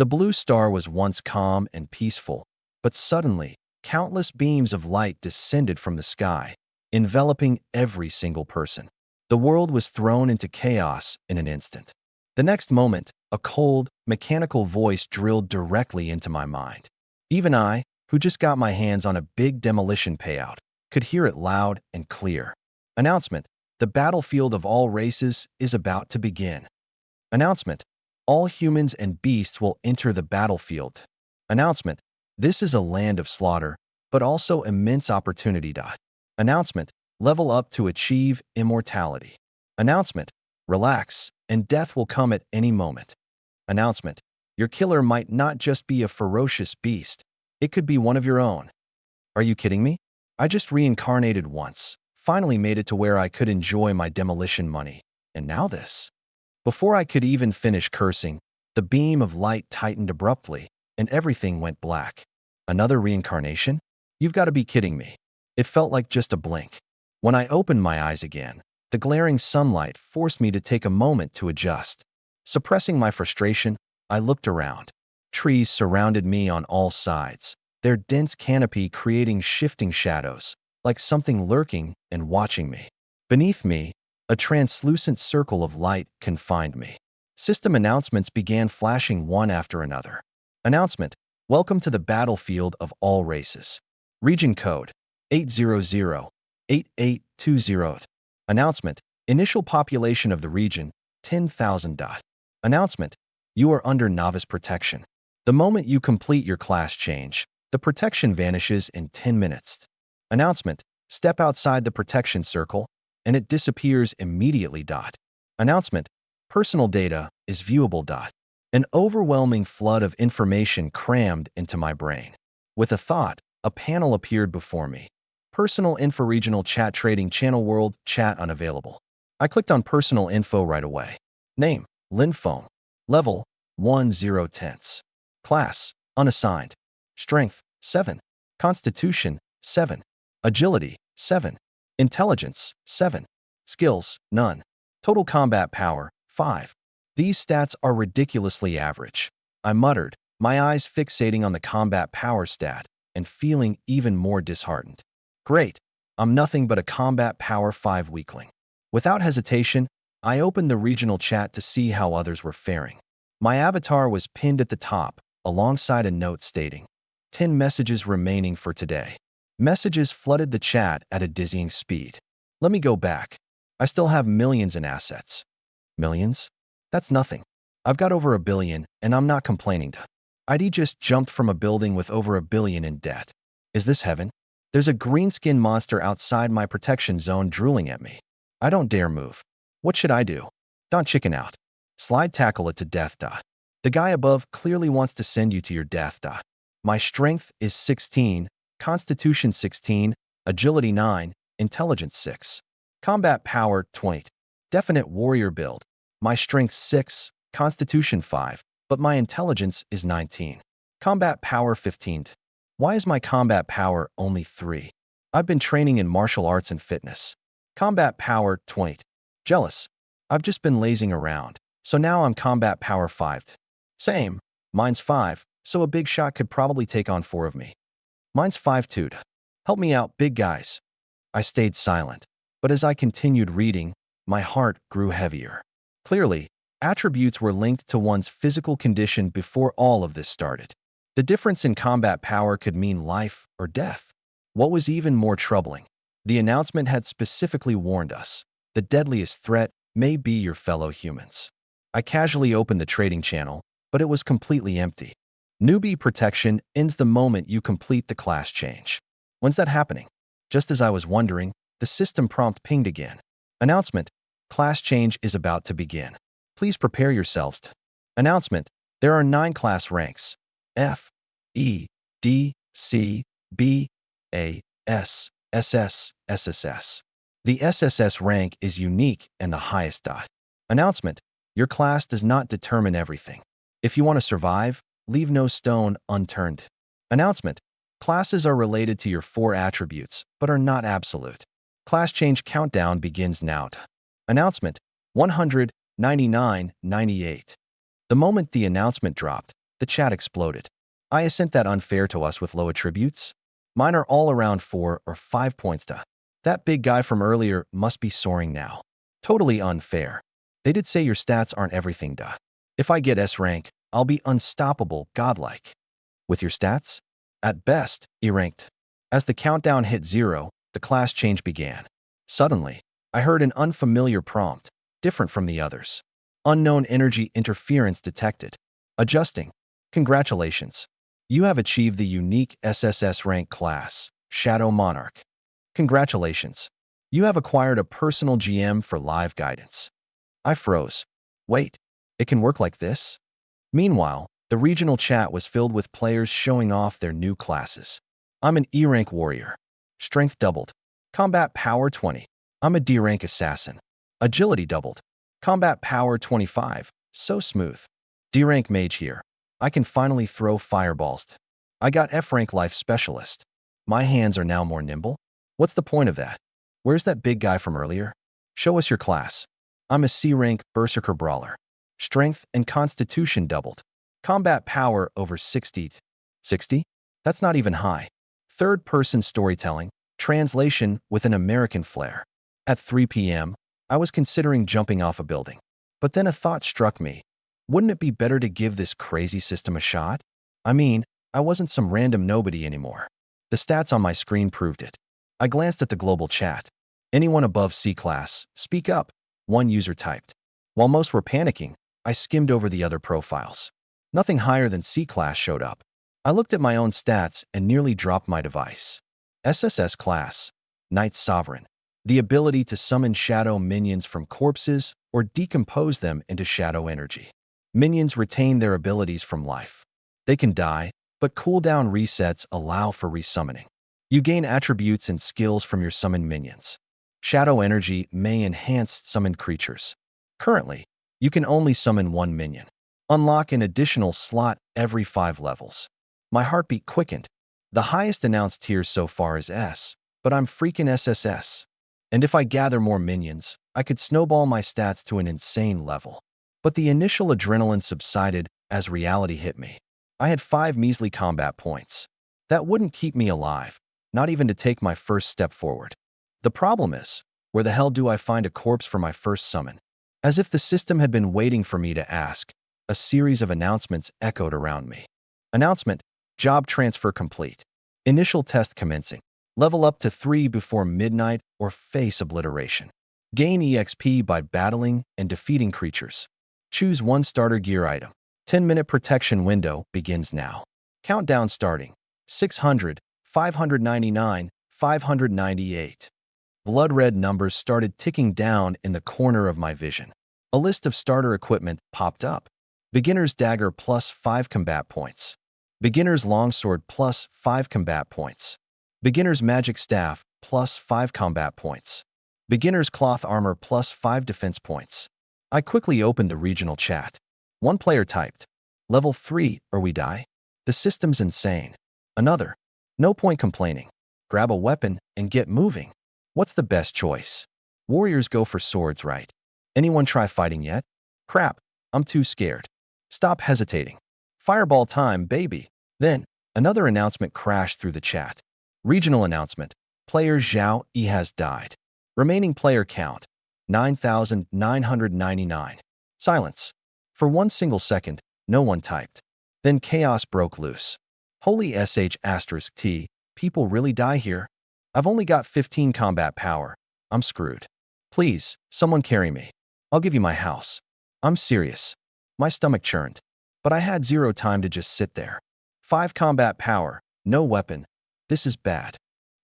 The blue star was once calm and peaceful, but suddenly, countless beams of light descended from the sky, enveloping every single person. The world was thrown into chaos in an instant. The next moment, a cold, mechanical voice drilled directly into my mind. Even I, who just got my hands on a big demolition payout, could hear it loud and clear. Announcement: the battlefield of all races is about to begin. Announcement: all humans and beasts will enter the battlefield. Announcement: this is a land of slaughter, but also immense opportunity. Announcement: level up to achieve immortality. Announcement: relax, and death will come at any moment. Announcement: your killer might not just be a ferocious beast, it could be one of your own. Are you kidding me? I just reincarnated once, finally made it to where I could enjoy my demolition money, and now this. Before I could even finish cursing, the beam of light tightened abruptly, and everything went black. Another reincarnation? You've got to be kidding me. It felt like just a blink. When I opened my eyes again, the glaring sunlight forced me to take a moment to adjust. Suppressing my frustration, I looked around. Trees surrounded me on all sides, their dense canopy creating shifting shadows, like something lurking and watching me. Beneath me, a translucent circle of light confined me. System announcements began flashing one after another. Announcement: welcome to the battlefield of all races. Region code: 800-8820. Announcement: initial population of the region, 10,000. Announcement: you are under novice protection. The moment you complete your class change, the protection vanishes in 10 minutes. Announcement: step outside the protection circle, and it disappears immediately. Announcement: personal data is viewable. An overwhelming flood of information crammed into my brain. With a thought, a panel appeared before me. Personal info: regional chat, trading channel, world chat unavailable. I clicked on personal info right away. Name: Linfoam. Level: 10/10. Class: unassigned. Strength: 7. Constitution: 7. Agility: 7. Intelligence: 7. Skills: none. Total combat power: 5. These stats are ridiculously average. I muttered, my eyes fixating on the combat power stat and feeling even more disheartened. Great, I'm nothing but a combat power 5 weakling. Without hesitation, I opened the regional chat to see how others were faring. My avatar was pinned at the top, alongside a note stating, 10 messages remaining for today. Messages flooded the chat at a dizzying speed. Let me go back. I still have millions in assets. Millions? That's nothing. I've got over 1 billion, and I'm not complaining. ID just jumped from a building with over 1 billion in debt. Is this heaven? There's a green-skinned monster outside my protection zone drooling at me. I don't dare move. What should I do? Don't chicken out. Slide tackle it to death. The guy above clearly wants to send you to your death. My strength is 16, Constitution 16, Agility 9, Intelligence 6. Combat power 20. Definite warrior build. My strength 6, Constitution 5, but my intelligence is 19. Combat power 15. Why is my combat power only 3? I've been training in martial arts and fitness. Combat power 20. Jealous. I've just been lazing around, so now I'm combat power 5. Same. Mine's 5, so a big shot could probably take on 4 of me. Mine's 5 too. Help me out, big guys. I stayed silent, but as I continued reading, my heart grew heavier. Clearly, attributes were linked to one's physical condition before all of this started. The difference in combat power could mean life or death. What was even more troubling, the announcement had specifically warned us, the deadliest threat may be your fellow humans. I casually opened the trading channel, but it was completely empty. Newbie protection ends the moment you complete the class change. When's that happening? Just as I was wondering, the system prompt pinged again. Announcement: class change is about to begin. Please prepare yourselves. Announcement: there are 9 class ranks: F, E, D, C, B, A, S, SS, SSS. The SSS rank is unique and the highest. Announcement: your class does not determine everything. If you want to survive, leave no stone unturned. Announcement: classes are related to your 4 attributes, but are not absolute. Class change countdown begins now. Announcement: 100, 99, 98. The moment the announcement dropped, The chat exploded. Isn't that unfair to us with low attributes? Mine are all around 4 or 5 points. That big guy from earlier must be soaring now. Totally unfair. They did say your stats aren't everything. If I get S rank, I'll be unstoppable, godlike. With your stats? At best, E-ranked. As the countdown hit 0, the class change began. Suddenly, I heard an unfamiliar prompt, different from the others. Unknown energy interference detected. Adjusting. Congratulations. You have achieved the unique SSS rank class, Shadow Monarch. Congratulations. You have acquired a personal GM for live guidance. I froze. Wait, it can work like this? Meanwhile, the regional chat was filled with players showing off their new classes. I'm an E-rank warrior. Strength doubled. Combat power 20. I'm a D-rank assassin. Agility doubled. Combat power 25. So smooth. D-rank mage here. I can finally throw fireballs. I got F-rank life specialist. My hands are now more nimble. What's the point of that? Where's that big guy from earlier? Show us your class. I'm a C-rank berserker brawler. Strength and constitution doubled. Combat power over 60. 60? That's not even high. Third-person storytelling, translation with an American flair. At 3 p.m., I was considering jumping off a building. But then a thought struck me. Wouldn't it be better to give this crazy system a shot? I mean, I wasn't some random nobody anymore. The stats on my screen proved it. I glanced at the global chat. Anyone above C class, speak up, one user typed. While most were panicking, I skimmed over the other profiles. Nothing higher than C class showed up. I looked at my own stats and nearly dropped my device. SSS class, Knight Sovereign. The ability to summon shadow minions from corpses or decompose them into shadow energy. Minions retain their abilities from life. They can die, but cooldown resets allow for resummoning. You gain attributes and skills from your summoned minions. Shadow energy may enhance summoned creatures. Currently, you can only summon one minion. Unlock an additional slot every 5 levels. My heartbeat quickened. The highest announced tier so far is S, but I'm freaking SSS. And if I gather more minions, I could snowball my stats to an insane level. But the initial adrenaline subsided as reality hit me. I had 5 measly combat points. That wouldn't keep me alive, not even to take my first step forward. The problem is, where the hell do I find a corpse for my first summon? As if the system had been waiting for me to ask, a series of announcements echoed around me. Announcement: job transfer complete. Initial test commencing. Level up to 3 before midnight or face obliteration. Gain EXP by battling and defeating creatures. Choose one starter gear item. 10-minute protection window begins now. Countdown starting. 600, 599, 598. Blood red numbers started ticking down in the corner of my vision. A list of starter equipment popped up. Beginner's dagger plus 5 combat points. Beginner's longsword plus 5 combat points. Beginner's magic staff plus 5 combat points. Beginner's cloth armor plus 5 defense points. I quickly opened the regional chat. One player typed, "Level 3 or we die." The system's insane. Another, "No point complaining. Grab a weapon and get moving." What's the best choice? Warriors go for swords, right? Anyone try fighting yet? Crap, I'm too scared. Stop hesitating. Fireball time, baby. Then, another announcement crashed through the chat. Regional announcement. Player Zhao Yi has died. Remaining player count, 9,999. Silence. For one single second, no one typed. Then chaos broke loose. Holy sh*t, people really die here? I've only got 15 combat power. I'm screwed. Please, someone carry me. I'll give you my house. I'm serious. My stomach churned. But I had 0 time to just sit there. 5 combat power, no weapon. This is bad.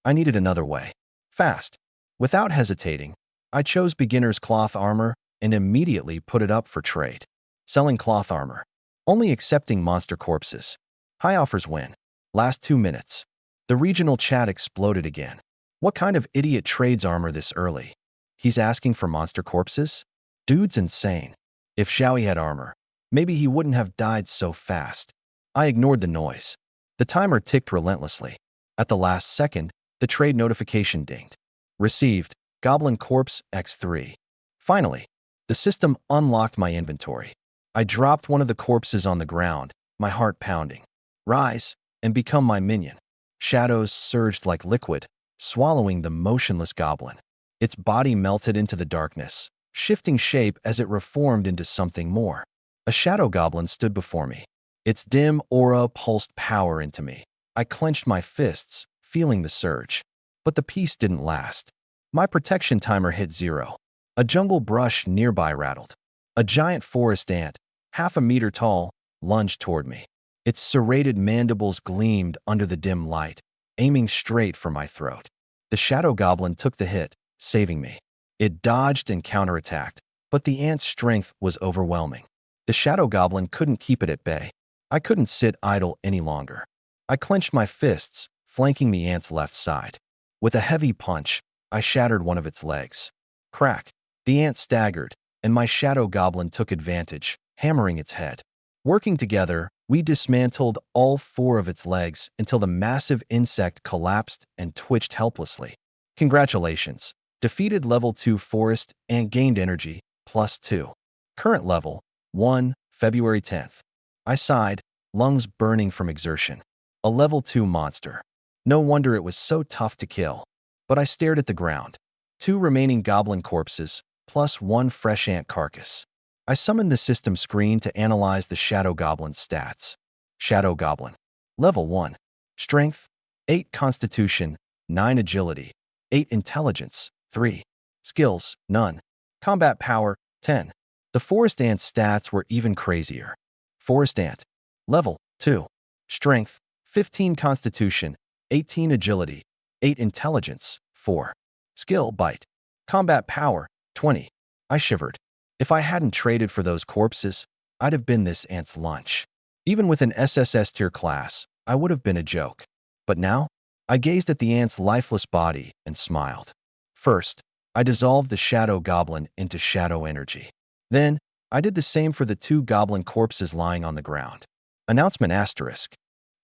I needed another way. Fast. Without hesitating, I chose beginner's cloth armor and immediately put it up for trade. Selling cloth armor. Only accepting monster corpses. High offers win. Last 2 minutes. The regional chat exploded again. What kind of idiot trades armor this early? He's asking for monster corpses? Dude's insane. If Xiaoyi had armor, maybe he wouldn't have died so fast. I ignored the noise. The timer ticked relentlessly. At the last second, the trade notification dinged. Received, Goblin Corpse X3. Finally, the system unlocked my inventory. I dropped one of the corpses on the ground my heart pounding. Rise and become my minion. Shadows surged like liquid, swallowing the motionless goblin. Its body melted into the darkness, shifting shape as it reformed into something more. A shadow goblin stood before me. Its dim aura pulsed power into me. I clenched my fists, feeling the surge. But the peace didn't last. My protection timer hit 0. A jungle brush nearby rattled. A giant forest ant, half a meter tall, lunged toward me. Its serrated mandibles gleamed under the dim light, aiming straight for my throat. The shadow goblin took the hit, saving me. It dodged and counterattacked, but the ant's strength was overwhelming. The shadow goblin couldn't keep it at bay. I couldn't sit idle any longer. I clenched my fists, flanking the ant's left side. With a heavy punch, I shattered one of its legs. Crack! The ant staggered, and my shadow goblin took advantage, hammering its head. Working together, we dismantled all 4 of its legs until the massive insect collapsed and twitched helplessly. Congratulations! Defeated level 2 forest and gained energy, +2. Current level, 1, February 10th. I sighed, lungs burning from exertion. A level 2 monster. No wonder it was so tough to kill. But I stared at the ground. 2 remaining goblin corpses, plus 1 fresh ant carcass. I summoned the system screen to analyze the Shadow Goblin's stats. Shadow Goblin. Level 1. Strength, 8 Constitution, 9 Agility, 8 Intelligence, 3. Skills, none. Combat Power, 10. The Forest Ant's stats were even crazier. Forest Ant. Level 2. Strength, 15 Constitution, 18 Agility, 8 Intelligence, 4. Skill, Bite. Combat Power, 20. I shivered. If I hadn't traded for those corpses, I'd have been this ant's lunch. Even with an SSS-tier class, I would have been a joke. But now, I gazed at the ant's lifeless body and smiled. First, I dissolved the shadow goblin into shadow energy. Then, I did the same for the 2 goblin corpses lying on the ground. Announcement asterisk.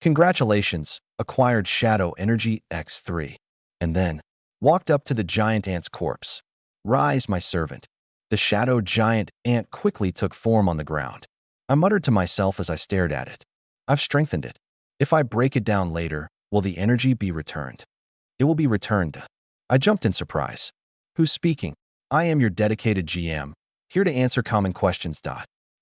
Congratulations, acquired shadow energy X3. And then, walked up to the giant ant's corpse. Rise, my servant. The shadow giant ant quickly took form on the ground. I muttered to myself as I stared at it. I've strengthened it. If I break it down later, will the energy be returned? It will be returned. I jumped in surprise. Who's speaking? I am your dedicated GM, here to answer common questions.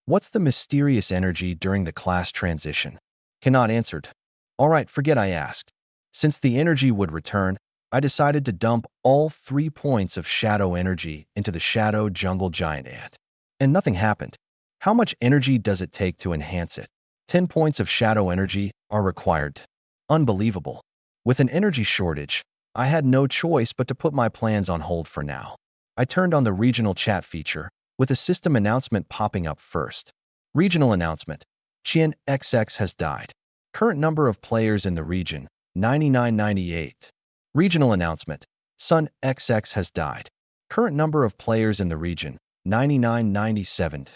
What's the mysterious energy during the class transition? Cannot answered. All right, forget I asked. Since the energy would return, I decided to dump all 3 points of shadow energy into the shadow jungle giant ant. And nothing happened. How much energy does it take to enhance it? 10 points of shadow energy are required. Unbelievable. With an energy shortage, I had no choice but to put my plans on hold for now. I turned on the regional chat feature, with a system announcement popping up first. Regional announcement. Chien XX has died. Current number of players in the region, 9998. Regional announcement. Sun XX has died. Current number of players in the region, 9997.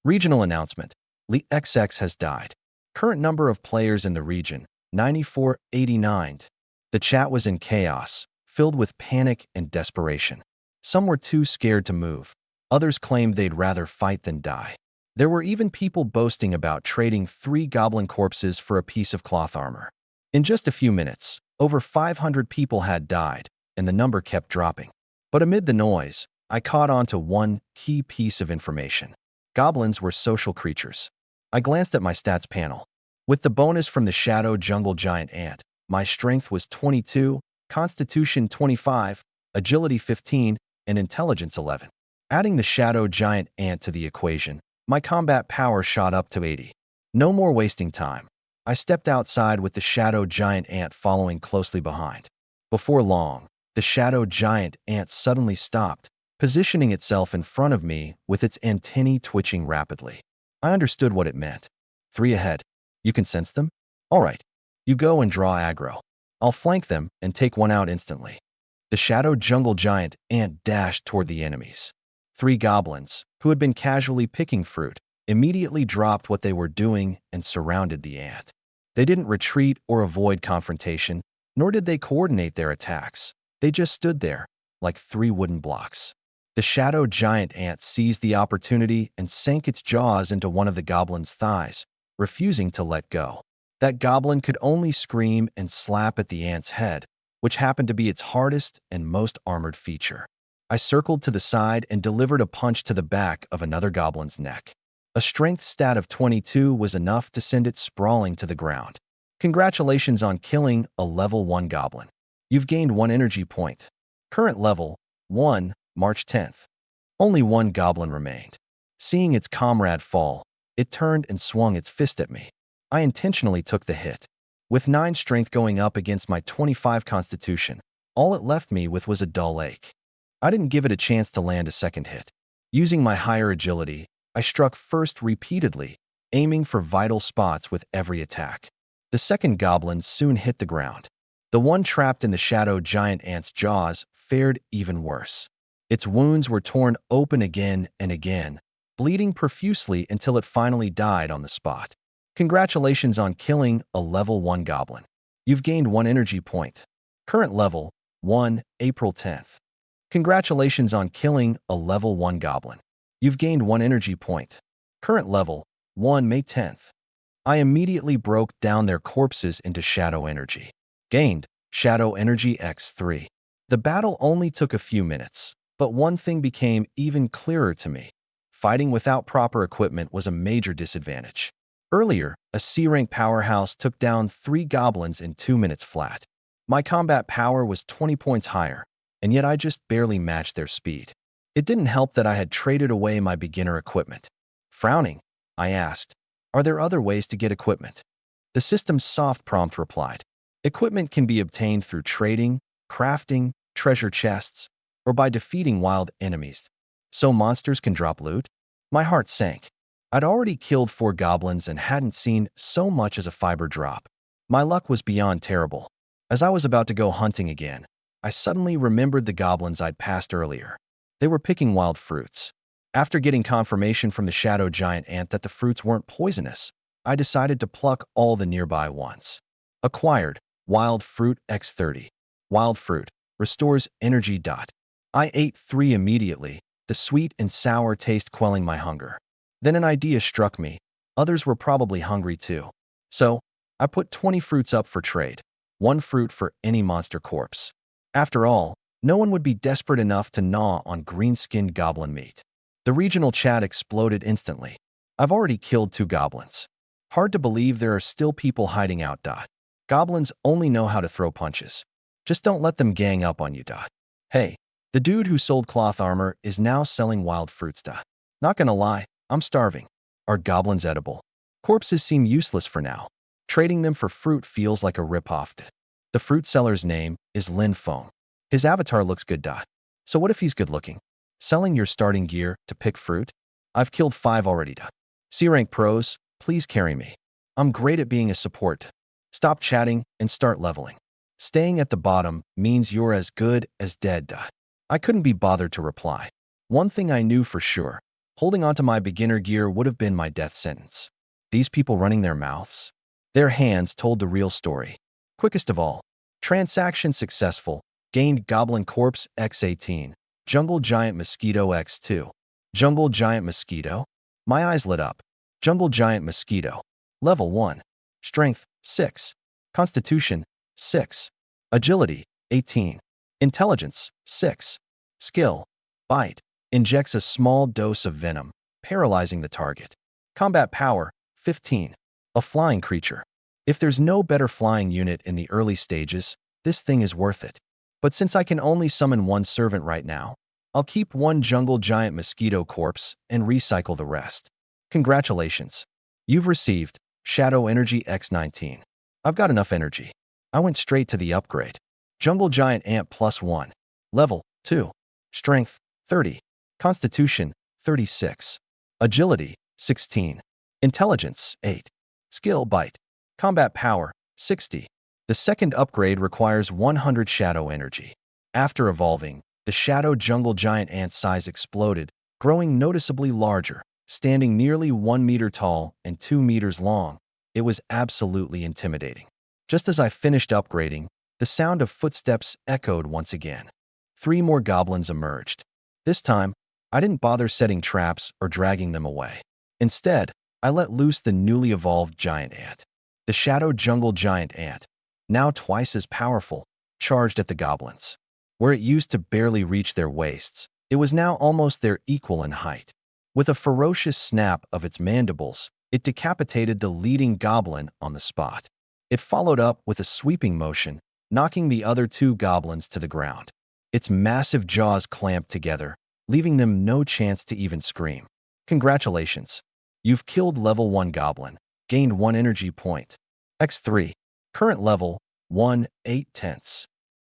Regional announcement. Li XX has died. Current number of players in the region, 9489. The chat was in chaos, filled with panic and desperation. Some were too scared to move. Others claimed they'd rather fight than die. There were even people boasting about trading 3 goblin corpses for a piece of cloth armor. In just a few minutes, over 500 people had died, and the number kept dropping. But amid the noise, I caught on to one key piece of information. Goblins were social creatures. I glanced at my stats panel. With the bonus from the shadow jungle giant ant, my strength was 22, constitution 25, agility 15, and intelligence 11. Adding the shadow giant ant to the equation, my combat power shot up to 80. No more wasting time. I stepped outside with the shadow giant ant following closely behind. Before long, the shadow giant ant suddenly stopped, positioning itself in front of me with its antennae twitching rapidly. I understood what it meant. 3 ahead. You can sense them? All right. You go and draw aggro. I'll flank them and take one out instantly. The shadow jungle giant ant dashed toward the enemies. 3 goblins, who had been casually picking fruit, immediately dropped what they were doing and surrounded the ant. They didn't retreat or avoid confrontation, nor did they coordinate their attacks. They just stood there, like 3 wooden blocks. The shadow giant ant seized the opportunity and sank its jaws into one of the goblin's thighs, refusing to let go. That goblin could only scream and slap at the ant's head, which happened to be its hardest and most armored feature. I circled to the side and delivered a punch to the back of another goblin's neck. A strength stat of 22 was enough to send it sprawling to the ground. Congratulations on killing a level 1 goblin. You've gained 1 energy point. Current level 1, March 10th. Only 1 goblin remained. Seeing its comrade fall, it turned and swung its fist at me. I intentionally took the hit. With 9 strength going up against my 25 constitution, all it left me with was a dull ache. I didn't give it a chance to land a second hit. Using my higher agility, I struck first repeatedly, aiming for vital spots with every attack. The second goblin soon hit the ground. The one trapped in the shadow giant ant's jaws fared even worse. Its wounds were torn open again and again, bleeding profusely until it finally died on the spot. Congratulations on killing a level 1 goblin. You've gained 1 energy point. Current level 1, April 10th. Congratulations on killing a level 1 goblin. You've gained 1 energy point. Current level 1, May 10th. I immediately broke down their corpses into shadow energy. Gained shadow energy x3. The battle only took a few minutes, but one thing became even clearer to me. Fighting without proper equipment was a major disadvantage. Earlier, a C-rank powerhouse took down 3 goblins in 2 minutes flat. My combat power was 20 points higher, and yet I just barely matched their speed. It didn't help that I had traded away my beginner equipment. Frowning, I asked, "Are there other ways to get equipment?" The system's soft prompt replied, "Equipment can be obtained through trading, crafting, treasure chests, or by defeating wild enemies. So monsters can drop loot?" My heart sank. I'd already killed 4 goblins and hadn't seen so much as a fiber drop. My luck was beyond terrible. As I was about to go hunting again, I suddenly remembered the goblins I'd passed earlier. They were picking wild fruits. After getting confirmation from the shadow giant ant that the fruits weren't poisonous, I decided to pluck all the nearby ones. Acquired, wild fruit x30. Wild fruit, restores energy. I ate 3 immediately, the sweet and sour taste quelling my hunger. Then an idea struck me. Others were probably hungry too. So, I put 20 fruits up for trade. 1 fruit for any monster corpse. After all, no one would be desperate enough to gnaw on green-skinned goblin meat. The regional chat exploded instantly. I've already killed 2 goblins. Hard to believe there are still people hiding out. Goblins only know how to throw punches. Just don't let them gang up on you. Hey, the dude who sold cloth armor is now selling wild fruits. Not gonna lie, I'm starving. Are goblins edible? Corpses seem useless for now. Trading them for fruit feels like a ripoff. The fruit seller's name is Lin Foam. His avatar looks good. So what if he's good looking? Selling your starting gear to pick fruit? I've killed 5 already. C-rank pros, please carry me. I'm great at being a support. Stop chatting and start leveling. Staying at the bottom means you're as good as dead. I couldn't be bothered to reply. One thing I knew for sure, holding onto my beginner gear would have been my death sentence. These people running their mouths? Their hands told the real story. Quickest of all. Transaction successful. Gained Goblin Corpse x18. Jungle Giant Mosquito x2. Jungle Giant Mosquito? My eyes lit up. Jungle Giant Mosquito. Level 1. Strength, 6. Constitution, 6. Agility, 18. Intelligence, 6. Skill, Bite. Injects a small dose of venom, paralyzing the target. Combat power, 15. A flying creature. If there's no better flying unit in the early stages, this thing is worth it. But since I can only summon 1 servant right now, I'll keep 1 Jungle Giant Mosquito Corpse and recycle the rest. Congratulations. You've received Shadow Energy X19. I've got enough energy. I went straight to the upgrade. Jungle Giant Ant +1. Level 2. Strength, 30. Constitution, 36. Agility, 16. Intelligence, 8. Skill Bite. Combat power, 60. The second upgrade requires 100 shadow energy. After evolving, the shadow jungle giant ant size exploded, growing noticeably larger, standing nearly 1 meter tall and 2 meters long. It was absolutely intimidating. Just as I finished upgrading, the sound of footsteps echoed once again. 3 more goblins emerged. This time, I didn't bother setting traps or dragging them away. Instead, I let loose the newly evolved giant ant. The Shadow Jungle Giant Ant, now twice as powerful, charged at the goblins. Where it used to barely reach their waists, it was now almost their equal in height. With a ferocious snap of its mandibles, it decapitated the leading goblin on the spot. It followed up with a sweeping motion, knocking the other two goblins to the ground. Its massive jaws clamped together, leaving them no chance to even scream. Congratulations! You've killed level 1 goblin, gained 1 energy point. X3. Current level, 1/8.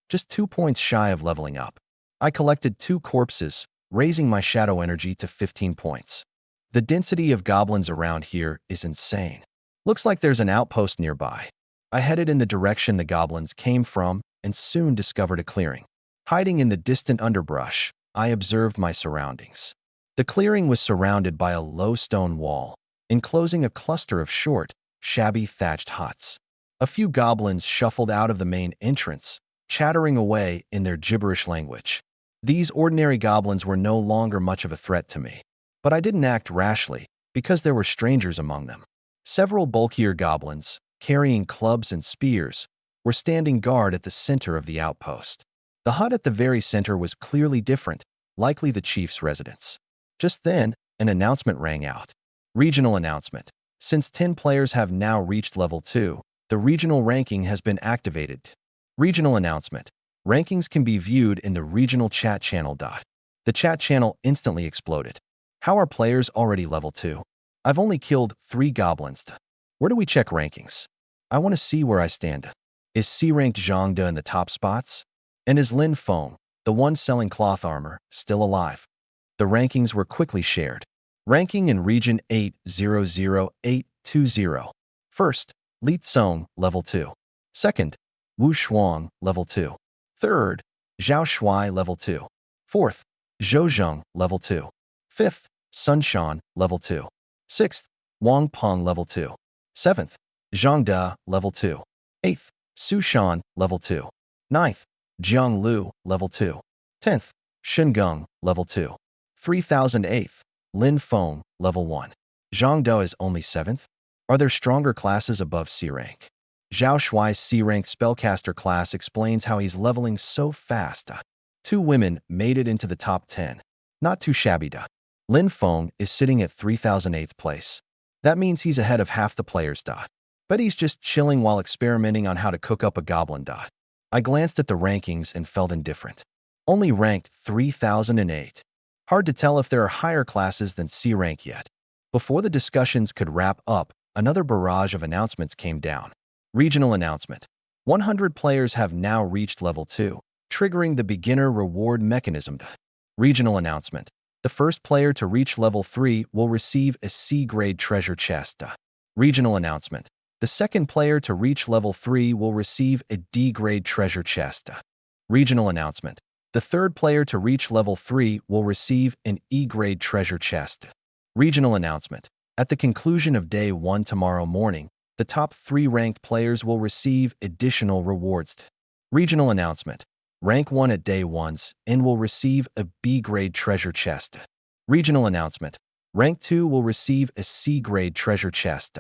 Just 2 points shy of leveling up. I collected 2 corpses, raising my shadow energy to 15 points. The density of goblins around here is insane. Looks like there's an outpost nearby. I headed in the direction the goblins came from and soon discovered a clearing. Hiding in the distant underbrush, I observed my surroundings. The clearing was surrounded by a low stone wall, enclosing a cluster of short, shabby thatched huts. A few goblins shuffled out of the main entrance, chattering away in their gibberish language. These ordinary goblins were no longer much of a threat to me. But I didn't act rashly, because there were strangers among them. Several bulkier goblins, carrying clubs and spears, were standing guard at the center of the outpost. The hut at the very center was clearly different, likely the chief's residence. Just then, an announcement rang out. Regional announcement. Since 10 players have now reached level 2, the regional ranking has been activated. Regional announcement. Rankings can be viewed in the regional chat channel. The chat channel instantly exploded. How are players already level 2? I've only killed 3 goblins. Where do we check rankings? I want to see where I stand. Is C-ranked Zhangde in the top spots? And is Lin Feng, the one selling cloth armor, still alive? The rankings were quickly shared. Ranking in Region 800820. First, Li Tsong, level 2. Second, Wu Shuang, level 2. Third, Zhao Shuai, level 2. Fourth, Zhou Zheng, level 2. Fifth, Sun Shan, level 2. Sixth, Wang Peng, level 2. Seventh, Zhang De, level 2. Eighth, Su Shan, level 2. Ninth, Jiang Lu, level 2. 10th, Shen Geng, level 2. 3008th, Lin Feng, level 1. Zhang De is only 7th? Are there stronger classes above C rank? Zhao Shuai's C-rank spellcaster class explains how he's leveling so fast. 2 women made it into the top 10. Not too shabby. Lin Feng is sitting at 3008th place. That means he's ahead of half the players. But he's just chilling while experimenting on how to cook up a goblin. I glanced at the rankings and felt indifferent. Only ranked 3008. Hard to tell if there are higher classes than C rank yet. Before the discussions could wrap up, another barrage of announcements came down. Regional announcement. 100 players have now reached level 2, triggering the beginner reward mechanism. Regional announcement. The first player to reach level 3 will receive a C-grade treasure chest. Regional announcement. The second player to reach level 3 will receive a D-grade treasure chest. Regional announcement. The third player to reach level 3 will receive an E-grade treasure chest. Regional announcement. At the conclusion of day 1 tomorrow morning, the top 3 ranked players will receive additional rewards. Regional announcement. Rank 1 at day 1's and will receive a B-grade treasure chest. Regional announcement. Rank 2 will receive a C-grade treasure chest.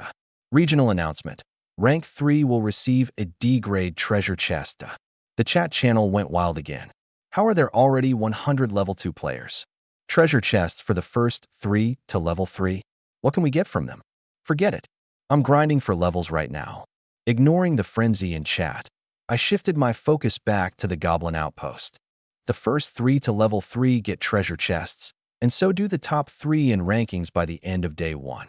Regional announcement. Rank 3 will receive a D-grade treasure chest. The chat channel went wild again. How are there already 100 level 2 players? Treasure chests for the first 3 to level 3? What can we get from them? Forget it. I'm grinding for levels right now. Ignoring the frenzy in chat, I shifted my focus back to the Goblin Outpost. The first 3 to level 3 get treasure chests, and so do the top 3 in rankings by the end of day 1.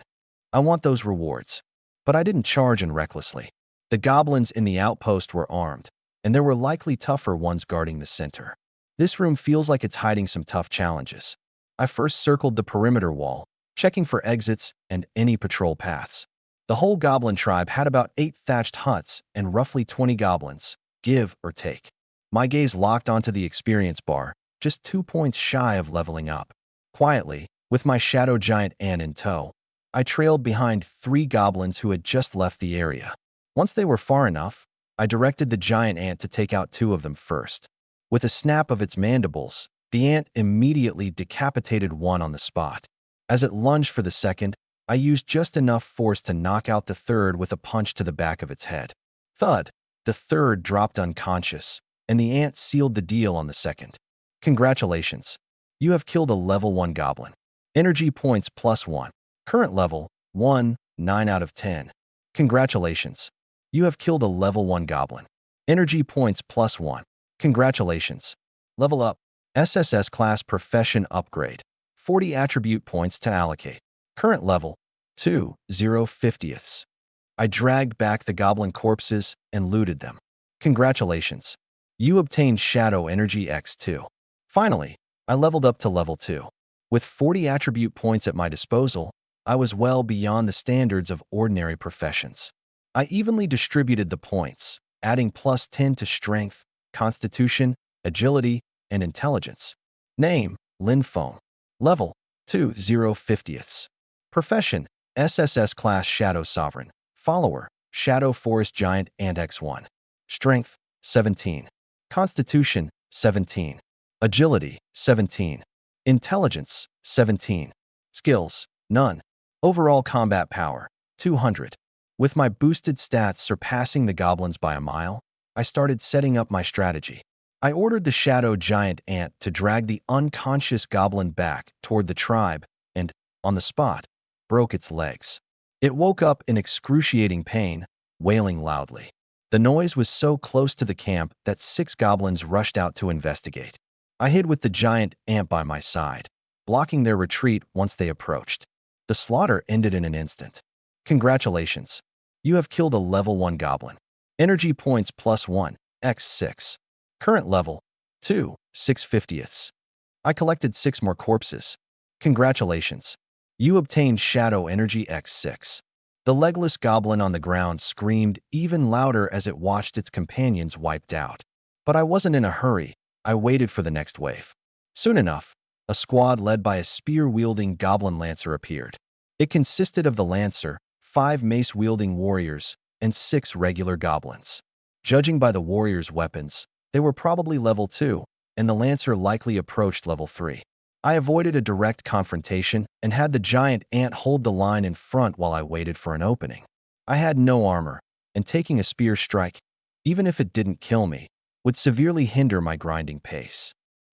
I want those rewards. But I didn't charge in recklessly. The goblins in the outpost were armed, and there were likely tougher ones guarding the center. This room feels like it's hiding some tough challenges. I first circled the perimeter wall, checking for exits and any patrol paths. The whole goblin tribe had about 8 thatched huts and roughly 20 goblins, give or take. My gaze locked onto the experience bar, just 2 points shy of leveling up. Quietly, with my shadow giant ant in tow, I trailed behind 3 goblins who had just left the area. Once they were far enough, I directed the giant ant to take out 2 of them first. With a snap of its mandibles, the ant immediately decapitated one on the spot. As it lunged for the second, I used just enough force to knock out the third with a punch to the back of its head. Thud! The third dropped unconscious, and the ant sealed the deal on the second. Congratulations! You have killed a level 1 goblin. Energy points +1. Current level, 1, 9 out of 10. Congratulations! You have killed a level 1 goblin. Energy points +1. Congratulations! Level up. SSS class profession upgrade. 40 attribute points to allocate. Current level, 2, 0 50ths. I dragged back the goblin corpses and looted them. Congratulations! You obtained Shadow Energy X2. Finally, I leveled up to level 2. With 40 attribute points at my disposal, I was well beyond the standards of ordinary professions. I evenly distributed the points, adding +10 to strength, constitution, agility, and intelligence. Name, Linfoam. Level, 2, 0 50ths. Profession, SSS class Shadow Sovereign. Follower, Shadow Forest Giant Ant X1. Strength, 17. Constitution, 17. Agility, 17. Intelligence, 17. Skills, none. Overall combat power, 200. With my boosted stats surpassing the goblins by a mile, I started setting up my strategy. I ordered the Shadow Giant Ant to drag the unconscious goblin back toward the tribe and, on the spot, broke its legs. It woke up in excruciating pain, wailing loudly. The noise was so close to the camp that 6 goblins rushed out to investigate. I hid with the giant ant by my side, blocking their retreat once they approached. The slaughter ended in an instant. Congratulations! You have killed a level 1 goblin. Energy points +1, x6. Current level, 2, 6 50ths. I collected 6 more corpses. Congratulations! You obtained Shadow Energy X6. The legless goblin on the ground screamed even louder as it watched its companions wiped out. But I wasn't in a hurry. I waited for the next wave. Soon enough, a squad led by a spear-wielding goblin lancer appeared. It consisted of the lancer, 5 mace-wielding warriors, and 6 regular goblins. Judging by the warriors' weapons, they were probably level 2, and the lancer likely approached level 3. I avoided a direct confrontation and had the giant ant hold the line in front while I waited for an opening. I had no armor, and taking a spear strike, even if it didn't kill me, would severely hinder my grinding pace.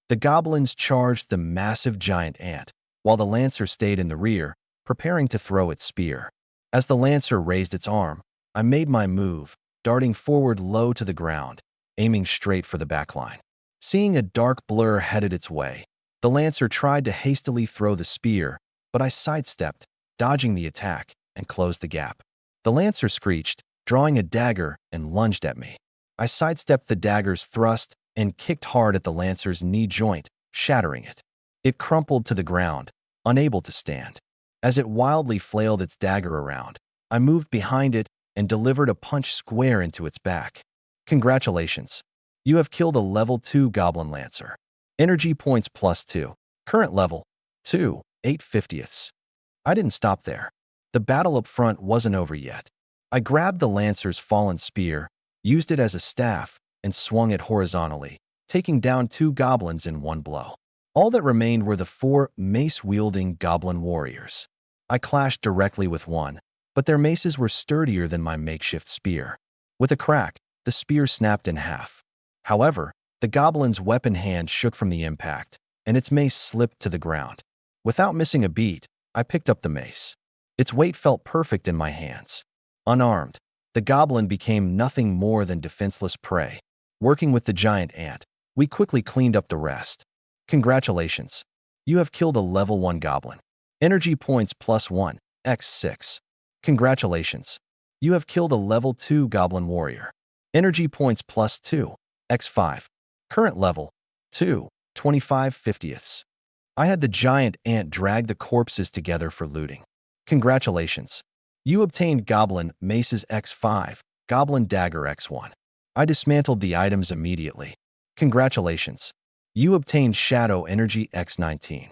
The goblins charged the massive giant ant, while the lancer stayed in the rear, preparing to throw its spear. As the lancer raised its arm, I made my move, darting forward low to the ground, aiming straight for the backline. Seeing a dark blur headed its way, the lancer tried to hastily throw the spear, but I sidestepped, dodging the attack, and closed the gap. The lancer screeched, drawing a dagger, and lunged at me. I sidestepped the dagger's thrust and kicked hard at the lancer's knee joint, shattering it. It crumpled to the ground, unable to stand. As it wildly flailed its dagger around, I moved behind it and delivered a punch square into its back. Congratulations! You have killed a level 2 goblin lancer. Energy points +2. Current level, 2, 8 50ths. I didn't stop there. The battle up front wasn't over yet. I grabbed the lancer's fallen spear, used it as a staff, and swung it horizontally, taking down 2 goblins in one blow. All that remained were the 4 mace-wielding goblin warriors. I clashed directly with one, but their maces were sturdier than my makeshift spear. With a crack, the spear snapped in half. However, the goblin's weapon hand shook from the impact, and its mace slipped to the ground. Without missing a beat, I picked up the mace. Its weight felt perfect in my hands. Unarmed, the goblin became nothing more than defenseless prey. Working with the giant ant, we quickly cleaned up the rest. Congratulations! You have killed a level 1 goblin. Energy points +1, x6. Congratulations! You have killed a level 2 goblin warrior. Energy points +2, x5. Current level, 2, 25 50ths. I had the giant ant drag the corpses together for looting. Congratulations! You obtained Goblin Maces X5, Goblin Dagger X1. I dismantled the items immediately. Congratulations! You obtained Shadow Energy X19.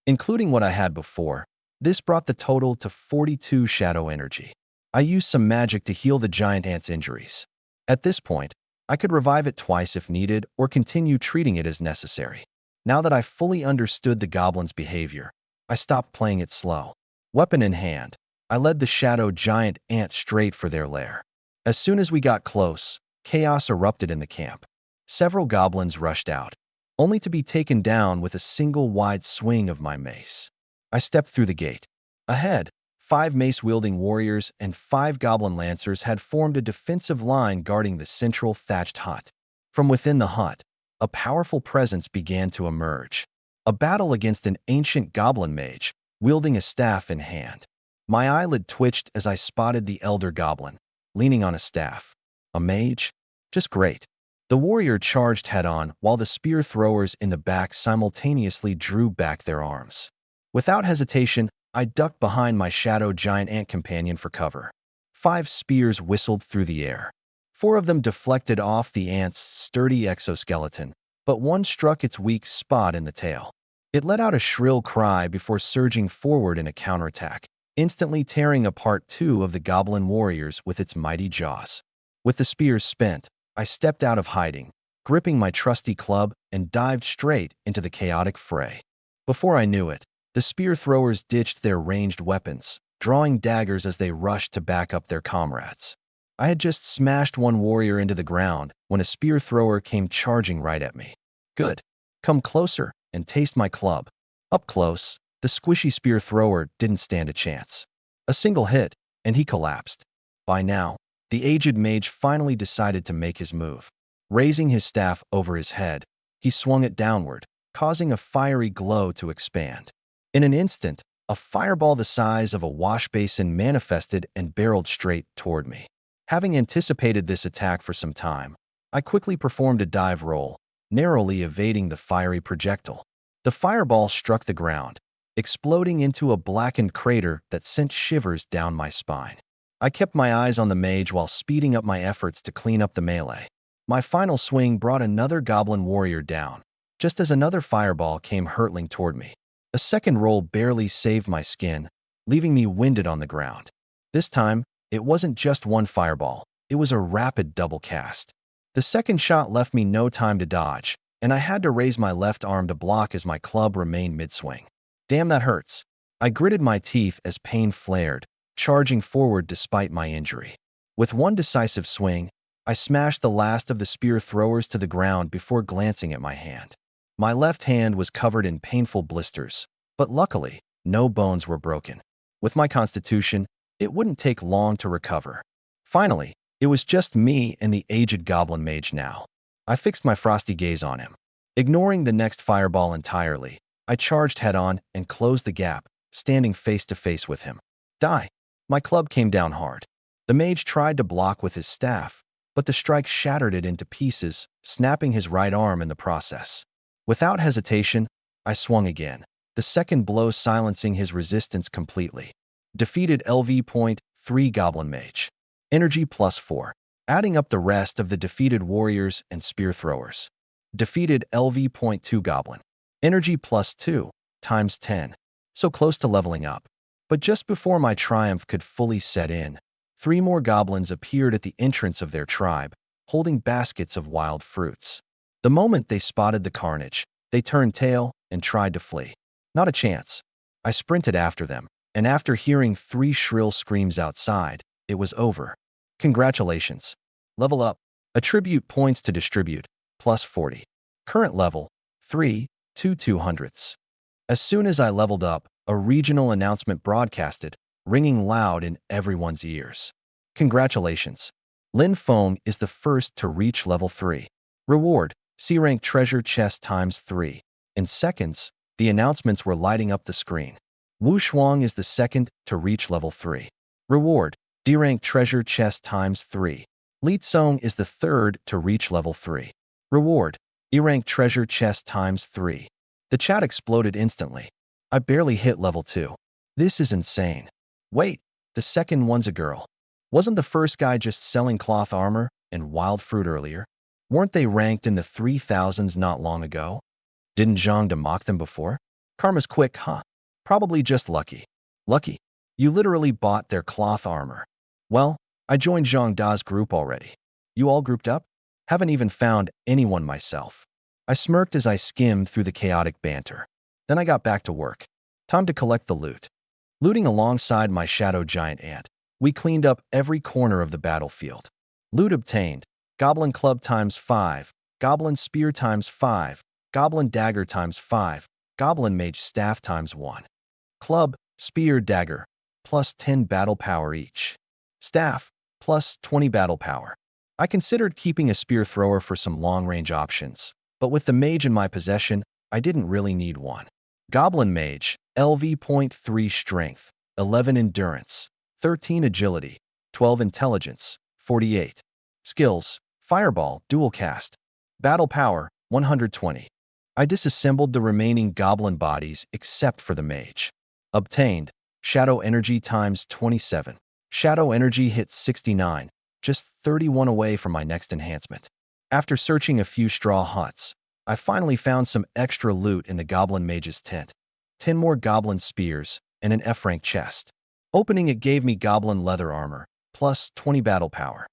Including what I had before, this brought the total to 42 Shadow Energy. I used some magic to heal the giant ant's injuries. At this point, I could revive it twice if needed or continue treating it as necessary. Now that I fully understood the goblin's behavior, I stopped playing it slow. Weapon in hand, I led the shadow giant ant straight for their lair. As soon as we got close, chaos erupted in the camp. Several goblins rushed out, only to be taken down with a single wide swing of my mace. I stepped through the gate. Ahead, 5 mace-wielding warriors and 5 goblin lancers had formed a defensive line guarding the central thatched hut. From within the hut, a powerful presence began to emerge. A battle against an ancient goblin mage, wielding a staff in hand. My eyelid twitched as I spotted the elder goblin, leaning on a staff. A mage? Just great. The warrior charged head-on while the spear throwers in the back simultaneously drew back their arms. Without hesitation, I ducked behind my shadow giant ant companion for cover. 5 spears whistled through the air. 4 of them deflected off the ant's sturdy exoskeleton, but one struck its weak spot in the tail. It let out a shrill cry before surging forward in a counterattack, instantly tearing apart 2 of the goblin warriors with its mighty jaws. With the spears spent, I stepped out of hiding, gripping my trusty club, and dived straight into the chaotic fray. Before I knew it, the spear throwers ditched their ranged weapons, drawing daggers as they rushed to back up their comrades. I had just smashed one warrior into the ground when a spear thrower came charging right at me. Good. Come closer and taste my club. Up close, the squishy spear thrower didn't stand a chance. A single hit, and he collapsed. By now, the aged mage finally decided to make his move. Raising his staff over his head, he swung it downward, causing a fiery glow to expand. In an instant, a fireball the size of a wash basin manifested and barreled straight toward me. Having anticipated this attack for some time, I quickly performed a dive roll, narrowly evading the fiery projectile. The fireball struck the ground, exploding into a blackened crater that sent shivers down my spine. I kept my eyes on the mage while speeding up my efforts to clean up the melee. My final swing brought another goblin warrior down, just as another fireball came hurtling toward me. A second roll barely saved my skin, leaving me winded on the ground. This time, it wasn't just one fireball, it was a rapid double cast. The second shot left me no time to dodge, and I had to raise my left arm to block as my club remained mid-swing. Damn, that hurts. I gritted my teeth as pain flared, charging forward despite my injury. With one decisive swing, I smashed the last of the spear throwers to the ground before glancing at my hand. My left hand was covered in painful blisters, but luckily, no bones were broken. With my constitution, it wouldn't take long to recover. Finally, it was just me and the aged goblin mage now. I fixed my frosty gaze on him. Ignoring the next fireball entirely, I charged head-on and closed the gap, standing face to face with him. Die! My club came down hard. The mage tried to block with his staff, but the strike shattered it into pieces, snapping his right arm in the process. Without hesitation, I swung again, the second blow silencing his resistance completely. Defeated LV.3 Goblin Mage. Energy +4, adding up the rest of the defeated warriors and spear throwers. Defeated LV.2 Goblin. Energy +2, times 10. So close to leveling up. But just before my triumph could fully set in, 3 more goblins appeared at the entrance of their tribe, holding baskets of wild fruits. The moment they spotted the carnage, they turned tail and tried to flee. Not a chance. I sprinted after them, and after hearing 3 shrill screams outside, it was over. Congratulations. Level up. Attribute points to distribute, +40. Current level, 3, 2/200ths. As soon as I leveled up, a regional announcement broadcasted, ringing loud in everyone's ears. Congratulations. Lin Feng is the first to reach level 3. Reward, C-rank treasure chest ×3. In seconds, the announcements were lighting up the screen. Wu Shuang is the second to reach level 3. Reward, D-rank treasure chest ×3. Li Tsong is the third to reach level 3. Reward, E-rank treasure chest ×3. The chat exploded instantly. I barely hit level 2. This is insane. Wait, the second one's a girl. Wasn't the first guy just selling cloth armor and wild fruit earlier? Weren't they ranked in the 3000s not long ago? Didn't Zhang De mock them before? Karma's quick, huh? Probably just lucky. Lucky. You literally bought their cloth armor. Well, I joined Zhang Da's group already. You all grouped up? Haven't even found anyone myself. I smirked as I skimmed through the chaotic banter. Then I got back to work. Time to collect the loot. Looting alongside my shadow giant ant, we cleaned up every corner of the battlefield. Loot obtained: Goblin Club times 5, Goblin Spear times 5, Goblin Dagger times 5, Goblin Mage Staff times 1. Club, Spear, Dagger, plus 10 battle power each. Staff, plus 20 battle power. I considered keeping a spear thrower for some long-range options, but with the mage in my possession, I didn't really need one. Goblin Mage, LV.3 Strength, 11 Endurance, 13 Agility, 12 Intelligence, 48. Skills: Fireball, Dual Cast. Battle Power, 120. I disassembled the remaining goblin bodies except for the mage. Obtained: Shadow Energy times 27. Shadow Energy hits 69, just 31 away from my next enhancement. After searching a few straw huts, I finally found some extra loot in the Goblin Mage's tent. 10 more Goblin Spears and an F-rank chest. Opening it gave me Goblin Leather Armor, plus 20 battle power.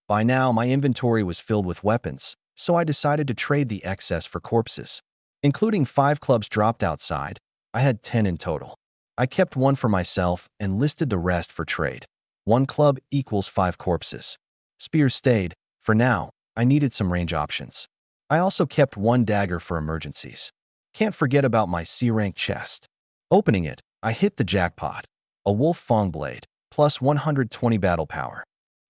By now, my inventory was filled with weapons, so I decided to trade the excess for corpses. Including 5 clubs dropped outside, I had 10 in total. I kept one for myself and listed the rest for trade. 1 club equals 5 corpses. Spears stayed. For now, I needed some range options. I also kept 1 dagger for emergencies. Can't forget about my C-rank chest. Opening it, I hit the jackpot. A Wolf Fang Blade, plus 120 battle power.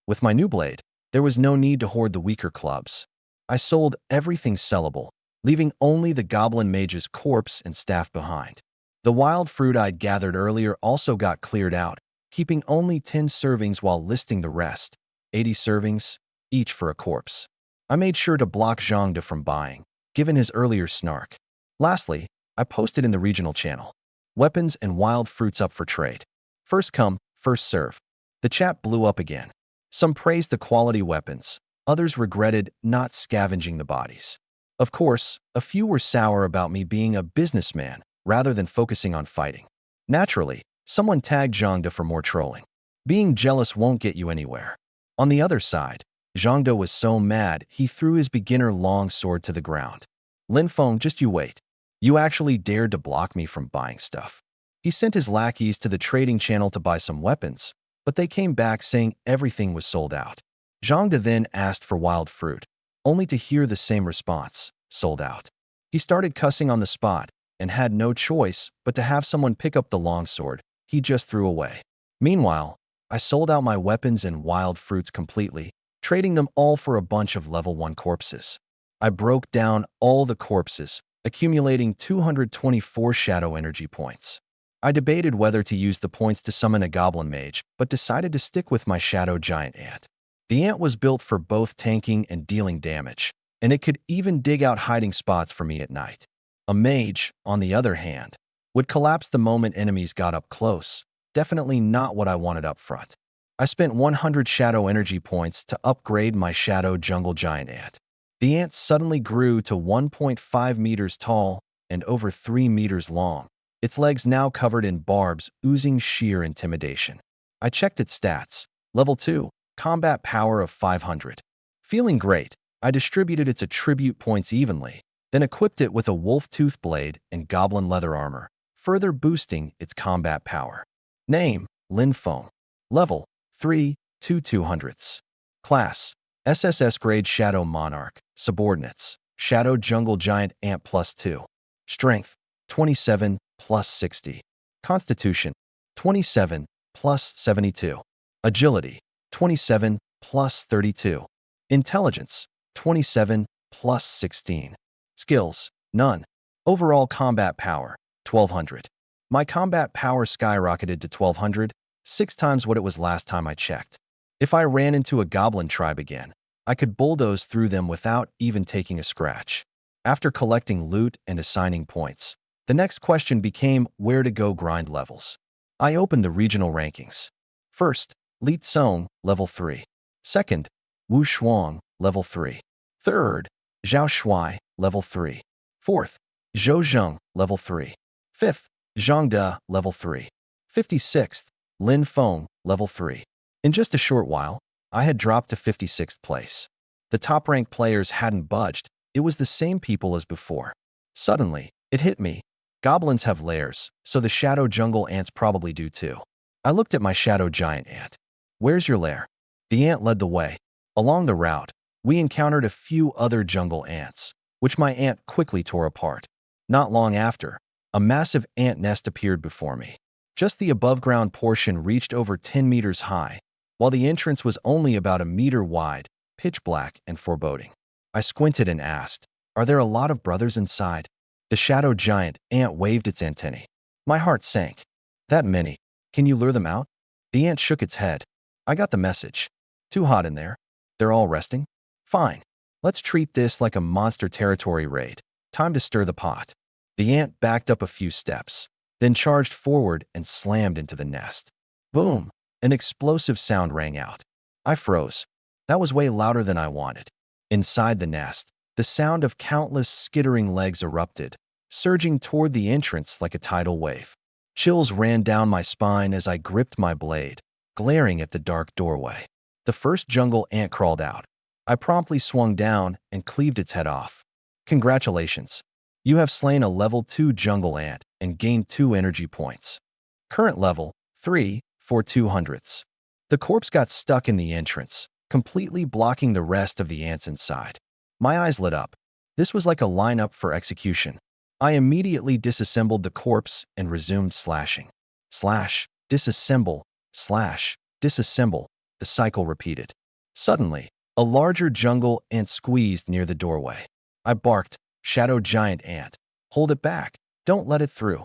With my new blade, there was no need to hoard the weaker clubs. I sold everything sellable, leaving only the Goblin Mage's corpse and staff behind. The wild fruit I'd gathered earlier also got cleared out, keeping only 10 servings while listing the rest, 80 servings, each for a corpse. I made sure to block Zhangde from buying, given his earlier snark. Lastly, I posted in the regional channel: weapons and wild fruits up for trade. First come, first serve. The chat blew up again. Some praised the quality weapons, others regretted not scavenging the bodies. Of course, a few were sour about me being a businessman rather than focusing on fighting. Naturally, someone tagged Zhangde for more trolling. Being jealous won't get you anywhere. On the other side, Zhangde was so mad he threw his beginner long sword to the ground. Lin Feng, just you wait. You actually dared to block me from buying stuff. He sent his lackeys to the trading channel to buy some weapons, but they came back saying everything was sold out. Zhangde then asked for wild fruit, only to hear the same response: sold out. He started cussing on the spot and had no choice but to have someone pick up the longsword he just threw away. Meanwhile, I sold out my weapons and wild fruits completely, trading them all for a bunch of level 1 corpses. I broke down all the corpses, accumulating 224 shadow energy points. I debated whether to use the points to summon a goblin mage, but decided to stick with my shadow giant ant. The ant was built for both tanking and dealing damage, and it could even dig out hiding spots for me at night. A mage, on the other hand, would collapse the moment enemies got up close. Definitely not what I wanted up front. I spent 100 shadow energy points to upgrade my shadow jungle giant ant. The ant suddenly grew to 1.5 meters tall and over 3 meters long, its legs now covered in barbs oozing sheer intimidation. I checked its stats: level 2, combat power of 500. Feeling great, I distributed its attribute points evenly, then equipped it with a wolf tooth blade and goblin leather armor, further boosting its combat power. Name: Lin Feng. Level: 3, 2/200. Class: SSS grade Shadow Monarch. Subordinates: Shadow Jungle Giant Ant +2. Strength: 27 plus 60. Constitution: 27 plus 72. Agility: 27 plus 32. Intelligence: 27 plus 16. Skills: none. Overall combat power: 1200. My combat power skyrocketed to 1200, 6 times what it was last time I checked. If I ran into a goblin tribe again, I could bulldoze through them without even taking a scratch. After collecting loot and assigning points, the next question became where to go grind levels. I opened the regional rankings. First, Li Tsong, level 3. Second, Wu Shuang, level 3. Third, Zhao Shuai, level 3. Fourth, Zhou Zheng, level 3. Fifth, Zhang De, level 3. 56th, Lin Feng, level 3. In just a short while, I had dropped to 56th place. The top-ranked players hadn't budged. It was the same people as before. Suddenly, it hit me. Goblins have lairs, so the shadow jungle ants probably do too. I looked at my shadow giant ant. Where's your lair? The ant led the way. Along the route, we encountered a few other jungle ants, which my ant quickly tore apart. Not long after, a massive ant nest appeared before me. Just the above-ground portion reached over 10 meters high, while the entrance was only about a meter wide, pitch black and foreboding. I squinted and asked, "Are there a lot of brothers inside?" The shadow giant ant waved its antennae. My heart sank. "That many? Can you lure them out?" The ant shook its head. "I got the message. Too hot in there. They're all resting? Fine. Let's treat this like a monster territory raid. Time to stir the pot." The ant backed up a few steps, then charged forward and slammed into the nest. Boom! An explosive sound rang out. I froze. That was way louder than I wanted. Inside the nest, the sound of countless skittering legs erupted, surging toward the entrance like a tidal wave. Chills ran down my spine as I gripped my blade, glaring at the dark doorway. The first jungle ant crawled out. I promptly swung down and cleaved its head off. "Congratulations. You have slain a level 2 jungle ant and gained 2 energy points. Current level 3 for 200ths. The corpse got stuck in the entrance, completely blocking the rest of the ants inside. My eyes lit up. This was like a lineup for execution. I immediately disassembled the corpse and resumed slashing. Slash, disassemble, slash, disassemble. The cycle repeated. Suddenly, a larger jungle ant squeezed near the doorway. I barked, "Shadow giant ant, hold it back. Don't let it through."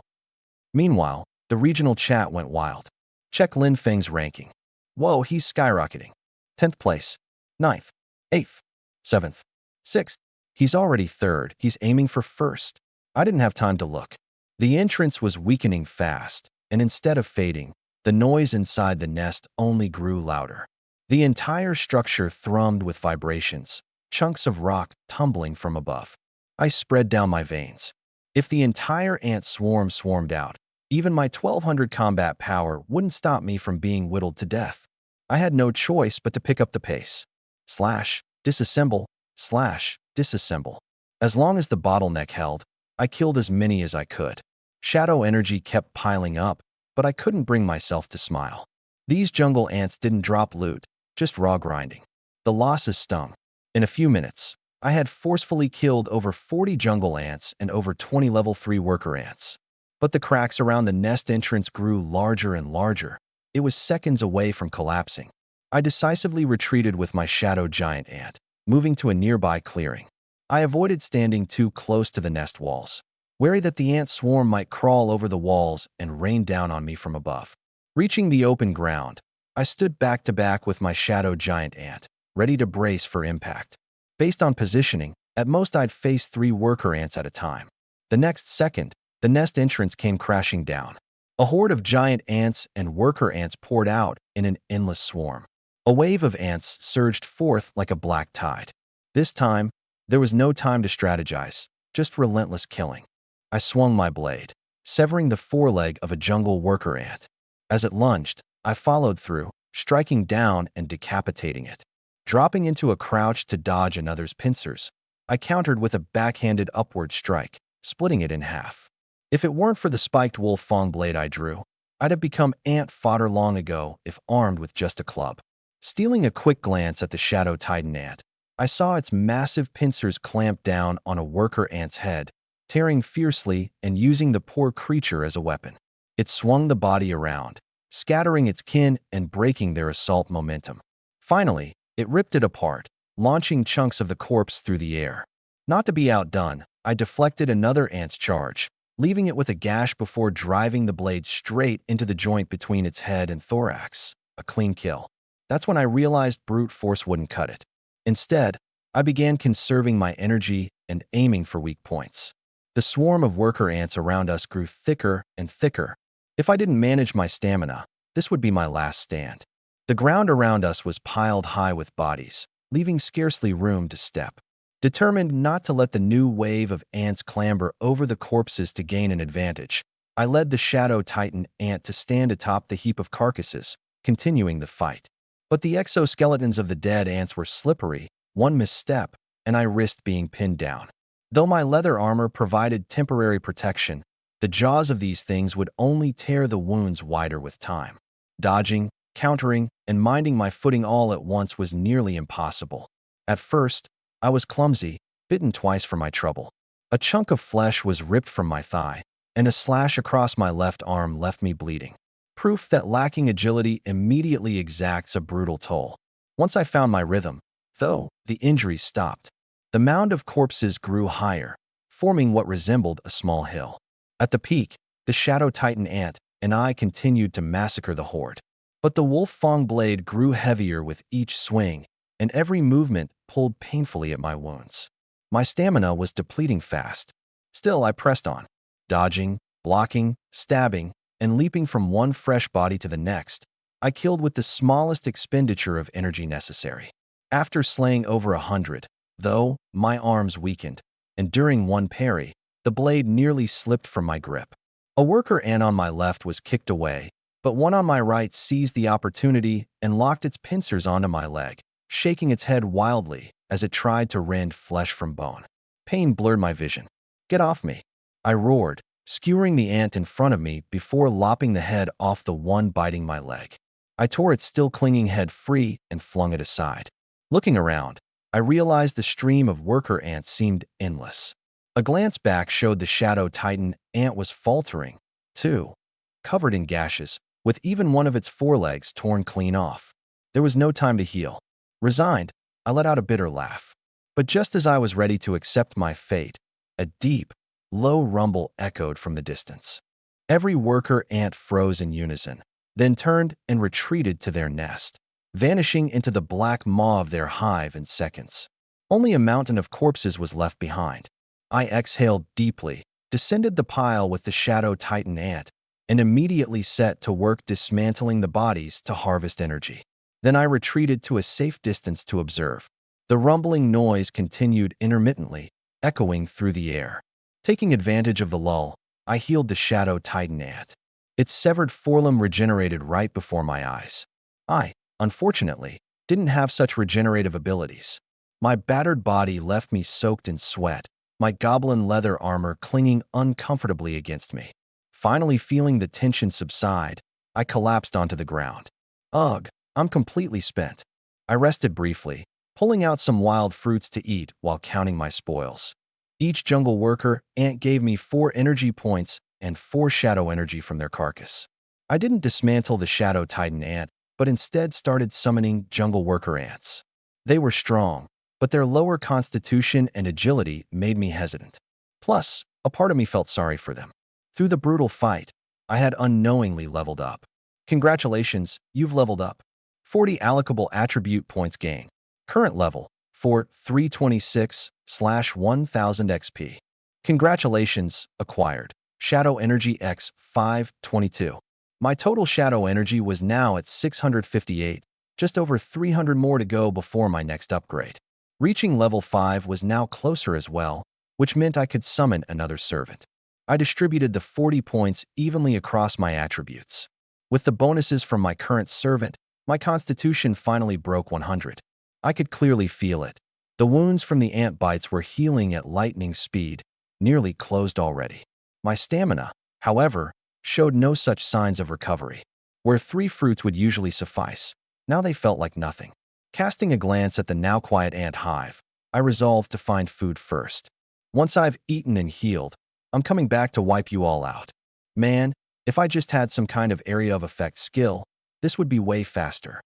Meanwhile, the regional chat went wild. Check Lin Feng's ranking. Whoa, he's skyrocketing. 10th place, 9th, 8th, 7th, 6th. He's already 3rd. He's aiming for 1st. I didn't have time to look. The entrance was weakening fast, and instead of fading, the noise inside the nest only grew louder. The entire structure thrummed with vibrations, chunks of rock tumbling from above. I spread down my veins. If the entire ant swarm swarmed out, even my 1200 combat power wouldn't stop me from being whittled to death. I had no choice but to pick up the pace. Slash, disassemble, slash, disassemble. As long as the bottleneck held, I killed as many as I could. Shadow energy kept piling up, but I couldn't bring myself to smile. These jungle ants didn't drop loot, just raw grinding. The losses stung. In a few minutes, I had forcefully killed over 40 jungle ants and over 20 level 3 worker ants. But the cracks around the nest entrance grew larger and larger. It was seconds away from collapsing. I decisively retreated with my shadow giant ant, moving to a nearby clearing. I avoided standing too close to the nest walls, wary that the ant swarm might crawl over the walls and rain down on me from above. Reaching the open ground, I stood back to back with my shadow giant ant, ready to brace for impact. Based on positioning, at most I'd face 3 worker ants at a time. The next second, the nest entrance came crashing down. A horde of giant ants and worker ants poured out in an endless swarm. A wave of ants surged forth like a black tide. This time, there was no time to strategize, just relentless killing. I swung my blade, severing the foreleg of a jungle worker ant. As it lunged, I followed through, striking down and decapitating it. Dropping into a crouch to dodge another's pincers, I countered with a backhanded upward strike, splitting it in half. If it weren't for the spiked wolf fang blade I drew, I'd have become ant fodder long ago if armed with just a club. Stealing a quick glance at the shadow titan ant, I saw its massive pincers clamp down on a worker ant's head, tearing fiercely and using the poor creature as a weapon. It swung the body around, scattering its kin and breaking their assault momentum. Finally, it ripped it apart, launching chunks of the corpse through the air. Not to be outdone, I deflected another ant's charge, leaving it with a gash before driving the blade straight into the joint between its head and thorax. A clean kill. That's when I realized brute force wouldn't cut it. Instead, I began conserving my energy and aiming for weak points. The swarm of worker ants around us grew thicker and thicker. If I didn't manage my stamina, this would be my last stand. The ground around us was piled high with bodies, leaving scarcely room to step. Determined not to let the new wave of ants clamber over the corpses to gain an advantage, I led the shadow titan ant to stand atop the heap of carcasses, continuing the fight. But the exoskeletons of the dead ants were slippery, one misstep, and I risked being pinned down. Though my leather armor provided temporary protection, The jaws of these things would only tear the wounds wider with time. Dodging, countering, and minding my footing all at once was nearly impossible. At first, I was clumsy, bitten twice for my trouble. A chunk of flesh was ripped from my thigh, and a slash across my left arm left me bleeding. Proof that lacking agility immediately exacts a brutal toll. Once I found my rhythm, though, the injuries stopped. The mound of corpses grew higher, forming what resembled a small hill. At the peak, the Shadow Titan ant and I continued to massacre the horde. But the wolf fang blade grew heavier with each swing, and every movement pulled painfully at my wounds. My stamina was depleting fast. Still, I pressed on, dodging, blocking, stabbing, and leaping from one fresh body to the next. I killed with the smallest expenditure of energy necessary. After slaying over 100, though, my arms weakened, and during one parry, the blade nearly slipped from my grip. A worker ant on my left was kicked away, but one on my right seized the opportunity and locked its pincers onto my leg, shaking its head wildly as it tried to rend flesh from bone. Pain blurred my vision. "Get off me!" I roared, skewering the ant in front of me before lopping the head off the one biting my leg. I tore its still clinging head free and flung it aside. Looking around, I realized the stream of worker ants seemed endless. A glance back showed the Shadow Titan ant was faltering, too, covered in gashes, with even one of its forelegs torn clean off. There was no time to heal. Resigned, I let out a bitter laugh. But just as I was ready to accept my fate, a deep, low rumble echoed from the distance. Every worker ant froze in unison, then turned and retreated to their nest, vanishing into the black maw of their hive in seconds. Only a mountain of corpses was left behind. I exhaled deeply, descended the pile with the Shadow Titan ant, and immediately set to work dismantling the bodies to harvest energy. Then I retreated to a safe distance to observe. The rumbling noise continued intermittently, echoing through the air. Taking advantage of the lull, I healed the Shadow Titan ant. Its severed forelimb regenerated right before my eyes. I, unfortunately, didn't have such regenerative abilities. My battered body left me soaked in sweat, my goblin leather armor clinging uncomfortably against me. Finally feeling the tension subside, I collapsed onto the ground. Ugh, I'm completely spent. I rested briefly, pulling out some wild fruits to eat while counting my spoils. Each jungle worker ant gave me 4 energy points and 4 shadow energy from their carcass. I didn't dismantle the Shadow Titan ant, but instead started summoning jungle worker ants. They were strong, but their lower constitution and agility made me hesitant. Plus, a part of me felt sorry for them. Through the brutal fight, I had unknowingly leveled up. Congratulations, you've leveled up. 40 allocable attribute points gained. Current level, for 326/1000 XP. Congratulations, acquired. Shadow Energy X 522. My total shadow energy was now at 658, just over 300 more to go before my next upgrade. Reaching level 5 was now closer as well, which meant I could summon another servant. I distributed the 40 points evenly across my attributes. With the bonuses from my current servant, my constitution finally broke 100. I could clearly feel it. The wounds from the ant bites were healing at lightning speed, nearly closed already. My stamina, however, showed no such signs of recovery. Where 3 fruits would usually suffice, now they felt like nothing. Casting a glance at the now quiet ant hive, I resolved to find food first. Once I've eaten and healed, I'm coming back to wipe you all out. Man, if I just had some kind of area of effect skill, this would be way faster.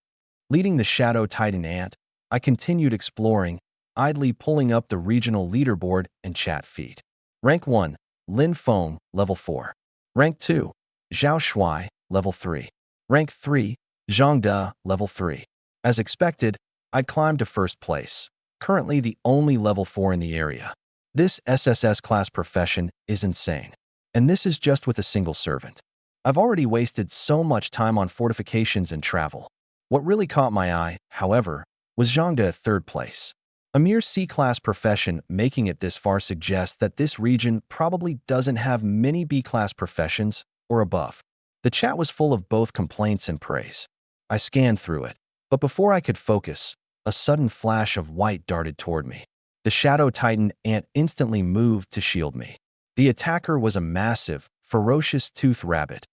Leading the Shadow Titan ant, I continued exploring, idly pulling up the regional leaderboard and chat feed. Rank 1, Lin Feng, level 4. Rank 2, Zhao Shuai, level 3. Rank 3, Zhang De, level 3. As expected, I climbed to first place, currently the only level 4 in the area. This SSS class profession is insane, and this is just with a single servant. I've already wasted so much time on fortifications and travel. What really caught my eye, however, was Zhang De at third place. A mere C-class profession making it this far suggests that this region probably doesn't have many B-class professions or above. The chat was full of both complaints and praise. I scanned through it, but before I could focus, a sudden flash of white darted toward me. The Shadow Titan ant instantly moved to shield me. The attacker was a massive, ferocious tooth rabbit,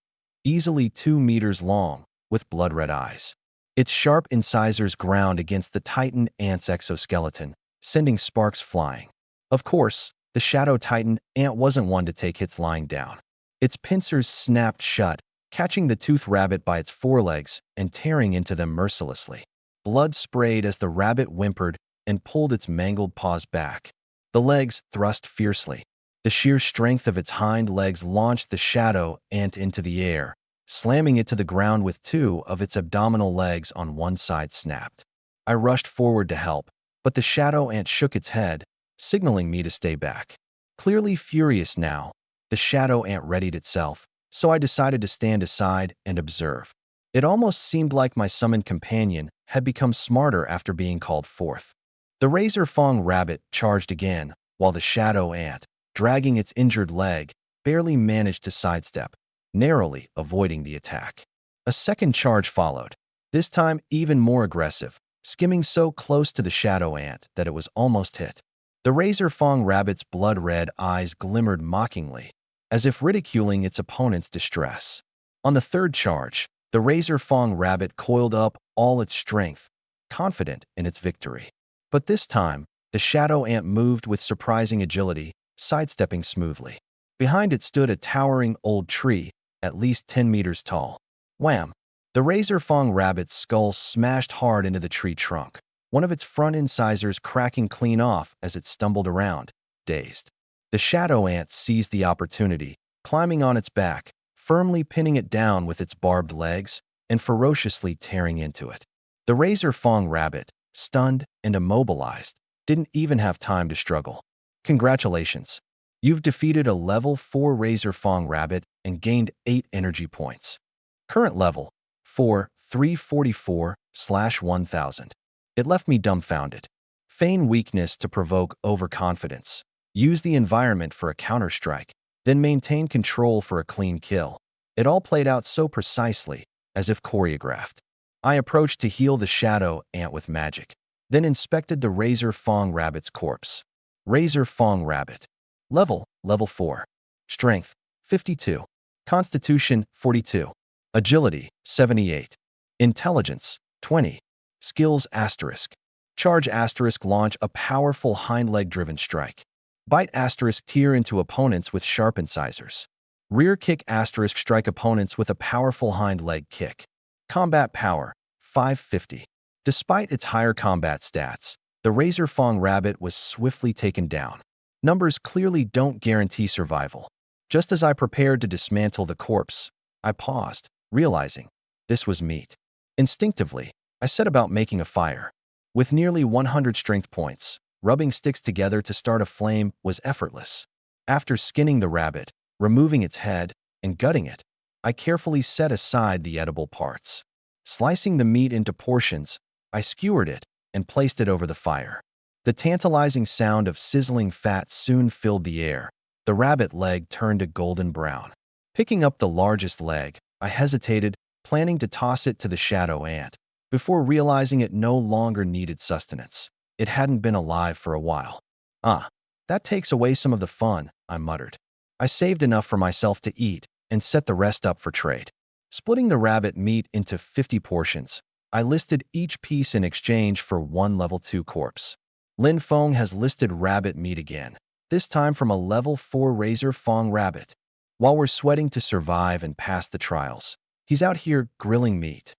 easily 2 meters long, with blood-red eyes. Its sharp incisors ground against the Titan ant's exoskeleton, sending sparks flying. Of course, the Shadow Titan ant wasn't one to take hits lying down. Its pincers snapped shut, catching the tooth rabbit by its forelegs and tearing into them mercilessly. Blood sprayed as the rabbit whimpered and pulled its mangled paws back. The legs thrust fiercely. The sheer strength of its hind legs launched the shadow ant into the air, slamming it to the ground with 2 of its abdominal legs on one side snapped. I rushed forward to help, but the shadow ant shook its head, signaling me to stay back. Clearly furious now, the shadow ant readied itself, so I decided to stand aside and observe. It almost seemed like my summoned companion had become smarter after being called forth. The razor-fang rabbit charged again, while the shadow ant, dragging its injured leg, barely managed to sidestep, narrowly avoiding the attack. A second charge followed, this time even more aggressive, skimming so close to the shadow ant that it was almost hit. The razor-fang rabbit's blood-red eyes glimmered mockingly, as if ridiculing its opponent's distress. On the third charge, the razor-fang rabbit coiled up all its strength, confident in its victory. But this time, the shadow ant moved with surprising agility, sidestepping smoothly. Behind it stood a towering old tree, at least 10 meters tall. Wham! The razor-fang rabbit's skull smashed hard into the tree trunk, one of its front incisors cracking clean off as it stumbled around, dazed. The shadow ant seized the opportunity, climbing on its back, firmly pinning it down with its barbed legs, and ferociously tearing into it. The razor-fang rabbit, stunned and immobilized, didn't even have time to struggle. Congratulations. You've defeated a level 4 razor-fang rabbit and gained 8 energy points. Current level, 4, 344/1000. It left me dumbfounded. Feign weakness to provoke overconfidence. Use the environment for a counterstrike, then maintain control for a clean kill. It all played out so precisely, as if choreographed. I approached to heal the shadow ant with magic, then inspected the razor-fang rabbit's corpse. Razor-fang rabbit. Level 4. Strength, 52. Constitution, 42. Agility, 78. Intelligence, 20. Skills **. Charge ** launch a powerful hind leg-driven strike. Bite * tear into opponents with sharp incisors. Rear kick * strike opponents with a powerful hind leg kick. Combat power, 550. Despite its higher combat stats, the razor-fang rabbit was swiftly taken down. Numbers clearly don't guarantee survival. Just as I prepared to dismantle the corpse, I paused, realizing this was meat. Instinctively, I set about making a fire. With nearly 100 strength points, rubbing sticks together to start a flame was effortless. After skinning the rabbit, removing its head, and gutting it, I carefully set aside the edible parts. Slicing the meat into portions, I skewered it and placed it over the fire. The tantalizing sound of sizzling fat soon filled the air. The rabbit leg turned a golden brown. Picking up the largest leg, I hesitated, planning to toss it to the shadow ant, before realizing it no longer needed sustenance. It hadn't been alive for a while. That takes away some of the fun, I muttered. I saved enough for myself to eat and set the rest up for trade. Splitting the rabbit meat into 50 portions, I listed each piece in exchange for 1 level 2 corpse. Lin Feng has listed rabbit meat again, this time from a level 4 razor-fang rabbit. While we're sweating to survive and pass the trials, he's out here grilling meat.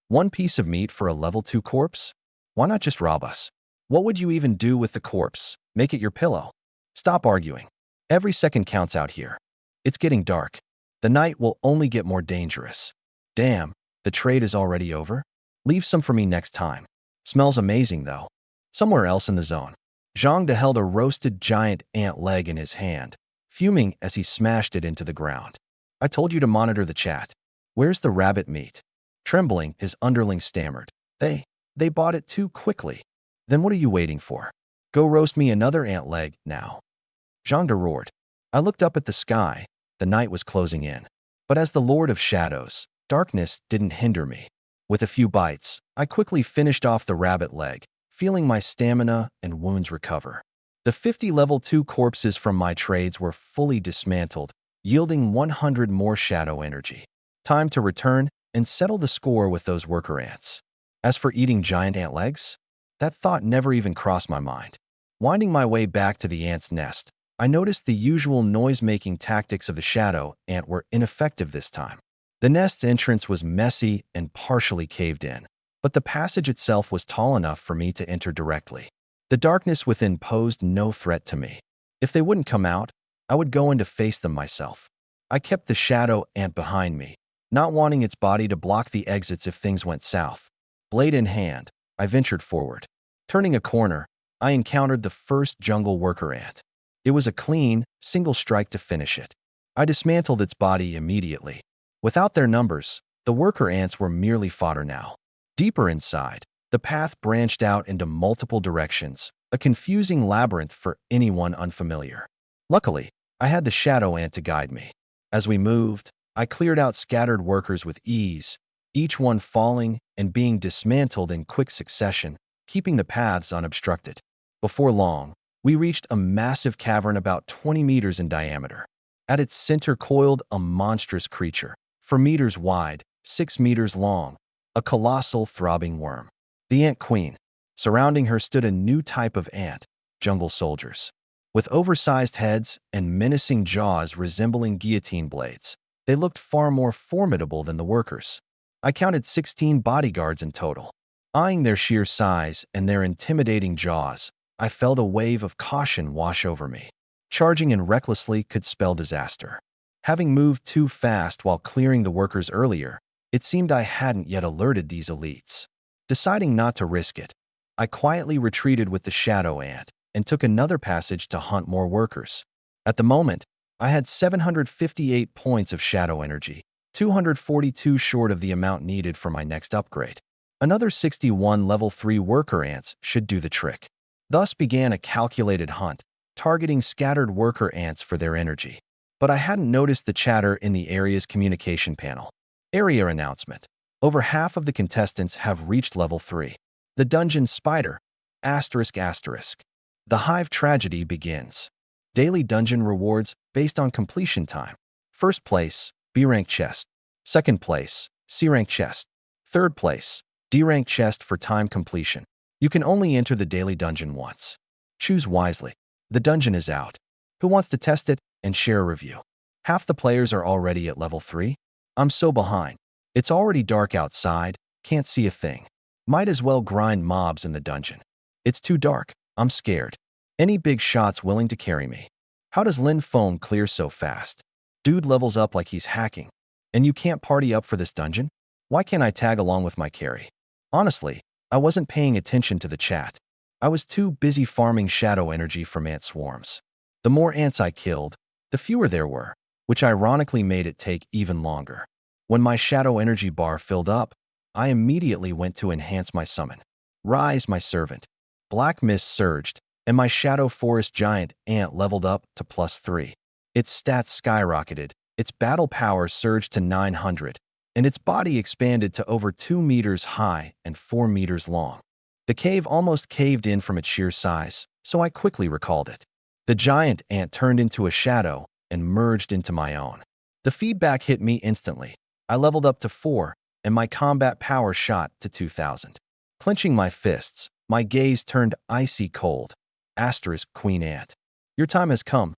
1 piece of meat for a level 2 corpse? Why not just rob us? What would you even do with the corpse? Make it your pillow? Stop arguing. Every second counts out here. It's getting dark. The night will only get more dangerous. Damn, the trade is already over? Leave some for me next time. Smells amazing, though. Somewhere else in the zone, Zhang De held a roasted giant ant leg in his hand, fuming as he smashed it into the ground. I told you to monitor the chat. Where's the rabbit meat? Trembling, his underling stammered. They bought it too quickly. Then what are you waiting for? Go roast me another ant leg now. Zhang De roared. I looked up at the sky. The night was closing in. But as the Lord of Shadows, darkness didn't hinder me. With a few bites, I quickly finished off the rabbit leg, feeling my stamina and wounds recover. The 50 level 2 corpses from my trades were fully dismantled, yielding 100 more shadow energy. Time to return and settle the score with those worker ants. As for eating giant ant legs, that thought never even crossed my mind. Winding my way back to the ant's nest, I noticed the usual noise-making tactics of the shadow ant were ineffective this time. The nest's entrance was messy and partially caved in, but the passage itself was tall enough for me to enter directly. The darkness within posed no threat to me. If they wouldn't come out, I would go in to face them myself. I kept the shadow ant behind me, not wanting its body to block the exits if things went south. Blade in hand, I ventured forward. Turning a corner, I encountered the first jungle worker ant. It was a clean, single strike to finish it. I dismantled its body immediately. Without their numbers, the worker ants were merely fodder now. Deeper inside, the path branched out into multiple directions, a confusing labyrinth for anyone unfamiliar. Luckily, I had the shadow ant to guide me. As we moved, I cleared out scattered workers with ease, each one falling and being dismantled in quick succession, keeping the paths unobstructed. Before long, we reached a massive cavern about 20 meters in diameter. At its center coiled a monstrous creature, 4 meters wide, 6 meters long, a colossal throbbing worm. The Ant Queen. Surrounding her stood a new type of ant, jungle soldiers. With oversized heads and menacing jaws resembling guillotine blades, they looked far more formidable than the workers. I counted 16 bodyguards in total. Eyeing their sheer size and their intimidating jaws, I felt a wave of caution wash over me. Charging in recklessly could spell disaster. Having moved too fast while clearing the workers earlier, it seemed I hadn't yet alerted these elites. Deciding not to risk it, I quietly retreated with the shadow ant and took another passage to hunt more workers. At the moment, I had 758 points of shadow energy, 242 short of the amount needed for my next upgrade. Another 61 level 3 worker ants should do the trick. Thus began a calculated hunt, targeting scattered worker ants for their energy. But I hadn't noticed the chatter in the area's communication panel. Area announcement. Over half of the contestants have reached level 3. The dungeon spider, ***. The hive tragedy begins. Daily dungeon rewards based on completion time. First place, B rank chest. Second place, C rank chest. Third place, D rank chest for time completion. You can only enter the daily dungeon once. Choose wisely. The dungeon is out. Who wants to test it and share a review? Half the players are already at level 3. I'm so behind. It's already dark outside, can't see a thing. Might as well grind mobs in the dungeon. It's too dark, I'm scared. Any big shots willing to carry me? How does Lin Foam clear so fast? Dude levels up like he's hacking. And you can't party up for this dungeon? Why can't I tag along with my carry? Honestly, I wasn't paying attention to the chat. I was too busy farming shadow energy from ant swarms. The more ants I killed, the fewer there were, which ironically made it take even longer. When my shadow energy bar filled up, I immediately went to enhance my summon. Rise, my servant. Black mist surged, and my shadow forest giant ant leveled up to +3. Its stats skyrocketed, its battle power surged to 900, and its body expanded to over 2 meters high and 4 meters long. The cave almost caved in from its sheer size, so I quickly recalled it. The giant ant turned into a shadow and merged into my own. The feedback hit me instantly. I leveled up to 4, and my combat power shot to 2000. Clenching my fists, my gaze turned icy cold. Queen Ant. Your time has come.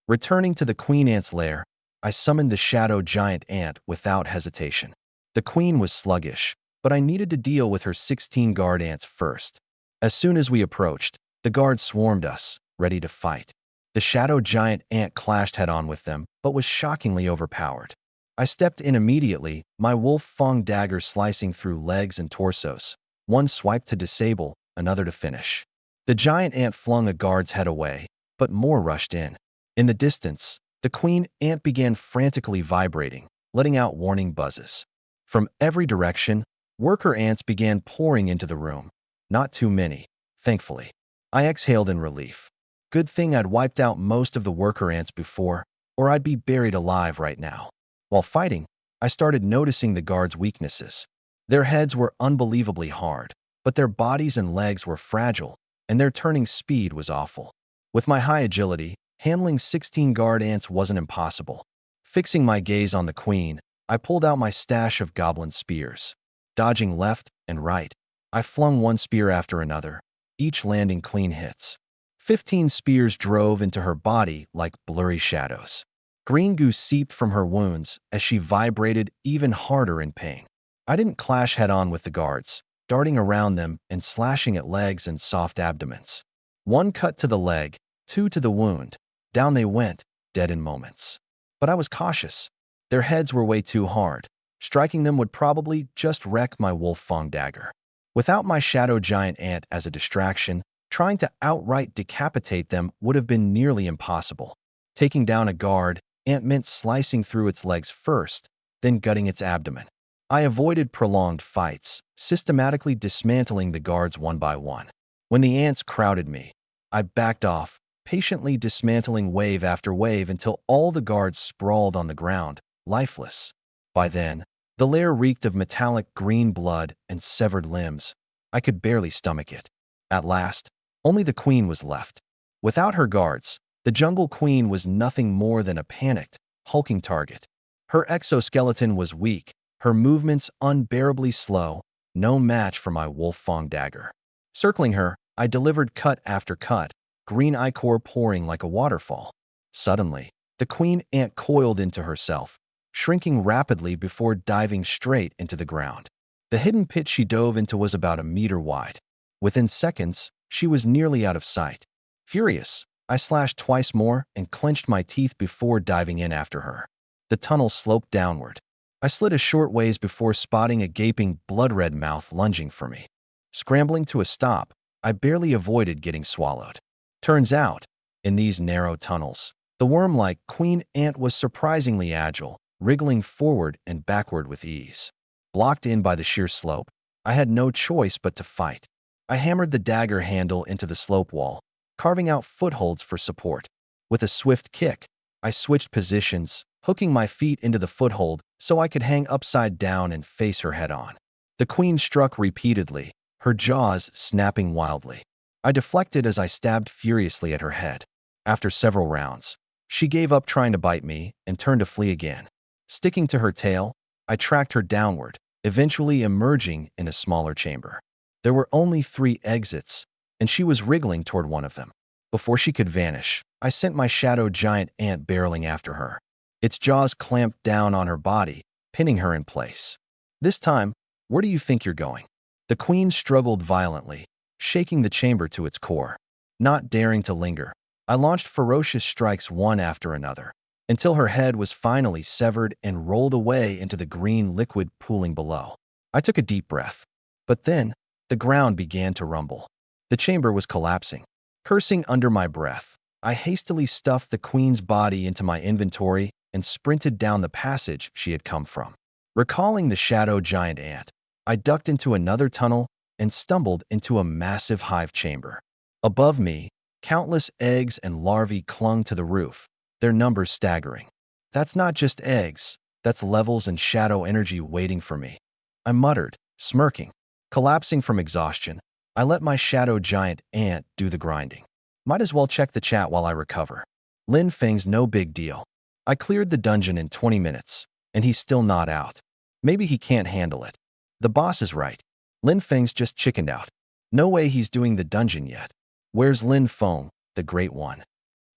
Returning to the Queen Ant's lair, I summoned the shadow giant ant without hesitation. The queen was sluggish, but I needed to deal with her 16 guard ants first. As soon as we approached, the guards swarmed us, ready to fight. The shadow giant ant clashed head-on with them, but was shockingly overpowered. I stepped in immediately, my wolf fang dagger slicing through legs and torsos. One swipe to disable, another to finish. The giant ant flung a guard's head away, but more rushed in. In the distance, the queen ant began frantically vibrating, letting out warning buzzes. From every direction, worker ants began pouring into the room. Not too many, thankfully. I exhaled in relief. Good thing I'd wiped out most of the worker ants before, or I'd be buried alive right now. While fighting, I started noticing the guards' weaknesses. Their heads were unbelievably hard, but their bodies and legs were fragile, and their turning speed was awful. With my high agility, Handling 16 guard ants wasn't impossible. Fixing my gaze on the queen, I pulled out my stash of goblin spears. Dodging left and right, I flung one spear after another, each landing clean hits. 15 spears drove into her body like blurry shadows. Green goo seeped from her wounds as she vibrated even harder in pain. I didn't clash head-on with the guards, darting around them and slashing at legs and soft abdomens. One cut to the leg, two to the wound. Down they went, dead in moments. But I was cautious. Their heads were way too hard. Striking them would probably just wreck my wolf fang dagger. Without my shadow giant ant as a distraction, trying to outright decapitate them would have been nearly impossible. Taking down a guard, ant meant slicing through its legs first, then gutting its abdomen. I avoided prolonged fights, systematically dismantling the guards one by one. When the ants crowded me, I backed off, patiently dismantling wave after wave until all the guards sprawled on the ground, lifeless. By then, the lair reeked of metallic green blood and severed limbs. I could barely stomach it. At last, only the queen was left. Without her guards, the jungle queen was nothing more than a panicked, hulking target. Her exoskeleton was weak, her movements unbearably slow, no match for my wolf fang dagger. Circling her, I delivered cut after cut, green ichor pouring like a waterfall. Suddenly, the queen ant coiled into herself, shrinking rapidly before diving straight into the ground. The hidden pit she dove into was about a meter wide. Within seconds, she was nearly out of sight. Furious, I slashed twice more and clenched my teeth before diving in after her. The tunnel sloped downward. I slid a short ways before spotting a gaping, blood-red mouth lunging for me. Scrambling to a stop, I barely avoided getting swallowed. Turns out, in these narrow tunnels, the worm-like queen ant was surprisingly agile, wriggling forward and backward with ease. Blocked in by the sheer slope, I had no choice but to fight. I hammered the dagger handle into the slope wall, carving out footholds for support. With a swift kick, I switched positions, hooking my feet into the foothold so I could hang upside down and face her head-on. The queen struck repeatedly, her jaws snapping wildly. I deflected as I stabbed furiously at her head. After several rounds, she gave up trying to bite me and turned to flee again. Sticking to her tail, I tracked her downward, eventually emerging in a smaller chamber. There were only 3 exits, and she was wriggling toward one of them. Before she could vanish, I sent my shadow giant ant barreling after her. Its jaws clamped down on her body, pinning her in place. This time, where do you think you're going? The queen struggled violently, shaking the chamber to its core. Not daring to linger, I launched ferocious strikes one after another, until her head was finally severed and rolled away into the green liquid pooling below. I took a deep breath. But then, the ground began to rumble. The chamber was collapsing. Cursing under my breath, I hastily stuffed the queen's body into my inventory and sprinted down the passage she had come from. Recalling the shadow giant ant, I ducked into another tunnel and stumbled into a massive hive chamber. Above me, countless eggs and larvae clung to the roof, their numbers staggering. That's not just eggs, that's levels and shadow energy waiting for me. I muttered, smirking. Collapsing from exhaustion, I let my shadow giant ant do the grinding. Might as well check the chat while I recover. Lin Feng's no big deal. I cleared the dungeon in 20 minutes, and he's still not out. Maybe he can't handle it. The boss is right. Lin Feng's just chickened out. No way he's doing the dungeon yet. Where's Lin Feng, the Great One?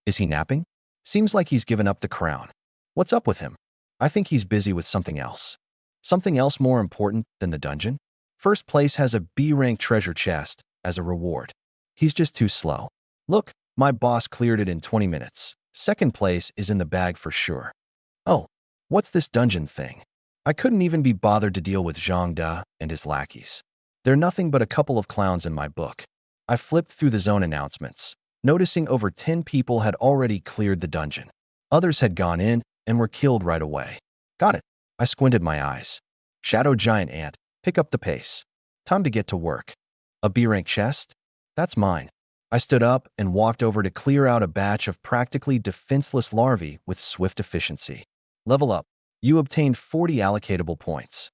Is he napping? Seems like he's given up the crown. What's up with him? I think he's busy with something else. Something else more important than the dungeon? First place has a B-rank treasure chest as a reward. He's just too slow. Look, my boss cleared it in 20 minutes. Second place is in the bag for sure. Oh, what's this dungeon thing? I couldn't even be bothered to deal with Zhang Da and his lackeys. They're nothing but a couple of clowns in my book. I flipped through the zone announcements, noticing over 10 people had already cleared the dungeon. Others had gone in and were killed right away. Got it. I squinted my eyes. Shadow giant ant, pick up the pace. Time to get to work. A B-rank chest? That's mine. I stood up and walked over to clear out a batch of practically defenseless larvae with swift efficiency. Level up. You obtained 40 allocatable points.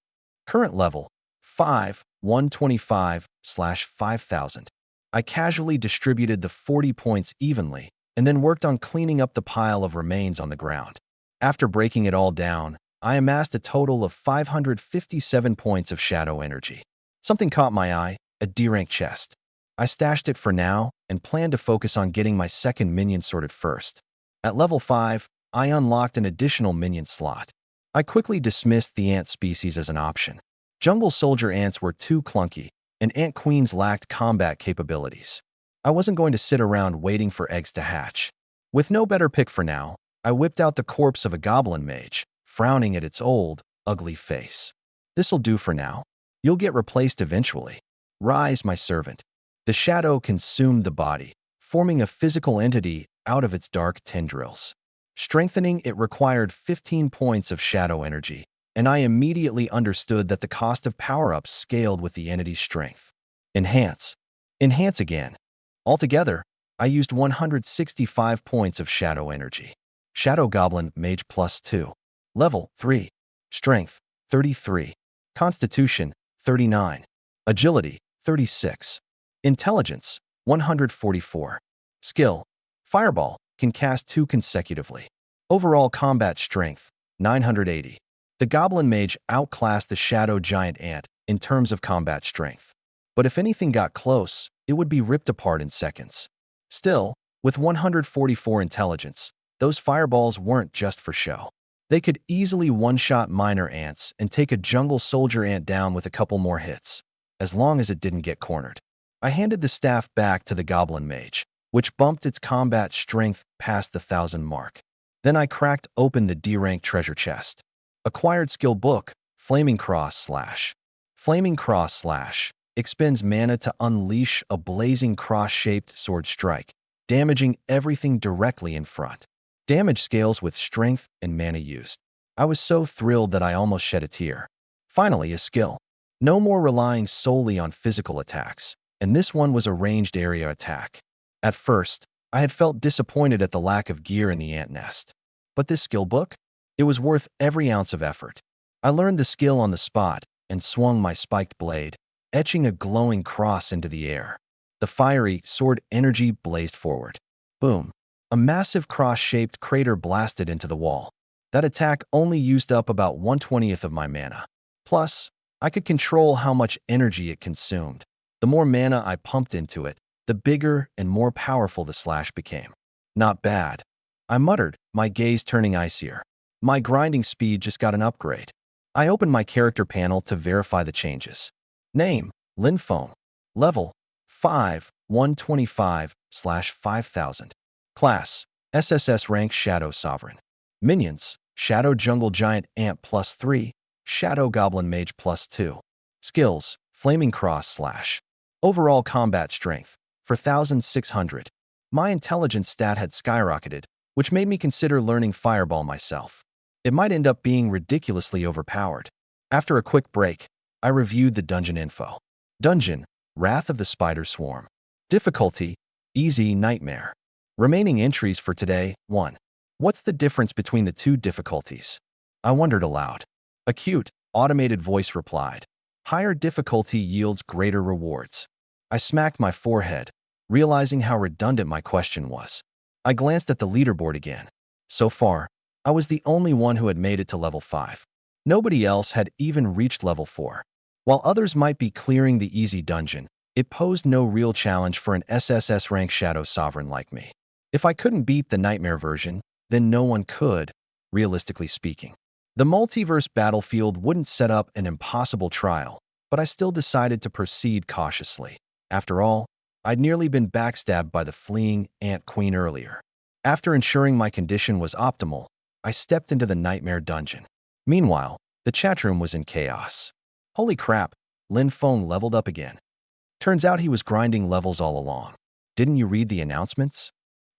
Current level, 5, 125/5000. I casually distributed the 40 points evenly, and then worked on cleaning up the pile of remains on the ground. After breaking it all down, I amassed a total of 557 points of shadow energy. Something caught my eye, a D-rank chest. I stashed it for now and planned to focus on getting my second minion sorted first. At level 5, I unlocked an additional minion slot. I quickly dismissed the ant species as an option. Jungle soldier ants were too clunky, and ant queens lacked combat capabilities. I wasn't going to sit around waiting for eggs to hatch. With no better pick for now, I whipped out the corpse of a goblin mage, frowning at its old, ugly face. This'll do for now. You'll get replaced eventually. Rise, my servant. The shadow consumed the body, forming a physical entity out of its dark tendrils. Strengthening it required 15 points of shadow energy, and I immediately understood that the cost of power-ups scaled with the entity's strength. Enhance. Enhance again. Altogether, I used 165 points of shadow energy. Shadow Goblin Mage +2. Level 3. Strength 33. Constitution 39. Agility 36. Intelligence 144. Skill Fireball can cast 2 consecutively. Overall combat strength 980. The Goblin Mage outclassed the Shadow Giant Ant in terms of combat strength. But if anything got close, it would be ripped apart in seconds. Still, with 144 intelligence, those fireballs weren't just for show. They could easily one-shot minor ants and take a jungle soldier ant down with a couple more hits, as long as it didn't get cornered. I handed the staff back to the Goblin Mage, which bumped its combat strength past the 1,000 mark. Then I cracked open the D-rank treasure chest. Acquired skill book, Flaming Cross Slash. Flaming Cross Slash expends mana to unleash a blazing cross-shaped sword strike, damaging everything directly in front. Damage scales with strength and mana used. I was so thrilled that I almost shed a tear. Finally, a skill. No more relying solely on physical attacks, and this one was a ranged area attack. At first, I had felt disappointed at the lack of gear in the ant nest. But this skill book? It was worth every ounce of effort. I learned the skill on the spot and swung my spiked blade, etching a glowing cross into the air. The fiery sword energy blazed forward. Boom. A massive cross-shaped crater blasted into the wall. That attack only used up about 1/20th of my mana. Plus, I could control how much energy it consumed. The more mana I pumped into it, the bigger and more powerful the slash became. Not bad. I muttered, my gaze turning icier. My grinding speed just got an upgrade. I opened my character panel to verify the changes. Name, Linfone. Level, 5, 125/5000. Class, SSS rank Shadow Sovereign. Minions, Shadow Jungle Giant Ant +3, Shadow Goblin Mage +2. Skills, Flaming Cross Slash. Overall combat strength, 4,600. My intelligence stat had skyrocketed, which made me consider learning Fireball myself. It might end up being ridiculously overpowered. After a quick break, I reviewed the dungeon info. Dungeon, Wrath of the Spider Swarm. Difficulty, Easy Nightmare. Remaining entries for today, 1. What's the difference between the two difficulties? I wondered aloud. A cute, automated voice replied. Higher difficulty yields greater rewards. I smacked my forehead, realizing how redundant my question was. I glanced at the leaderboard again. So far, I was the only one who had made it to level 5. Nobody else had even reached level 4. While others might be clearing the easy dungeon, it posed no real challenge for an SSS rank Shadow Sovereign like me. If I couldn't beat the Nightmare version, then no one could, realistically speaking. The multiverse battlefield wouldn't set up an impossible trial, but I still decided to proceed cautiously. After all, I'd nearly been backstabbed by the fleeing Ant Queen earlier. After ensuring my condition was optimal, I stepped into the Nightmare dungeon. Meanwhile, the chatroom was in chaos. Holy crap, Linfone leveled up again. Turns out he was grinding levels all along. Didn't you read the announcements?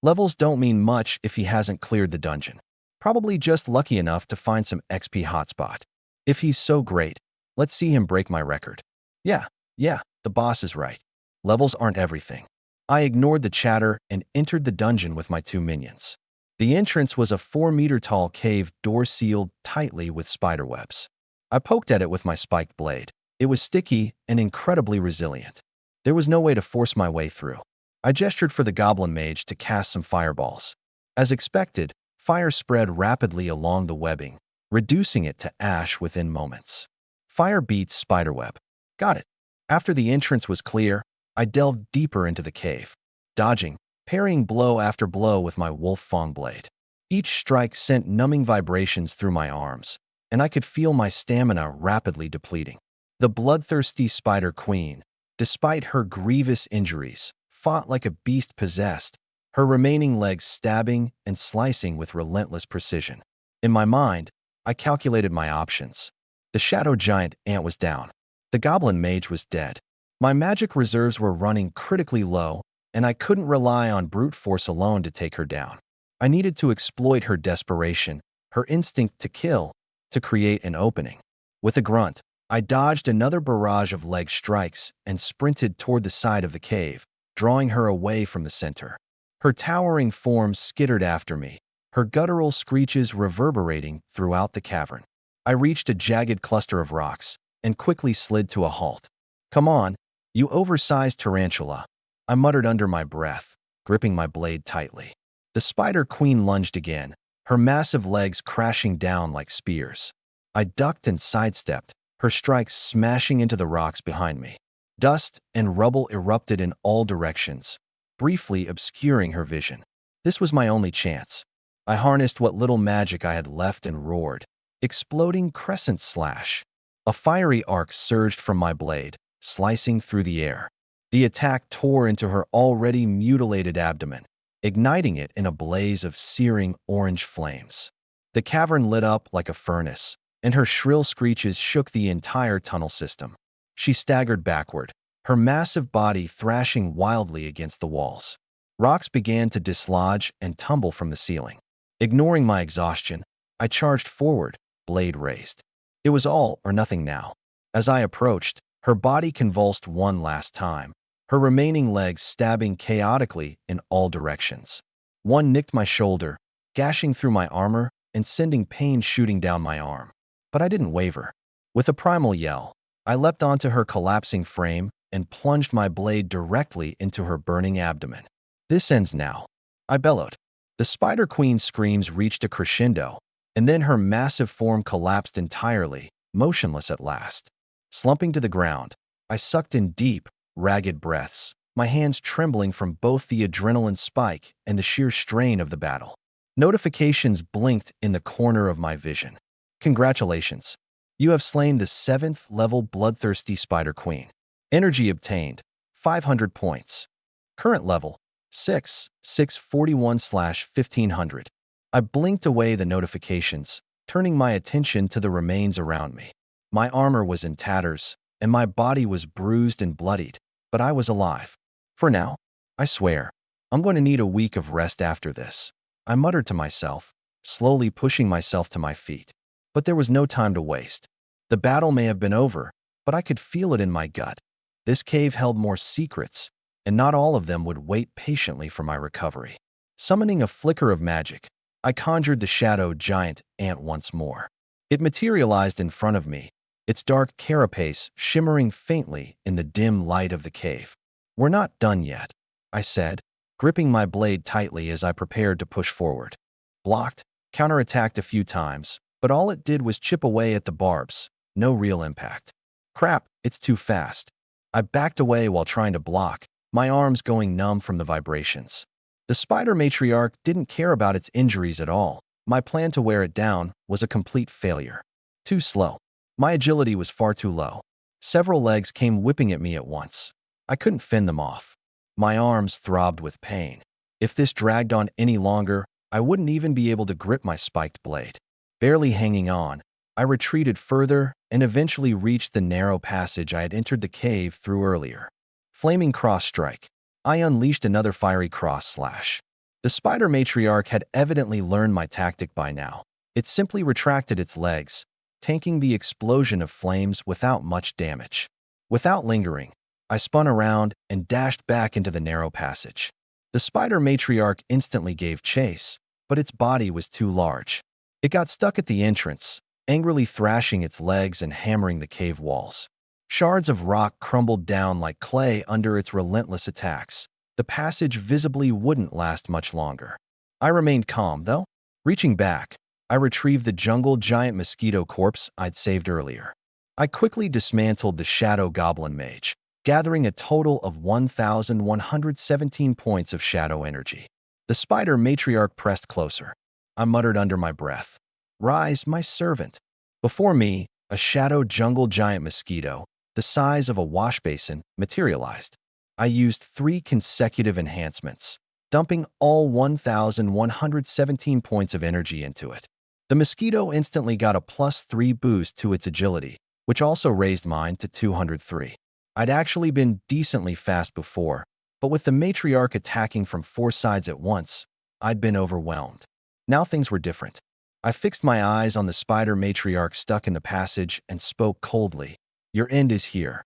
Levels don't mean much if he hasn't cleared the dungeon. Probably just lucky enough to find some XP hotspot. If he's so great, let's see him break my record. Yeah, the boss is right. Levels aren't everything. I ignored the chatter and entered the dungeon with my 2 minions. The entrance was a 4-meter-tall cave door sealed tightly with spiderwebs. I poked at it with my spiked blade. It was sticky and incredibly resilient. There was no way to force my way through. I gestured for the goblin mage to cast some fireballs. As expected, fire spread rapidly along the webbing, reducing it to ash within moments. Fire beats spiderweb. Got it. After the entrance was clear, I delved deeper into the cave, dodging, parrying blow after blow with my wolf fang blade. Each strike sent numbing vibrations through my arms, and I could feel my stamina rapidly depleting. The bloodthirsty Spider Queen, despite her grievous injuries, fought like a beast possessed, her remaining legs stabbing and slicing with relentless precision. In my mind, I calculated my options. The shadow giant ant was down. The goblin mage was dead. My magic reserves were running critically low, and I couldn't rely on brute force alone to take her down. I needed to exploit her desperation, her instinct to kill, to create an opening. With a grunt, I dodged another barrage of leg strikes and sprinted toward the side of the cave, drawing her away from the center. Her towering form skittered after me, her guttural screeches reverberating throughout the cavern. I reached a jagged cluster of rocks and quickly slid to a halt. "Come on, you oversized tarantula," I muttered under my breath, gripping my blade tightly. The Spider Queen lunged again, her massive legs crashing down like spears. I ducked and sidestepped, her strikes smashing into the rocks behind me. Dust and rubble erupted in all directions, briefly obscuring her vision. This was my only chance. I harnessed what little magic I had left and roared. Exploding crescent slash. A fiery arc surged from my blade, slicing through the air. The attack tore into her already mutilated abdomen, igniting it in a blaze of searing orange flames. The cavern lit up like a furnace, and her shrill screeches shook the entire tunnel system. She staggered backward, her massive body thrashing wildly against the walls. Rocks began to dislodge and tumble from the ceiling. Ignoring my exhaustion, I charged forward, blade raised. It was all or nothing now. As I approached, her body convulsed one last time, her remaining legs stabbing chaotically in all directions. One nicked my shoulder, gashing through my armor and sending pain shooting down my arm. But I didn't waver. With a primal yell, I leapt onto her collapsing frame and plunged my blade directly into her burning abdomen. "This ends now," I bellowed. The Spider Queen's screams reached a crescendo, and then her massive form collapsed entirely, motionless at last. Slumping to the ground, I sucked in deep, ragged breaths, my hands trembling from both the adrenaline spike and the sheer strain of the battle. Notifications blinked in the corner of my vision. "Congratulations. You have slain the 7th level bloodthirsty Spider Queen. Energy obtained, 500 points. Current level, 641/1500. I blinked away the notifications, turning my attention to the remains around me. My armor was in tatters, and my body was bruised and bloodied, but I was alive. For now, I swear, I'm going to need a week of rest after this, I muttered to myself, slowly pushing myself to my feet. But there was no time to waste. The battle may have been over, but I could feel it in my gut. This cave held more secrets, and not all of them would wait patiently for my recovery. Summoning a flicker of magic, I conjured the shadow giant ant once more. It materialized in front of me, its dark carapace shimmering faintly in the dim light of the cave. "We're not done yet," I said, gripping my blade tightly as I prepared to push forward. Blocked, counterattacked a few times, but all it did was chip away at the barbs, no real impact. "Crap, it's too fast." I backed away while trying to block, my arms going numb from the vibrations. The spider matriarch didn't care about its injuries at all. My plan to wear it down was a complete failure. Too slow. My agility was far too low. Several legs came whipping at me at once. I couldn't fend them off. My arms throbbed with pain. If this dragged on any longer, I wouldn't even be able to grip my spiked blade. Barely hanging on, I retreated further and eventually reached the narrow passage I had entered the cave through earlier. Flaming cross strike. I unleashed another fiery cross slash. The spider matriarch had evidently learned my tactic by now. It simply retracted its legs, tanking the explosion of flames without much damage. Without lingering, I spun around and dashed back into the narrow passage. The spider matriarch instantly gave chase, but its body was too large. It got stuck at the entrance, angrily thrashing its legs and hammering the cave walls. Shards of rock crumbled down like clay under its relentless attacks. The passage visibly wouldn't last much longer. I remained calm, though. Reaching back, I retrieved the jungle giant mosquito corpse I'd saved earlier. I quickly dismantled the shadow goblin mage, gathering a total of 1,117 points of shadow energy. The spider matriarch pressed closer. I muttered under my breath, "Rise, my servant." Before me, a shadow jungle giant mosquito, the size of a wash basin, materialized. I used 3 consecutive enhancements, dumping all 1,117 points of energy into it. The mosquito instantly got a +3 boost to its agility, which also raised mine to 203. I'd actually been decently fast before, but with the matriarch attacking from 4 sides at once, I'd been overwhelmed. Now things were different. I fixed my eyes on the spider matriarch stuck in the passage and spoke coldly. "Your end is here."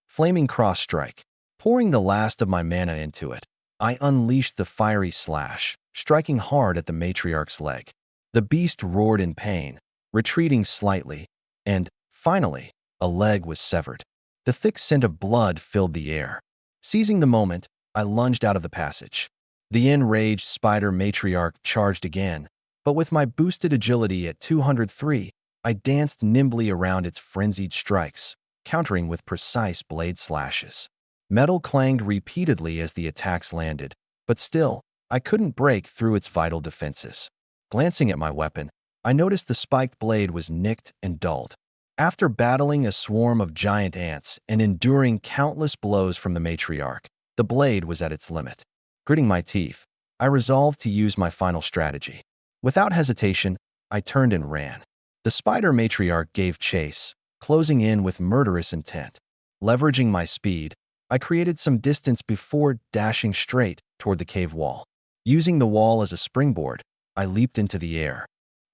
Flaming cross strike. Pouring the last of my mana into it, I unleashed the fiery slash, striking hard at the matriarch's leg. The beast roared in pain, retreating slightly, and, finally, a leg was severed. The thick scent of blood filled the air. Seizing the moment, I lunged out of the passage. The enraged spider matriarch charged again, but with my boosted agility at 203, I danced nimbly around its frenzied strikes, countering with precise blade slashes. Metal clanged repeatedly as the attacks landed, but still, I couldn't break through its vital defenses. Glancing at my weapon, I noticed the spiked blade was nicked and dulled. After battling a swarm of giant ants and enduring countless blows from the matriarch, the blade was at its limit. Gritting my teeth, I resolved to use my final strategy. Without hesitation, I turned and ran. The spider matriarch gave chase, closing in with murderous intent. Leveraging my speed, I created some distance before dashing straight toward the cave wall. Using the wall as a springboard, I leaped into the air.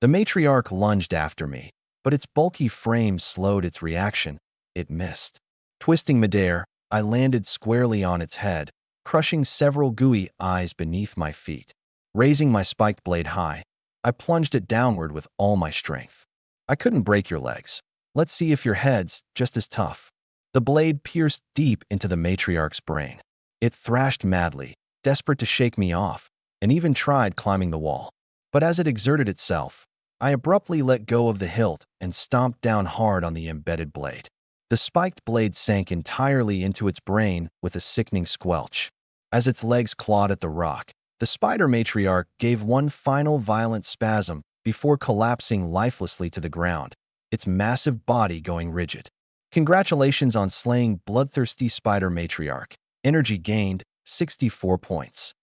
The matriarch lunged after me, but its bulky frame slowed its reaction. It missed. Twisting midair, I landed squarely on its head, crushing several gooey eyes beneath my feet. Raising my spiked blade high, I plunged it downward with all my strength. "I couldn't break your legs. Let's see if your head's just as tough." The blade pierced deep into the matriarch's brain. It thrashed madly, desperate to shake me off, and even tried climbing the wall. But as it exerted itself, I abruptly let go of the hilt and stomped down hard on the embedded blade. The spiked blade sank entirely into its brain with a sickening squelch. As its legs clawed at the rock, the spider matriarch gave one final violent spasm before collapsing lifelessly to the ground, its massive body going rigid. Congratulations on slaying bloodthirsty spider matriarch. Energy gained, 64 points.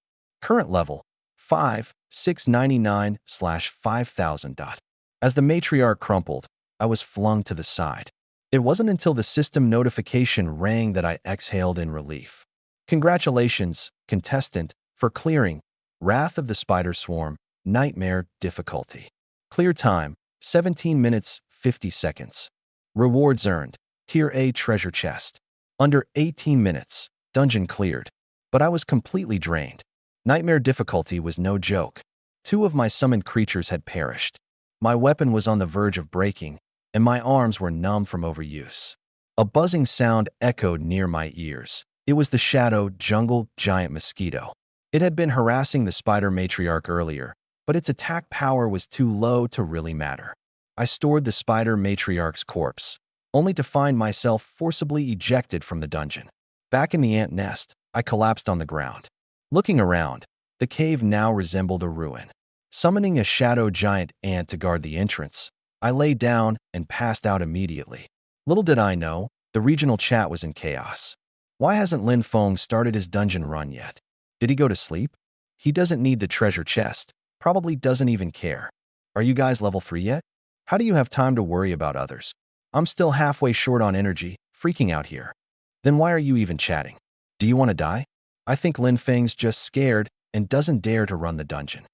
Current level, 5,699/5000. As the matriarch crumpled, I was flung to the side. It wasn't until the system notification rang that I exhaled in relief. Congratulations, contestant, for clearing Wrath of the Spider Swarm, Nightmare difficulty. Clear time, 17 minutes, 50 seconds. Rewards earned, Tier A treasure chest. Under 18 minutes, dungeon cleared. But I was completely drained. Nightmare difficulty was no joke. 2 of my summoned creatures had perished. My weapon was on the verge of breaking, and my arms were numb from overuse. A buzzing sound echoed near my ears. It was the shadow jungle giant mosquito. It had been harassing the spider matriarch earlier, but its attack power was too low to really matter. I stored the spider matriarch's corpse, only to find myself forcibly ejected from the dungeon. Back in the ant nest, I collapsed on the ground. Looking around, the cave now resembled a ruin. Summoning a shadow giant ant to guard the entrance, I lay down and passed out immediately. Little did I know, the regional chat was in chaos. Why hasn't Lin Feng started his dungeon run yet? Did he go to sleep? He doesn't need the treasure chest, probably doesn't even care. Are you guys level 3 yet? How do you have time to worry about others? I'm still halfway short on energy, freaking out here. Then why are you even chatting? Do you want to die? I think Lin Feng's just scared and doesn't dare to run the dungeon.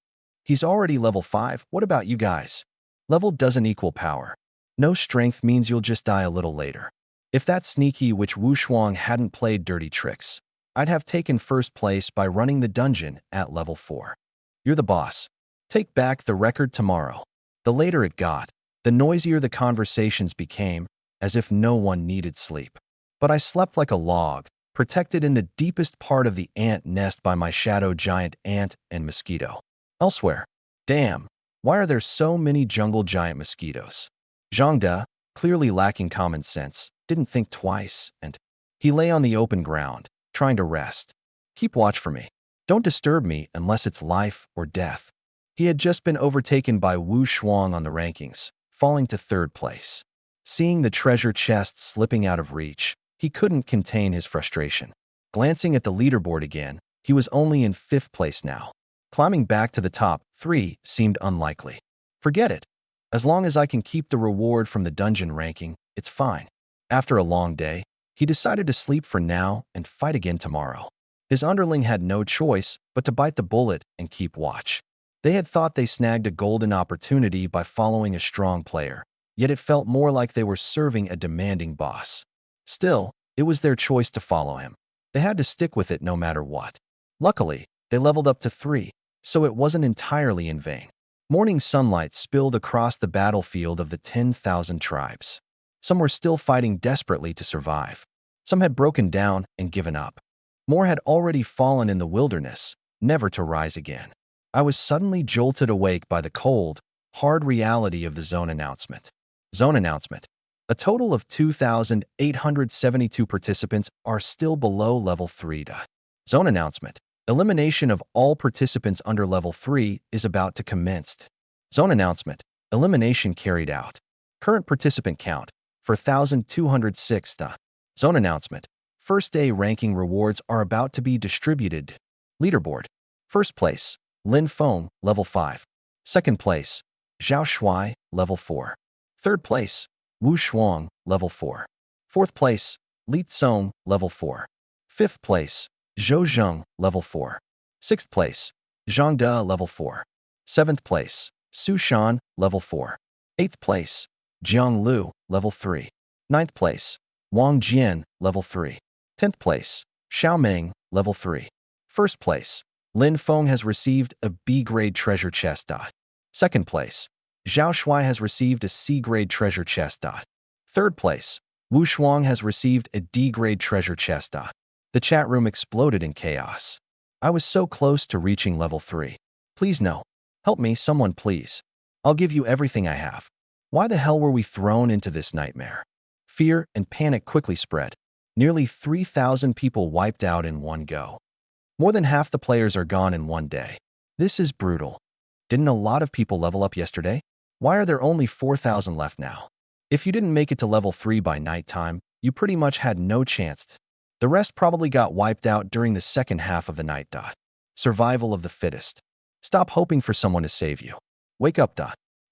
He's already level 5, what about you guys? Level doesn't equal power. No strength means you'll just die a little later. If that sneaky witch Wu Shuang hadn't played dirty tricks, I'd have taken first place by running the dungeon at level 4. You're the boss. Take back the record tomorrow. The later it got, the noisier the conversations became, as if no one needed sleep. But I slept like a log, protected in the deepest part of the ant nest by my shadow giant ant and mosquito. Elsewhere. Damn, why are there so many jungle giant mosquitoes? Zhangde, clearly lacking common sense, didn't think twice, and he lay on the open ground, trying to rest. Keep watch for me. Don't disturb me unless it's life or death. He had just been overtaken by Wu Shuang on the rankings, falling to 3rd place. Seeing the treasure chest slipping out of reach, he couldn't contain his frustration. Glancing at the leaderboard again, he was only in 5th place now. Climbing back to the top 3 seemed unlikely. Forget it. As long as I can keep the reward from the dungeon ranking, it's fine. After a long day, he decided to sleep for now and fight again tomorrow. His underling had no choice but to bite the bullet and keep watch. They had thought they snagged a golden opportunity by following a strong player, yet it felt more like they were serving a demanding boss. Still, it was their choice to follow him. They had to stick with it no matter what. Luckily, they leveled up to 3, so it wasn't entirely in vain. Morning sunlight spilled across the battlefield of the 10,000 tribes. Some were still fighting desperately to survive. Some had broken down and given up. More had already fallen in the wilderness, never to rise again. I was suddenly jolted awake by the cold, hard reality of the zone announcement. Zone announcement. A total of 2,872 participants are still below level 3. Zone announcement. Elimination of all participants under level 3 is about to commence. Zone announcement. Elimination carried out. Current participant count, 4,206. Zone announcement. First day ranking rewards are about to be distributed. Leaderboard. First place, Lin Feng, level 5. Second place, Zhao Shuai, level 4. Third place, Wu Shuang, level 4. Fourth place, Li Tsong, level 4. Fifth place, Zhou Zheng, level 4. Sixth place, Zhang De, level 4. Seventh place, Su Shan, level 4. Eighth place, Jiang Lu, level 3. Ninth place, Wang Jian, level 3. 10th place, Xiao Meng, level 3. First place, Lin Feng has received a B-grade treasure chest. Second place, Zhao Shuai has received a C-grade treasure chest. Third place, Wu Shuang has received a D-grade treasure chest. The chat room exploded in chaos. I was so close to reaching level 3. Please no. Help me, someone please. I'll give you everything I have. Why the hell were we thrown into this nightmare? Fear and panic quickly spread. Nearly 3,000 people wiped out in one go. More than half the players are gone in one day. This is brutal. Didn't a lot of people level up yesterday? Why are there only 4,000 left now? If you didn't make it to level 3 by nighttime, you pretty much had no chance. The rest probably got wiped out during the second half of the night. Survival of the fittest. Stop hoping for someone to save you. Wake up.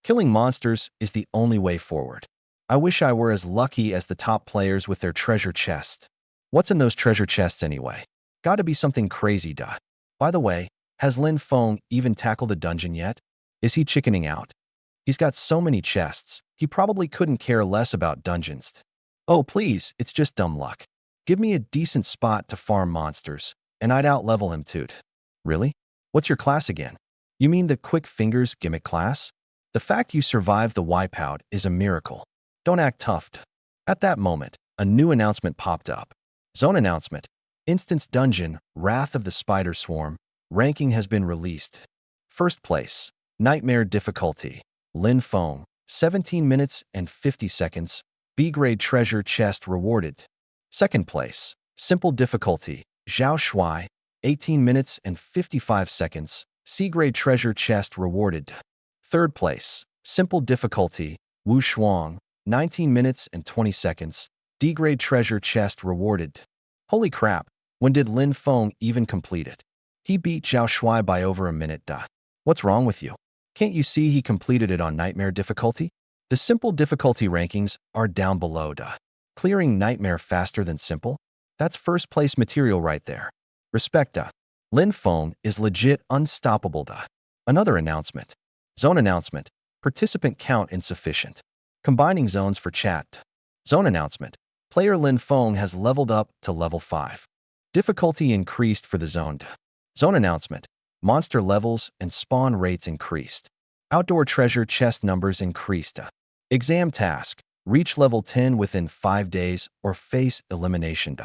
Killing monsters is the only way forward. I wish I were as lucky as the top players with their treasure chest. What's in those treasure chests anyway? Gotta be something crazy. By the way, has Lin Feng even tackled a dungeon yet? Is he chickening out? He's got so many chests, he probably couldn't care less about dungeons. Oh please, it's just dumb luck. Give me a decent spot to farm monsters, and I'd outlevel him too. Really? What's your class again? You mean the quick fingers gimmick class? The fact you survived the wipeout is a miracle. Don't act tough. At that moment, a new announcement popped up. Zone announcement. Instance Dungeon, Wrath of the Spider Swarm. Ranking has been released. First place, Nightmare Difficulty. Lin Feng, 17 minutes and 50 seconds. B-grade treasure chest rewarded. Second place, Simple Difficulty. Zhao Shuai, 18 minutes and 55 seconds. C-grade treasure chest rewarded. Third place, Simple Difficulty. Wu Shuang, 19 minutes and 20 seconds. D-grade treasure chest rewarded. Holy crap, when did Lin Feng even complete it? He beat Zhao Shuai by over a minute. What's wrong with you? Can't you see he completed it on Nightmare Difficulty? The Simple Difficulty rankings are down below. Clearing Nightmare faster than Simple? That's first place material right there. Respect. Lin Feng is legit unstoppable. Another announcement. Zone announcement. Participant count insufficient. Combining zones for chat. Zone announcement. Player Lin Feng has leveled up to level 5. Difficulty increased for the zone. Zone announcement. Monster levels and spawn rates increased. Outdoor treasure chest numbers increased. Exam task. Reach level 10 within 5 days or face elimination.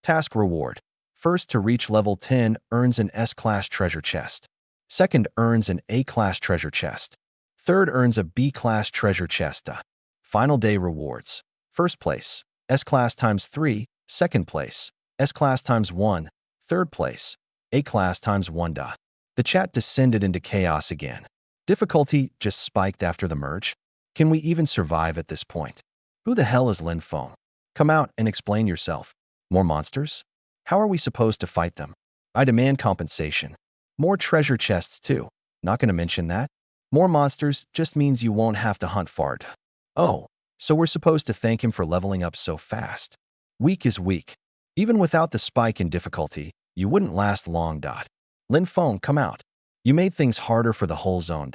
Task reward. First to reach level 10 earns an S-class treasure chest. Second earns an A-class treasure chest. Third earns a B-class treasure chest. Final day rewards. First place, S-class times 3. Second place, S-class times 1. Third place, A-class times 1. The chat descended into chaos again. Difficulty just spiked after the merge. Can we even survive at this point? Who the hell is Lin Feng? Come out and explain yourself. More monsters? How are we supposed to fight them? I demand compensation. More treasure chests too. Not gonna mention that. More monsters just means you won't have to hunt far. Oh, so we're supposed to thank him for leveling up so fast. Weak is weak. Even without the spike in difficulty, you wouldn't last long. Lin Feng, come out. You made things harder for the whole zone.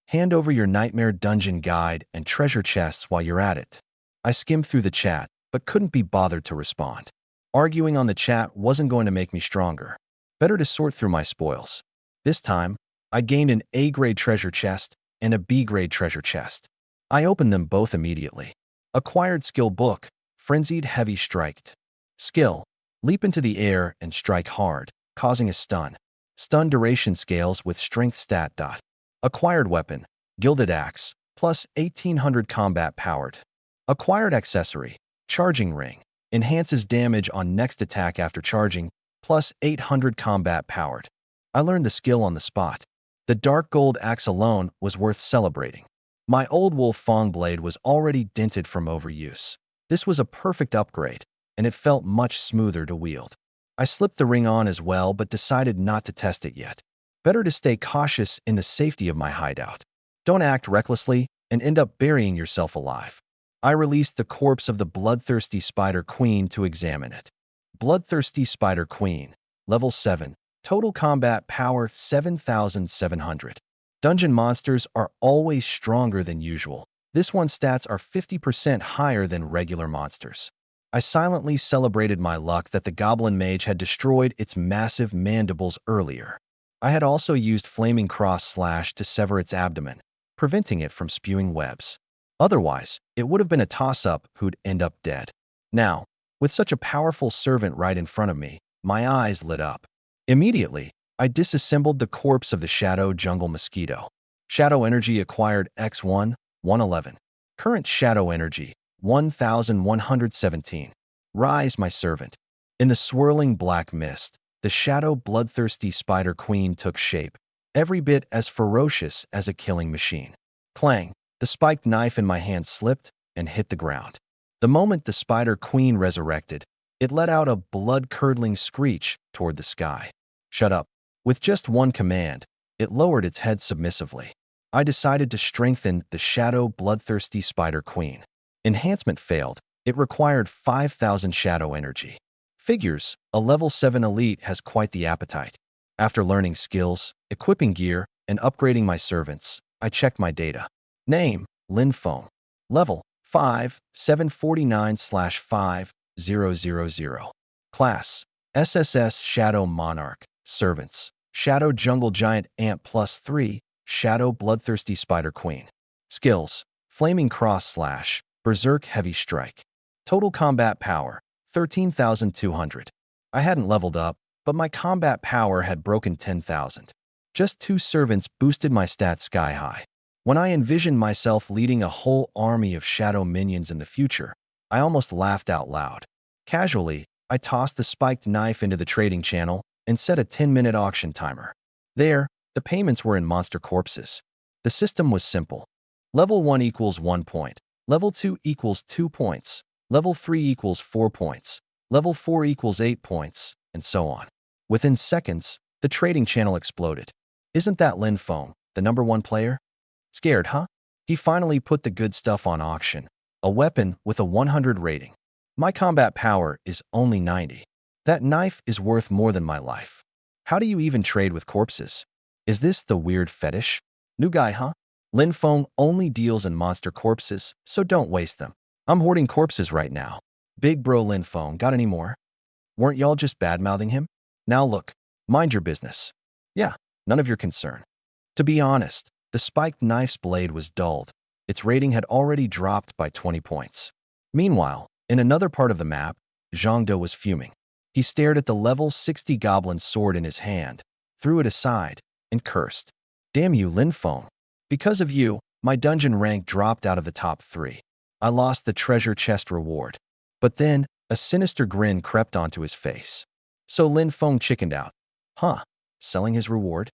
Hand over your nightmare dungeon guide and treasure chests while you're at it. I skimmed through the chat, but couldn't be bothered to respond. Arguing on the chat wasn't going to make me stronger. Better to sort through my spoils. This time, I gained an A-grade treasure chest and a B-grade treasure chest. I opened them both immediately. Acquired skill book, Frenzied Heavy Strike. Skill, leap into the air and strike hard, causing a stun. Stun duration scales with strength stat. Acquired weapon, Gilded Axe, plus 1800 combat powered. Acquired accessory, Charging Ring, enhances damage on next attack after charging, plus 800 combat powered. I learned the skill on the spot. The dark gold axe alone was worth celebrating. My old Wolf Fong blade was already dented from overuse. This was a perfect upgrade, and it felt much smoother to wield. I slipped the ring on as well, but decided not to test it yet. Better to stay cautious in the safety of my hideout. Don't act recklessly and end up burying yourself alive. I released the corpse of the Bloodthirsty Spider Queen to examine it. Bloodthirsty Spider Queen, level 7, total combat power 7,700. Dungeon monsters are always stronger than usual. This one's stats are 50% higher than regular monsters. I silently celebrated my luck that the Goblin Mage had destroyed its massive mandibles earlier. I had also used Flaming Cross Slash to sever its abdomen, preventing it from spewing webs. Otherwise, it would have been a toss-up who'd end up dead. Now, with such a powerful servant right in front of me, my eyes lit up. Immediately, I disassembled the corpse of the Shadow Jungle Mosquito. Shadow Energy acquired X1, 111. Current Shadow Energy, 1,117. Rise, my servant. In the swirling black mist, the Shadow Bloodthirsty Spider Queen took shape, every bit as ferocious as a killing machine. Clang, the spiked knife in my hand slipped and hit the ground. The moment the Spider Queen resurrected, it let out a blood-curdling screech toward the sky. Shut up. With just one command, it lowered its head submissively. I decided to strengthen the Shadow Bloodthirsty Spider Queen. Enhancement failed. It required 5,000 Shadow Energy. Figures, a level 7 elite has quite the appetite. After learning skills, equipping gear, and upgrading my servants, I checked my data. Name, Lin Feng. Level, 5, 749/5000. Class, SSS Shadow Monarch. Servants, Shadow Jungle Giant Ant +3, Shadow Bloodthirsty Spider Queen. Skills, Flaming Cross Slash, Berserk Heavy Strike. Total combat power, 13,200. I hadn't leveled up, but my combat power had broken 10,000. Just 2 servants boosted my stats sky high. When I envisioned myself leading a whole army of shadow minions in the future, I almost laughed out loud. Casually, I tossed the spiked knife into the trading channel and set a 10-minute auction timer. There, the payments were in monster corpses. The system was simple. Level 1 equals 1 point. Level 2 equals 2 points. Level 3 equals 4 points. Level 4 equals 8 points, and so on. Within seconds, the trading channel exploded. Isn't that Lin Feng, the #1 player? Scared, huh? He finally put the good stuff on auction. A weapon with a 100 rating. My combat power is only 90. That knife is worth more than my life. How do you even trade with corpses? Is this the weird fetish? New guy, huh? Lin Feng only deals in monster corpses, so don't waste them. I'm hoarding corpses right now. Big bro Lin Feng, got any more? Weren't y'all just bad-mouthing him? Now look, mind your business. Yeah, none of your concern. To be honest, the spiked knife's blade was dulled. Its rating had already dropped by 20 points. Meanwhile, in another part of the map, Zhang De was fuming. He stared at the level 60 goblin sword in his hand, threw it aside, and cursed. Damn you, Linfeng. Because of you, my dungeon rank dropped out of the top 3. I lost the treasure chest reward. But then, a sinister grin crept onto his face. So Linfeng chickened out. Huh, selling his reward?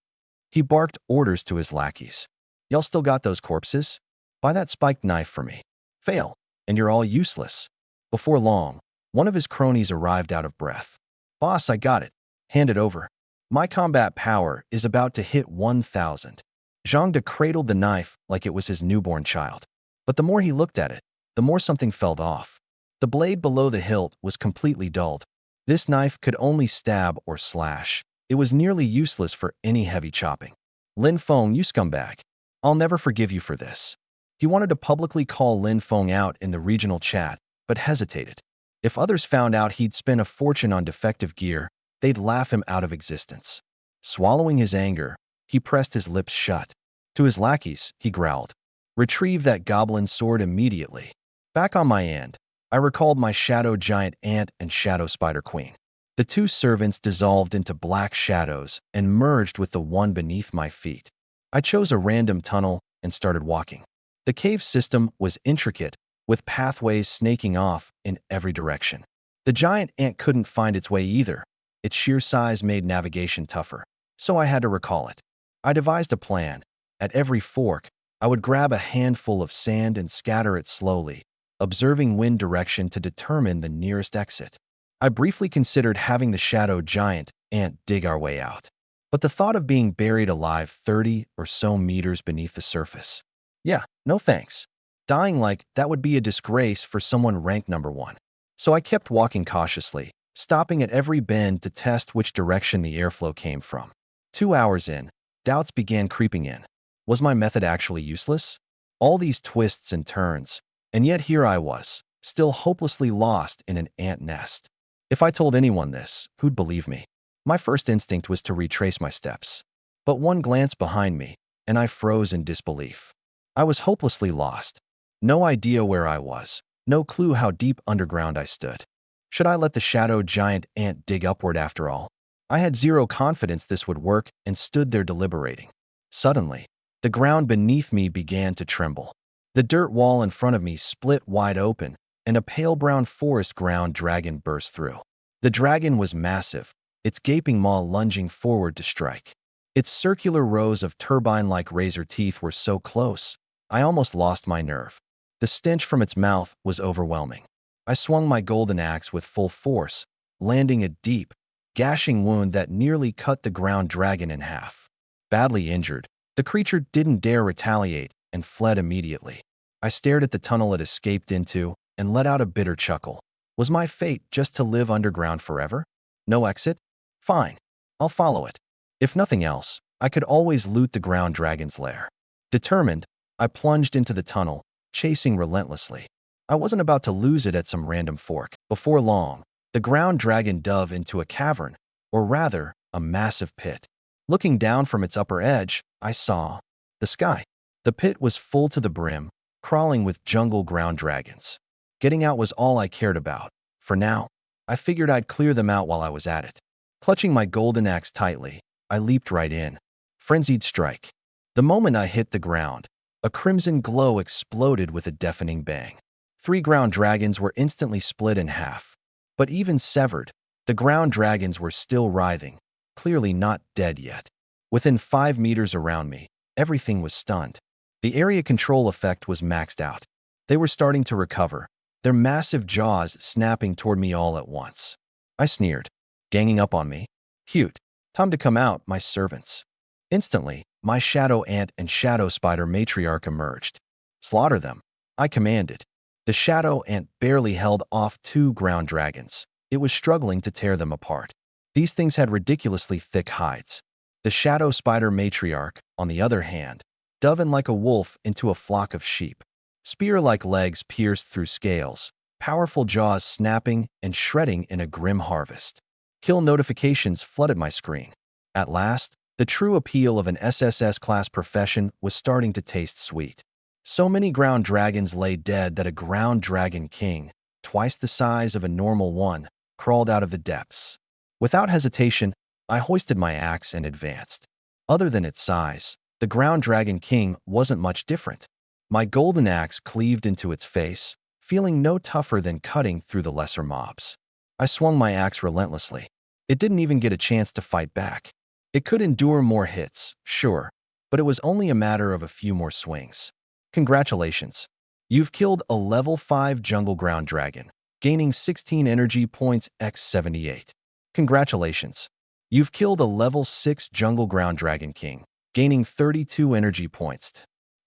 He barked orders to his lackeys. Y'all still got those corpses? Buy that spiked knife for me. Fail, and you're all useless. Before long, one of his cronies arrived out of breath. Boss, I got it. Hand it over. My combat power is about to hit 1,000. Zhangde cradled the knife like it was his newborn child. But the more he looked at it, the more something fell off. The blade below the hilt was completely dulled. This knife could only stab or slash. It was nearly useless for any heavy chopping. Linfeng, you scumbag. I'll never forgive you for this. He wanted to publicly call Linfeng out in the regional chat, but hesitated. If others found out he'd spent a fortune on defective gear, they'd laugh him out of existence. Swallowing his anger, he pressed his lips shut. To his lackeys, he growled, "Retrieve that goblin sword immediately." Back on my end, I recalled my shadow giant ant and shadow spider queen. The two servants dissolved into black shadows and merged with the one beneath my feet. I chose a random tunnel and started walking. The cave system was intricate, with pathways snaking off in every direction. The giant ant couldn't find its way either. Its sheer size made navigation tougher, so I had to recall it. I devised a plan. At every fork, I would grab a handful of sand and scatter it slowly, observing wind direction to determine the nearest exit. I briefly considered having the shadow giant ant dig our way out, but the thought of being buried alive 30 or so meters beneath the surface. Yeah, no thanks. Dying like that would be a disgrace for someone ranked number 1. So I kept walking cautiously, stopping at every bend to test which direction the airflow came from. 2 hours in, doubts began creeping in. Was my method actually useless? All these twists and turns, and yet here I was, still hopelessly lost in an ant nest. If I told anyone this, who'd believe me? My first instinct was to retrace my steps. But one glance behind me, and I froze in disbelief. I was hopelessly lost. No idea where I was, no clue how deep underground I stood. Should I let the shadow giant ant dig upward after all? I had zero confidence this would work and stood there deliberating. Suddenly, the ground beneath me began to tremble. The dirt wall in front of me split wide open, and a pale brown forest ground dragon burst through. The dragon was massive, its gaping maw lunging forward to strike. Its circular rows of turbine-like razor teeth were so close, I almost lost my nerve. The stench from its mouth was overwhelming. I swung my golden axe with full force, landing a deep, gashing wound that nearly cut the ground dragon in half. Badly injured, the creature didn't dare retaliate and fled immediately. I stared at the tunnel it escaped into and let out a bitter chuckle. Was my fate just to live underground forever? No exit? Fine, I'll follow it. If nothing else, I could always loot the ground dragon's lair. Determined, I plunged into the tunnel, chasing relentlessly. I wasn't about to lose it at some random fork. Before long, the ground dragon dove into a cavern, or rather, a massive pit. Looking down from its upper edge, I saw the sky. The pit was full to the brim, crawling with jungle ground dragons. Getting out was all I cared about. For now, I figured I'd clear them out while I was at it. Clutching my golden axe tightly, I leaped right in. Frenzied strike. The moment I hit the ground, a crimson glow exploded with a deafening bang. 3 ground dragons were instantly split in half. But even severed, the ground dragons were still writhing, clearly not dead yet. Within 5 meters around me, everything was stunned. The area control effect was maxed out. They were starting to recover, their massive jaws snapping toward me all at once. I sneered. Ganging up on me? Cute. Time to come out, my servants. Instantly, my shadow ant and shadow spider matriarch emerged. Slaughter them, I commanded. The shadow ant barely held off 2 ground dragons. It was struggling to tear them apart. These things had ridiculously thick hides. The shadow spider matriarch, on the other hand, dove in like a wolf into a flock of sheep. Spear-like legs pierced through scales, powerful jaws snapping and shredding in a grim harvest. Kill notifications flooded my screen. At last, the true appeal of an SSS-class profession was starting to taste sweet. So many ground dragons lay dead that a ground dragon king, twice the size of a normal one, crawled out of the depths. Without hesitation, I hoisted my axe and advanced. Other than its size, the Ground Dragon King wasn't much different. My golden axe cleaved into its face, feeling no tougher than cutting through the lesser mobs. I swung my axe relentlessly. It didn't even get a chance to fight back. It could endure more hits, sure, but it was only a matter of a few more swings. Congratulations. You've killed a level 5 jungle ground dragon, gaining 16 energy points x 78. Congratulations. You've killed a level 6 jungle ground dragon king, gaining 32 energy points.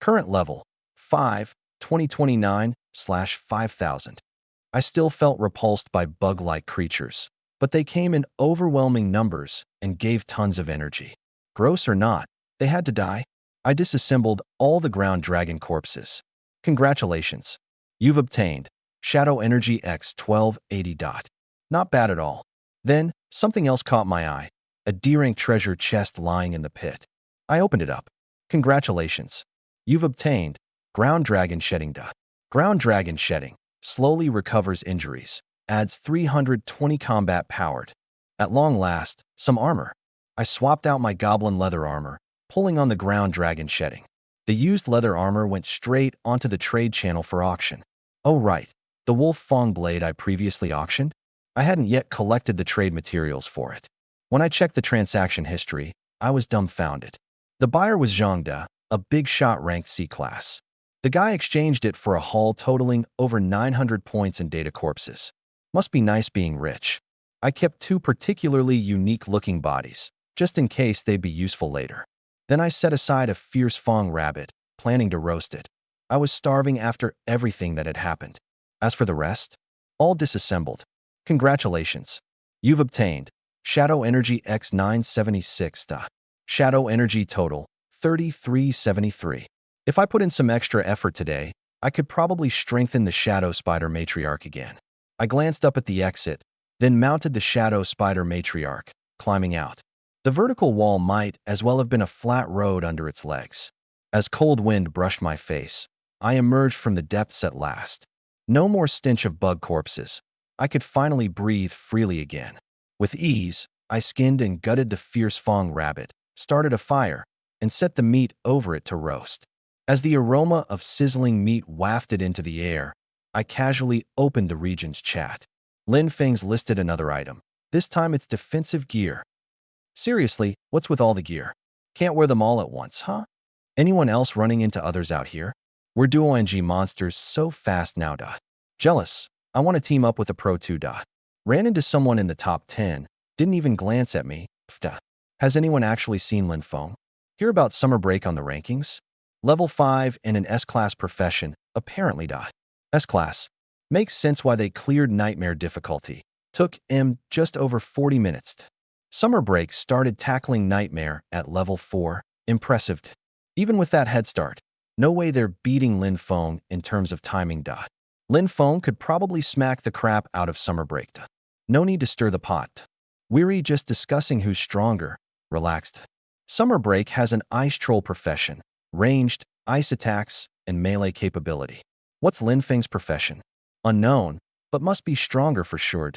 Current level 5, 2029/5000. I still felt repulsed by bug-like creatures, but they came in overwhelming numbers and gave tons of energy. Gross or not, they had to die. I disassembled all the ground dragon corpses. Congratulations. You've obtained Shadow Energy X 1280. Not bad at all. Then, something else caught my eye. A D-rank treasure chest lying in the pit. I opened it up. Congratulations. You've obtained Ground Dragon Shedding. Ground Dragon Shedding slowly recovers injuries, adds 320 combat powered. At long last, some armor. I swapped out my goblin leather armor, pulling on the Ground Dragon Shedding. The used leather armor went straight onto the trade channel for auction. Oh right, the Wolf Fang blade I previously auctioned? I hadn't yet collected the trade materials for it. When I checked the transaction history, I was dumbfounded. The buyer was Zhang De, a big shot ranked C-class. The guy exchanged it for a haul totaling over 900 points in data corpses. Must be nice being rich. I kept 2 particularly unique-looking bodies, just in case they'd be useful later. Then I set aside a fierce Fang rabbit, planning to roast it. I was starving after everything that had happened. As for the rest, all disassembled. Congratulations. You've obtained Shadow Energy X 976. Shadow Energy total 3373. If I put in some extra effort today, I could probably strengthen the Shadow Spider Matriarch again. I glanced up at the exit, then mounted the Shadow Spider Matriarch, climbing out. The vertical wall might as well have been a flat road under its legs. As cold wind brushed my face, I emerged from the depths at last. No more stench of bug corpses. I could finally breathe freely again. With ease, I skinned and gutted the fierce Fang rabbit, started a fire, and set the meat over it to roast. As the aroma of sizzling meat wafted into the air, I casually opened the region's chat. Lin Feng's listed another item. This time it's defensive gear. Seriously, what's with all the gear? Can't wear them all at once, huh? Anyone else running into others out here? We're duo NG monsters so fast now. Jealous. I want to team up with a pro too. Ran into someone in the top 10, didn't even glance at me. Has anyone actually seen Lin Feng? Hear about summer break on the rankings? Level 5 and an S-class profession, apparently. S-class. Makes sense why they cleared nightmare difficulty. Took just over 40 minutes. Summer break started tackling nightmare at level 4. Impressive. Even with that head start, no way they're beating Lin Feng in terms of timing. Lin Feng could probably smack the crap out of summer break. No need to stir the pot. Weary just discussing who's stronger. Relaxed. Summer break has an ice troll profession, ranged, ice attacks, and melee capability. What's Lin Feng's profession? Unknown, but must be stronger for sure.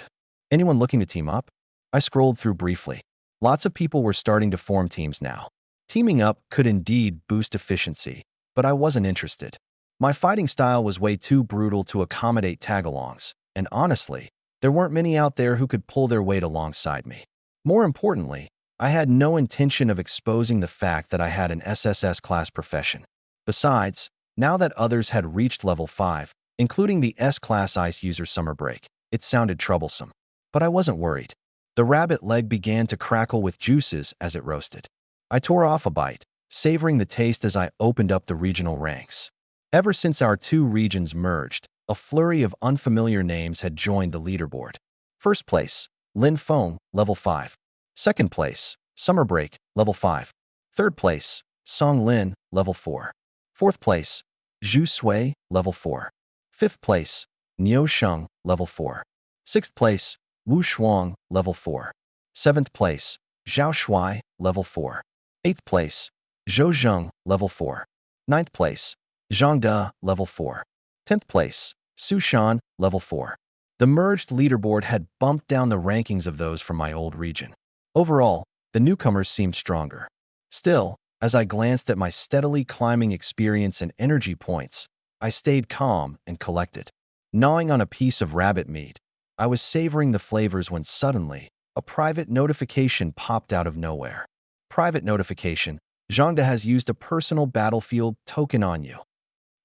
Anyone looking to team up? I scrolled through briefly. Lots of people were starting to form teams now. Teaming up could indeed boost efficiency, but I wasn't interested. My fighting style was way too brutal to accommodate tagalongs, and honestly, there weren't many out there who could pull their weight alongside me. More importantly, I had no intention of exposing the fact that I had an SSS class profession. Besides, now that others had reached level 5, including the S-class ice user summer break, it sounded troublesome. But I wasn't worried. The rabbit leg began to crackle with juices as it roasted. I tore off a bite, savoring the taste as I opened up the regional ranks. Ever since our 2 regions merged, a flurry of unfamiliar names had joined the leaderboard. First place, Lin Feng, level 5. Second place, Summer Break, level 5. Third place, Song Lin, level 4. Fourth place, Zhu Sui, level 4. Fifth place, Niu Sheng, level 4. Sixth place, Wu Shuang, level 4. Seventh place, Zhao Shui, level 4. Eighth place, Zhou Zheng, level 4. Ninth place, Zhang De, level 4. 10th place, Su Shan, level 4. The merged leaderboard had bumped down the rankings of those from my old region. Overall, the newcomers seemed stronger. Still, as I glanced at my steadily climbing experience and energy points, I stayed calm and collected. Gnawing on a piece of rabbit meat, I was savoring the flavors when suddenly, a private notification popped out of nowhere. Private notification: Zhangda has used a personal battlefield token on you.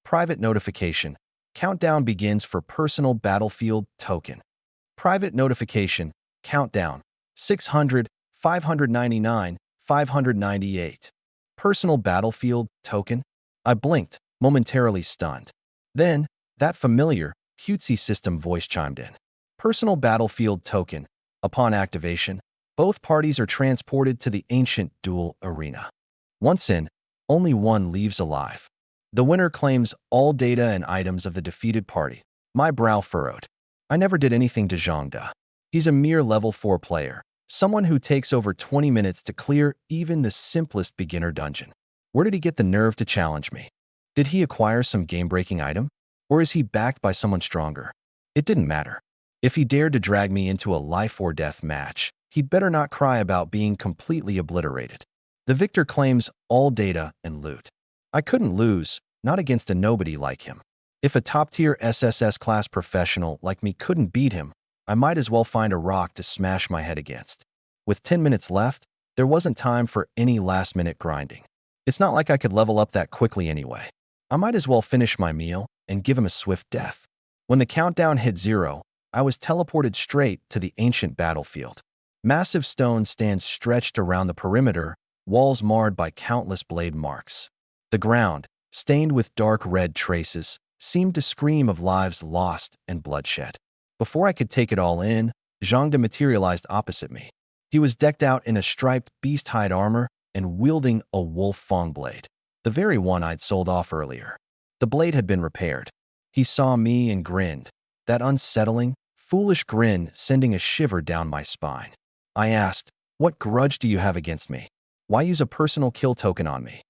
Private notification: countdown begins for personal battlefield token. Private notification: countdown 600, 599, 598. Personal battlefield token? I blinked, momentarily stunned. Then, that familiar, cutesy system voice chimed in. Personal battlefield token. Upon activation, both parties are transported to the ancient duel arena. Once in, only one leaves alive. The winner claims all data and items of the defeated party. My brow furrowed. I never did anything to Zhangda. He's a mere level 4 player, someone who takes over 20 minutes to clear even the simplest beginner dungeon. Where did he get the nerve to challenge me? Did he acquire some game-breaking item? Or is he backed by someone stronger? It didn't matter. If he dared to drag me into a life-or-death match, he'd better not cry about being completely obliterated. The victor claims all data and loot. I couldn't lose, not against a nobody like him. If a top-tier SSS class professional like me couldn't beat him, I might as well find a rock to smash my head against. With 10 minutes left, there wasn't time for any last-minute grinding. It's not like I could level up that quickly anyway. I might as well finish my meal and give him a swift death. When the countdown hit 0, I was teleported straight to the ancient battlefield. Massive stone stands stretched around the perimeter, walls marred by countless blade marks. The ground, stained with dark red traces, seemed to scream of lives lost and bloodshed. Before I could take it all in, Zhangda materialized opposite me. He was decked out in a striped beast-hide armor and wielding a wolf fang blade, the very one I'd sold off earlier. The blade had been repaired. He saw me and grinned, that unsettling, foolish grin sending a shiver down my spine. I asked, "What grudge do you have against me? Why use a personal kill token on me?"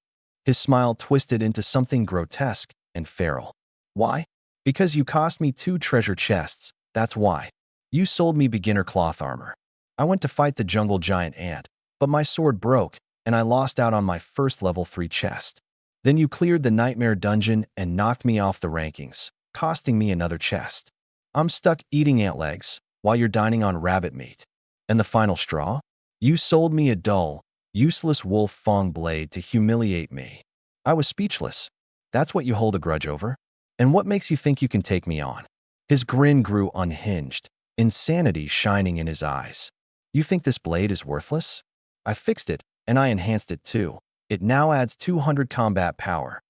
His smile twisted into something grotesque and feral. "Why? Because you cost me 2 treasure chests, that's why. You sold me beginner cloth armor. I went to fight the jungle giant ant, but my sword broke, and I lost out on my first level 3 chest. Then you cleared the nightmare dungeon and knocked me off the rankings, costing me another chest. I'm stuck eating ant legs while you're dining on rabbit meat. And the final straw? You sold me a dull, useless wolf fang blade to humiliate me." I was speechless. "That's what you hold a grudge over? And what makes you think you can take me on?" His grin grew unhinged, insanity shining in his eyes. "You think this blade is worthless? I fixed it, and I enhanced it too. It now adds 200 combat power.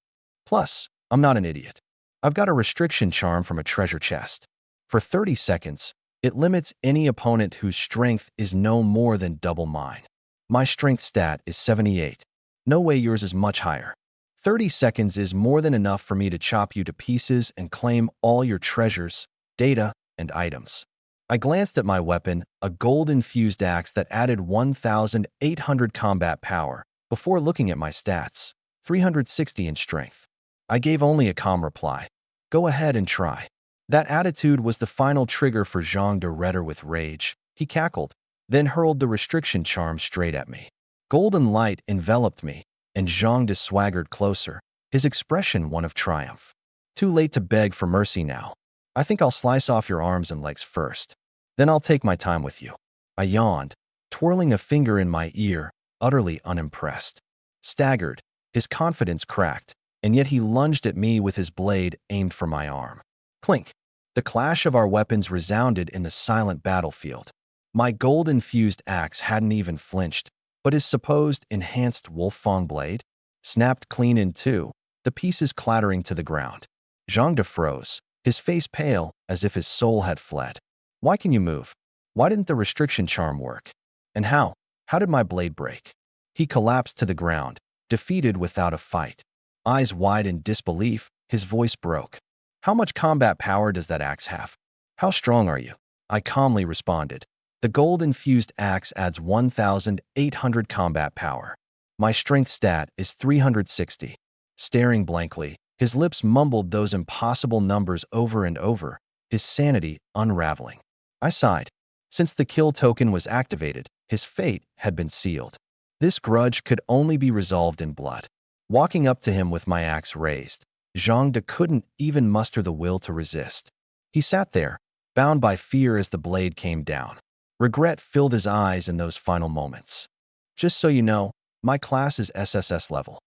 Plus, I'm not an idiot. I've got a restriction charm from a treasure chest. For 30 seconds, it limits any opponent whose strength is no more than double mine. My strength stat is 78. No way yours is much higher. 30 seconds is more than enough for me to chop you to pieces and claim all your treasures, data, and items." I glanced at my weapon, a gold-infused axe that added 1,800 combat power, before looking at my stats, 360 in strength. I gave only a calm reply. "Go ahead and try." That attitude was the final trigger for Zhang to redder with rage. He cackled, then hurled the restriction charm straight at me. Golden light enveloped me, and Zhang swaggered closer, his expression one of triumph. "Too late to beg for mercy now. I think I'll slice off your arms and legs first. Then I'll take my time with you." I yawned, twirling a finger in my ear, utterly unimpressed. Staggered, his confidence cracked, and yet he lunged at me with his blade aimed for my arm. Clink! The clash of our weapons resounded in the silent battlefield. My gold-infused axe hadn't even flinched, but his supposed enhanced wolf fang blade snapped clean in two, the pieces clattering to the ground. Zhang froze, his face pale as if his soul had fled. "Why can you move? Why didn't the restriction charm work? And how? How did my blade break?" He collapsed to the ground, defeated without a fight. Eyes wide in disbelief, his voice broke. "How much combat power does that axe have? How strong are you?" I calmly responded. "The gold-infused axe adds 1,800 combat power. My strength stat is 360. Staring blankly, his lips mumbled those impossible numbers over and over, his sanity unraveling. I sighed. Since the kill token was activated, his fate had been sealed. This grudge could only be resolved in blood. Walking up to him with my axe raised, Zhang De couldn't even muster the will to resist. He sat there, bound by fear as the blade came down. Regret filled his eyes in those final moments. Just so you know, my class is SSS level.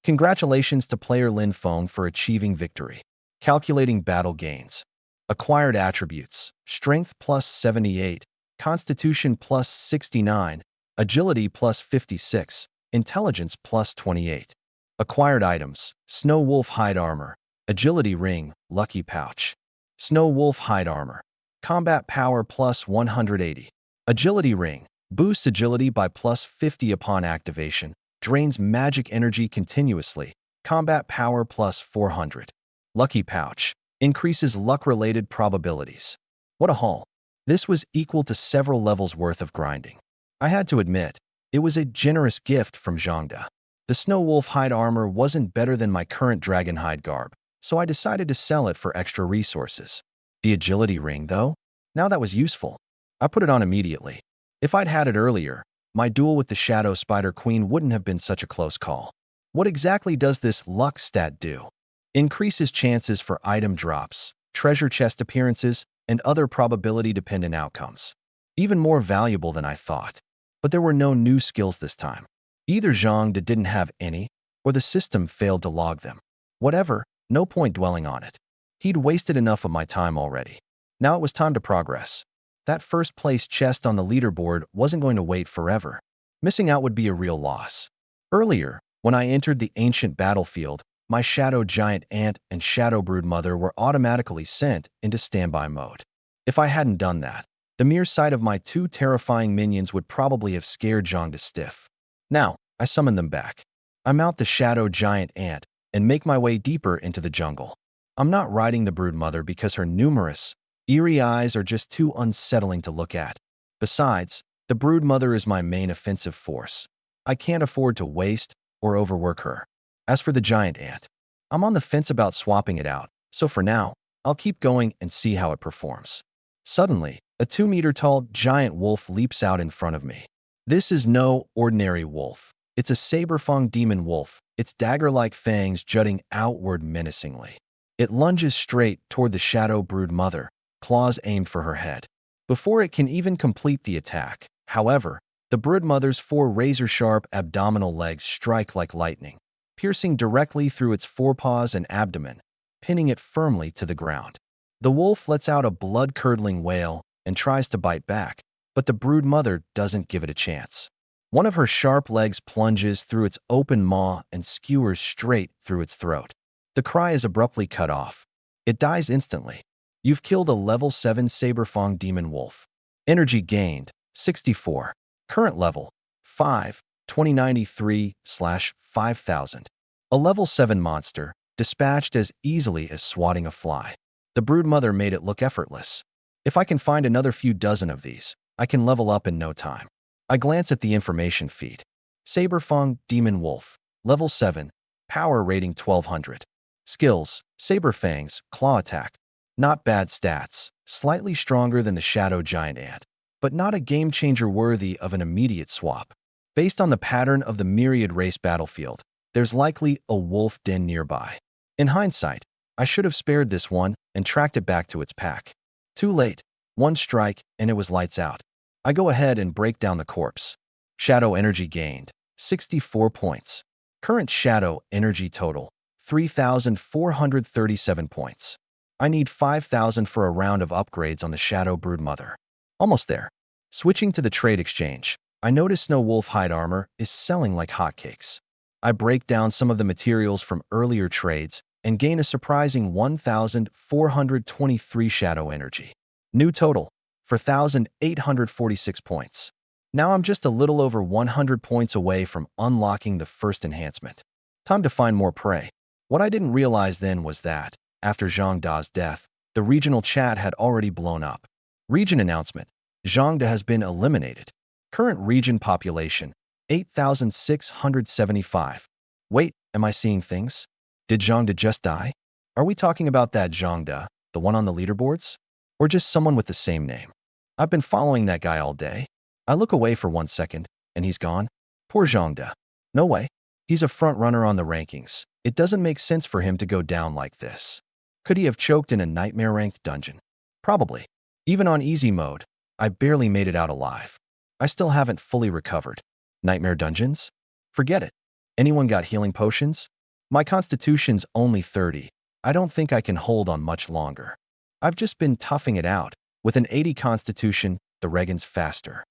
Congratulations to player Lin Feng for achieving victory. Calculating battle gains. Acquired attributes: Strength plus 78, Constitution plus 69, Agility plus 56, Intelligence plus 28. Acquired items: Snow Wolf Hide Armor, Agility Ring, Lucky Pouch. Snow Wolf Hide Armor. Combat Power plus 180. Agility Ring. Boosts agility by plus 50 upon activation. Drains magic energy continuously. Combat Power plus 400. Lucky Pouch. Increases luck-related probabilities. What a haul. This was equal to several levels worth of grinding. I had to admit, it was a generous gift from Zhangde. The Snow Wolf Hide Armor wasn't better than my current Dragon Hide garb, so I decided to sell it for extra resources. The Agility Ring, though? Now that was useful. I put it on immediately. If I'd had it earlier, my duel with the Shadow Spider Queen wouldn't have been such a close call. What exactly does this luck stat do? Increases chances for item drops, treasure chest appearances, and other probability-dependent outcomes. Even more valuable than I thought. But there were no new skills this time. Either Zhangde didn't have any, or the system failed to log them. Whatever, no point dwelling on it. He'd wasted enough of my time already. Now it was time to progress. That first-place chest on the leaderboard wasn't going to wait forever. Missing out would be a real loss. Earlier, when I entered the ancient battlefield, my Shadow Giant Ant and Shadow Brood Mother were automatically sent into standby mode. If I hadn't done that, the mere sight of my two terrifying minions would probably have scared Zhangde stiff. Now, I summon them back. I mount the Shadow Giant Ant and make my way deeper into the jungle. I'm not riding the Brood Mother because her numerous, eerie eyes are just too unsettling to look at. Besides, the Brood Mother is my main offensive force. I can't afford to waste or overwork her. As for the Giant Ant, I'm on the fence about swapping it out, so for now, I'll keep going and see how it performs. Suddenly, a 2-meter-tall giant wolf leaps out in front of me. This is no ordinary wolf. It's a saber-fanged demon wolf, its dagger-like fangs jutting outward menacingly. It lunges straight toward the Shadow Brood Mother, claws aimed for her head. Before it can even complete the attack, however, the Brood Mother's 4 razor-sharp abdominal legs strike like lightning, piercing directly through its forepaws and abdomen, pinning it firmly to the ground. The wolf lets out a blood-curdling wail and tries to bite back, but the Brood Mother doesn't give it a chance. One of her sharp legs plunges through its open maw and skewers straight through its throat. The cry is abruptly cut off. It dies instantly. You've killed a level 7 saber-fanged demon wolf. Energy gained, 64. Current level, 5, 2093/5000. A level 7 monster, dispatched as easily as swatting a fly. The Brood Mother made it look effortless. If I can find another few dozen of these, I can level up in no time. I glance at the information feed. Saber-fanged demon wolf, level 7, power rating 1200. Skills: Saber Fangs, Claw Attack. Not bad stats, slightly stronger than the Shadow Giant Ant, but not a game-changer worthy of an immediate swap. Based on the pattern of the Myriad Race battlefield, there's likely a wolf den nearby. In hindsight, I should have spared this one and tracked it back to its pack. Too late. One strike, and it was lights out. I go ahead and break down the corpse. Shadow energy gained, 64 points. Current shadow energy total, 3,437 points. I need 5,000 for a round of upgrades on the Shadow Brood Mother. Almost there. Switching to the trade exchange, I notice Snow Wolf Hide Armor is selling like hotcakes. I break down some of the materials from earlier trades and gain a surprising 1,423 shadow energy. New total, 4,846 points. Now I'm just a little over 100 points away from unlocking the first enhancement. Time to find more prey. What I didn't realize then was that, after Zhang Da's death, the regional chat had already blown up. Region announcement: Zhang Da has been eliminated. Current region population, 8,675. Wait, am I seeing things? Did Zhang Da just die? Are we talking about that Zhang Da, the one on the leaderboards? Or just someone with the same name? I've been following that guy all day. I look away for 1 second, and he's gone. Poor Zhangde. No way. He's a front runner on the rankings. It doesn't make sense for him to go down like this. Could he have choked in a nightmare-ranked dungeon? Probably. Even on easy mode, I barely made it out alive. I still haven't fully recovered. Nightmare dungeons? Forget it. Anyone got healing potions? My constitution's only 30. I don't think I can hold on much longer. I've just been toughing it out. With an 80 constitution, the Regan's faster.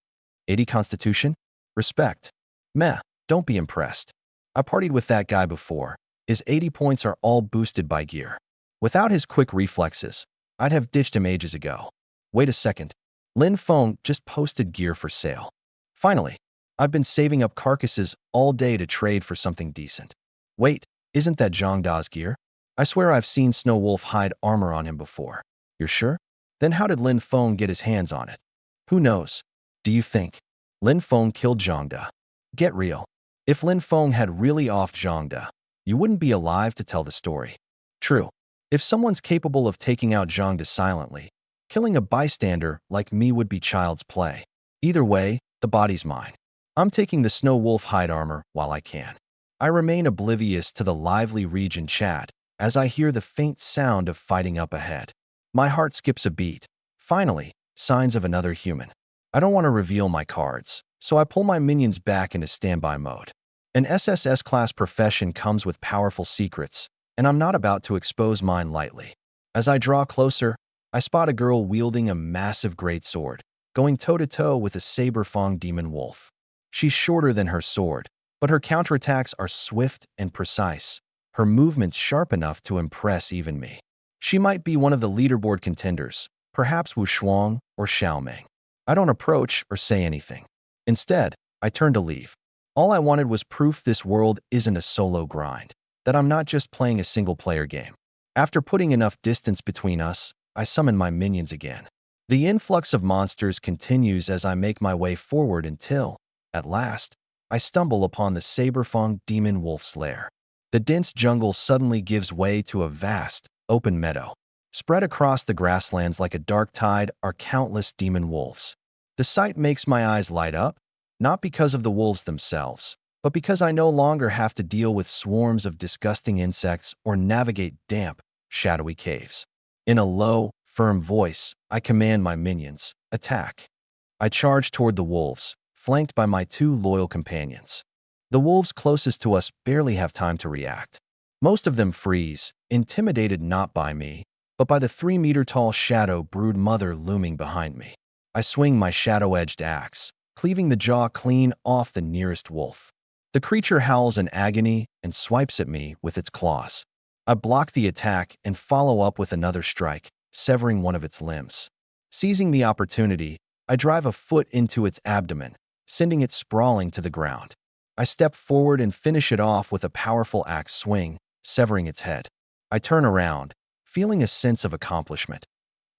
80 constitution? Respect. Meh, don't be impressed. I partied with that guy before. His 80 points are all boosted by gear. Without his quick reflexes, I'd have ditched him ages ago. Wait a second. Lin Feng just posted gear for sale. Finally, I've been saving up carcasses all day to trade for something decent. Wait, isn't that Zhang Da's gear? I swear I've seen Snow Wolf hide armor on him before. You're sure? Then how did Lin Feng get his hands on it? Who knows? Do you think Lin Feng killed Zhang Da? Get real. If Lin Feng had really offed Zhang Da, you wouldn't be alive to tell the story. True. If someone's capable of taking out Zhang Da silently, killing a bystander like me would be child's play. Either way, the body's mine. I'm taking the Snow Wolf hide armor while I can. I remain oblivious to the lively region chat as I hear the faint sound of fighting up ahead. My heart skips a beat. Finally, signs of another human. I don't want to reveal my cards, so I pull my minions back into standby mode. An SSS class profession comes with powerful secrets, and I'm not about to expose mine lightly. As I draw closer, I spot a girl wielding a massive greatsword, going toe-to-toe with a saber-fanged demon wolf. She's shorter than her sword, but her counterattacks are swift and precise, her movements sharp enough to impress even me. She might be one of the leaderboard contenders, perhaps Wu Shuang or Xiao Meng. I don't approach or say anything. Instead, I turn to leave. All I wanted was proof this world isn't a solo grind, that I'm not just playing a single-player game. After putting enough distance between us, I summon my minions again. The influx of monsters continues as I make my way forward until, at last, I stumble upon the saber-fanged demon wolf's lair. The dense jungle suddenly gives way to a vast, open meadow. Spread across the grasslands like a dark tide are countless demon wolves. The sight makes my eyes light up, not because of the wolves themselves, but because I no longer have to deal with swarms of disgusting insects or navigate damp, shadowy caves. In a low, firm voice, I command my minions, attack. I charge toward the wolves, flanked by my 2 loyal companions. The wolves closest to us barely have time to react. Most of them freeze, intimidated not by me, but by the 3-meter-tall shadow brood mother looming behind me. I swing my shadow-edged axe, cleaving the jaw clean off the nearest wolf. The creature howls in agony and swipes at me with its claws. I block the attack and follow up with another strike, severing one of its limbs. Seizing the opportunity, I drive a foot into its abdomen, sending it sprawling to the ground. I step forward and finish it off with a powerful axe swing, severing its head. I turn around, feeling a sense of accomplishment,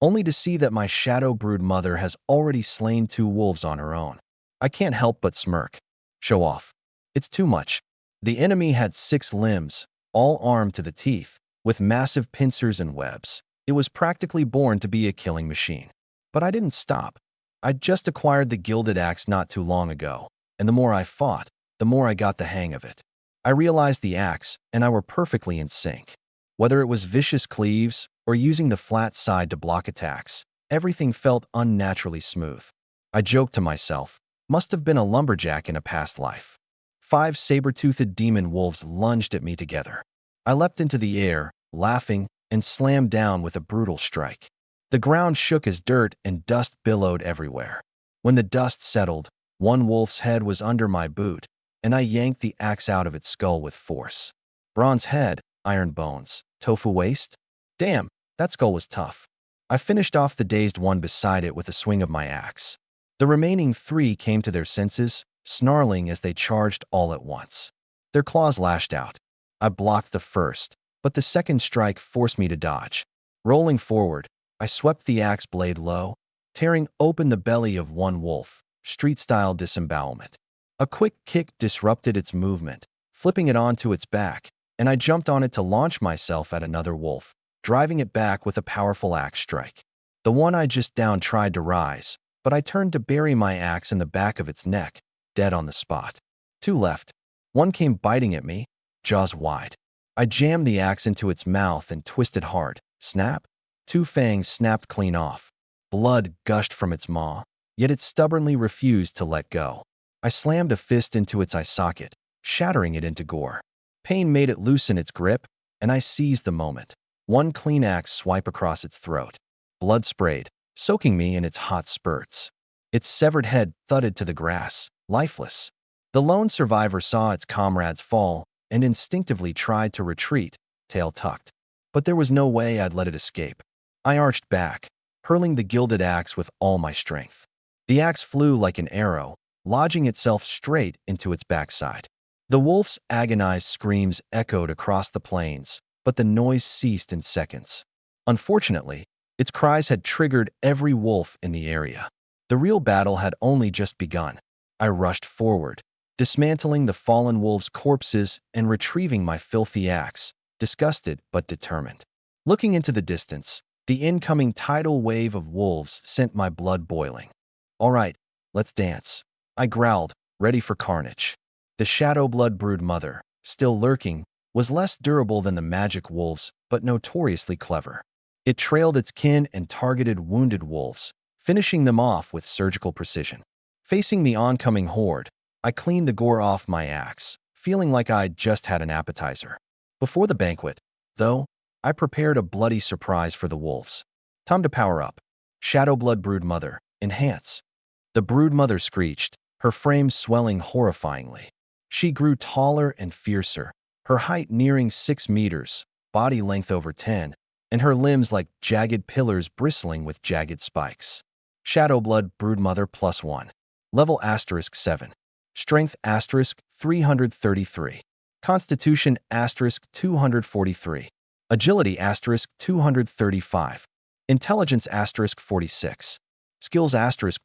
only to see that my shadow brood mother has already slain 2 wolves on her own. I can't help but smirk. Show off. It's too much. The enemy had 6 limbs, all armed to the teeth, with massive pincers and webs. It was practically born to be a killing machine. But I didn't stop. I'd just acquired the gilded axe not too long ago, and the more I fought, the more I got the hang of it. I realized the axe and I were perfectly in sync. Whether it was vicious cleaves or using the flat side to block attacks, everything felt unnaturally smooth. I joked to myself, must have been a lumberjack in a past life. 5 saber-toothed demon wolves lunged at me together. I leapt into the air, laughing, and slammed down with a brutal strike. The ground shook as dirt and dust billowed everywhere. When the dust settled, one wolf's head was under my boot, and I yanked the axe out of its skull with force. Bronze head, iron bones, tofu waist? Damn, that skull was tough. I finished off the dazed one beside it with a swing of my axe. The remaining 3 came to their senses, snarling as they charged all at once. Their claws lashed out. I blocked the first, but the second strike forced me to dodge. Rolling forward, I swept the axe blade low, tearing open the belly of one wolf, street-style disembowelment. A quick kick disrupted its movement, flipping it onto its back, and I jumped on it to launch myself at another wolf, driving it back with a powerful axe strike. The one I just downed tried to rise, but I turned to bury my axe in the back of its neck, dead on the spot. Two left. One came biting at me, jaws wide. I jammed the axe into its mouth and twisted hard. Snap! Two fangs snapped clean off. Blood gushed from its maw, yet it stubbornly refused to let go. I slammed a fist into its eye socket, shattering it into gore. Pain made it loosen its grip, and I seized the moment. One clean axe swipe across its throat. Blood sprayed, soaking me in its hot spurts. Its severed head thudded to the grass, lifeless. The lone survivor saw its comrades fall and instinctively tried to retreat, tail tucked. But there was no way I'd let it escape. I arched back, hurling the gilded axe with all my strength. The axe flew like an arrow, lodging itself straight into its backside. The wolf's agonized screams echoed across the plains, but the noise ceased in seconds. Unfortunately, its cries had triggered every wolf in the area. The real battle had only just begun. I rushed forward, dismantling the fallen wolves' corpses and retrieving my filthy axe, disgusted but determined. Looking into the distance, the incoming tidal wave of wolves sent my blood boiling. "All right, let's dance," I growled, ready for carnage. The shadow blood brood mother, still lurking, was less durable than the magic wolves, but notoriously clever. It trailed its kin and targeted wounded wolves, finishing them off with surgical precision. Facing the oncoming horde, I cleaned the gore off my axe, feeling like I'd just had an appetizer. Before the banquet, though, I prepared a bloody surprise for the wolves. Time to power up. Shadow blood brood mother, enhance. The brood mother screeched, her frame swelling horrifyingly. She grew taller and fiercer, her height nearing 6 meters, body length over 10, and her limbs like jagged pillars bristling with jagged spikes. Shadow blood brood mother +1. Level *7. Strength *333. Constitution *243. Agility *235. Intelligence *46. Skills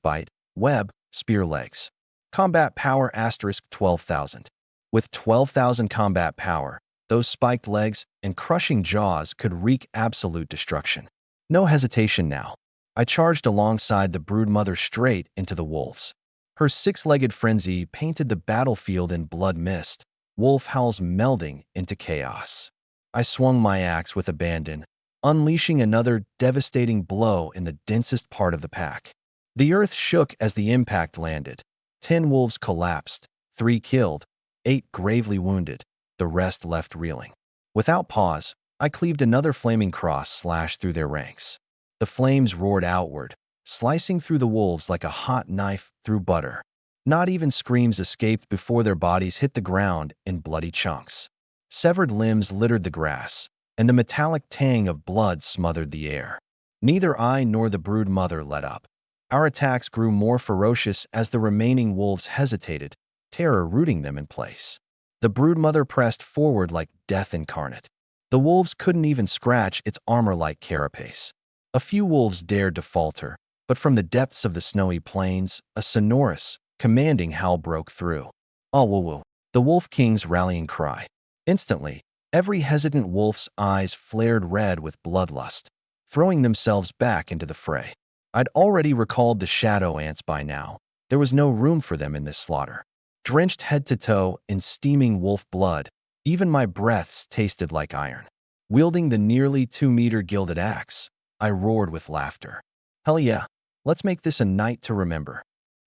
bite, web, spear legs. Combat power *12,000. With 12,000 combat power, those spiked legs and crushing jaws could wreak absolute destruction. No hesitation now. I charged alongside the brood mother straight into the wolves. Her six-legged frenzy painted the battlefield in blood mist, wolf howls melding into chaos. I swung my axe with abandon, unleashing another devastating blow in the densest part of the pack. The earth shook as the impact landed. 10 wolves collapsed, 3 killed, 8 gravely wounded, the rest left reeling. Without pause, I cleaved another flaming cross slash through their ranks. The flames roared outward, slicing through the wolves like a hot knife through butter. Not even screams escaped before their bodies hit the ground in bloody chunks. Severed limbs littered the grass, and the metallic tang of blood smothered the air. Neither I nor the brood mother let up. Our attacks grew more ferocious as the remaining wolves hesitated, terror rooting them in place. The brood mother pressed forward like death incarnate. The wolves couldn't even scratch its armor-like carapace. A few wolves dared to falter, but from the depths of the snowy plains, a sonorous, commanding howl broke through. "Oh, woo woo!" The Wolf King's rallying cry. Instantly, every hesitant wolf's eyes flared red with bloodlust, throwing themselves back into the fray. I'd already recalled the shadow ants by now. There was no room for them in this slaughter. Drenched head to toe in steaming wolf blood, even my breaths tasted like iron. Wielding the nearly 2-meter gilded axe, I roared with laughter. Hell yeah, let's make this a night to remember.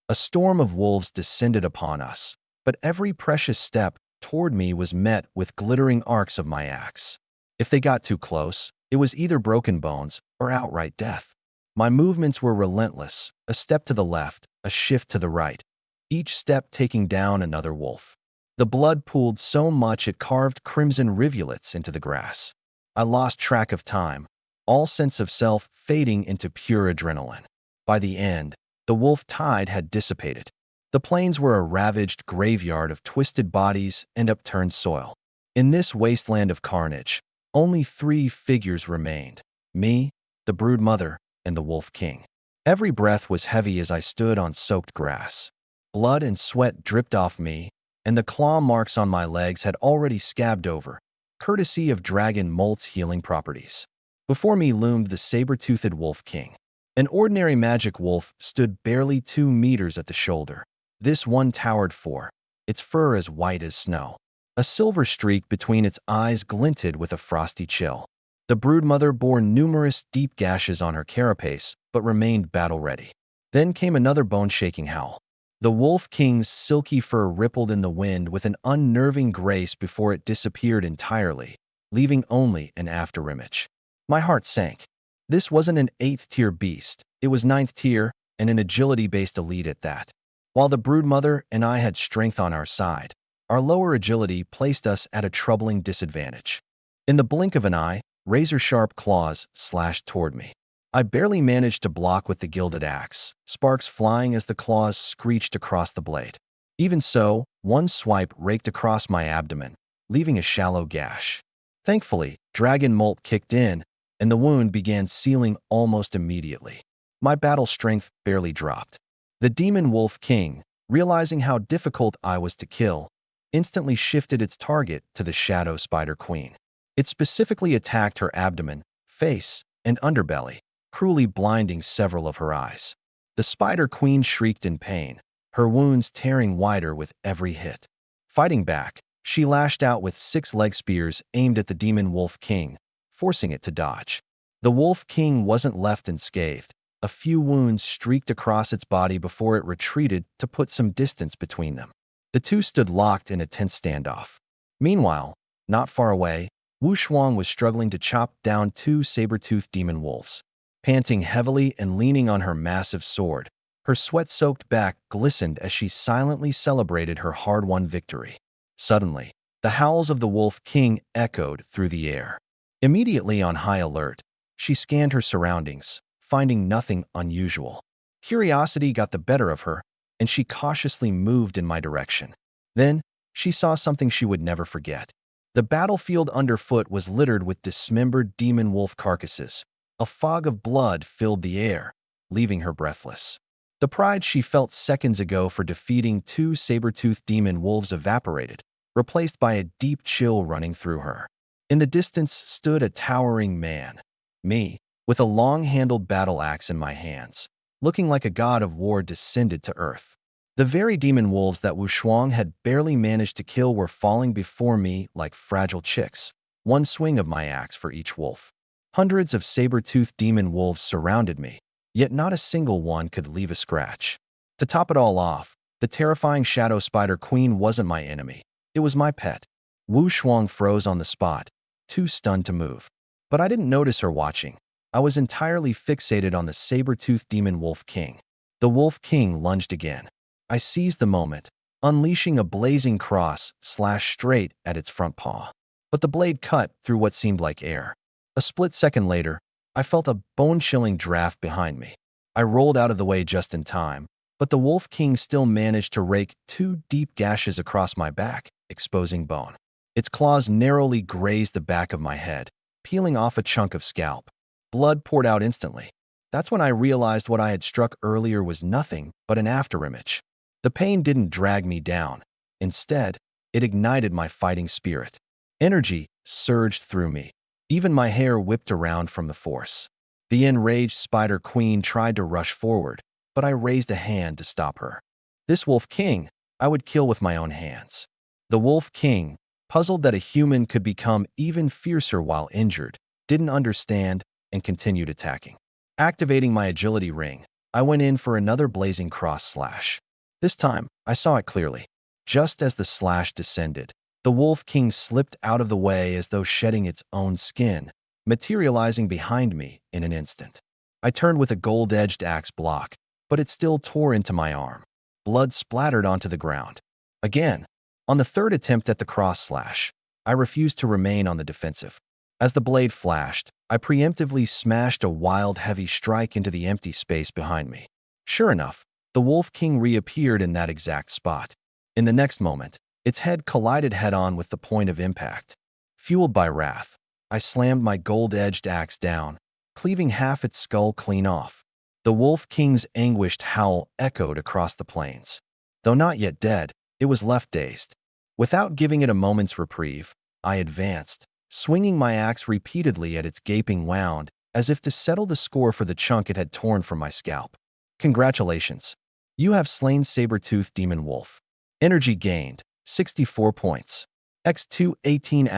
A storm of wolves descended upon us, but every precious step toward me was met with glittering arcs of my axe. If they got too close, it was either broken bones or outright death. My movements were relentless, a step to the left, a shift to the right, each step taking down another wolf. The blood pooled so much it carved crimson rivulets into the grass. I lost track of time, all sense of self fading into pure adrenaline. By the end, the wolf tide had dissipated. The plains were a ravaged graveyard of twisted bodies and upturned soil. In this wasteland of carnage, only 3 figures remained: me, the brood mother, and the Wolf King. Every breath was heavy as I stood on soaked grass. Blood and sweat dripped off me, and the claw marks on my legs had already scabbed over, courtesy of dragon molt's healing properties. Before me loomed the saber-toothed Wolf King. An ordinary magic wolf stood barely 2 meters at the shoulder. This one towered 4, its fur as white as snow. A silver streak between its eyes glinted with a frosty chill. The broodmother bore numerous deep gashes on her carapace, but remained battle-ready. Then came another bone-shaking howl. The Wolf King's silky fur rippled in the wind with an unnerving grace before it disappeared entirely, leaving only an afterimage. My heart sank. This wasn't an 8th-tier beast, it was 9th-tier, and an agility-based elite at that. While the broodmother and I had strength on our side, our lower agility placed us at a troubling disadvantage. In the blink of an eye, razor-sharp claws slashed toward me. I barely managed to block with the gilded axe, sparks flying as the claws screeched across the blade. Even so, one swipe raked across my abdomen, leaving a shallow gash. Thankfully, dragon molt kicked in, and the wound began sealing almost immediately. My battle strength barely dropped. The demon wolf king, realizing how difficult I was to kill, instantly shifted its target to the shadow spider queen. It specifically attacked her abdomen, face, and underbelly, cruelly blinding several of her eyes. The spider queen shrieked in pain, her wounds tearing wider with every hit. Fighting back, she lashed out with 6 leg spears aimed at the demon wolf king, forcing it to dodge. The wolf king wasn't left unscathed. A few wounds streaked across its body before it retreated to put some distance between them. The two stood locked in a tense standoff. Meanwhile, not far away, Wu Shuang was struggling to chop down 2 saber-toothed demon wolves. Panting heavily and leaning on her massive sword, her sweat-soaked back glistened as she silently celebrated her hard-won victory. Suddenly, the howls of the Wolf King echoed through the air. Immediately on high alert, she scanned her surroundings, finding nothing unusual. Curiosity got the better of her, and she cautiously moved in my direction. Then, she saw something she would never forget. The battlefield underfoot was littered with dismembered demon wolf carcasses. A fog of blood filled the air, leaving her breathless. The pride she felt seconds ago for defeating 2 saber-toothed demon wolves evaporated, replaced by a deep chill running through her. In the distance stood a towering man, me, with a long-handled battle axe in my hands, looking like a god of war descended to earth. The very demon wolves that Wu Shuang had barely managed to kill were falling before me like fragile chicks, one swing of my axe for each wolf. Hundreds of saber-toothed demon wolves surrounded me, yet not a single one could leave a scratch. To top it all off, the terrifying shadow spider queen wasn't my enemy. It was my pet. Wu Shuang froze on the spot, too stunned to move. But I didn't notice her watching. I was entirely fixated on the saber-toothed demon wolf king. The wolf king lunged again. I seized the moment, unleashing a blazing cross slashed straight at its front paw. But the blade cut through what seemed like air. A split second later, I felt a bone-chilling draft behind me. I rolled out of the way just in time, but the Wolf King still managed to rake 2 deep gashes across my back, exposing bone. Its claws narrowly grazed the back of my head, peeling off a chunk of scalp. Blood poured out instantly. That's when I realized what I had struck earlier was nothing but an afterimage. The pain didn't drag me down. Instead, it ignited my fighting spirit. Energy surged through me. Even my hair whipped around from the force. The enraged spider queen tried to rush forward, but I raised a hand to stop her. This Wolf King, I would kill with my own hands. The Wolf King, puzzled that a human could become even fiercer while injured, didn't understand and continued attacking. Activating my agility ring, I went in for another blazing cross slash. This time, I saw it clearly. Just as the slash descended, the Wolf King slipped out of the way as though shedding its own skin, materializing behind me in an instant. I turned with a gold-edged axe block, but it still tore into my arm. Blood splattered onto the ground. Again, on the third attempt at the cross slash, I refused to remain on the defensive. As the blade flashed, I preemptively smashed a wild, heavy strike into the empty space behind me. Sure enough, the Wolf King reappeared in that exact spot. In the next moment, its head collided head-on with the point of impact. Fueled by wrath, I slammed my gold-edged axe down, cleaving half its skull clean off. The Wolf King's anguished howl echoed across the plains. Though not yet dead, it was left dazed. Without giving it a moment's reprieve, I advanced, swinging my axe repeatedly at its gaping wound as if to settle the score for the chunk it had torn from my scalp. Congratulations. You have slain Saber-Tooth Demon Wolf. Energy gained, 64 points. X2 18 ***.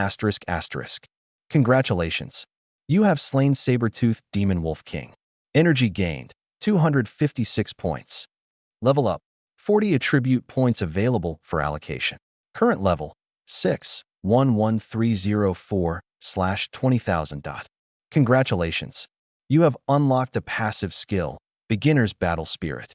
Congratulations. You have slain Saber-Tooth Demon Wolf King. Energy gained, 256 points. Level up, 40 attribute points available for allocation. Current level, 6, 11304/20,000. Congratulations. You have unlocked a passive skill, Beginner's Battle Spirit.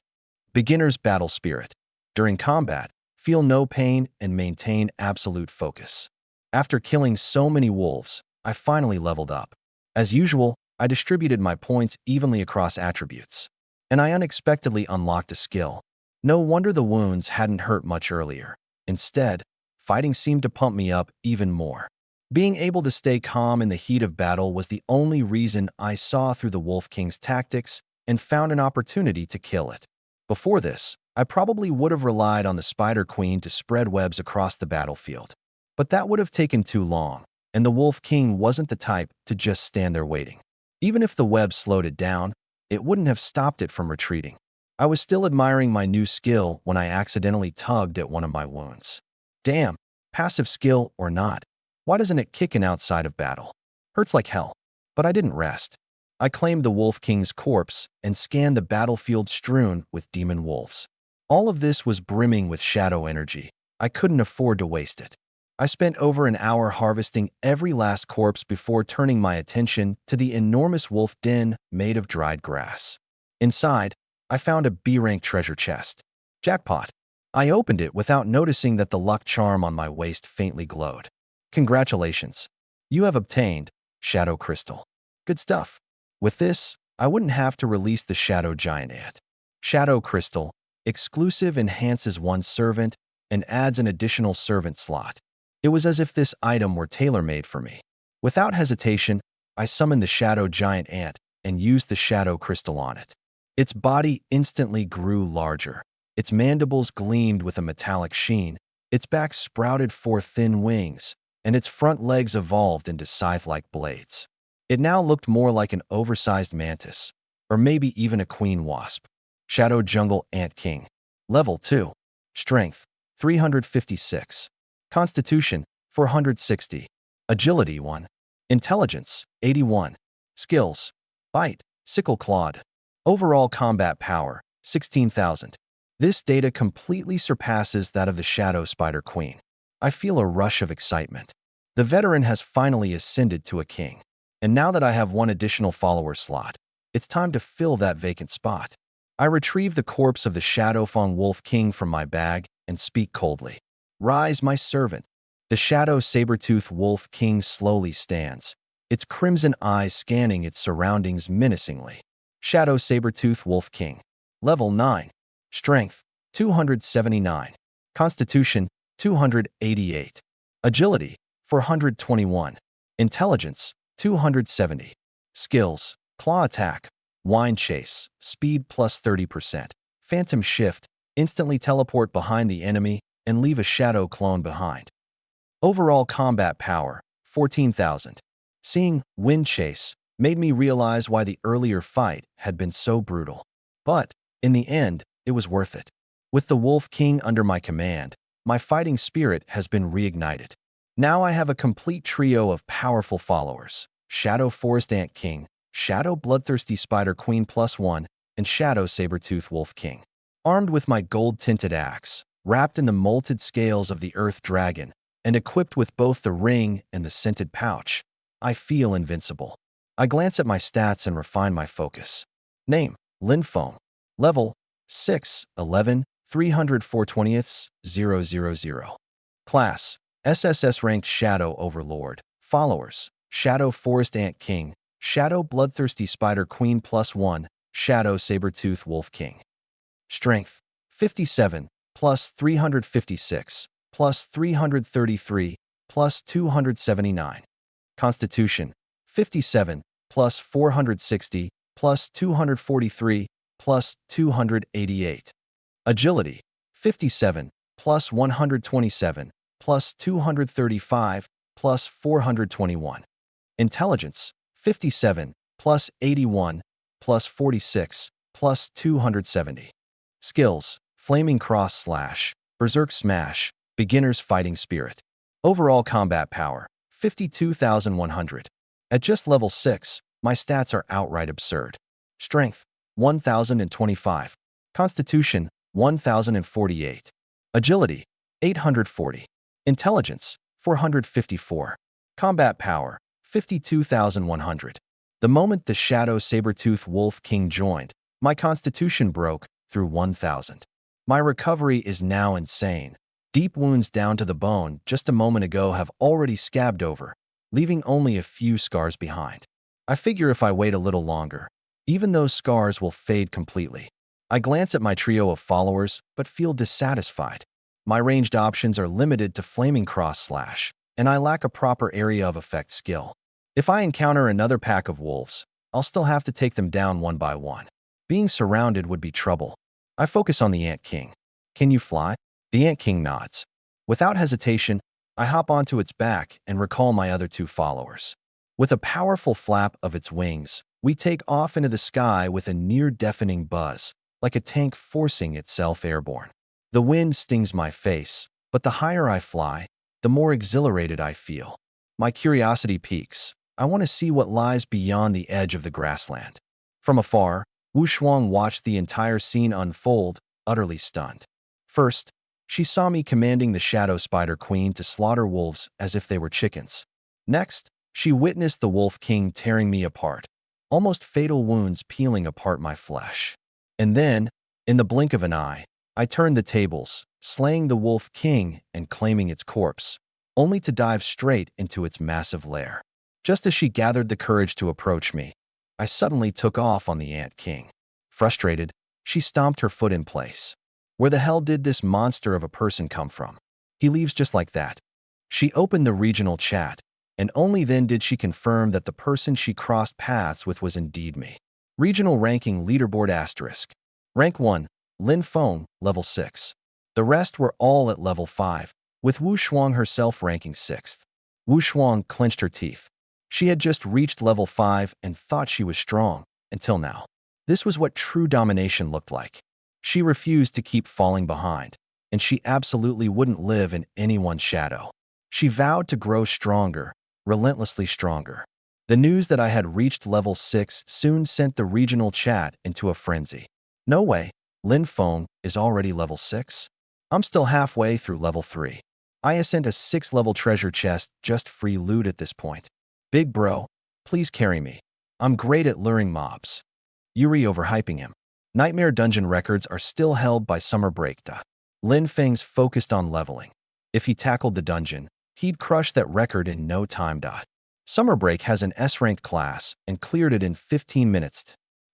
Beginner's Battle Spirit. During combat, feel no pain and maintain absolute focus. After killing so many wolves, I finally leveled up. As usual, I distributed my points evenly across attributes, and I unexpectedly unlocked a skill. No wonder the wounds hadn't hurt much earlier. Instead, fighting seemed to pump me up even more. Being able to stay calm in the heat of battle was the only reason I saw through the Wolf King's tactics and found an opportunity to kill it. Before this, I probably would have relied on the Spider Queen to spread webs across the battlefield. But that would have taken too long, and the Wolf King wasn't the type to just stand there waiting. Even if the web slowed it down, it wouldn't have stopped it from retreating. I was still admiring my new skill when I accidentally tugged at one of my wounds. Damn, passive skill or not, why doesn't it kick in outside of battle? Hurts like hell. But I didn't rest. I claimed the Wolf King's corpse and scanned the battlefield strewn with demon wolves. All of this was brimming with shadow energy. I couldn't afford to waste it. I spent over an hour harvesting every last corpse before turning my attention to the enormous wolf den made of dried grass. Inside, I found a B-rank treasure chest. Jackpot. I opened it without noticing that the luck charm on my waist faintly glowed. Congratulations. You have obtained Shadow Crystal. Good stuff. With this, I wouldn't have to release the Shadow Giant Ant. Shadow Crystal, exclusive, enhances one servant and adds an additional servant slot. It was as if this item were tailor-made for me. Without hesitation, I summoned the Shadow Giant Ant and used the Shadow Crystal on it. Its body instantly grew larger. Its mandibles gleamed with a metallic sheen, its back sprouted 4 thin wings, and its front legs evolved into scythe-like blades. It now looked more like an oversized mantis, or maybe even a queen wasp. Shadow Jungle Ant King. Level 2. Strength, 356. Constitution, 460. Agility, 1. Intelligence, 81. Skills, Bite, Sickle Clawed. Overall combat power, 16,000. This data completely surpasses that of the Shadow Spider Queen. I feel a rush of excitement. The veteran has finally ascended to a king. And now that I have one additional follower slot, it's time to fill that vacant spot. I retrieve the corpse of the Shadowfang Wolf King from my bag and speak coldly. Rise, my servant. The Shadow Saber-Tooth Wolf King slowly stands, its crimson eyes scanning its surroundings menacingly. Shadow Saber-Tooth Wolf King. Level 9. Strength, 279. Constitution, 288. Agility, 421. Intelligence, 270. Skills, Claw Attack, Wind Chase, Speed plus 30%. Phantom Shift, instantly teleport behind the enemy and leave a shadow clone behind. Overall combat power, 14,000. Seeing Wind Chase made me realize why the earlier fight had been so brutal. But, in the end, it was worth it. With the Wolf King under my command, my fighting spirit has been reignited. Now I have a complete trio of powerful followers: Shadow Forest Ant King, Shadow Bloodthirsty Spider Queen +1, and Shadow Saber-Tooth Wolf King. Armed with my gold-tinted axe, wrapped in the molted scales of the Earth Dragon, and equipped with both the ring and the scented pouch, I feel invincible. I glance at my stats and refine my focus. Name, Linfoam. Level, 6, 11, 304/20th,000. Class, SSS Ranked Shadow Overlord. Followers, Shadow Forest Ant King, Shadow Bloodthirsty Spider Queen +1, Shadow Saber-Tooth Wolf King. Strength, 57, plus 356, plus 333, plus 279. Constitution, 57, plus 460, plus 243, plus 288. Agility, 57, plus 127, plus 235, plus 421. Intelligence, 57, plus 81, plus 46, plus 270. Skills: Flaming Cross Slash, Berserk Smash, Beginner's Fighting Spirit. Overall combat power: 52,100. At just level 6, my stats are outright absurd. Strength: 1,025. Constitution: 1,048. Agility: 840. Intelligence: 454. Combat power: 52,100. The moment the Shadow Sabertooth Wolf King joined, my constitution broke through 1,000. My recovery is now insane. Deep wounds down to the bone just a moment ago have already scabbed over, leaving only a few scars behind. I figure if I wait a little longer, even those scars will fade completely. I glance at my trio of followers, but feel dissatisfied. My ranged options are limited to Flaming Cross Slash, and I lack a proper area of effect skill. If I encounter another pack of wolves, I'll still have to take them down one by one. Being surrounded would be trouble. I focus on the Ant King. Can you fly? The Ant King nods. Without hesitation, I hop onto its back and recall my other two followers. With a powerful flap of its wings, we take off into the sky with a near-deafening buzz, like a tank forcing itself airborne. The wind stings my face, but the higher I fly, the more exhilarated I feel. My curiosity peaks. I want to see what lies beyond the edge of the grassland. From afar, Wu Shuang watched the entire scene unfold, utterly stunned. First, she saw me commanding the Shadow Spider Queen to slaughter wolves as if they were chickens. Next, she witnessed the Wolf King tearing me apart, almost fatal wounds peeling apart my flesh. And then, in the blink of an eye, I turned the tables, slaying the Wolf King and claiming its corpse, only to dive straight into its massive lair. Just as she gathered the courage to approach me, I suddenly took off on the Ant King. Frustrated, she stomped her foot in place. Where the hell did this monster of a person come from? He leaves just like that. She opened the regional chat, and only then did she confirm that the person she crossed paths with was indeed me. Regional ranking leaderboard asterisk. Rank 1, Lin Feng, level 6. The rest were all at level 5, with Wu Shuang herself ranking 6th. Wu Shuang clenched her teeth. She had just reached level 5 and thought she was strong, until now. This was what true domination looked like. She refused to keep falling behind, and she absolutely wouldn't live in anyone's shadow. She vowed to grow stronger, relentlessly stronger. The news that I had reached level 6 soon sent the regional chat into a frenzy. No way, Lin Feng is already level 6? I'm still halfway through level 3. I sent a 6-level treasure chest, just free loot at this point. Big bro, please carry me. I'm great at luring mobs. Yuri overhyping him. Nightmare Dungeon records are still held by Summer Break. Lin Feng's focused on leveling. If he tackled the dungeon, he'd crush that record in no time. Summer Break has an S-ranked class and cleared it in 15 minutes.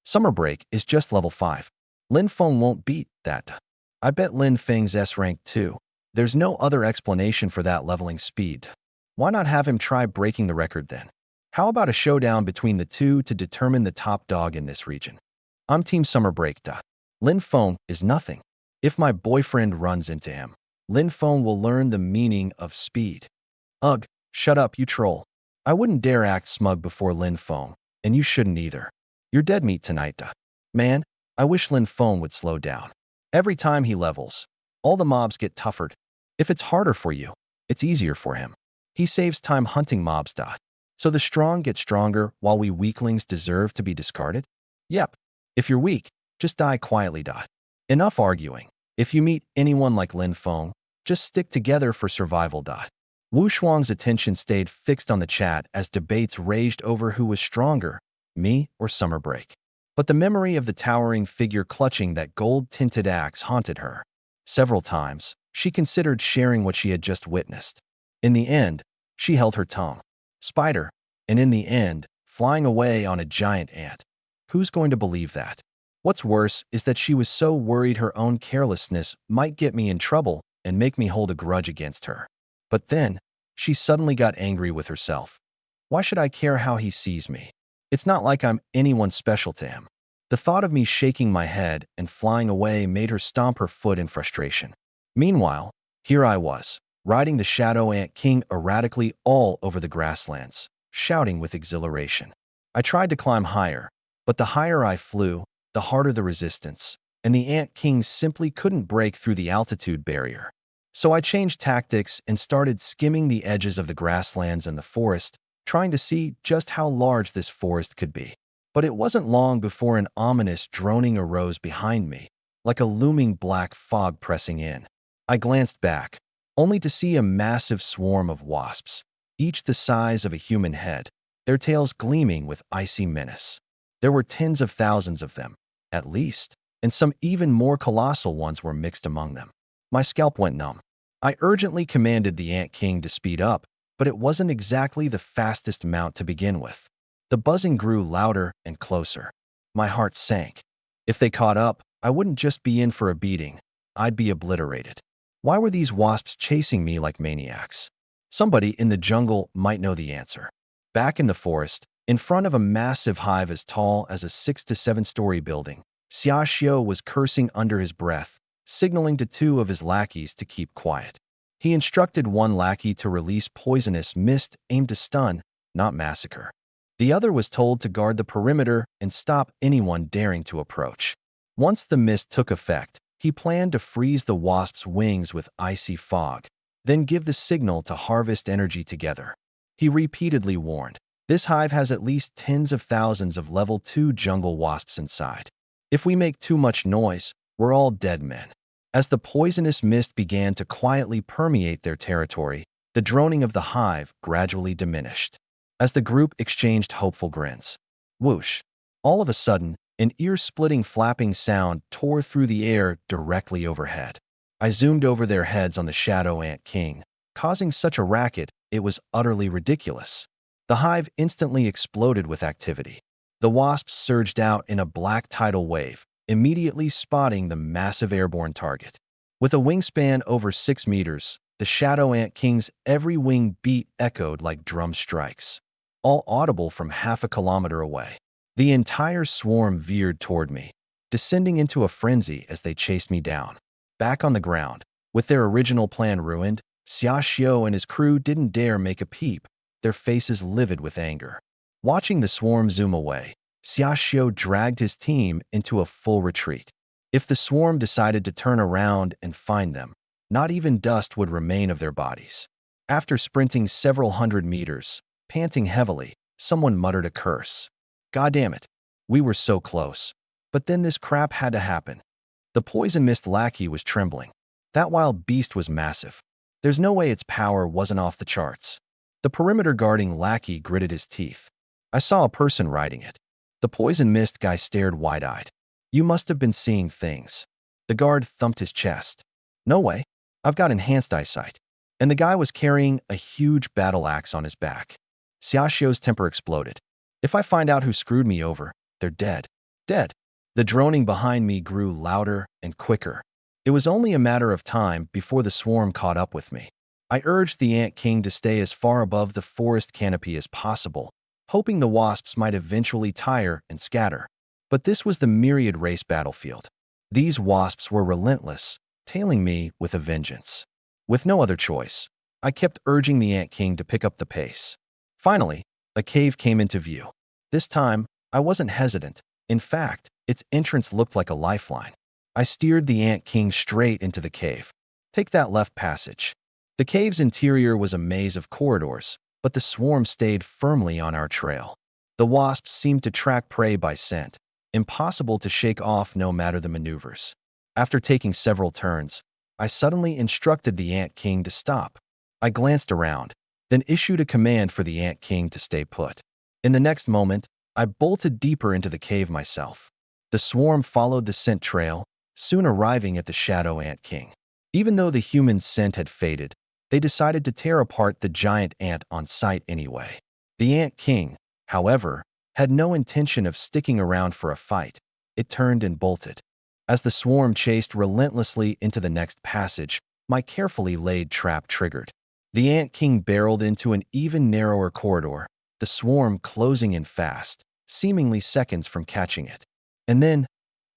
Summer Break is just level 5. Lin Feng won't beat that. I bet Lin Feng's S-ranked too. There's no other explanation for that leveling speed. Why not have him try breaking the record then? How about a showdown between the two to determine the top dog in this region? I'm Team Summer Break. Lin Feng is nothing. If my boyfriend runs into him, Lin Feng will learn the meaning of speed. Ugh, shut up, you troll. I wouldn't dare act smug before Lin Feng, and you shouldn't either. You're dead meat tonight. Man, I wish Lin Feng would slow down. Every time he levels, all the mobs get tougher. If it's harder for you, it's easier for him. He saves time hunting mobs. So the strong get stronger while we weaklings deserve to be discarded? Yep. If you're weak, just die quietly. Enough arguing. If you meet anyone like Lin Feng, just stick together for survival. Wu Shuang's attention stayed fixed on the chat as debates raged over who was stronger, me or Summer Break. But the memory of the towering figure clutching that gold-tinted axe haunted her. Several times, she considered sharing what she had just witnessed. In the end, she held her tongue. Spider, and in the end, flying away on a giant ant. Who's going to believe that? What's worse is that she was so worried her own carelessness might get me in trouble and make me hold a grudge against her. But then, she suddenly got angry with herself. Why should I care how he sees me? It's not like I'm anyone special to him. The thought of me shaking my head and flying away made her stomp her foot in frustration. Meanwhile, here I was, riding the Shadow Ant King erratically all over the grasslands, shouting with exhilaration. I tried to climb higher, but the higher I flew, the harder the resistance, and the ant king simply couldn't break through the altitude barrier. So I changed tactics and started skimming the edges of the grasslands and the forest, trying to see just how large this forest could be. But it wasn't long before an ominous droning arose behind me, like a looming black fog pressing in. I glanced back, only to see a massive swarm of wasps, each the size of a human head, their tails gleaming with icy menace. There were tens of thousands of them, at least, and some even more colossal ones were mixed among them. My scalp went numb. I urgently commanded the Ant King to speed up, but it wasn't exactly the fastest mount to begin with. The buzzing grew louder and closer. My heart sank. If they caught up, I wouldn't just be in for a beating, I'd be obliterated. Why were these wasps chasing me like maniacs? Somebody in the jungle might know the answer. Back in the forest, in front of a massive hive as tall as a 6 to 7-story building, Xiaoxiu was cursing under his breath, signaling to two of his lackeys to keep quiet. He instructed one lackey to release poisonous mist aimed to stun, not massacre. The other was told to guard the perimeter and stop anyone daring to approach. Once the mist took effect, he planned to freeze the wasp's wings with icy fog, then give the signal to harvest energy together. He repeatedly warned, "This hive has at least tens of thousands of level 2 jungle wasps inside. If we make too much noise, we're all dead men." As the poisonous mist began to quietly permeate their territory, the droning of the hive gradually diminished. As the group exchanged hopeful grins, whoosh! All of a sudden, an ear-splitting flapping sound tore through the air directly overhead. I zoomed over their heads on the Shadow Ant King, causing such a racket it was utterly ridiculous. The hive instantly exploded with activity. The wasps surged out in a black tidal wave, immediately spotting the massive airborne target. With a wingspan over 6 meters, the Shadow Ant King's every wing beat echoed like drum strikes, all audible from half a kilometer away. The entire swarm veered toward me, descending into a frenzy as they chased me down. Back on the ground, with their original plan ruined, Xiaoxiu and his crew didn't dare make a peep, their faces livid with anger. Watching the swarm zoom away, Xiaoxiu dragged his team into a full retreat. If the swarm decided to turn around and find them, not even dust would remain of their bodies. After sprinting several hundred meters, panting heavily, someone muttered a curse. God damn it, we were so close. But then this crap had to happen. The poison mist lackey was trembling. That wild beast was massive. There's no way its power wasn't off the charts. The perimeter guarding lackey gritted his teeth. I saw a person riding it. The poison mist guy stared wide-eyed. You must have been seeing things. The guard thumped his chest. No way. I've got enhanced eyesight. And the guy was carrying a huge battle axe on his back. Xiaoxiu's temper exploded. If I find out who screwed me over, they're dead. Dead. The droning behind me grew louder and quicker. It was only a matter of time before the swarm caught up with me. I urged the Ant King to stay as far above the forest canopy as possible, hoping the wasps might eventually tire and scatter. But this was the myriad race battlefield. These wasps were relentless, tailing me with a vengeance. With no other choice, I kept urging the Ant King to pick up the pace. Finally, a cave came into view. This time, I wasn't hesitant. In fact, its entrance looked like a lifeline. I steered the Ant King straight into the cave. Take that left passage. The cave's interior was a maze of corridors, but the swarm stayed firmly on our trail. The wasps seemed to track prey by scent, impossible to shake off no matter the maneuvers. After taking several turns, I suddenly instructed the Ant King to stop. I glanced around, then issued a command for the Ant King to stay put. In the next moment, I bolted deeper into the cave myself. The swarm followed the scent trail, soon arriving at the Shadow Ant King. Even though the human scent had faded, they decided to tear apart the giant ant on sight anyway. The Ant King, however, had no intention of sticking around for a fight. It turned and bolted. As the swarm chased relentlessly into the next passage, my carefully laid trap triggered. The Ant King barreled into an even narrower corridor, the swarm closing in fast, seemingly seconds from catching it. And then,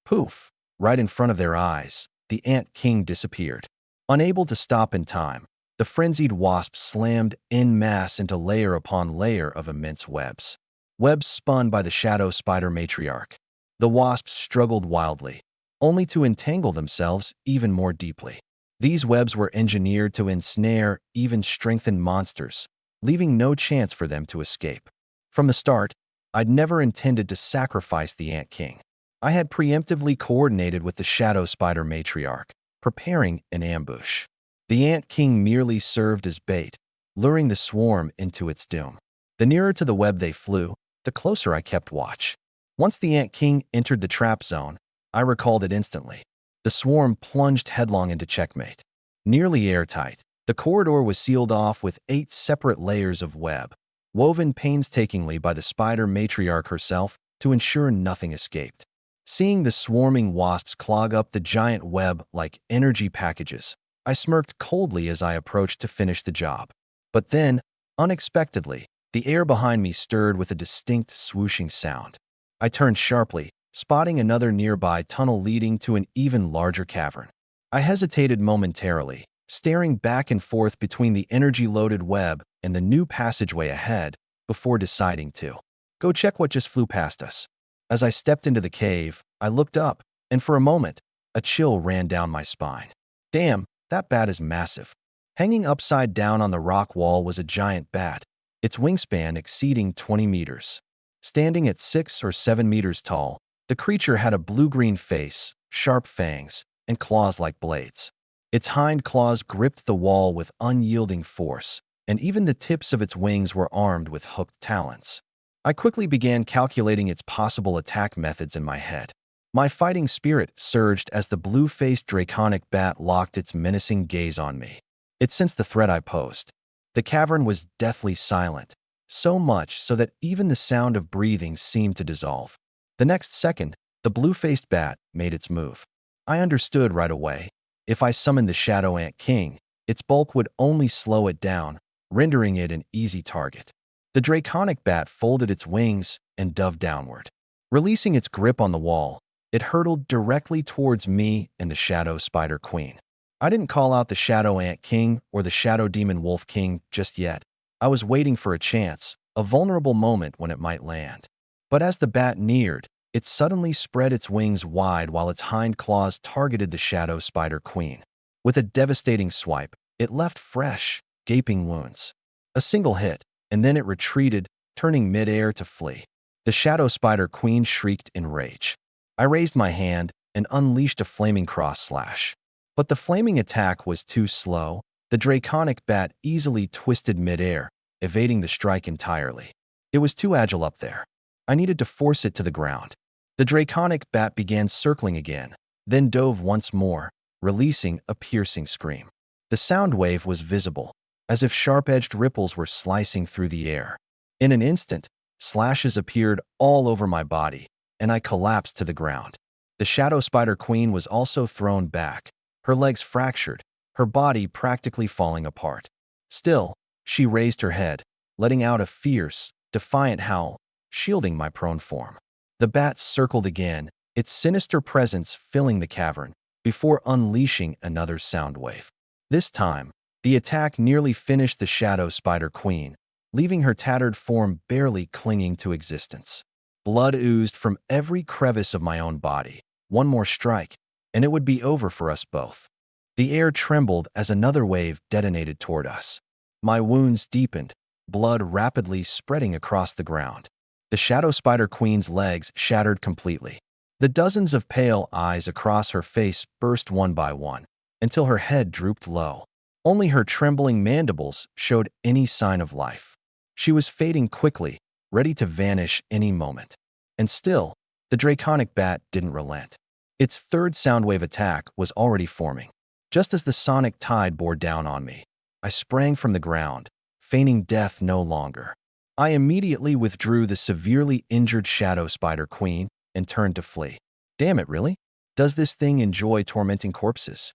poof, right in front of their eyes, the Ant King disappeared. Unable to stop in time, the frenzied wasp slammed en masse into layer upon layer of immense webs. webs spun by the shadow spider matriarch. The wasps struggled wildly, only to entangle themselves even more deeply. These webs were engineered to ensnare even strengthened monsters, leaving no chance for them to escape. From the start, I'd never intended to sacrifice the Ant King. I had preemptively coordinated with the shadow spider matriarch, preparing an ambush. The Ant King merely served as bait, luring the swarm into its doom. The nearer to the web they flew, the closer I kept watch. Once the Ant King entered the trap zone, I recalled it instantly. The swarm plunged headlong into checkmate. Nearly airtight, the corridor was sealed off with 8 separate layers of web, woven painstakingly by the spider matriarch herself to ensure nothing escaped. Seeing the swarming wasps clog up the giant web like energy packages, I smirked coldly as I approached to finish the job. But then, unexpectedly, the air behind me stirred with a distinct swooshing sound. I turned sharply, spotting another nearby tunnel leading to an even larger cavern. I hesitated momentarily, staring back and forth between the energy-loaded web and the new passageway ahead before deciding to go check what just flew past us. As I stepped into the cave, I looked up, and for a moment, a chill ran down my spine. Damn, that bat is massive. Hanging upside down on the rock wall was a giant bat, its wingspan exceeding 20 meters. Standing at 6 or 7 meters tall, the creature had a blue-green face, sharp fangs, and claws like blades. Its hind claws gripped the wall with unyielding force, and even the tips of its wings were armed with hooked talons. I quickly began calculating its possible attack methods in my head. My fighting spirit surged as the blue-faced draconic bat locked its menacing gaze on me. It sensed the threat I posed. The cavern was deathly silent, so much so that even the sound of breathing seemed to dissolve. The next second, the blue-faced bat made its move. I understood right away. If I summoned the Shadow Ant King, its bulk would only slow it down, rendering it an easy target. The draconic bat folded its wings and dove downward. Releasing its grip on the wall, it hurtled directly towards me and the Shadow Spider Queen. I didn't call out the Shadow Ant King or the Shadow Demon Wolf King just yet. I was waiting for a chance, a vulnerable moment when it might land. But as the bat neared, it suddenly spread its wings wide while its hind claws targeted the Shadow Spider Queen. With a devastating swipe, it left fresh, gaping wounds. A single hit, and then it retreated, turning midair to flee. The Shadow Spider Queen shrieked in rage. I raised my hand and unleashed a flaming cross slash. But the flaming attack was too slow. The draconic bat easily twisted midair, evading the strike entirely. It was too agile up there. I needed to force it to the ground. The draconic bat began circling again, then dove once more, releasing a piercing scream. The sound wave was visible, as if sharp-edged ripples were slicing through the air. In an instant, slashes appeared all over my body, and I collapsed to the ground. The Shadow Spider Queen was also thrown back, her legs fractured, her body practically falling apart. Still, she raised her head, letting out a fierce, defiant howl, shielding my prone form. The bat circled again, its sinister presence filling the cavern, before unleashing another sound wave. This time, the attack nearly finished the Shadow Spider Queen, leaving her tattered form barely clinging to existence. Blood oozed from every crevice of my own body. One more strike, and it would be over for us both. The air trembled as another wave detonated toward us. My wounds deepened, blood rapidly spreading across the ground. The Shadow Spider Queen's legs shattered completely. The dozens of pale eyes across her face burst one by one, until her head drooped low. Only her trembling mandibles showed any sign of life. She was fading quickly, ready to vanish any moment. And still, the draconic bat didn't relent. Its third soundwave attack was already forming. Just as the sonic tide bore down on me, I sprang from the ground, feigning death no longer. I immediately withdrew the severely injured Shadow Spider Queen and turned to flee. Damn it, really? Does this thing enjoy tormenting corpses?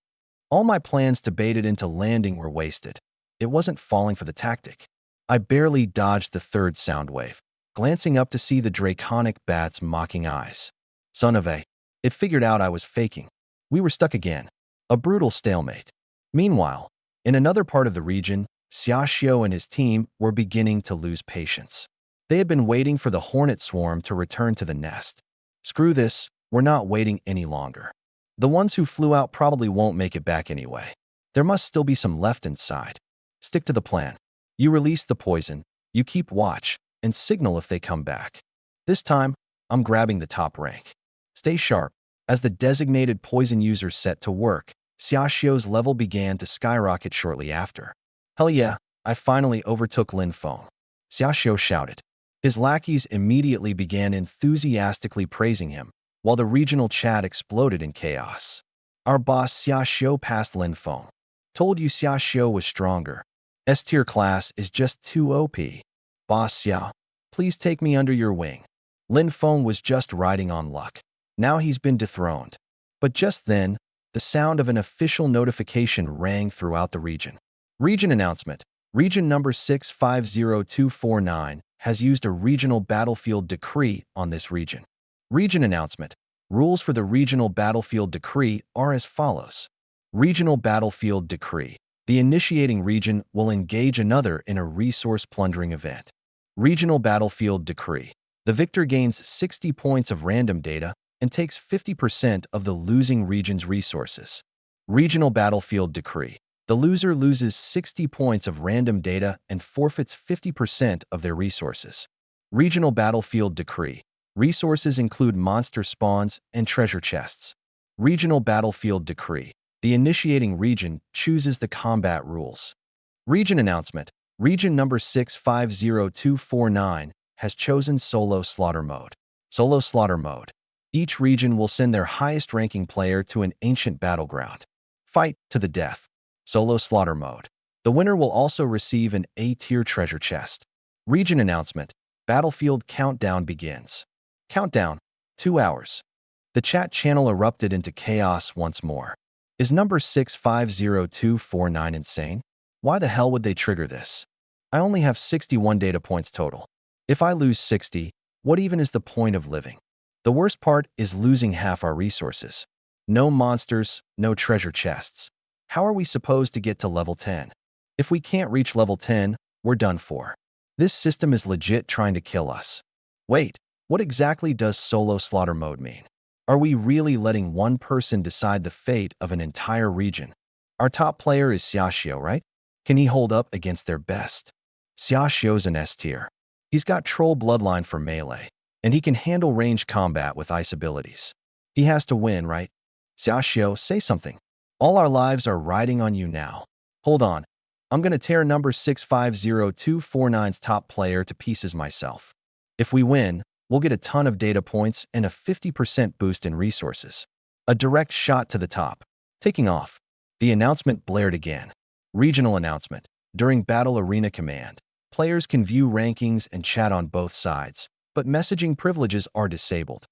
All my plans to bait it into landing were wasted. It wasn't falling for the tactic. I barely dodged the third sound wave, glancing up to see the draconic bat's mocking eyes. Son of a... It figured out I was faking. We were stuck again. A brutal stalemate. Meanwhile, in another part of the region, Xiaoxiao and his team were beginning to lose patience. They had been waiting for the hornet swarm to return to the nest. Screw this, we're not waiting any longer. The ones who flew out probably won't make it back anyway. There must still be some left inside. Stick to the plan. You release the poison, you keep watch, and signal if they come back. This time, I'm grabbing the top rank. Stay sharp. As the designated poison user set to work, Xiaoxio's level began to skyrocket shortly after. Hell yeah, I finally overtook Lin Feng. Xiaoxio shouted. His lackeys immediately began enthusiastically praising him, while the regional chat exploded in chaos. Our boss Xiaoxio passed Lin Feng. Told you Xiaoxio was stronger. S-tier class is just too OP. Boss Xiao, please take me under your wing. Lin Feng was just riding on luck. Now he's been dethroned. But just then, the sound of an official notification rang throughout the region. Region announcement. Region number 650249 has used a regional battlefield decree on this region. Region announcement. Rules for the regional battlefield decree are as follows. Regional battlefield decree. The initiating region will engage another in a resource plundering event. Regional battlefield decree. The victor gains 60 points of random data and takes 50% of the losing region's resources. Regional battlefield decree. The loser loses 60 points of random data and forfeits 50% of their resources. Regional battlefield decree. Resources include monster spawns and treasure chests. Regional battlefield decree. The initiating region chooses the combat rules. Region announcement. Region number 650249 has chosen solo slaughter mode. Solo slaughter mode. Each region will send their highest ranking player to an ancient battleground. Fight to the death. Solo slaughter mode. The winner will also receive an A-tier treasure chest. Region announcement. Battlefield countdown begins. Countdown. 2 hours. The chat channel erupted into chaos once more. Is number 650249 insane? Why the hell would they trigger this? I only have 61 data points total. If I lose 60, what even is the point of living? The worst part is losing half our resources. No monsters, no treasure chests. How are we supposed to get to level 10? If we can't reach level 10, we're done for. This system is legit trying to kill us. Wait, what exactly does solo slaughter mode mean? Are we really letting one person decide the fate of an entire region? Our top player is Xiaoxio, right? Can he hold up against their best? Xiaoxio's an S tier. He's got troll bloodline for melee, and he can handle ranged combat with ice abilities. He has to win, right? Xiaoxio, say something. All our lives are riding on you now. Hold on. I'm gonna tear number 650249's top player to pieces myself. If we win, we'll get a ton of data points and a 50% boost in resources. A direct shot to the top. Taking off. The announcement blared again. Regional announcement. During Battle Arena Command, players can view rankings and chat on both sides, but messaging privileges are disabled.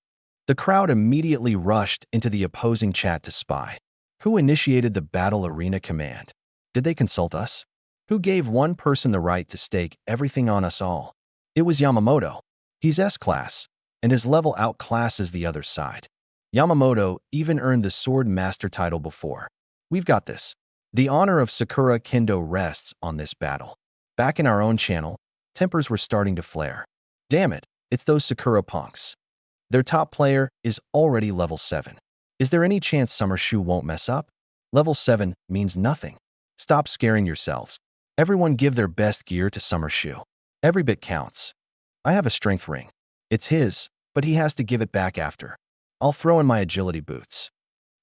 The crowd immediately rushed into the opposing chat to spy. Who initiated the Battle Arena Command? Did they consult us? Who gave one person the right to stake everything on us all? It was Yamamoto. He's S-class, and his level outclasses the other side. Yamamoto even earned the Sword Master title before. We've got this. The honor of Sakura Kendo rests on this battle. Back in our own channel, tempers were starting to flare. Damn it, it's those Sakura punks. Their top player is already level 7. Is there any chance Summer Shoe won't mess up? Level 7 means nothing. Stop scaring yourselves. Everyone give their best gear to Summer Shoe. Every bit counts. I have a strength ring. It's his, but he has to give it back after. I'll throw in my agility boots.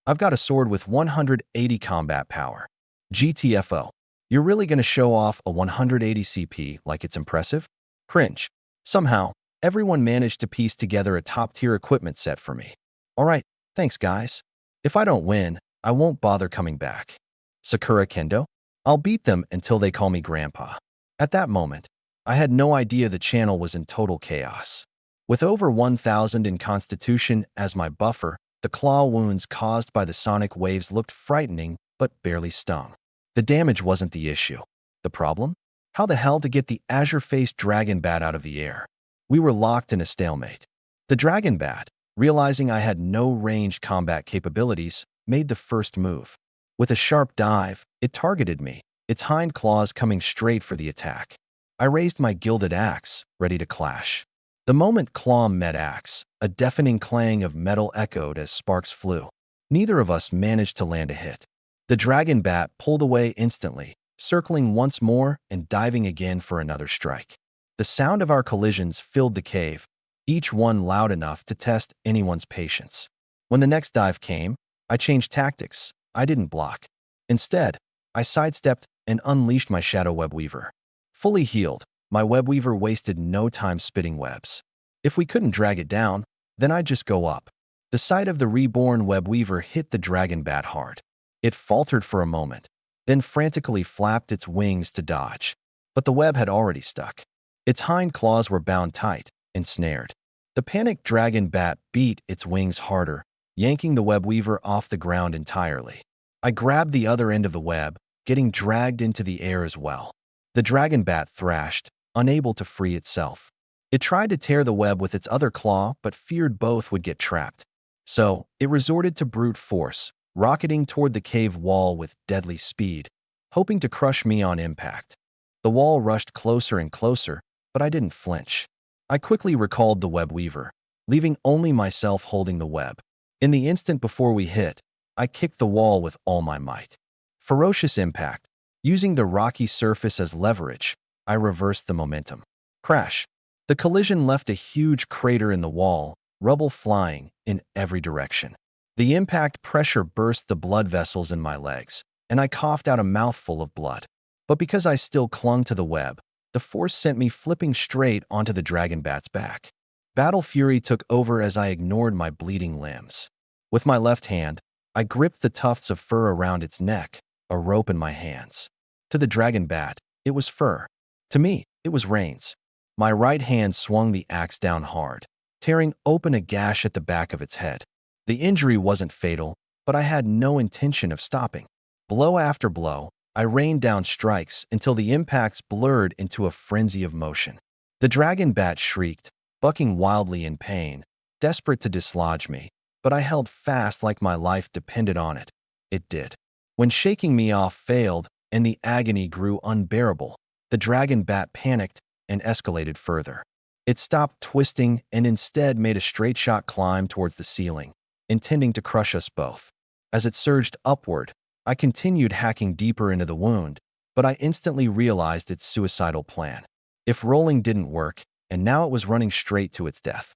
I've got a sword with 180 combat power. GTFO. You're really gonna show off a 180 CP like it's impressive? Cringe. Somehow, everyone managed to piece together a top-tier equipment set for me. Alright, thanks guys. If I don't win, I won't bother coming back. Sakura Kendo? I'll beat them until they call me Grandpa. At that moment, I had no idea the channel was in total chaos. With over 1,000 in Constitution as my buffer, the claw wounds caused by the sonic waves looked frightening but barely stung. The damage wasn't the issue. The problem? How the hell to get the azure-faced dragon bat out of the air? We were locked in a stalemate. The dragon bat, realizing I had no ranged combat capabilities, made the first move. With a sharp dive, it targeted me, its hind claws coming straight for the attack. I raised my gilded axe, ready to clash. The moment claw met axe, a deafening clang of metal echoed as sparks flew. Neither of us managed to land a hit. The dragon bat pulled away instantly, circling once more and diving again for another strike. The sound of our collisions filled the cave, each one loud enough to test anyone's patience. When the next dive came, I changed tactics. I didn't block. Instead, I sidestepped and unleashed my shadow web weaver. Fully healed, my web weaver wasted no time spitting webs. If we couldn't drag it down, then I'd just go up. The sight of the reborn web weaver hit the dragon bat hard. It faltered for a moment, then frantically flapped its wings to dodge. But the web had already stuck. Its hind claws were bound tight, ensnared. The panicked dragon bat beat its wings harder, yanking the web weaver off the ground entirely. I grabbed the other end of the web, getting dragged into the air as well. The dragon bat thrashed, unable to free itself. It tried to tear the web with its other claw, but feared both would get trapped. So, it resorted to brute force, rocketing toward the cave wall with deadly speed, hoping to crush me on impact. The wall rushed closer and closer, but I didn't flinch. I quickly recalled the web weaver, leaving only myself holding the web. In the instant before we hit, I kicked the wall with all my might. Ferocious impact. Using the rocky surface as leverage, I reversed the momentum. Crash. The collision left a huge crater in the wall, rubble flying in every direction. The impact pressure burst the blood vessels in my legs, and I coughed out a mouthful of blood. But because I still clung to the web, the force sent me flipping straight onto the dragon bat's back. Battle fury took over as I ignored my bleeding limbs. With my left hand, I gripped the tufts of fur around its neck, a rope in my hands. To the dragon bat, it was fur. To me, it was reins. My right hand swung the axe down hard, tearing open a gash at the back of its head. The injury wasn't fatal, but I had no intention of stopping. Blow after blow, I rained down strikes until the impacts blurred into a frenzy of motion. The dragon bat shrieked, bucking wildly in pain, desperate to dislodge me, but I held fast like my life depended on it. It did. When shaking me off failed and the agony grew unbearable, the dragon bat panicked and escalated further. It stopped twisting and instead made a straight shot climb towards the ceiling, intending to crush us both. As it surged upward, I continued hacking deeper into the wound, but I instantly realized its suicidal plan. If rolling didn't work, and now it was running straight to its death,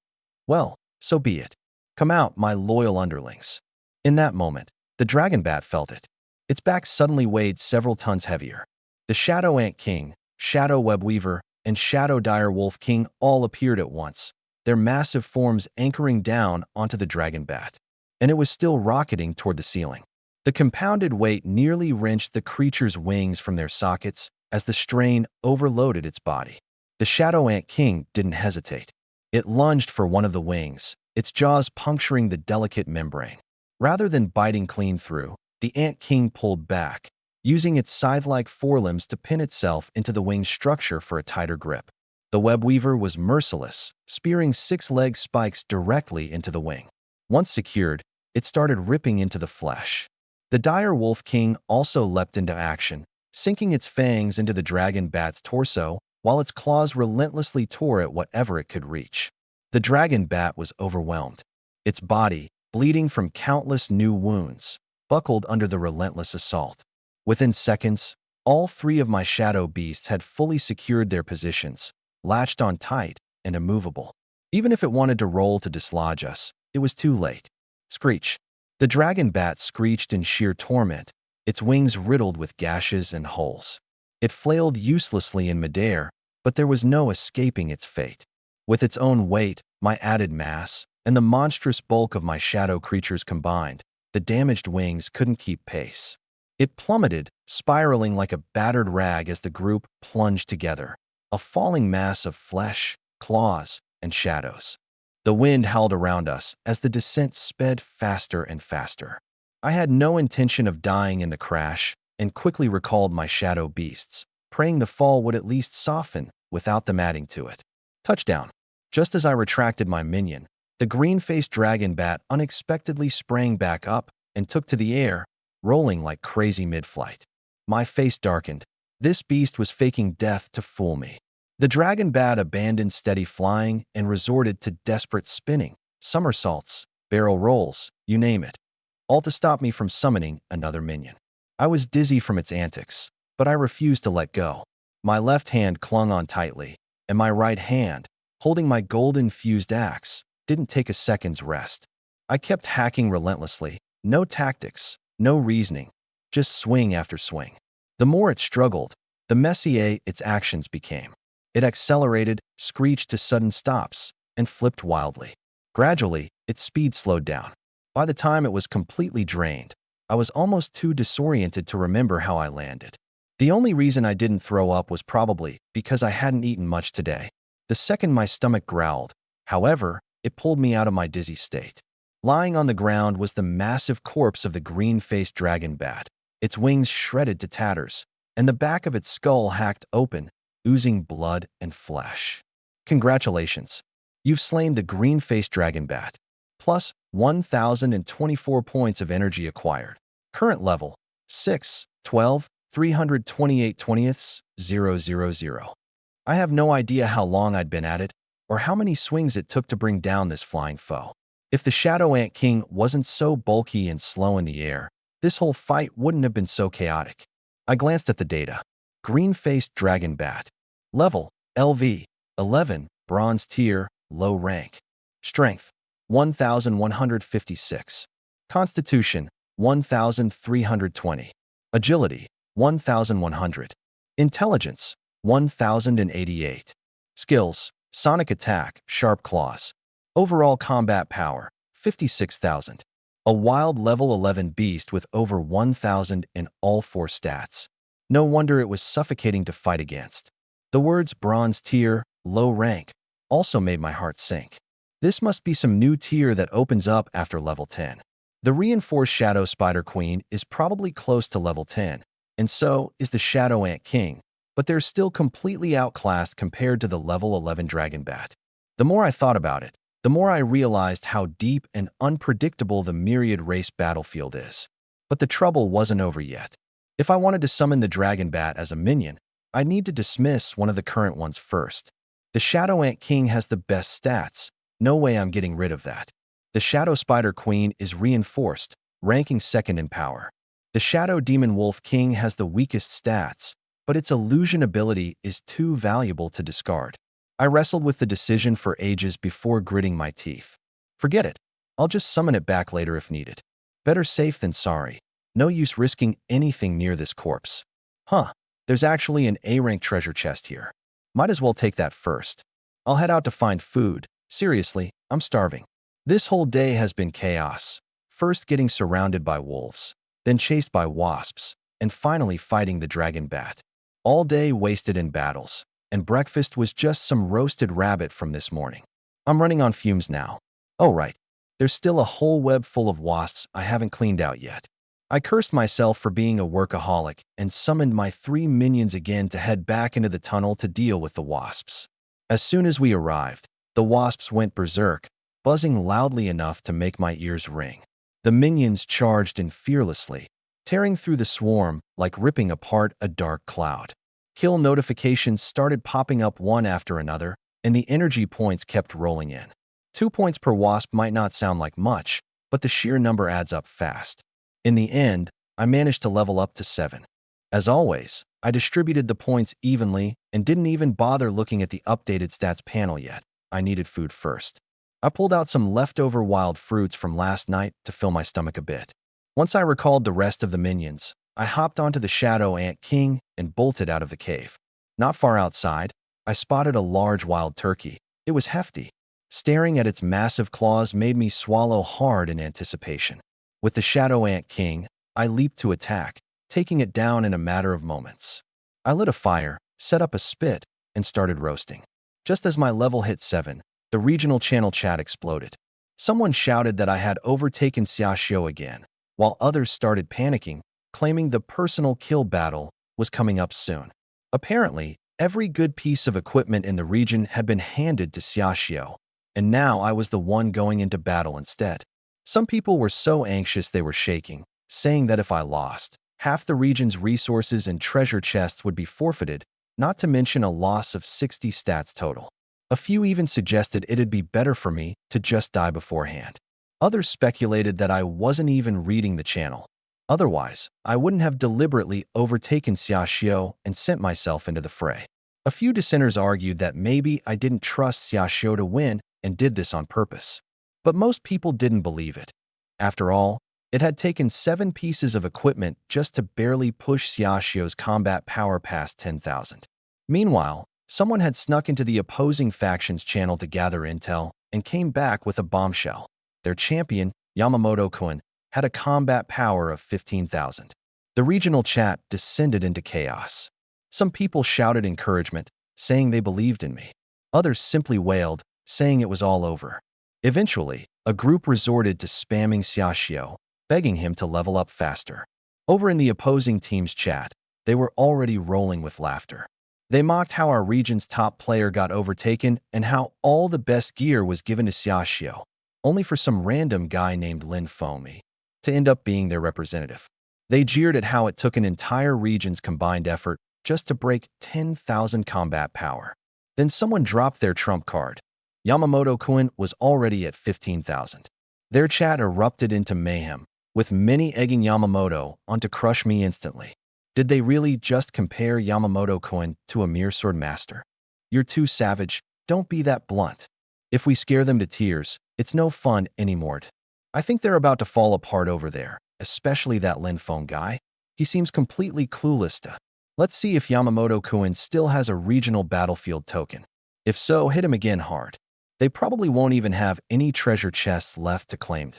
well, so be it. Come out, my loyal underlings. In that moment, the dragon bat felt it. Its back suddenly weighed several tons heavier. The Shadow Ant King, Shadow Web Weaver, and Shadow Dire Wolf King all appeared at once, their massive forms anchoring down onto the dragon bat. And it was still rocketing toward the ceiling. The compounded weight nearly wrenched the creature's wings from their sockets as the strain overloaded its body. The Shadow Ant King didn't hesitate. It lunged for one of the wings, its jaws puncturing the delicate membrane. Rather than biting clean through, the Ant King pulled back, using its scythe-like forelimbs to pin itself into the wing's structure for a tighter grip. The web weaver was merciless, spearing six-leg spikes directly into the wing. Once secured, it started ripping into the flesh. The Dire Wolf King also leapt into action, sinking its fangs into the dragon bat's torso while its claws relentlessly tore at whatever it could reach. The dragon bat was overwhelmed. Its body, bleeding from countless new wounds, buckled under the relentless assault. Within seconds, all three of my shadow beasts had fully secured their positions, latched on tight and immovable. Even if it wanted to roll to dislodge us, it was too late. Screech. The dragon bat screeched in sheer torment, its wings riddled with gashes and holes. It flailed uselessly in midair, but there was no escaping its fate. With its own weight, my added mass, and the monstrous bulk of my shadow creatures combined, the damaged wings couldn't keep pace. It plummeted, spiraling like a battered rag as the group plunged together, a falling mass of flesh, claws, and shadows. The wind howled around us as the descent sped faster and faster. I had no intention of dying in the crash and quickly recalled my shadow beasts, praying the fall would at least soften without them adding to it. Touchdown. Just as I retracted my minion, the green-faced dragon bat unexpectedly sprang back up and took to the air, rolling like crazy mid-flight. My face darkened. This beast was faking death to fool me. The dragon bat abandoned steady flying and resorted to desperate spinning, somersaults, barrel rolls, you name it, all to stop me from summoning another minion. I was dizzy from its antics, but I refused to let go. My left hand clung on tightly, and my right hand, holding my gold-infused axe, didn't take a second's rest. I kept hacking relentlessly, no tactics, no reasoning, just swing after swing. The more it struggled, the messier its actions became. It accelerated, screeched to sudden stops, and flipped wildly. Gradually, its speed slowed down. By the time it was completely drained, I was almost too disoriented to remember how I landed. The only reason I didn't throw up was probably because I hadn't eaten much today. The second my stomach growled, however, it pulled me out of my dizzy state. Lying on the ground was the massive corpse of the green-faced dragon bat, its wings shredded to tatters, and the back of its skull hacked open, oozing blood and flesh. Congratulations! You've slain the green-faced dragon bat. Plus 1,024 points of energy acquired. Current level 6, 12, 328 20ths, 000. I have no idea how long I'd been at it, or how many swings it took to bring down this flying foe. If the Shadow Ant King wasn't so bulky and slow in the air, this whole fight wouldn't have been so chaotic. I glanced at the data. Green-faced dragon bat. Level, LV, 11, bronze tier, low rank. Strength, 1,156. Constitution, 1,320. Agility, 1,100. Intelligence, 1,088. Skills, sonic attack, sharp claws. Overall combat power, 56,000. A wild level 11 beast with over 1,000 in all 4 stats. No wonder it was suffocating to fight against. The words bronze tier, low rank, also made my heart sink. This must be some new tier that opens up after level 10. The reinforced Shadow Spider Queen is probably close to level 10, and so is the Shadow Ant King, but they're still completely outclassed compared to the level 11 Dragon Bat. The more I thought about it, the more I realized how deep and unpredictable the Myriad race battlefield is. But the trouble wasn't over yet. If I wanted to summon the Dragon Bat as a minion, I'd need to dismiss one of the current ones first. The Shadow Ant King has the best stats. No way I'm getting rid of that. The Shadow Spider Queen is reinforced, ranking second in power. The Shadow Demon Wolf King has the weakest stats, but its illusion ability is too valuable to discard. I wrestled with the decision for ages before gritting my teeth. Forget it. I'll just summon it back later if needed. Better safe than sorry. No use risking anything near this corpse. Huh, there's actually an A-rank treasure chest here. Might as well take that first. I'll head out to find food. Seriously, I'm starving. This whole day has been chaos. First getting surrounded by wolves, then chased by wasps, and finally fighting the dragon bat. All day wasted in battles, and breakfast was just some roasted rabbit from this morning. I'm running on fumes now. Oh right, there's still a whole web full of wasps I haven't cleaned out yet. I cursed myself for being a workaholic and summoned my 3 minions again to head back into the tunnel to deal with the wasps. As soon as we arrived, the wasps went berserk, buzzing loudly enough to make my ears ring. The minions charged in fearlessly, tearing through the swarm like ripping apart a dark cloud. Kill notifications started popping up one after another, and the energy points kept rolling in. 2 points per wasp might not sound like much, but the sheer number adds up fast. In the end, I managed to level up to 7. As always, I distributed the points evenly and didn't even bother looking at the updated stats panel yet. I needed food first. I pulled out some leftover wild fruits from last night to fill my stomach a bit. Once I recalled the rest of the minions, I hopped onto the Shadow Ant King and bolted out of the cave. Not far outside, I spotted a large wild turkey. It was hefty. Staring at its massive claws made me swallow hard in anticipation. With the Shadow Ant King, I leaped to attack, taking it down in a matter of moments. I lit a fire, set up a spit, and started roasting. Just as my level hit 7, the regional channel chat exploded. Someone shouted that I had overtaken Xiaoxiu again, while others started panicking, claiming the personal kill battle was coming up soon. Apparently, every good piece of equipment in the region had been handed to Xiaoxiu, and now I was the one going into battle instead. Some people were so anxious they were shaking, saying that if I lost, half the region's resources and treasure chests would be forfeited, not to mention a loss of 60 stats total. A few even suggested it'd be better for me to just die beforehand. Others speculated that I wasn't even reading the channel. Otherwise, I wouldn't have deliberately overtaken Xiaoxiu and sent myself into the fray. A few dissenters argued that maybe I didn't trust Xiaoxiu to win and did this on purpose. But most people didn't believe it. After all, it had taken 7 pieces of equipment just to barely push Xiaoxiu's combat power past 10,000. Meanwhile, someone had snuck into the opposing faction's channel to gather intel and came back with a bombshell. Their champion, Yamamoto-kun, had a combat power of 15,000. The regional chat descended into chaos. Some people shouted encouragement, saying they believed in me. Others simply wailed, saying it was all over. Eventually, a group resorted to spamming Xiaoxiu, begging him to level up faster. Over in the opposing team's chat, they were already rolling with laughter. They mocked how our region's top player got overtaken and how all the best gear was given to Xiaoxiu, only for some random guy named Lin Fomi to end up being their representative. They jeered at how it took an entire region's combined effort just to break 10,000 combat power. Then someone dropped their trump card. Yamamoto-kun was already at 15,000. Their chat erupted into mayhem, with many egging Yamamoto on to crush me instantly. Did they really just compare Yamamoto-kun to a mere sword master? You're too savage, don't be that blunt. If we scare them to tears, it's no fun anymore. I think they're about to fall apart over there, especially that Lin Feng guy. He seems completely clueless to. Let's see if Yamamoto-kun still has a regional battlefield token. If so, hit him again hard. They probably won't even have any treasure chests left to claim.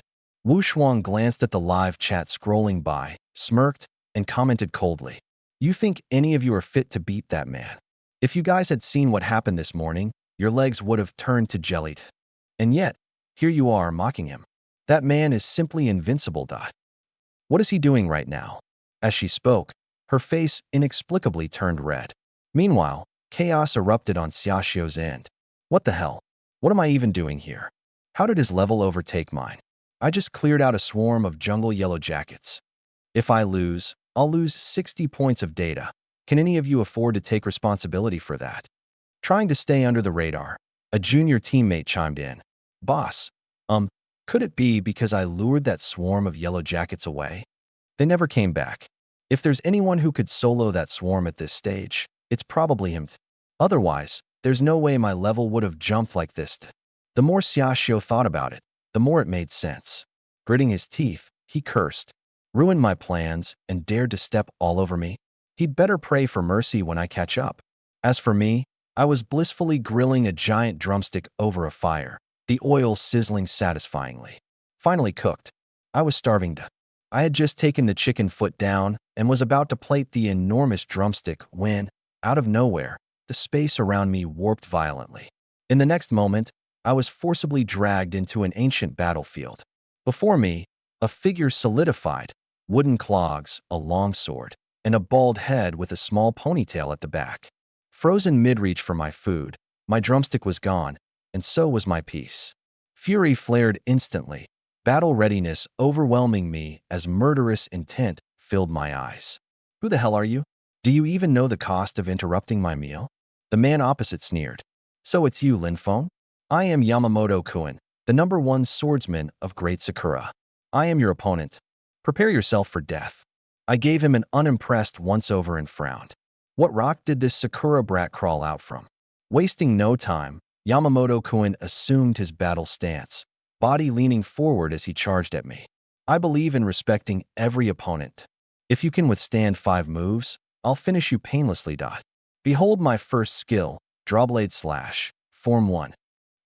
Wu Shuang glanced at the live chat scrolling by, smirked, and commented coldly. You think any of you are fit to beat that man? If you guys had seen what happened this morning, your legs would have turned to jelly. And yet, here you are mocking him. That man is simply invincible. What is he doing right now? As she spoke, her face inexplicably turned red. Meanwhile, chaos erupted on Xiaoxiu's end. What the hell? What am I even doing here? How did his level overtake mine? I just cleared out a swarm of jungle yellow jackets. If I lose, I'll lose 60 points of data. Can any of you afford to take responsibility for that? Trying to stay under the radar, a junior teammate chimed in. Boss, could it be because I lured that swarm of yellow jackets away? They never came back. If there's anyone who could solo that swarm at this stage, it's probably him. Otherwise, there's no way my level would have jumped like this. The more Xiaoxiu thought about it, the more it made sense. Gritting his teeth, he cursed. Ruined my plans and dared to step all over me? He'd better pray for mercy when I catch up. As for me, I was blissfully grilling a giant drumstick over a fire, the oil sizzling satisfyingly. Finally cooked. I was starving to. I had just taken the chicken foot down and was about to plate the enormous drumstick when, out of nowhere, the space around me warped violently. In the next moment, I was forcibly dragged into an ancient battlefield. Before me, a figure solidified, wooden clogs, a long sword, and a bald head with a small ponytail at the back. Frozen mid-reach for my food, my drumstick was gone, and so was my peace. Fury flared instantly, battle readiness overwhelming me as murderous intent filled my eyes. Who the hell are you? Do you even know the cost of interrupting my meal? The man opposite sneered. So it's you, Lin Feng? I am Yamamoto-kun, the #1 swordsman of Great Sakura. I am your opponent. Prepare yourself for death. I gave him an unimpressed once-over and frowned. What rock did this Sakura brat crawl out from? Wasting no time, Yamamoto-kun assumed his battle stance, body leaning forward as he charged at me. I believe in respecting every opponent. If you can withstand 5 moves, I'll finish you painlessly. Behold my first skill, Drawblade Slash, Form 1.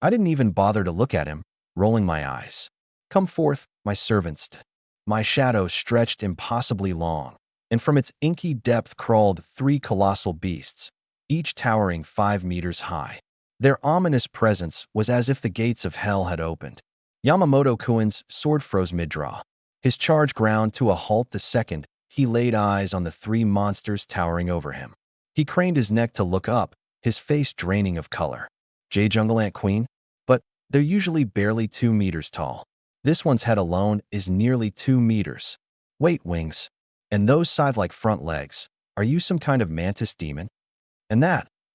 I didn't even bother to look at him, rolling my eyes. Come forth, my servants. My shadow stretched impossibly long, and from its inky depth crawled 3 colossal beasts, each towering 5 meters high. Their ominous presence was as if the gates of hell had opened. Yamamoto-kun's sword froze mid-draw. His charge ground to a halt the second he laid eyes on the 3 monsters towering over him. He craned his neck to look up, his face draining of color. Jungle Ant Queen? But they're usually barely 2 meters tall. This one's head alone is nearly 2 meters. Wait, wings. And those scythe-like front legs. Are you some kind of mantis demon? And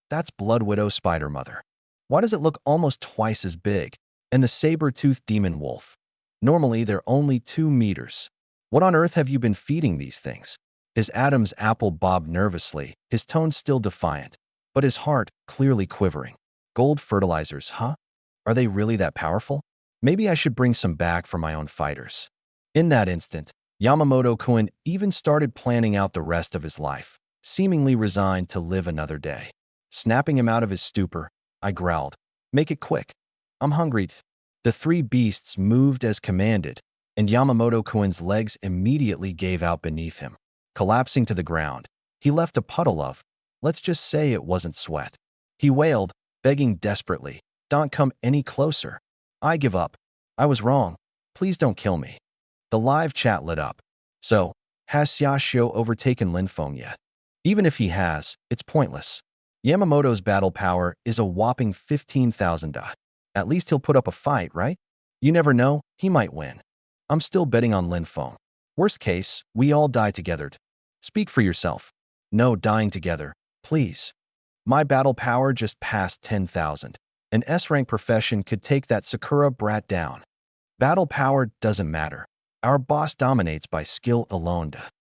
that's Blood Widow Spider Mother. Why does it look almost twice as big? And the saber-toothed demon wolf. Normally, they're only 2 meters. What on earth have you been feeding these things? His Adam's apple bobbed nervously, his tone still defiant, but his heart clearly quivering. Gold fertilizers, huh? Are they really that powerful? Maybe I should bring some back for my own fighters. In that instant, Yamamoto-kun even started planning out the rest of his life, seemingly resigned to live another day. Snapping him out of his stupor, I growled, "Make it quick. I'm hungry." The 3 beasts moved as commanded, and Yamamoto-kun's legs immediately gave out beneath him. Collapsing to the ground, he left a puddle of, let's just say it wasn't sweat. He wailed, begging desperately, "Don't come any closer. I give up. I was wrong. Please don't kill me." The live chat lit up. So, has Xiaoxiu overtaken Lin Feng yet? Even if he has, it's pointless. Yamamoto's battle power is a whopping 15,000. At least he'll put up a fight, right? You never know, he might win. I'm still betting on Lin Feng. Worst case, we all die together. Speak for yourself. No dying together, please. My battle power just passed 10,000. An S-rank profession could take that Sakura brat down. Battle power doesn't matter. Our boss dominates by skill alone.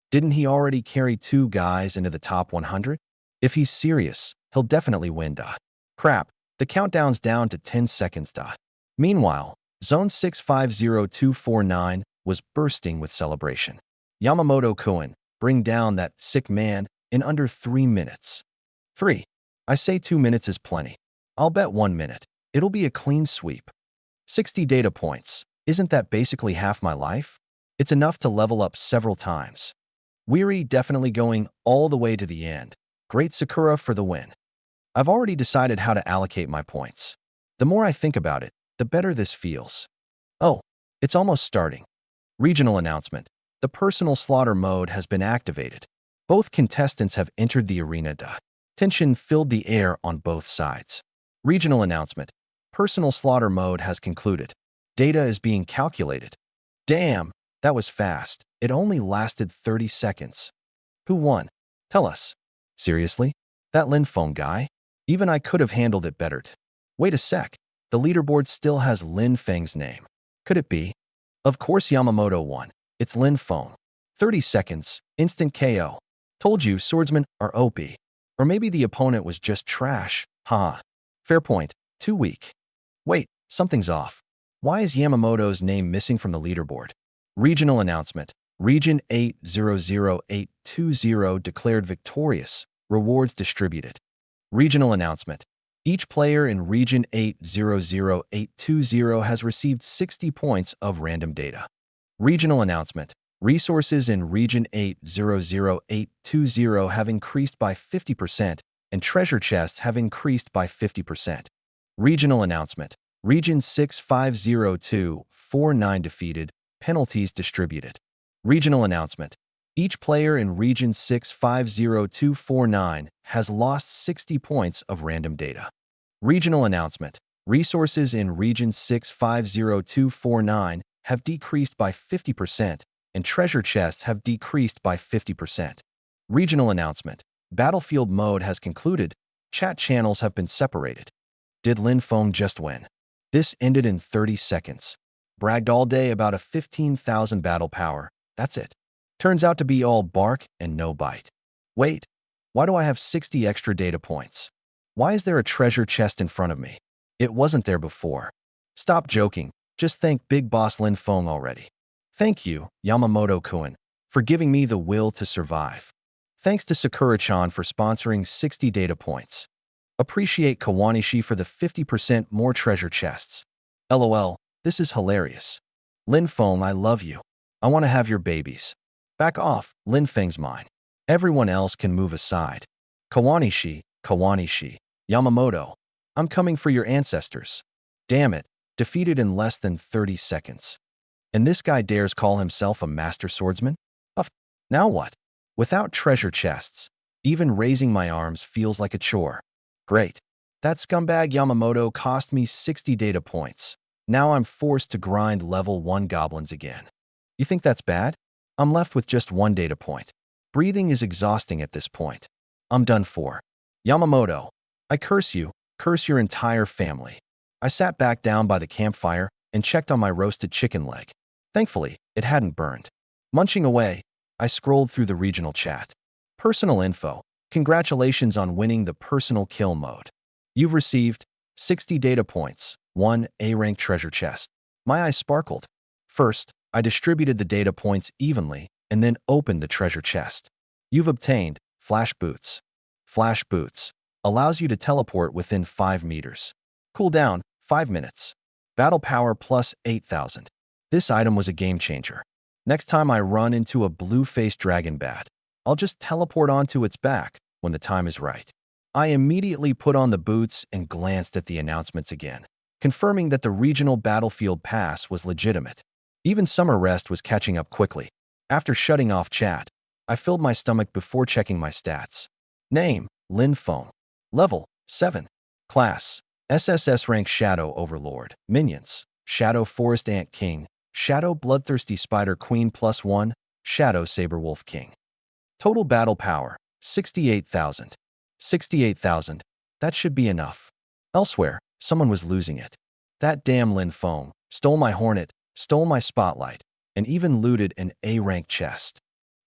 Didn't he already carry 2 guys into the top 100? If he's serious, he'll definitely win. Crap, the countdown's down to 10 seconds. Meanwhile, Zone 650249 was bursting with celebration. Yamamoto-kun, bring down that sick man in under 3 minutes. 3. I say 2 minutes is plenty. I'll bet 1 minute. It'll be a clean sweep. 60 data points. Isn't that basically half my life? It's enough to level up several times. Weary definitely going all the way to the end. Great Sakura for the win. I've already decided how to allocate my points. The more I think about it, the better this feels. Oh, it's almost starting. Regional announcement. The personal slaughter mode has been activated. Both contestants have entered the arena. Tension filled the air on both sides. Regional announcement. Personal slaughter mode has concluded. Data is being calculated. Damn, that was fast. It only lasted 30 seconds. Who won? Tell us. Seriously? That Lin Feng guy? Even I could have handled it better. Wait a sec. The leaderboard still has Lin Feng's name. Could it be? Of course Yamamoto won. It's Lin Feng. 30 seconds. Instant KO. Told you swordsmen are OP. Or maybe the opponent was just trash. Haha. Fair point. Too weak. Wait, something's off. Why is Yamamoto's name missing from the leaderboard? Regional announcement. Region 800820 declared victorious. Rewards distributed. Regional announcement. Each player in Region 800820 has received 60 points of random data. Regional announcement. Resources in Region 800820 have increased by 50%, and treasure chests have increased by 50%. Regional announcement. Region 650249 defeated. Penalties distributed. Regional announcement. Each player in Region 650249 has lost 60 points of random data. Regional announcement. Resources in Region 650249 have decreased by 50%, and treasure chests have decreased by 50%. Regional announcement. Battlefield mode has concluded. Chat channels have been separated. Did Lin Feng just win? This ended in 30 seconds. Bragged all day about a 15,000 battle power. That's it. Turns out to be all bark and no bite. Wait, why do I have 60 extra data points? Why is there a treasure chest in front of me? It wasn't there before. Stop joking. Just thank Big Boss Lin Feng already. Thank you, Yamamoto-kun, for giving me the will to survive. Thanks to Sakura-chan for sponsoring 60 data points. Appreciate Kawanishi for the 50% more treasure chests. LOL, this is hilarious. Lin Feng, I love you. I want to have your babies. Back off, Lin Feng's mine. Everyone else can move aside. Kawanishi, Yamamoto, I'm coming for your ancestors. Damn it, defeated in less than 30 seconds. And this guy dares call himself a master swordsman? Now what? Without treasure chests, even raising my arms feels like a chore. Great. That scumbag Yamamoto cost me 60 data points. Now I'm forced to grind level 1 goblins again. You think that's bad? I'm left with just 1 data point. Breathing is exhausting at this point. I'm done for. Yamamoto, I curse you, curse your entire family. I sat back down by the campfire and checked on my roasted chicken leg. Thankfully, it hadn't burned. Munching away, I scrolled through the regional chat. Personal info. Congratulations on winning the personal kill mode. You've received 60 data points, 1 A-rank treasure chest. My eyes sparkled. First, I distributed the data points evenly and then opened the treasure chest. You've obtained Flash Boots. Flash Boots allows you to teleport within 5 meters. Cooldown, 5 minutes. Battle power plus 8,000. This item was a game changer. Next time I run into a blue-faced dragon bat, I'll just teleport onto its back when the time is right. I immediately put on the boots and glanced at the announcements again, confirming that the regional battlefield pass was legitimate. Even Summer Rest was catching up quickly. After shutting off chat, I filled my stomach before checking my stats. Name, Lin Feng. Level, 7. Class, SSS rank Shadow Overlord. Minions, Shadow Forest Ant King, Shadow Bloodthirsty Spider Queen +1, Shadow Saber Wolf King. Total battle power, 68,000. 68,000. That should be enough. Elsewhere, someone was losing it. That damn Lin Feng stole my hornet, stole my spotlight, and even looted an A-rank chest.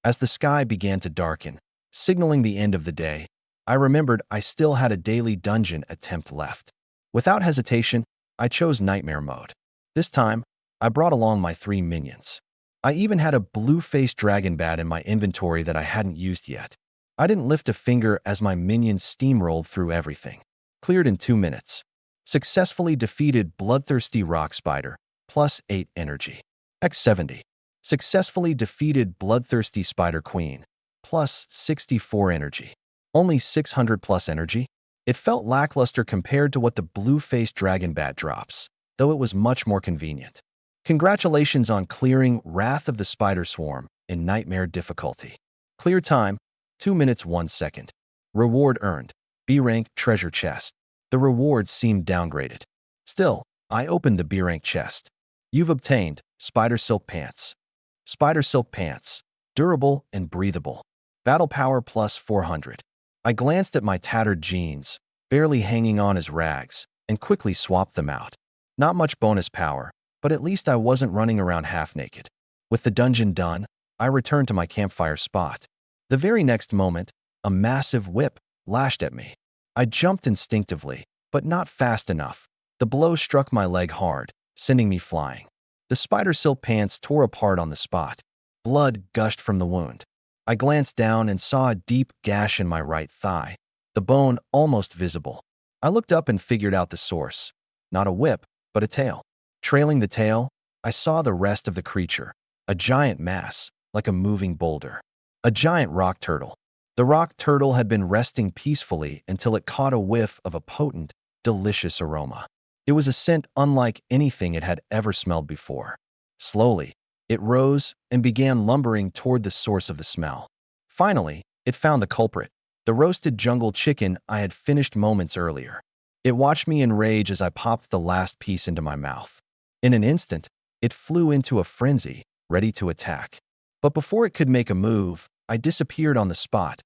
As the sky began to darken, signaling the end of the day, I remembered I still had a daily dungeon attempt left. Without hesitation, I chose Nightmare mode. This time, I brought along my 3 minions. I even had a blue-faced dragon bat in my inventory that I hadn't used yet. I didn't lift a finger as my minions steamrolled through everything. Cleared in 2 minutes. Successfully defeated Bloodthirsty Rock Spider, +8 energy. X70. Successfully defeated Bloodthirsty Spider Queen, +64 energy. Only 600 plus energy? It felt lackluster compared to what the blue-faced dragon bat drops, though it was much more convenient. Congratulations on clearing Wrath of the Spider Swarm in Nightmare difficulty. Clear time, 2 minutes 1 second. Reward earned, B-rank treasure chest. The rewards seemed downgraded. Still, I opened the B-rank chest. You've obtained Spider Silk Pants. Spider Silk Pants, durable and breathable. Battle power plus 400. I glanced at my tattered jeans, barely hanging on as rags, and quickly swapped them out. Not much bonus power, but at least I wasn't running around half-naked. With the dungeon done, I returned to my campfire spot. The very next moment, a massive whip lashed at me. I jumped instinctively, but not fast enough. The blow struck my leg hard, sending me flying. The spider silk pants tore apart on the spot. Blood gushed from the wound. I glanced down and saw a deep gash in my right thigh, the bone almost visible. I looked up and figured out the source. Not a whip, but a tail. Trailing the tail, I saw the rest of the creature, a giant mass, like a moving boulder. A giant rock turtle. The rock turtle had been resting peacefully until it caught a whiff of a potent, delicious aroma. It was a scent unlike anything it had ever smelled before. Slowly, it rose and began lumbering toward the source of the smell. Finally, it found the culprit, the roasted jungle chicken I had finished moments earlier. It watched me in rage as I popped the last piece into my mouth. In an instant, it flew into a frenzy, ready to attack. But before it could make a move, I disappeared on the spot,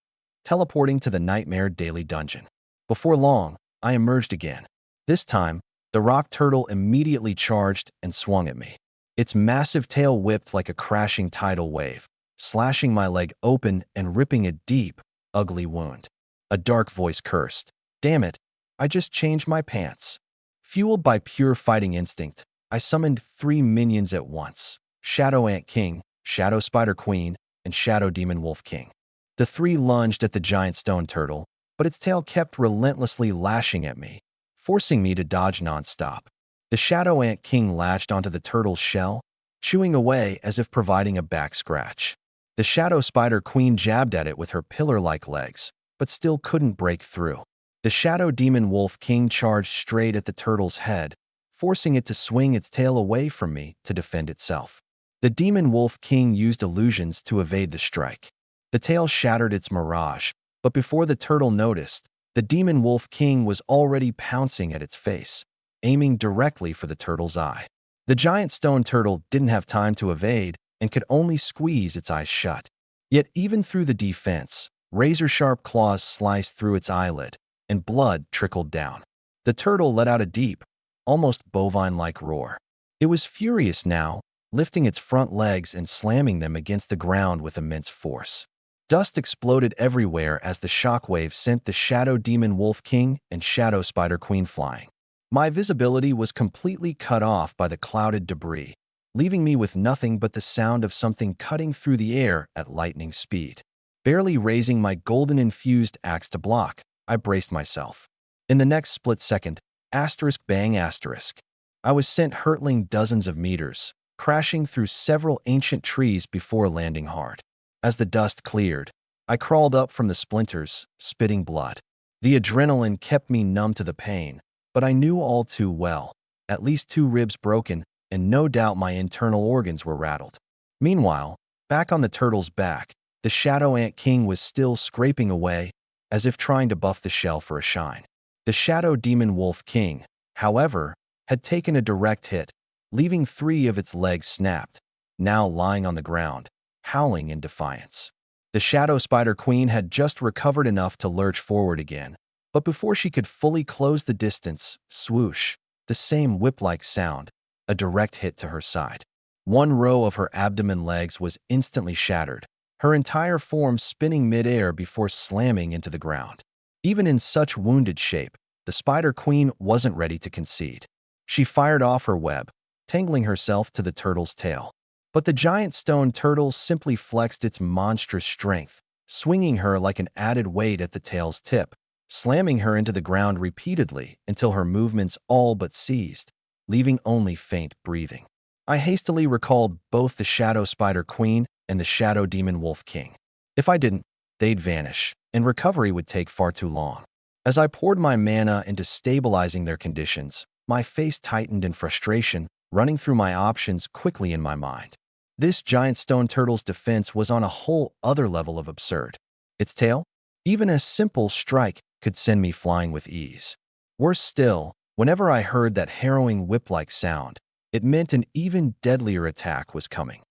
teleporting to the Nightmare Daily Dungeon. Before long, I emerged again. This time, the rock turtle immediately charged and swung at me. Its massive tail whipped like a crashing tidal wave, slashing my leg open and ripping a deep, ugly wound. A dark voice cursed. Damn it, I just changed my pants. Fueled by pure fighting instinct, I summoned 3 minions at once. Shadow Ant King, Shadow Spider Queen, and Shadow Demon Wolf King. The 3 lunged at the giant stone turtle, but its tail kept relentlessly lashing at me, forcing me to dodge non-stop. The Shadow Ant King latched onto the turtle's shell, chewing away as if providing a back scratch. The Shadow Spider Queen jabbed at it with her pillar-like legs, but still couldn't break through. The Shadow Demon Wolf King charged straight at the turtle's head, forcing it to swing its tail away from me to defend itself. The Demon Wolf King used illusions to evade the strike. The tail shattered its mirage, but before the turtle noticed, the Demon Wolf King was already pouncing at its face, aiming directly for the turtle's eye. The giant stone turtle didn't have time to evade and could only squeeze its eyes shut. Yet even through the defense, Razor-sharp claws sliced through its eyelid, and blood trickled down. The turtle let out a deep, almost bovine-like roar. It was furious now, lifting its front legs and slamming them against the ground with immense force. Dust exploded everywhere as the shockwave sent the Shadow Demon Wolf King and Shadow Spider Queen flying. My visibility was completely cut off by the clouded debris, leaving me with nothing but the sound of something cutting through the air at lightning speed. Barely raising my golden-infused axe to block, I braced myself. In the next split second, asterisk bang asterisk, I was sent hurtling dozens of meters, crashing through several ancient trees before landing hard. As the dust cleared, I crawled up from the splinters, spitting blood. The adrenaline kept me numb to the pain, but I knew all too well, at least 2 ribs broken, and no doubt my internal organs were rattled. Meanwhile, back on the turtle's back, the Shadow Ant King was still scraping away, as if trying to buff the shell for a shine. The Shadow Demon Wolf King, however, had taken a direct hit, leaving 3 of its legs snapped, now lying on the ground, howling in defiance. The Shadow Spider Queen had just recovered enough to lurch forward again, but before she could fully close the distance, swoosh, the same whip-like sound, a direct hit to her side. 1 row of her abdomen legs was instantly shattered, her entire form spinning mid-air before slamming into the ground. Even in such wounded shape, the Spider Queen wasn't ready to concede. She fired off her web, tangling herself to the turtle's tail. But the giant stone turtle simply flexed its monstrous strength, swinging her like an added weight at the tail's tip, slamming her into the ground repeatedly until her movements all but ceased, leaving only faint breathing. I hastily recalled both the Shadow Spider Queen and the Shadow Demon Wolf King. If I didn't, they'd vanish, and recovery would take far too long. As I poured my mana into stabilizing their conditions, my face tightened in frustration, running through my options quickly in my mind. This giant stone turtle's defense was on a whole other level of absurd. Its tail? Even a simple strike could send me flying with ease. Worse still, whenever I heard that harrowing whip-like sound, it meant an even deadlier attack was coming,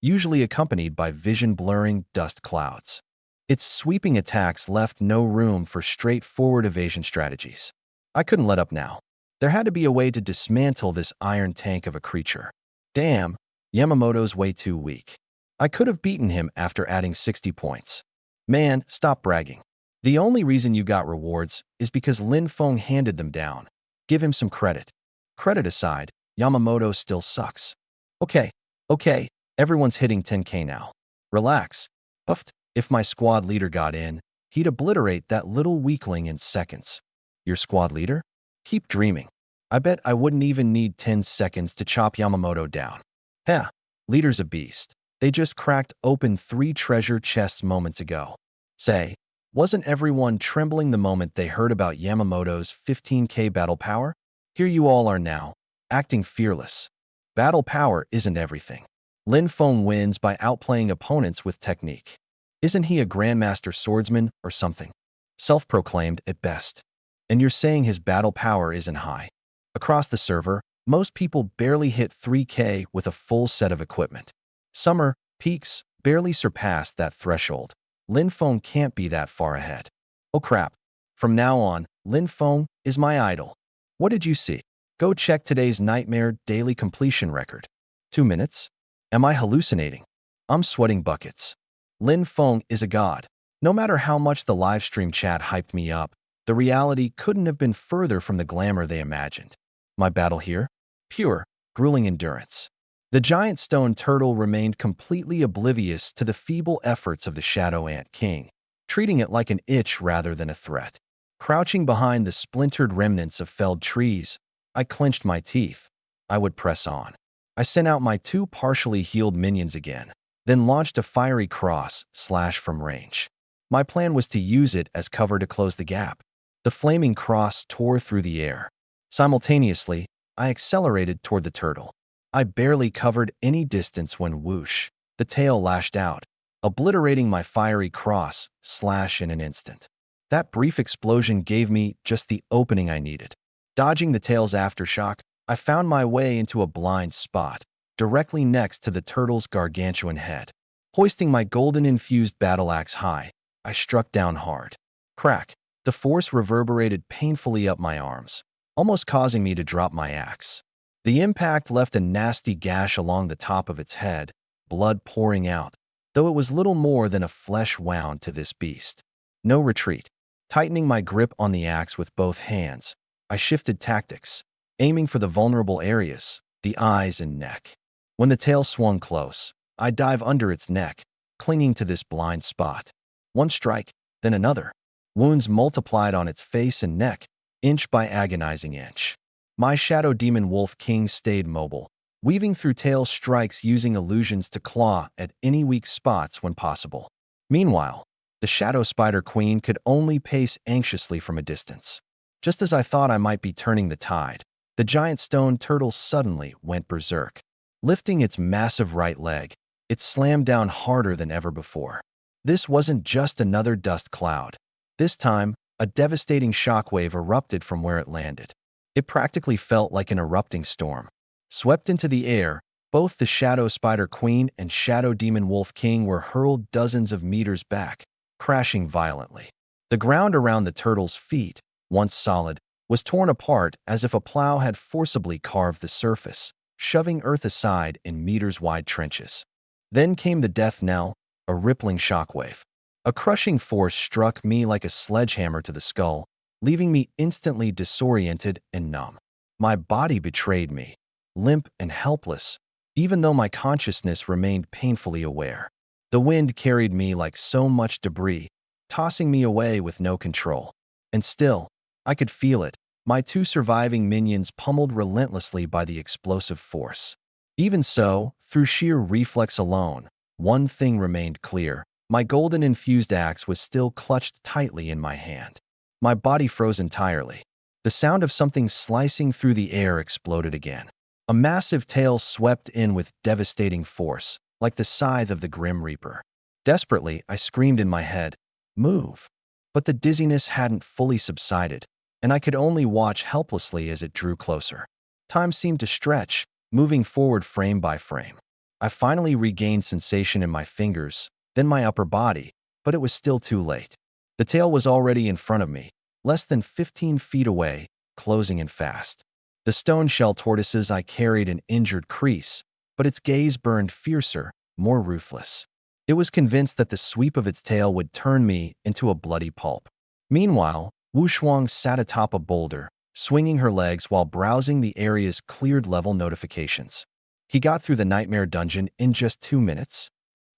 usually accompanied by vision-blurring dust clouds. Its sweeping attacks left no room for straightforward evasion strategies. I couldn't let up now. There had to be a way to dismantle this iron tank of a creature. Damn, Yamamoto's way too weak. I could have beaten him after adding 60 points. Man, stop bragging. The only reason you got rewards is because Lin Feng handed them down. Give him some credit. Credit aside, Yamamoto still sucks. Okay, everyone's hitting 10k now. Relax. Puffed. If my squad leader got in, he'd obliterate that little weakling in seconds. Your squad leader? Keep dreaming. I bet I wouldn't even need 10 seconds to chop Yamamoto down. Heh, leader's a beast. They just cracked open 3 treasure chests moments ago. Say, wasn't everyone trembling the moment they heard about Yamamoto's 15k battle power? Here you all are now, acting fearless. Battle power isn't everything. Lin Feng wins by outplaying opponents with technique. Isn't he a grandmaster swordsman or something? Self-proclaimed at best. And you're saying his battle power isn't high. Across the server, most people barely hit 3k with a full set of equipment. Summer peaks barely surpassed that threshold. Lin Feng can't be that far ahead. Oh crap. From now on, Lin Feng is my idol. What did you see? Go check today's Nightmare daily completion record. 2 minutes? Am I hallucinating? I'm sweating buckets. Lin Feng is a god. No matter how much the livestream chat hyped me up, the reality couldn't have been further from the glamour they imagined. My battle here? Pure, grueling endurance. The giant stone turtle remained completely oblivious to the feeble efforts of the Shadow Ant King, treating it like an itch rather than a threat. Crouching behind the splintered remnants of felled trees, I clenched my teeth. I would press on. I sent out my 2 partially healed minions again, then launched a fiery cross slash from range. My plan was to use it as cover to close the gap. The flaming cross tore through the air. Simultaneously, I accelerated toward the turtle. I barely covered any distance when whoosh, the tail lashed out, obliterating my fiery cross slash in an instant. That brief explosion gave me just the opening I needed. Dodging the tail's aftershock, I found my way into a blind spot, directly next to the turtle's gargantuan head. Hoisting my golden-infused battle axe high, I struck down hard. Crack! The force reverberated painfully up my arms, almost causing me to drop my axe. The impact left a nasty gash along the top of its head, blood pouring out, though it was little more than a flesh wound to this beast. No retreat. Tightening my grip on the axe with both hands, I shifted tactics, aiming for the vulnerable areas, the eyes and neck. When the tail swung close, I dive under its neck, clinging to this blind spot. One strike, then another. Wounds multiplied on its face and neck, inch by agonizing inch. My shadow demon wolf king stayed mobile, weaving through tail strikes using illusions to claw at any weak spots when possible. Meanwhile, the shadow spider queen could only pace anxiously from a distance. Just as I thought I might be turning the tide, the giant stone turtle suddenly went berserk. Lifting its massive right leg, it slammed down harder than ever before. This wasn't just another dust cloud. This time, a devastating shockwave erupted from where it landed. It practically felt like an erupting storm. Swept into the air, both the Shadow Spider Queen and Shadow Demon Wolf King were hurled dozens of meters back, crashing violently. The ground around the turtle's feet, once solid, was torn apart as if a plow had forcibly carved the surface, shoving earth aside in meters-wide trenches. Then came the death knell, a rippling shockwave. A crushing force struck me like a sledgehammer to the skull, leaving me instantly disoriented and numb. My body betrayed me, limp and helpless, even though my consciousness remained painfully aware. The wind carried me like so much debris, tossing me away with no control. And still, I could feel it, my two surviving minions pummeled relentlessly by the explosive force. Even so, through sheer reflex alone, one thing remained clear. My golden-infused axe was still clutched tightly in my hand. My body froze entirely. The sound of something slicing through the air exploded again. A massive tail swept in with devastating force, like the scythe of the Grim Reaper. Desperately, I screamed in my head, "Move!" But the dizziness hadn't fully subsided, and I could only watch helplessly as it drew closer. Time seemed to stretch, moving forward frame by frame. I finally regained sensation in my fingers, then my upper body, but it was still too late. The tail was already in front of me, less than 15 feet away, closing in fast. The stone shell tortoises I carried an injured crease, but its gaze burned fiercer, more ruthless. It was convinced that the sweep of its tail would turn me into a bloody pulp. Meanwhile, Wu Shuang sat atop a boulder, swinging her legs while browsing the area's cleared level notifications. He got through the nightmare dungeon in just 2 minutes.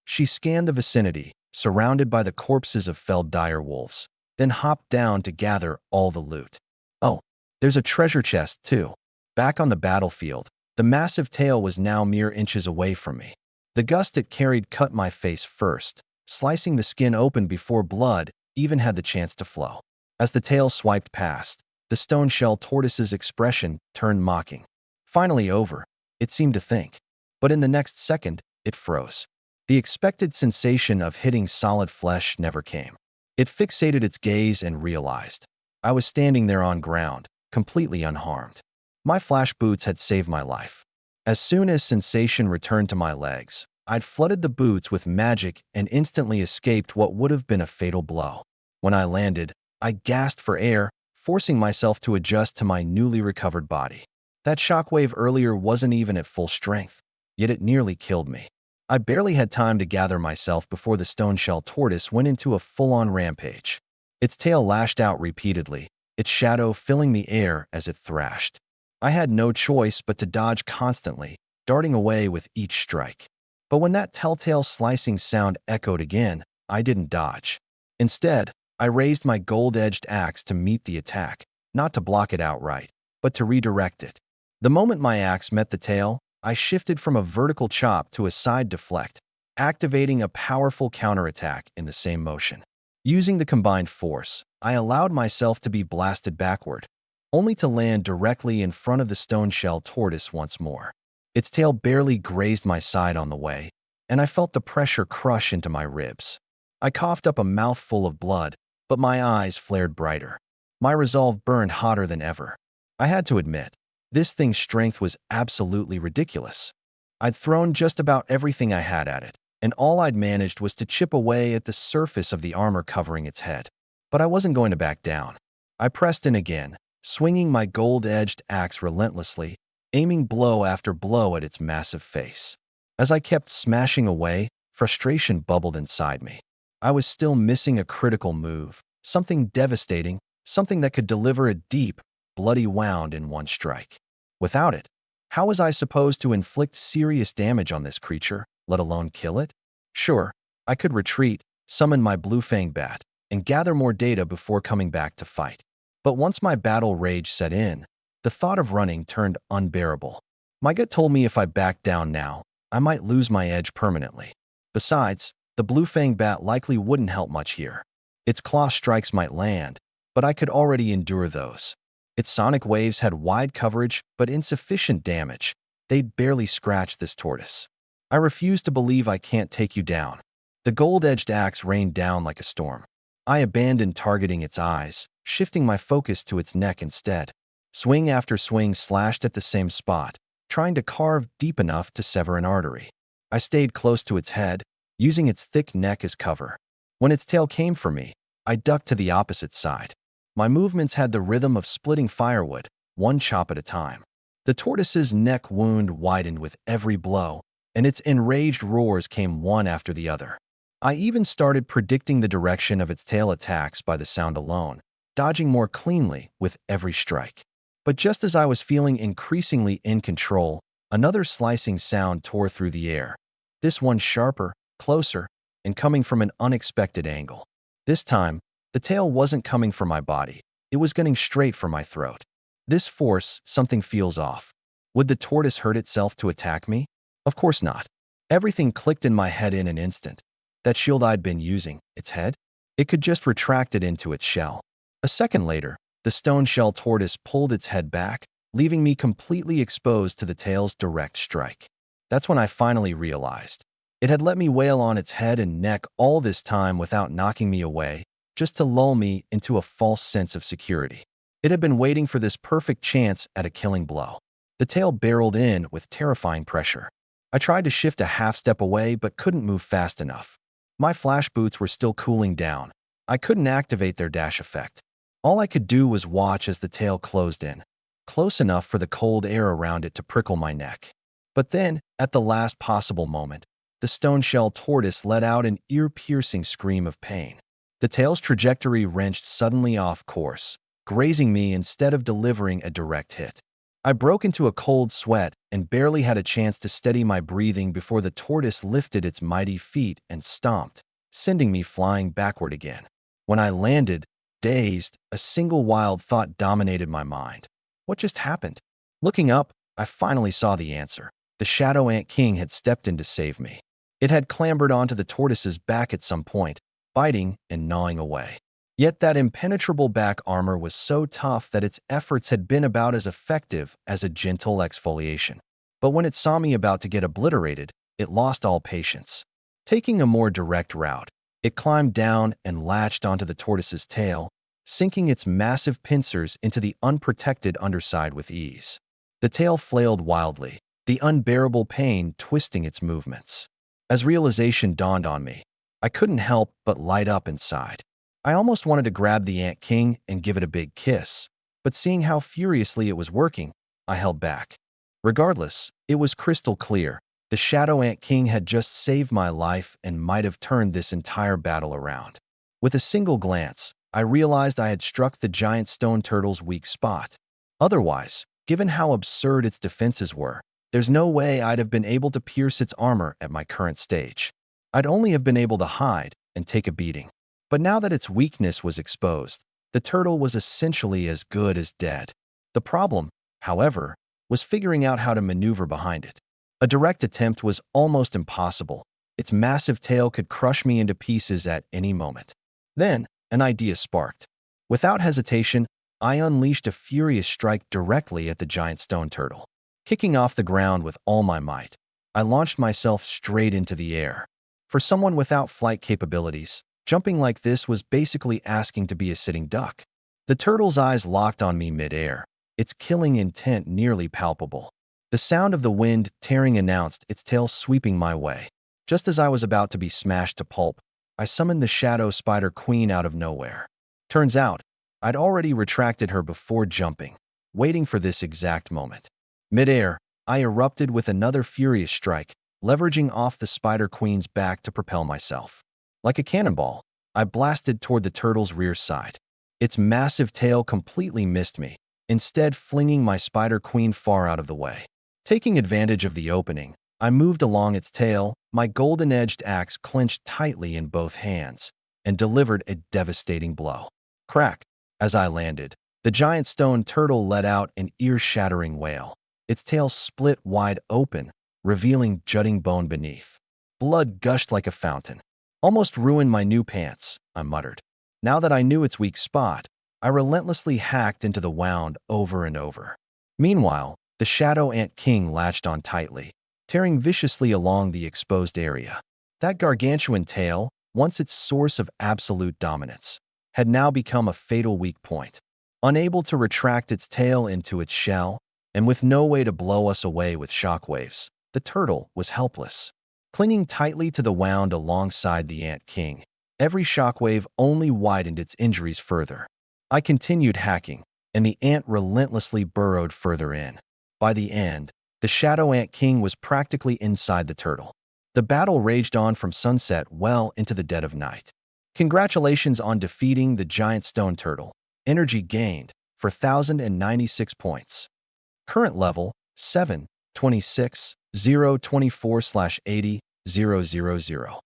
She scanned the vicinity, surrounded by the corpses of felled dire wolves, then hopped down to gather all the loot. Oh, there's a treasure chest, too. Back on the battlefield, the massive tail was now mere inches away from me. The gust it carried cut my face first, slicing the skin open before blood even had the chance to flow. As the tail swiped past, the stone shell tortoise's expression turned mocking. Finally over, it seemed to think. But in the next second, it froze. The expected sensation of hitting solid flesh never came. It fixated its gaze and realized. I was standing there on ground, completely unharmed. My flash boots had saved my life. As soon as sensation returned to my legs, I'd flooded the boots with magic and instantly escaped what would have been a fatal blow. When I landed, I gasped for air, forcing myself to adjust to my newly recovered body. That shockwave earlier wasn't even at full strength, yet it nearly killed me. I barely had time to gather myself before the stone shell tortoise went into a full-on rampage. Its tail lashed out repeatedly, its shadow filling the air as it thrashed. I had no choice but to dodge constantly, darting away with each strike. But when that telltale slicing sound echoed again, I didn't dodge. Instead, I raised my gold-edged axe to meet the attack, not to block it outright, but to redirect it. The moment my axe met the tail, I shifted from a vertical chop to a side deflect, activating a powerful counterattack in the same motion. Using the combined force, I allowed myself to be blasted backward, only to land directly in front of the stone shell tortoise once more. Its tail barely grazed my side on the way, and I felt the pressure crush into my ribs. I coughed up a mouthful of blood, but my eyes flared brighter. My resolve burned hotter than ever. I had to admit, this thing's strength was absolutely ridiculous. I'd thrown just about everything I had at it, and all I'd managed was to chip away at the surface of the armor covering its head. But I wasn't going to back down. I pressed in again, swinging my gold-edged axe relentlessly, aiming blow after blow at its massive face. As I kept smashing away, frustration bubbled inside me. I was still missing a critical move, something devastating, something that could deliver a deep, bloody wound in one strike. Without it, how was I supposed to inflict serious damage on this creature, let alone kill it? Sure, I could retreat, summon my blue-fanged bat, and gather more data before coming back to fight. But once my battle rage set in, the thought of running turned unbearable. My gut told me if I backed down now, I might lose my edge permanently. Besides, the blue-fanged bat likely wouldn't help much here. Its claw strikes might land, but I could already endure those. Its sonic waves had wide coverage but insufficient damage. They'd barely scratched this tortoise. I refuse to believe I can't take you down. The gold-edged axe rained down like a storm. I abandoned targeting its eyes, shifting my focus to its neck instead. Swing after swing slashed at the same spot, trying to carve deep enough to sever an artery. I stayed close to its head, using its thick neck as cover. When its tail came for me, I ducked to the opposite side. My movements had the rhythm of splitting firewood, one chop at a time. The tortoise's neck wound widened with every blow, and its enraged roars came one after the other. I even started predicting the direction of its tail attacks by the sound alone, dodging more cleanly with every strike. But just as I was feeling increasingly in control, another slicing sound tore through the air. This one sharper, closer, and coming from an unexpected angle. This time, the tail wasn't coming for my body. It was getting straight for my throat. This force, something feels off. Would the tortoise hurt itself to attack me? Of course not. Everything clicked in my head in an instant. That shield I'd been using, its head? It could just retract it into its shell. A second later, the stone shell tortoise pulled its head back, leaving me completely exposed to the tail's direct strike. That's when I finally realized. It had let me wail on its head and neck all this time without knocking me away, just to lull me into a false sense of security. It had been waiting for this perfect chance at a killing blow. The tail barreled in with terrifying pressure. I tried to shift a half step away but couldn't move fast enough. My flash boots were still cooling down. I couldn't activate their dash effect. All I could do was watch as the tail closed in, close enough for the cold air around it to prickle my neck. But then, at the last possible moment, the stone-shell tortoise let out an ear-piercing scream of pain. The tail's trajectory wrenched suddenly off course, grazing me instead of delivering a direct hit. I broke into a cold sweat and barely had a chance to steady my breathing before the tortoise lifted its mighty feet and stomped, sending me flying backward again. When I landed, dazed, a single wild thought dominated my mind. What just happened? Looking up, I finally saw the answer. The Shadow Ant King had stepped in to save me. It had clambered onto the tortoise's back at some point, biting and gnawing away. Yet that impenetrable back armor was so tough that its efforts had been about as effective as a gentle exfoliation. But when it saw me about to get obliterated, it lost all patience. Taking a more direct route, it climbed down and latched onto the tortoise's tail, sinking its massive pincers into the unprotected underside with ease. The tail flailed wildly, the unbearable pain twisting its movements. As realization dawned on me, I couldn't help but light up inside. I almost wanted to grab the Ant King and give it a big kiss, but seeing how furiously it was working, I held back. Regardless, it was crystal clear. The Shadow Ant King had just saved my life and might have turned this entire battle around. With a single glance, I realized I had struck the giant stone turtle's weak spot. Otherwise, given how absurd its defenses were, there's no way I'd have been able to pierce its armor at my current stage. I'd only have been able to hide and take a beating. But now that its weakness was exposed, the turtle was essentially as good as dead. The problem, however, was figuring out how to maneuver behind it. A direct attempt was almost impossible. Its massive tail could crush me into pieces at any moment. Then, an idea sparked. Without hesitation, I unleashed a furious strike directly at the giant stone turtle. Kicking off the ground with all my might, I launched myself straight into the air. For someone without flight capabilities, jumping like this was basically asking to be a sitting duck. The turtle's eyes locked on me mid-air, its killing intent nearly palpable. The sound of the wind tearing announced its tail sweeping my way. Just as I was about to be smashed to pulp, I summoned the Shadow Spider Queen out of nowhere. Turns out, I'd already retracted her before jumping, waiting for this exact moment. Mid-air, I erupted with another furious strike, leveraging off the Spider Queen's back to propel myself. Like a cannonball, I blasted toward the turtle's rear side. Its massive tail completely missed me, instead flinging my Spider Queen far out of the way. Taking advantage of the opening, I moved along its tail, my golden-edged axe clenched tightly in both hands, and delivered a devastating blow. Crack! As I landed, the giant stone turtle let out an ear-shattering wail. Its tail split wide open, revealing jutting bone beneath. Blood gushed like a fountain. Almost ruined my new pants, I muttered. Now that I knew its weak spot, I relentlessly hacked into the wound over and over. Meanwhile, the Shadow Ant King latched on tightly, tearing viciously along the exposed area. That gargantuan tail, once its source of absolute dominance, had now become a fatal weak point. Unable to retract its tail into its shell, and with no way to blow us away with shockwaves, the turtle was helpless. Clinging tightly to the wound alongside the Ant King, every shockwave only widened its injuries further. I continued hacking, and the ant relentlessly burrowed further in. By the end, the Shadow Ant King was practically inside the turtle. The battle raged on from sunset well into the dead of night. Congratulations on defeating the giant stone turtle. Energy gained, 4,096 points. Current level, 7, 26, 0, 24/80, 000.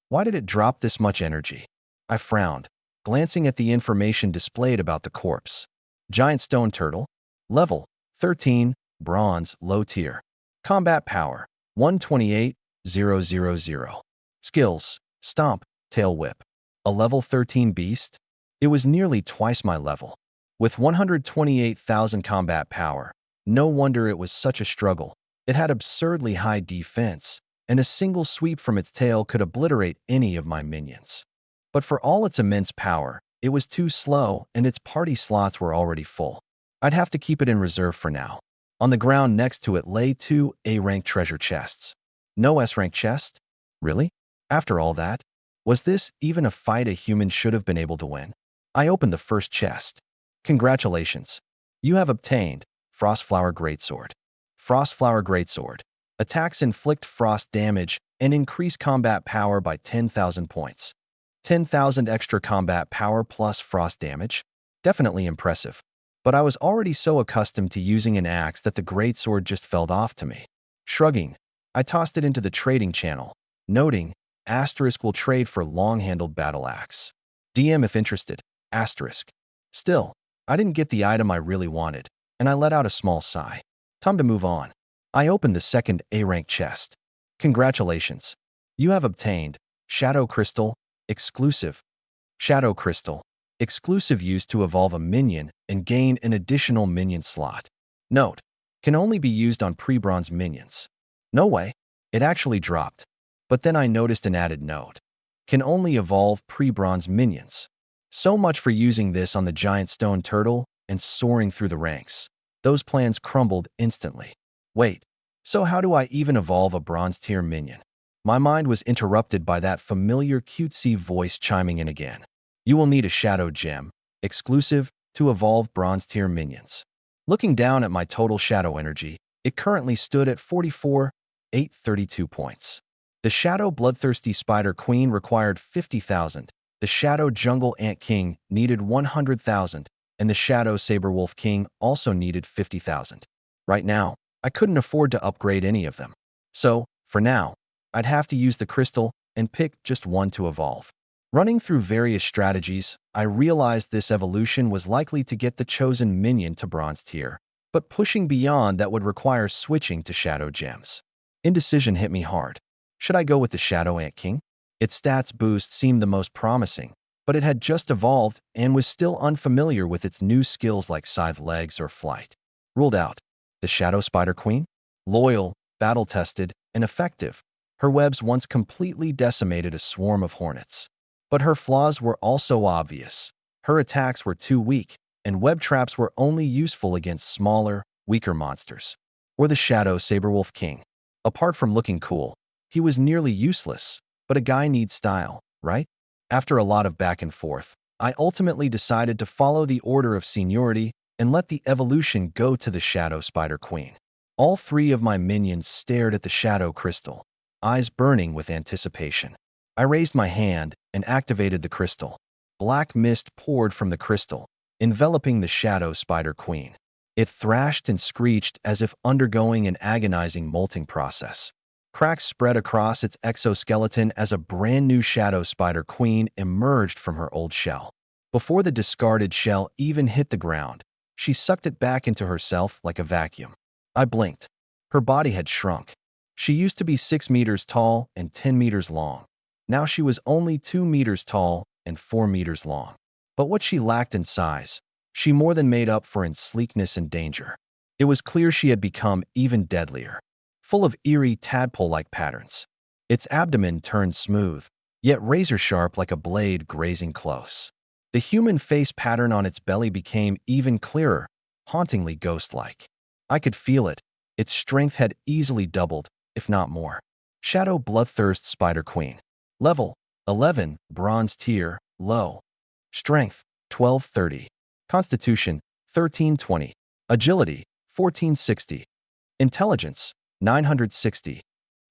Why did it drop this much energy? I frowned, glancing at the information displayed about the corpse. Giant stone turtle, level, 13, bronze, low tier. Combat power, 128,000. Skills, stomp, tail whip. A level 13 beast? It was nearly twice my level. With 128,000 combat power, no wonder it was such a struggle. It had absurdly high defense, and a single sweep from its tail could obliterate any of my minions. But for all its immense power, it was too slow and its party slots were already full. I'd have to keep it in reserve for now. On the ground next to it lay 2 A-rank treasure chests. No S-rank chest? Really? After all that? Was this even a fight a human should have been able to win? I opened the first chest. Congratulations. You have obtained Frostflower Greatsword. Frostflower Greatsword. Attacks inflict frost damage and increase combat power by 10,000 points. 10,000 extra combat power plus frost damage? Definitely impressive. But I was already so accustomed to using an axe that the greatsword just fell off to me. Shrugging, I tossed it into the trading channel, noting, * will trade for long-handled battle axe. DM if interested, *. Still, I didn't get the item I really wanted, and I let out a small sigh. Time to move on. I opened the second A-rank chest. Congratulations. You have obtained Shadow Crystal, exclusive. Shadow Crystal, exclusive used to evolve a minion and gain an additional minion slot. Note, can only be used on pre-bronze minions. No way, it actually dropped. But then I noticed an added note. Can only evolve pre-bronze minions. So much for using this on the giant stone turtle and soaring through the ranks. Those plans crumbled instantly. Wait, so how do I even evolve a bronze tier minion? My mind was interrupted by that familiar cutesy voice chiming in again. You will need a shadow gem, exclusive, to evolve bronze tier minions. Looking down at my total shadow energy, it currently stood at 44,832 points. The Shadow Bloodthirsty Spider Queen required 50,000, the Shadow Jungle Ant King needed 100,000, and the Shadow Saberwolf King also needed 50,000. Right now, I couldn't afford to upgrade any of them. So, for now, I'd have to use the crystal and pick just one to evolve. Running through various strategies, I realized this evolution was likely to get the chosen minion to bronze tier, but pushing beyond that would require switching to shadow gems. Indecision hit me hard. Should I go with the Shadow Ant King? Its stats boost seemed the most promising, but it had just evolved and was still unfamiliar with its new skills like scythe legs or flight. Ruled out. The Shadow Spider Queen? Loyal, battle-tested, and effective. Her webs once completely decimated a swarm of hornets. But her flaws were also obvious. Her attacks were too weak, and web traps were only useful against smaller, weaker monsters. Or the Shadow Saberwolf King. Apart from looking cool, He was nearly useless, but a guy needs style, right? After a lot of back and forth, I ultimately decided to follow the order of seniority and let the evolution go to the Shadow Spider Queen. All three of my minions stared at the Shadow Crystal, eyes burning with anticipation. I raised my hand and activated the crystal. Black mist poured from the crystal, enveloping the Shadow Spider Queen. It thrashed and screeched as if undergoing an agonizing molting process. Cracks spread across its exoskeleton as a brand new Shadow Spider Queen emerged from her old shell. Before the discarded shell even hit the ground, she sucked it back into herself like a vacuum. I blinked. Her body had shrunk. She used to be 6 meters tall and 10 meters long. Now she was only 2 meters tall and 4 meters long. But what she lacked in size, she more than made up for in sleekness and danger. It was clear she had become even deadlier, full of eerie tadpole-like patterns. Its abdomen turned smooth, yet razor-sharp like a blade grazing close. The human face pattern on its belly became even clearer, hauntingly ghost-like. I could feel it. Its strength had easily doubled, if not more. Shadow Bloodthirst Spider Queen. Level 11, Bronze Tier, Low. Strength 1230. Constitution 1320. Agility 1460. Intelligence 960.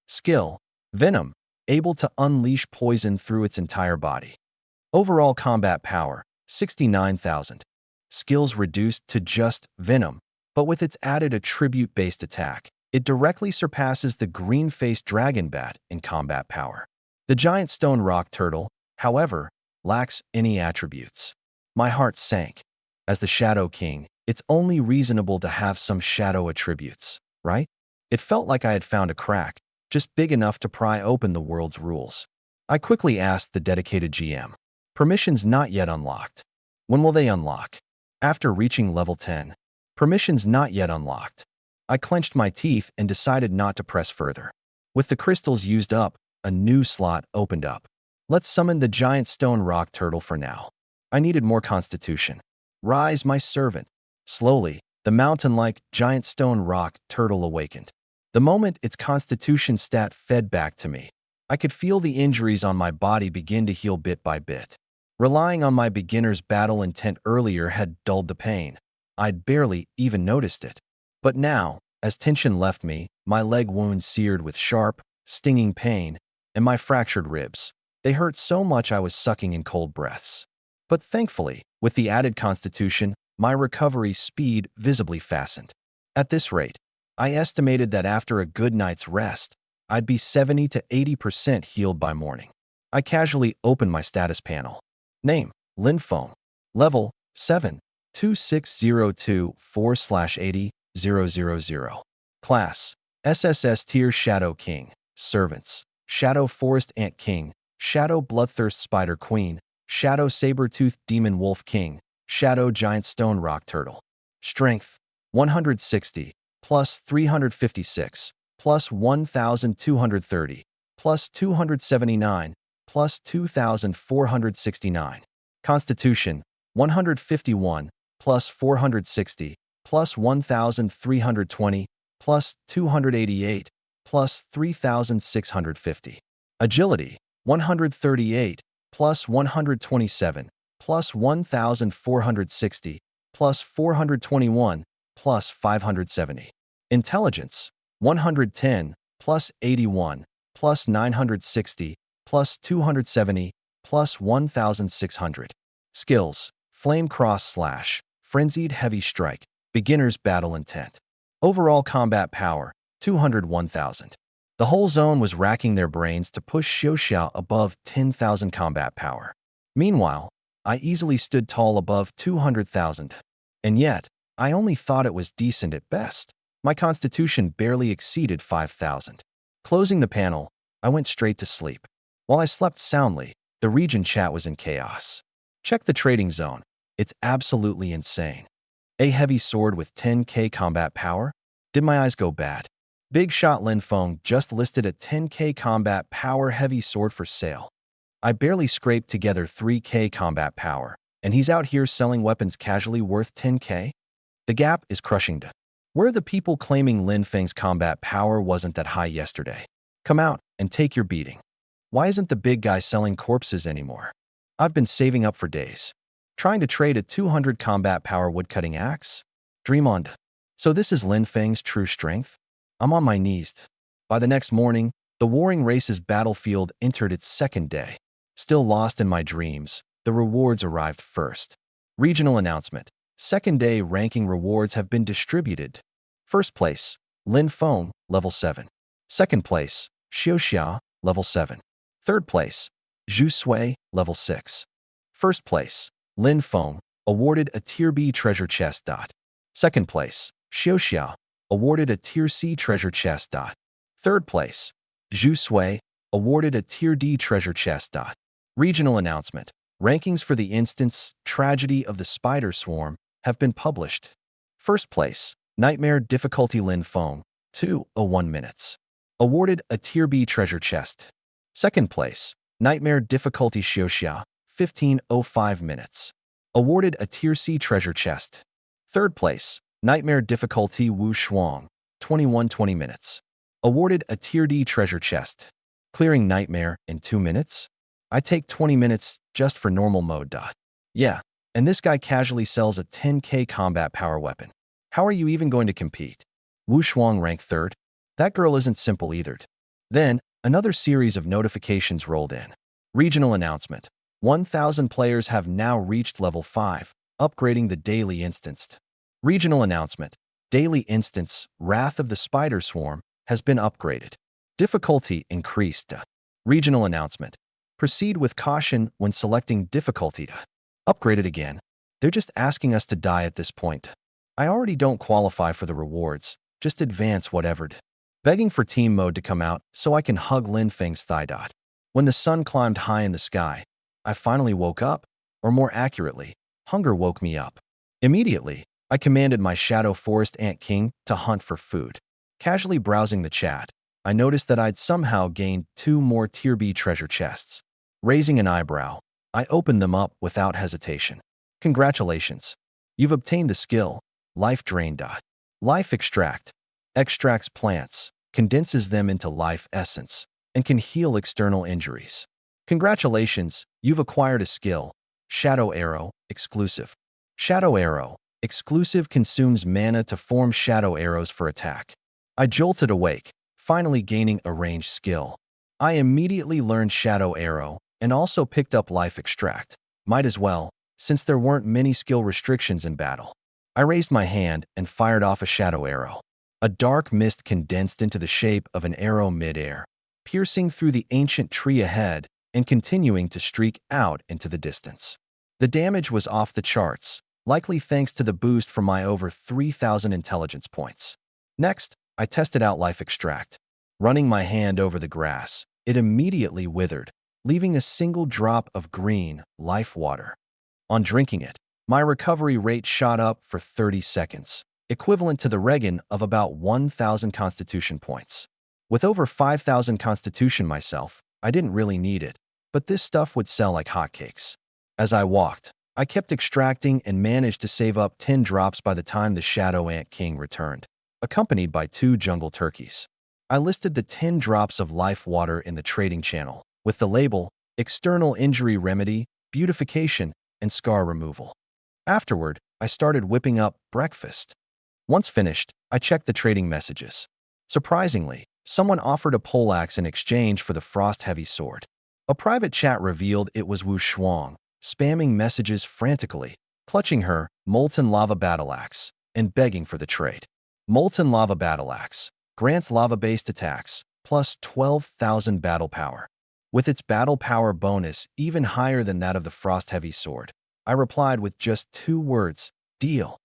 Skill Venom, able to unleash poison through its entire body. Overall combat power 69,000. Skills reduced to just Venom, but with its added attribute-based attack, it directly surpasses the green-faced dragon bat in combat power. The giant stone rock turtle, however, lacks any attributes. My heart sank. As the Shadow King, it's only reasonable to have some shadow attributes, right? It felt like I had found a crack, just big enough to pry open the world's rules. I quickly asked the dedicated GM. Permissions not yet unlocked. When will they unlock? After reaching level 10. Permissions not yet unlocked. I clenched my teeth and decided not to press further. With the crystals used up, a new slot opened up. Let's summon the giant stone rock turtle for now. I needed more constitution. Rise, my servant. Slowly, the mountain-like giant stone rock turtle awakened. The moment its constitution stat fed back to me, I could feel the injuries on my body begin to heal bit by bit. Relying on my beginner's battle intent earlier had dulled the pain. I'd barely even noticed it. But now, as tension left me, my leg wound seared with sharp, stinging pain, and my fractured ribs. They hurt so much I was sucking in cold breaths. But thankfully, with the added constitution, my recovery speed visibly fastened. At this rate, I estimated that after a good night's rest, I'd be 70 to 80% healed by morning. I casually opened my status panel. Name, Linphone. Level, 7, 2602-4/80-000. Class, SSS-tier Shadow King. Servants, Shadow Forest Ant King, Shadow Bloodthirst Spider Queen, Shadow Saber-Toothed Demon Wolf King, Shadow Giant Stone Rock Turtle. Strength, 160, plus 356, plus 1,230, plus 279, plus 2,469. Constitution, 151, plus 460, plus 1,320, plus 288, plus 3,650. Agility, 138, plus 127, plus 1,460, plus 421, plus 570. Intelligence, 110, plus 81, plus 960, plus 270, plus 1,600. Skills, Flame Cross Slash, Frenzied Heavy Strike, Beginner's Battle Intent. Overall combat power, 201,000. The whole zone was racking their brains to push Xiaoxiao above 10,000 combat power. Meanwhile, I easily stood tall above 200,000. And yet, I only thought it was decent at best. My constitution barely exceeded 5,000. Closing the panel, I went straight to sleep. While I slept soundly, the region chat was in chaos. Check the trading zone. It's absolutely insane. A heavy sword with 10k combat power? Did my eyes go bad? Big Shot Linfeng just listed a 10k combat power heavy sword for sale. I barely scraped together 3k combat power, and he's out here selling weapons casually worth 10k? The gap is crushing. Where the people claiming Linfeng's combat power wasn't that high yesterday. Come out, and take your beating. Why isn't the big guy selling corpses anymore? I've been saving up for days. Trying to trade a 200 combat power woodcutting axe? Dream on. So this is Lin Feng's true strength? I'm on my knees. By the next morning, the Warring Races battlefield entered its second day. Still lost in my dreams, the rewards arrived first. Regional announcement. Second day ranking rewards have been distributed. First place, Lin Feng, level 7. Second place, Xiaoxia, level 7. Third place, Zhu Sui, level 6. First place, Lin Feng, awarded a Tier B treasure chest. Second place, Xiaoxia, awarded a Tier C treasure chest. Third place, Zhu Sui, awarded a Tier D treasure chest. Regional announcement. Rankings for the instance Tragedy of the Spider Swarm have been published. First place, Nightmare Difficulty Lin Feng, 2:01 minutes. Awarded a Tier B treasure chest. Second place, Nightmare Difficulty Xiaoxia, 15:05 minutes. Awarded a Tier C treasure chest. Third place, Nightmare Difficulty Wu Shuang, 21:20 minutes. Awarded a Tier D treasure chest. Clearing Nightmare in 2 minutes? I take 20 minutes just for normal mode. Yeah, and this guy casually sells a 10k combat power weapon. How are you even going to compete? Wu Shuang ranked 3rd? That girl isn't simple either. Then, another series of notifications rolled in. Regional announcement. 1,000 players have now reached level 5, upgrading the daily instance. Regional announcement. Daily instance, Wrath of the Spider Swarm, has been upgraded. Difficulty increased. Regional announcement. Proceed with caution when selecting difficulty. Upgraded again. They're just asking us to die at this point. I already don't qualify for the rewards, just advance whatever. Begging for team mode to come out so I can hug Lin Feng's thigh. When the sun climbed high in the sky, I finally woke up, or more accurately, hunger woke me up. Immediately, I commanded my Shadow Forest Ant King to hunt for food. Casually browsing the chat, I noticed that I'd somehow gained 2 more Tier B treasure chests. Raising an eyebrow, I opened them up without hesitation. Congratulations. You've obtained the skill, Life Drain. Life Extract. Extracts plants, condenses them into life essence, and can heal external injuries. Congratulations, you've acquired a skill, Shadow Arrow, exclusive. Shadow Arrow, exclusive, consumes mana to form shadow arrows for attack. I jolted awake, finally gaining a ranged skill. I immediately learned Shadow Arrow and also picked up Life Extract. Might as well, since there weren't many skill restrictions in battle. I raised my hand and fired off a Shadow Arrow. A dark mist condensed into the shape of an arrow mid-air, piercing through the ancient tree ahead and continuing to streak out into the distance. The damage was off the charts, likely thanks to the boost from my over 3,000 intelligence points. Next, I tested out Life Extract. Running my hand over the grass, it immediately withered, leaving a single drop of green, life water. On drinking it, my recovery rate shot up for 30 seconds, equivalent to the regen of about 1,000 constitution points. With over 5,000 constitution myself, I didn't really need it, but this stuff would sell like hotcakes. As I walked, I kept extracting and managed to save up 10 drops by the time the Shadow Ant King returned, accompanied by 2 jungle turkeys. I listed the 10 drops of life water in the trading channel, with the label, External Injury Remedy, Beautification, and Scar Removal. Afterward, I started whipping up breakfast. Once finished, I checked the trading messages. Surprisingly, someone offered a poleaxe in exchange for the frost-heavy sword. A private chat revealed it was Wu Shuang, spamming messages frantically, clutching her Molten Lava Battle Axe, and begging for the trade. Molten Lava Battle Axe grants lava-based attacks, plus 12,000 battle power. With its battle power bonus even higher than that of the frost-heavy sword, I replied with just 2 words, deal.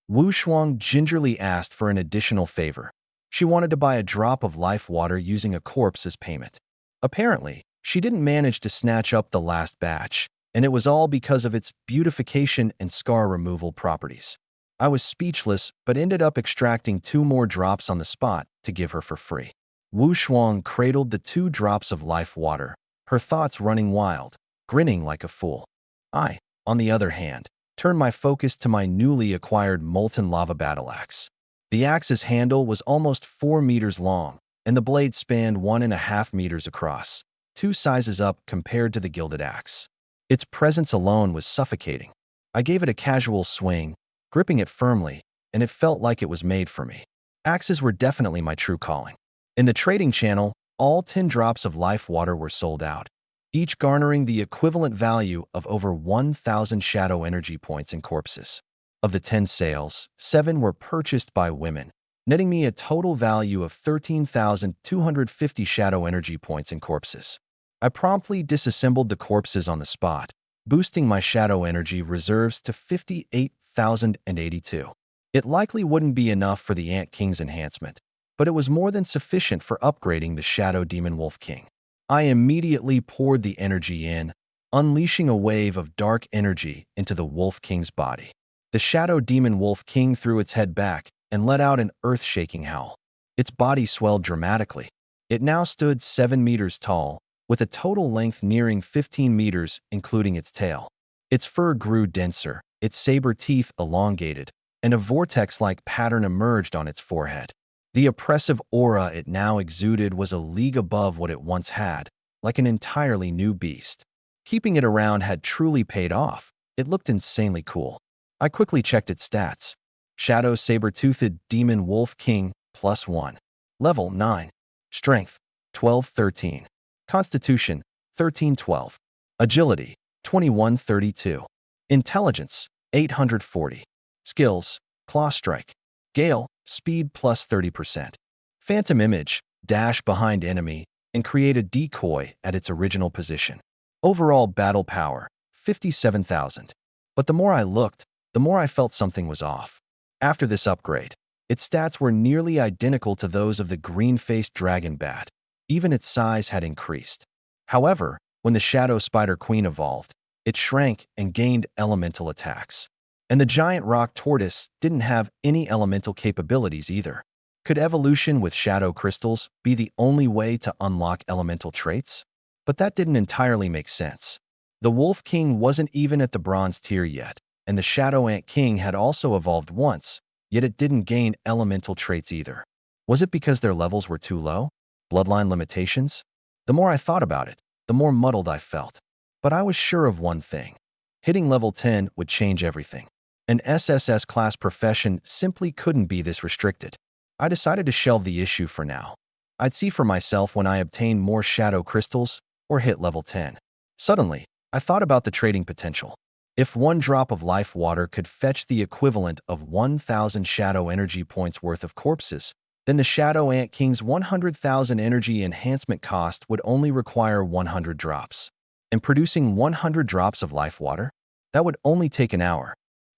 Wu Shuang gingerly asked for an additional favor. She wanted to buy a drop of life water using a corpse as payment. Apparently, she didn't manage to snatch up the last batch, and it was all because of its beautification and scar removal properties. I was speechless, but ended up extracting 2 more drops on the spot to give her for free. Wu Shuang cradled the 2 drops of life water, her thoughts running wild, grinning like a fool. I, on the other hand, turned my focus to my newly acquired Molten Lava Battle Axe. The axe's handle was almost 4 meters long, and the blade spanned 1.5 meters across, 2 sizes up compared to the gilded axe. Its presence alone was suffocating. I gave it a casual swing, gripping it firmly, and it felt like it was made for me. Axes were definitely my true calling. In the trading channel, all 10 drops of life water were sold out, each garnering the equivalent value of over 1,000 shadow energy points in corpses. Of the 10 sales, 7 were purchased by women, netting me a total value of 13,250 shadow energy points in corpses. I promptly disassembled the corpses on the spot, boosting my shadow energy reserves to 58,082. It likely wouldn't be enough for the Ant King's enhancement, but it was more than sufficient for upgrading the Shadow Demon Wolf King. I immediately poured the energy in, unleashing a wave of dark energy into the Wolf King's body. The Shadow Demon Wolf King threw its head back and let out an earth-shaking howl. Its body swelled dramatically. It now stood 7 meters tall, with a total length nearing 15 meters, including its tail. Its fur grew denser, its saber teeth elongated, and a vortex-like pattern emerged on its forehead. The oppressive aura it now exuded was a league above what it once had, like an entirely new beast. Keeping it around had truly paid off. It looked insanely cool. I quickly checked its stats. Shadow Saber-Toothed Demon Wolf King, +1. Level 9. Strength, 1213. Constitution, 1312. Agility, 2132. Intelligence, 840. Skills, Claw Strike. Gale, speed +30%. Phantom Image, dash behind enemy, and create a decoy at its original position. Overall battle power, 57,000. But the more I looked, the more I felt something was off. After this upgrade, its stats were nearly identical to those of the green-faced dragon bat. Even its size had increased. However, when the Shadow Spider Queen evolved, it shrank and gained elemental attacks. And the giant rock tortoise didn't have any elemental capabilities either. Could evolution with shadow crystals be the only way to unlock elemental traits? But that didn't entirely make sense. The Wolf King wasn't even at the bronze tier yet, and the Shadow Ant King had also evolved once, yet it didn't gain elemental traits either. Was it because their levels were too low? Bloodline limitations? The more I thought about it, the more muddled I felt. But I was sure of one thing. Hitting level 10 would change everything. An SSS class profession simply couldn't be this restricted. I decided to shelve the issue for now. I'd see for myself when I obtained more shadow crystals or hit level 10. Suddenly, I thought about the trading potential. If 1 drop of life water could fetch the equivalent of 1,000 shadow energy points worth of corpses, then the Shadow Ant King's 100,000 energy enhancement cost would only require 100 drops. And producing 100 drops of life water? That would only take an hour.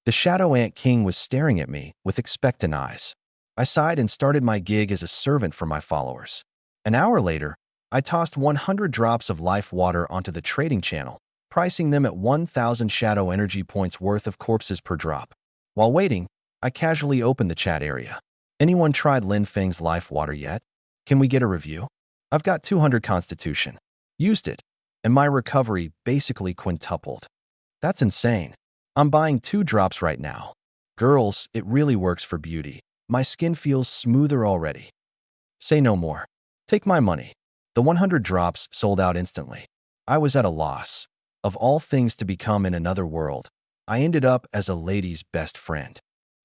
The Shadow Ant King was staring at me with expectant eyes. I sighed and started my gig as a servant for my followers. An hour later, I tossed 100 drops of life water onto the trading channel, pricing them at 1,000 shadow energy points worth of corpses per drop. While waiting, I casually opened the chat area. Anyone tried Lin Feng's life water yet? Can we get a review? I've got 200 constitution. Used it, and my recovery basically quintupled. That's insane. I'm buying 2 drops right now. Girls, it really works for beauty. My skin feels smoother already. Say no more. Take my money. The 100 drops sold out instantly. I was at a loss. Of all things to become in another world, I ended up as a lady's best friend.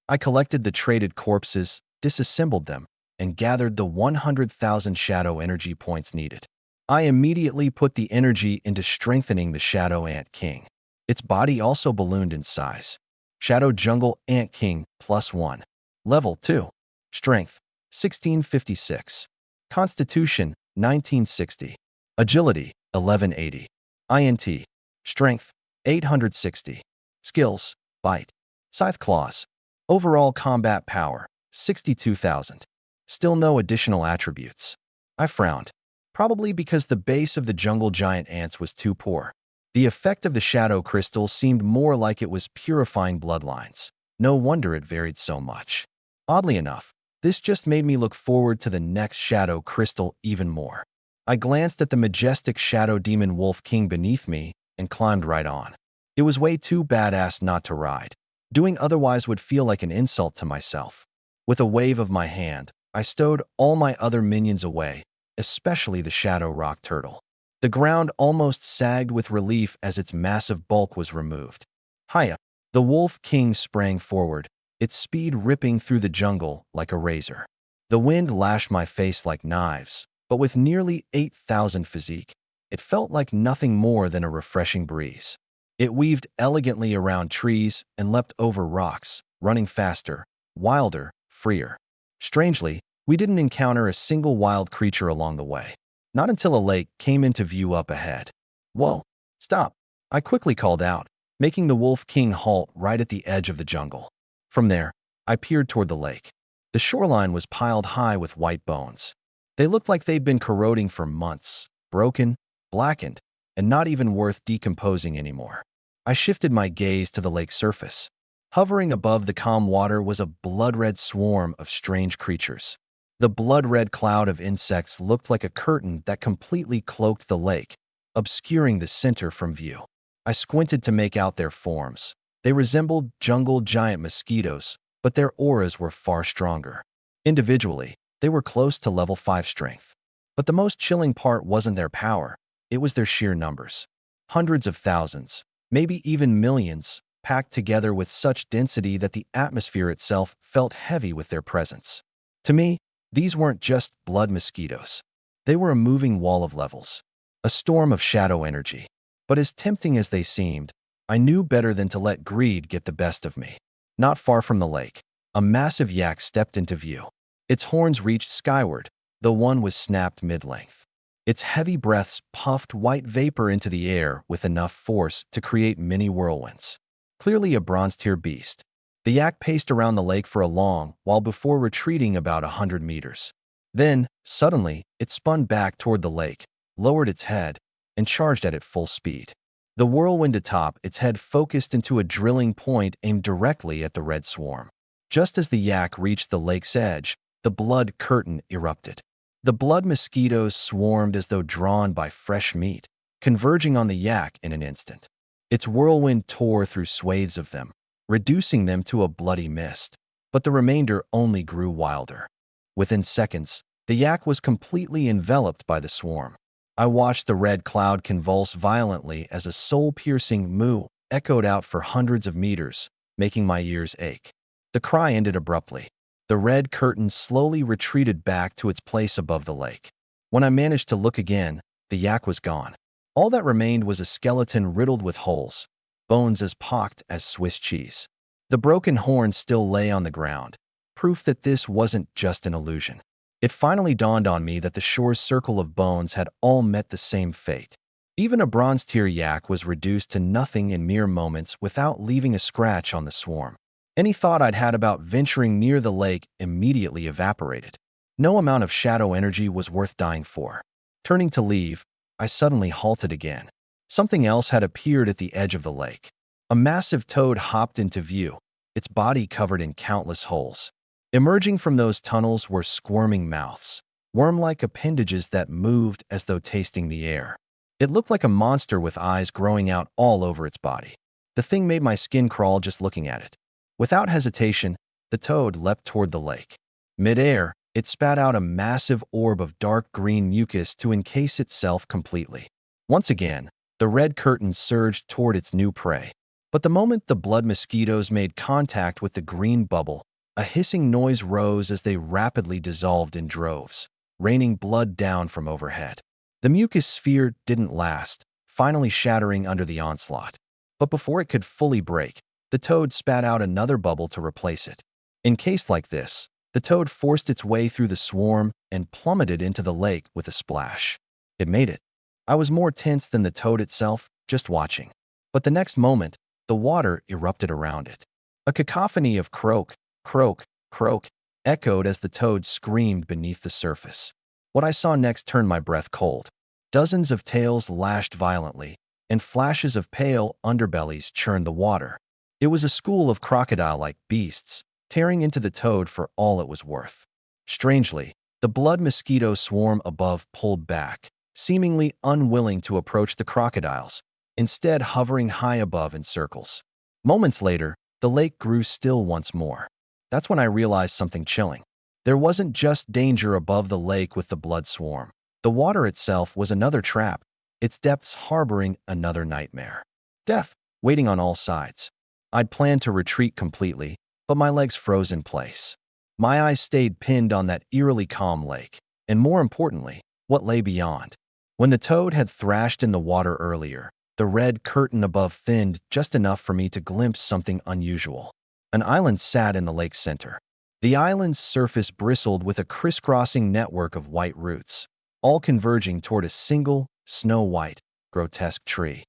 I collected the traded corpses, disassembled them, and gathered the 100,000 shadow energy points needed. I immediately put the energy into strengthening the Shadow Ant King. Its body also ballooned in size. Shadow Jungle Ant King +1. Level 2. Strength, 1656. Constitution, 1960. Agility, 1180. INT. Strength, 860. Skills, Bite. Scythe Claws. Overall combat power, 62,000. Still no additional attributes. I frowned. Probably because the base of the jungle giant ants was too poor. The effect of the shadow crystal seemed more like it was purifying bloodlines. No wonder it varied so much. Oddly enough, this just made me look forward to the next shadow crystal even more. I glanced at the majestic Shadow Demon Wolf King beneath me and climbed right on. It was way too badass not to ride. Doing otherwise would feel like an insult to myself. With a wave of my hand, I stowed all my other minions away, especially the shadow rock turtle. The ground almost sagged with relief as its massive bulk was removed. Hiya! The wolf king sprang forward, its speed ripping through the jungle like a razor. The wind lashed my face like knives, but with nearly 8,000 physique, it felt like nothing more than a refreshing breeze. It weaved elegantly around trees and leapt over rocks, running faster, wilder, freer. Strangely, we didn't encounter a single wild creature along the way. Not until a lake came into view up ahead. Whoa, stop! I quickly called out, making the Wolf King halt right at the edge of the jungle. From there, I peered toward the lake. The shoreline was piled high with white bones. They looked like they'd been corroding for months, broken, blackened, and not even worth decomposing anymore. I shifted my gaze to the lake's surface. Hovering above the calm water was a blood-red swarm of strange creatures. The blood-red cloud of insects looked like a curtain that completely cloaked the lake, obscuring the center from view. I squinted to make out their forms. They resembled jungle giant mosquitoes, but their auras were far stronger. Individually, they were close to level 5 strength. But the most chilling part wasn't their power, it was their sheer numbers. Hundreds of thousands, maybe even millions, packed together with such density that the atmosphere itself felt heavy with their presence. To me, these weren't just blood mosquitoes. They were a moving wall of levels, a storm of shadow energy. But as tempting as they seemed, I knew better than to let greed get the best of me. Not far from the lake, a massive yak stepped into view. Its horns reached skyward, though one was snapped mid-length. Its heavy breaths puffed white vapor into the air with enough force to create mini whirlwinds. Clearly a bronze-tier beast. The yak paced around the lake for a long while before retreating about 100 meters. Then, suddenly, it spun back toward the lake, lowered its head, and charged at it full speed. The whirlwind atop its head focused into a drilling point aimed directly at the red swarm. Just as the yak reached the lake's edge, the blood curtain erupted. The blood mosquitoes swarmed as though drawn by fresh meat, converging on the yak in an instant. Its whirlwind tore through swathes of them, reducing them to a bloody mist, but the remainder only grew wilder. Within seconds, the yak was completely enveloped by the swarm. I watched the red cloud convulse violently as a soul-piercing moo echoed out for hundreds of meters, making my ears ache. The cry ended abruptly. The red curtain slowly retreated back to its place above the lake. When I managed to look again, the yak was gone. All that remained was a skeleton riddled with holes, bones as pocked as Swiss cheese. The broken horn still lay on the ground, proof that this wasn't just an illusion. It finally dawned on me that the shore's circle of bones had all met the same fate. Even a bronze-tier yak was reduced to nothing in mere moments without leaving a scratch on the swarm. Any thought I'd had about venturing near the lake immediately evaporated. No amount of shadow energy was worth dying for. Turning to leave, I suddenly halted again. Something else had appeared at the edge of the lake. A massive toad hopped into view, its body covered in countless holes. Emerging from those tunnels were squirming mouths, worm-like appendages that moved as though tasting the air. It looked like a monster with eyes growing out all over its body. The thing made my skin crawl just looking at it. Without hesitation, the toad leapt toward the lake. Mid-air, it spat out a massive orb of dark green mucus to encase itself completely. Once again, the red curtain surged toward its new prey. But the moment the blood mosquitoes made contact with the green bubble, a hissing noise rose as they rapidly dissolved in droves, raining blood down from overhead. The mucus sphere didn't last, finally shattering under the onslaught. But before it could fully break, the toad spat out another bubble to replace it. Encased like this, the toad forced its way through the swarm and plummeted into the lake with a splash. It made it. I was more tense than the toad itself, just watching. But the next moment, the water erupted around it. A cacophony of croak, croak, croak, echoed as the toad screamed beneath the surface. What I saw next turned my breath cold. Dozens of tails lashed violently, and flashes of pale underbellies churned the water. It was a school of crocodile-like beasts, tearing into the toad for all it was worth. Strangely, the blood mosquito swarm above pulled back, seemingly unwilling to approach the crocodiles, instead hovering high above in circles. Moments later, the lake grew still once more. That's when I realized something chilling. There wasn't just danger above the lake with the blood swarm. The water itself was another trap, its depths harboring another nightmare. Death, waiting on all sides. I'd planned to retreat completely, but my legs froze in place. My eyes stayed pinned on that eerily calm lake, and more importantly, what lay beyond. When the toad had thrashed in the water earlier, the red curtain above thinned just enough for me to glimpse something unusual. An island sat in the lake's center. The island's surface bristled with a crisscrossing network of white roots, all converging toward a single, snow-white, grotesque tree.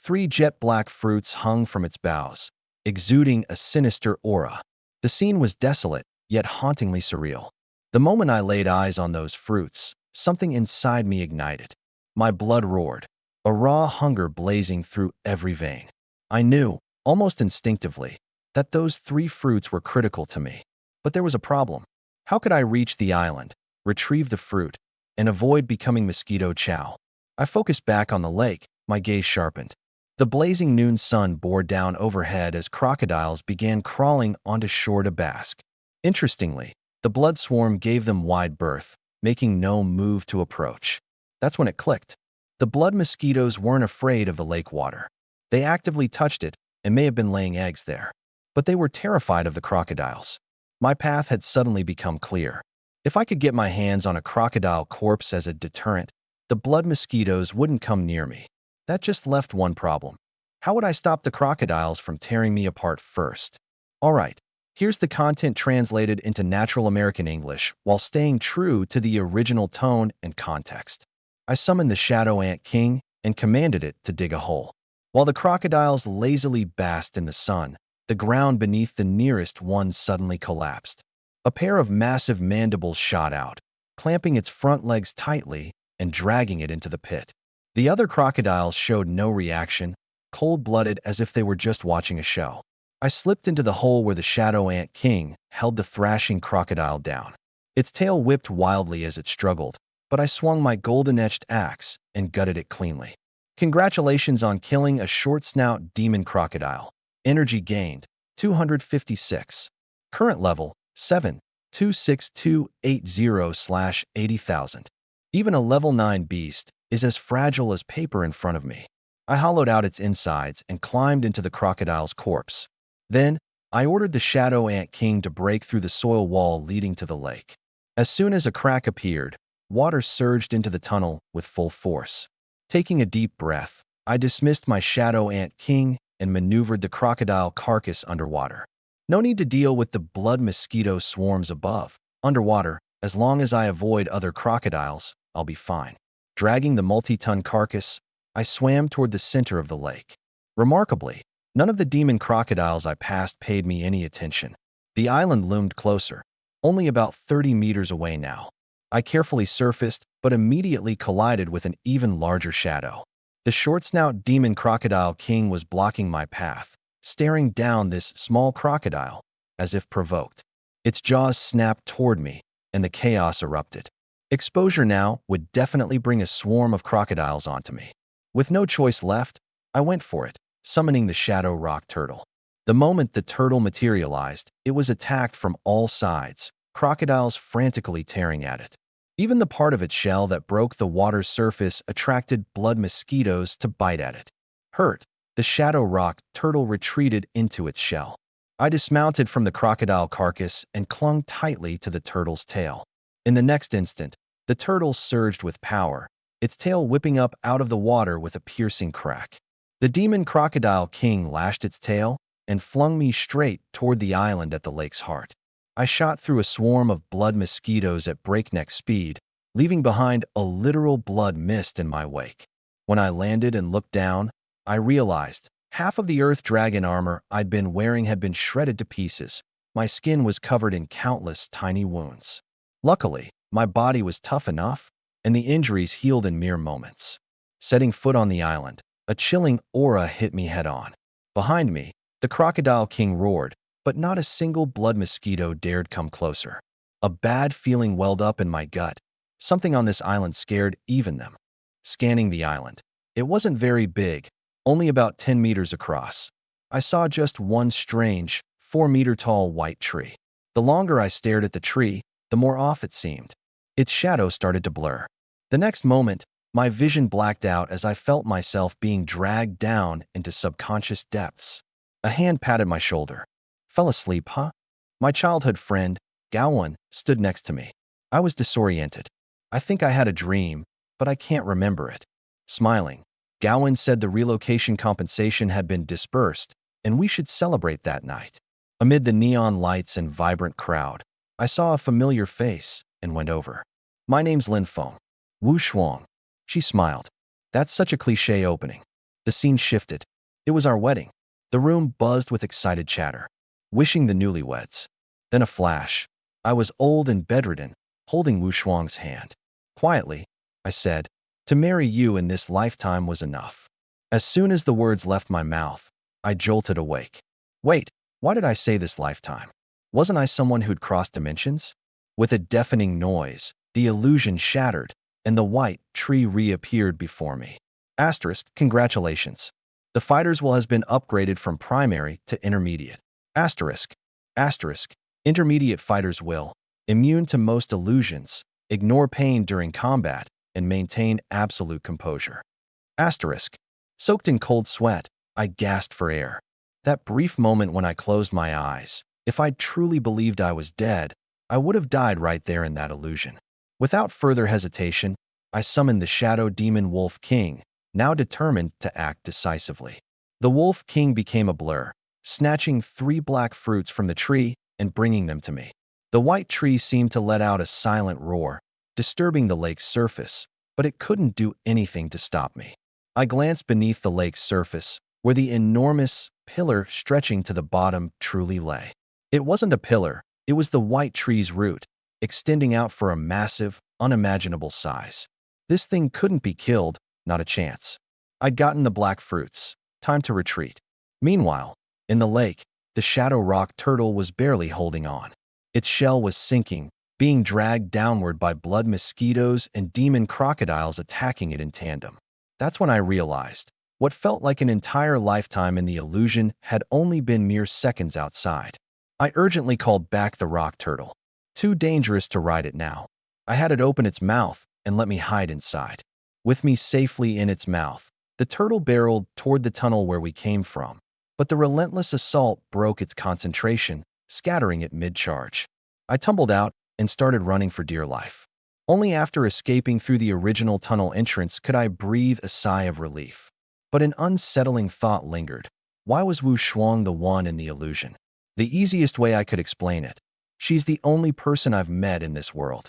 3 jet-black fruits hung from its boughs, exuding a sinister aura. The scene was desolate, yet hauntingly surreal. The moment I laid eyes on those fruits, something inside me ignited. My blood roared, a raw hunger blazing through every vein. I knew, almost instinctively, that those 3 fruits were critical to me. But there was a problem. How could I reach the island, retrieve the fruit, and avoid becoming mosquito chow? I focused back on the lake, my gaze sharpened. The blazing noon sun bore down overhead as crocodiles began crawling onto shore to bask. Interestingly, the blood swarm gave them wide berth, making no move to approach. That's when it clicked. The blood mosquitoes weren't afraid of the lake water. They actively touched it and may have been laying eggs there. But they were terrified of the crocodiles. My path had suddenly become clear. If I could get my hands on a crocodile corpse as a deterrent, the blood mosquitoes wouldn't come near me. That just left one problem. How would I stop the crocodiles from tearing me apart first? All right, here's the content translated into natural American English while staying true to the original tone and context. I summoned the Shadow Ant King and commanded it to dig a hole. While the crocodiles lazily basked in the sun, the ground beneath the nearest one suddenly collapsed. A pair of massive mandibles shot out, clamping its front legs tightly and dragging it into the pit. The other crocodiles showed no reaction, cold-blooded as if they were just watching a show. I slipped into the hole where the Shadow Ant King held the thrashing crocodile down. Its tail whipped wildly as it struggled, but I swung my golden-edged axe and gutted it cleanly. Congratulations on killing a short-snout demon crocodile. Energy gained, 256. Current level, 7,26280/80,000. Even a level 9 beast is as fragile as paper in front of me. I hollowed out its insides and climbed into the crocodile's corpse. Then, I ordered the Shadow Ant King to break through the soil wall leading to the lake. As soon as a crack appeared, water surged into the tunnel with full force. Taking a deep breath, I dismissed my Shadow Ant King and maneuvered the crocodile carcass underwater. No need to deal with the blood mosquito swarms above. Underwater, as long as I avoid other crocodiles, I'll be fine. Dragging the multi-ton carcass, I swam toward the center of the lake. Remarkably, none of the demon crocodiles I passed paid me any attention. The island loomed closer, only about 30 meters away now. I carefully surfaced, but immediately collided with an even larger shadow. The short-snout demon crocodile king was blocking my path, staring down this small crocodile, as if provoked. Its jaws snapped toward me, and the chaos erupted. Exposure now would definitely bring a swarm of crocodiles onto me. With no choice left, I went for it, summoning the Shadow Rock Turtle. The moment the turtle materialized, it was attacked from all sides, crocodiles frantically tearing at it. Even the part of its shell that broke the water's surface attracted blood mosquitoes to bite at it. Hurt, the Shadow Rock Turtle retreated into its shell. I dismounted from the crocodile carcass and clung tightly to the turtle's tail. In the next instant, the turtle surged with power, its tail whipping up out of the water with a piercing crack. The demon crocodile king lashed its tail and flung me straight toward the island at the lake's heart. I shot through a swarm of blood mosquitoes at breakneck speed, leaving behind a literal blood mist in my wake. When I landed and looked down, I realized half of the earth dragon armor I'd been wearing had been shredded to pieces. My skin was covered in countless tiny wounds. Luckily, my body was tough enough, and the injuries healed in mere moments. Setting foot on the island, a chilling aura hit me head-on. Behind me, the crocodile king roared, but not a single blood mosquito dared come closer. A bad feeling welled up in my gut. Something on this island scared even them. Scanning the island. It wasn't very big, only about 10 meters across. I saw just one strange, 4-meter-tall white tree. The longer I stared at the tree, the more off it seemed. Its shadow started to blur. The next moment, my vision blacked out as I felt myself being dragged down into subconscious depths. A hand patted my shoulder. Fell asleep, huh? My childhood friend, Gowan, stood next to me. I was disoriented. I think I had a dream, but I can't remember it. Smiling, Gowan said the relocation compensation had been dispersed, and we should celebrate that night. Amid the neon lights and vibrant crowd, I saw a familiar face and went over. My name's Lin Feng. Wu Shuang. She smiled. That's such a cliché opening. The scene shifted. It was our wedding. The room buzzed with excited chatter, wishing the newlyweds. Then a flash. I was old and bedridden, holding Wu Shuang's hand. Quietly, I said, to marry you in this lifetime was enough. As soon as the words left my mouth, I jolted awake. Wait, why did I say this lifetime? Wasn't I someone who'd crossed dimensions? With a deafening noise, the illusion shattered, and the white tree reappeared before me. Asterisk, congratulations. The fighters will has been upgraded from primary to intermediate. Asterisk, asterisk, intermediate fighters will, immune to most illusions, ignore pain during combat, and maintain absolute composure. Asterisk, soaked in cold sweat, I gasped for air. That brief moment when I closed my eyes, if I'd truly believed I was dead, I would have died right there in that illusion. Without further hesitation, I summoned the Shadow Demon Wolf King, now determined to act decisively. The Wolf King became a blur, snatching 3 black fruits from the tree and bringing them to me. The white tree seemed to let out a silent roar, disturbing the lake's surface, but it couldn't do anything to stop me. I glanced beneath the lake's surface, where the enormous pillar stretching to the bottom truly lay. It wasn't a pillar, it was the white tree's root, extending out for a massive, unimaginable size. This thing couldn't be killed, not a chance. I'd gotten the black fruits. Time to retreat. Meanwhile, in the lake, the shadow rock turtle was barely holding on. Its shell was sinking, being dragged downward by blood mosquitoes and demon crocodiles attacking it in tandem. That's when I realized, what felt like an entire lifetime in the illusion had only been mere seconds outside. I urgently called back the rock turtle. Too dangerous to ride it now. I had it open its mouth and let me hide inside. With me safely in its mouth, the turtle barreled toward the tunnel where we came from, but the relentless assault broke its concentration, scattering it mid-charge. I tumbled out and started running for dear life. Only after escaping through the original tunnel entrance could I breathe a sigh of relief. But an unsettling thought lingered. Why was Wu Shuang the one in the illusion? The easiest way I could explain it. She's the only person I've met in this world.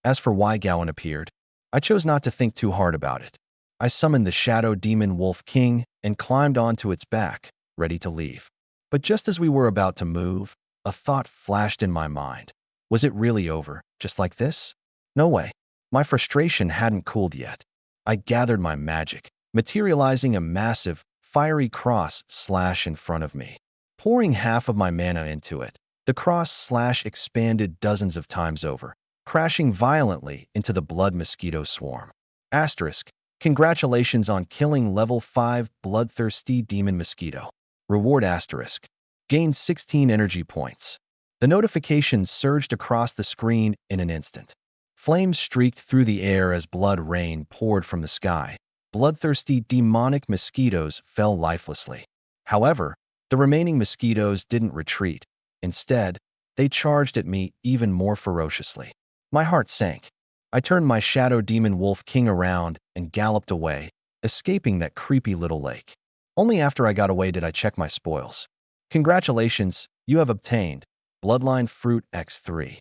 As for why Gowan appeared, I chose not to think too hard about it. I summoned the Shadow Demon Wolf King and climbed onto its back, ready to leave. But just as we were about to move, a thought flashed in my mind. Was it really over, just like this? No way. My frustration hadn't cooled yet. I gathered my magic, materializing a massive, fiery cross slash in front of me. Pouring half of my mana into it, the cross slash expanded dozens of times over, crashing violently into the blood mosquito swarm. Asterisk, congratulations on killing level 5 bloodthirsty demon mosquito. Reward asterisk. Gained 16 energy points. The notification surged across the screen in an instant. Flames streaked through the air as blood rain poured from the sky. Bloodthirsty demonic mosquitoes fell lifelessly. However, the remaining mosquitoes didn't retreat. Instead, they charged at me even more ferociously. My heart sank. I turned my Shadow Demon Wolf King around and galloped away, escaping that creepy little lake. Only after I got away did I check my spoils. Congratulations, you have obtained Bloodline Fruit X3.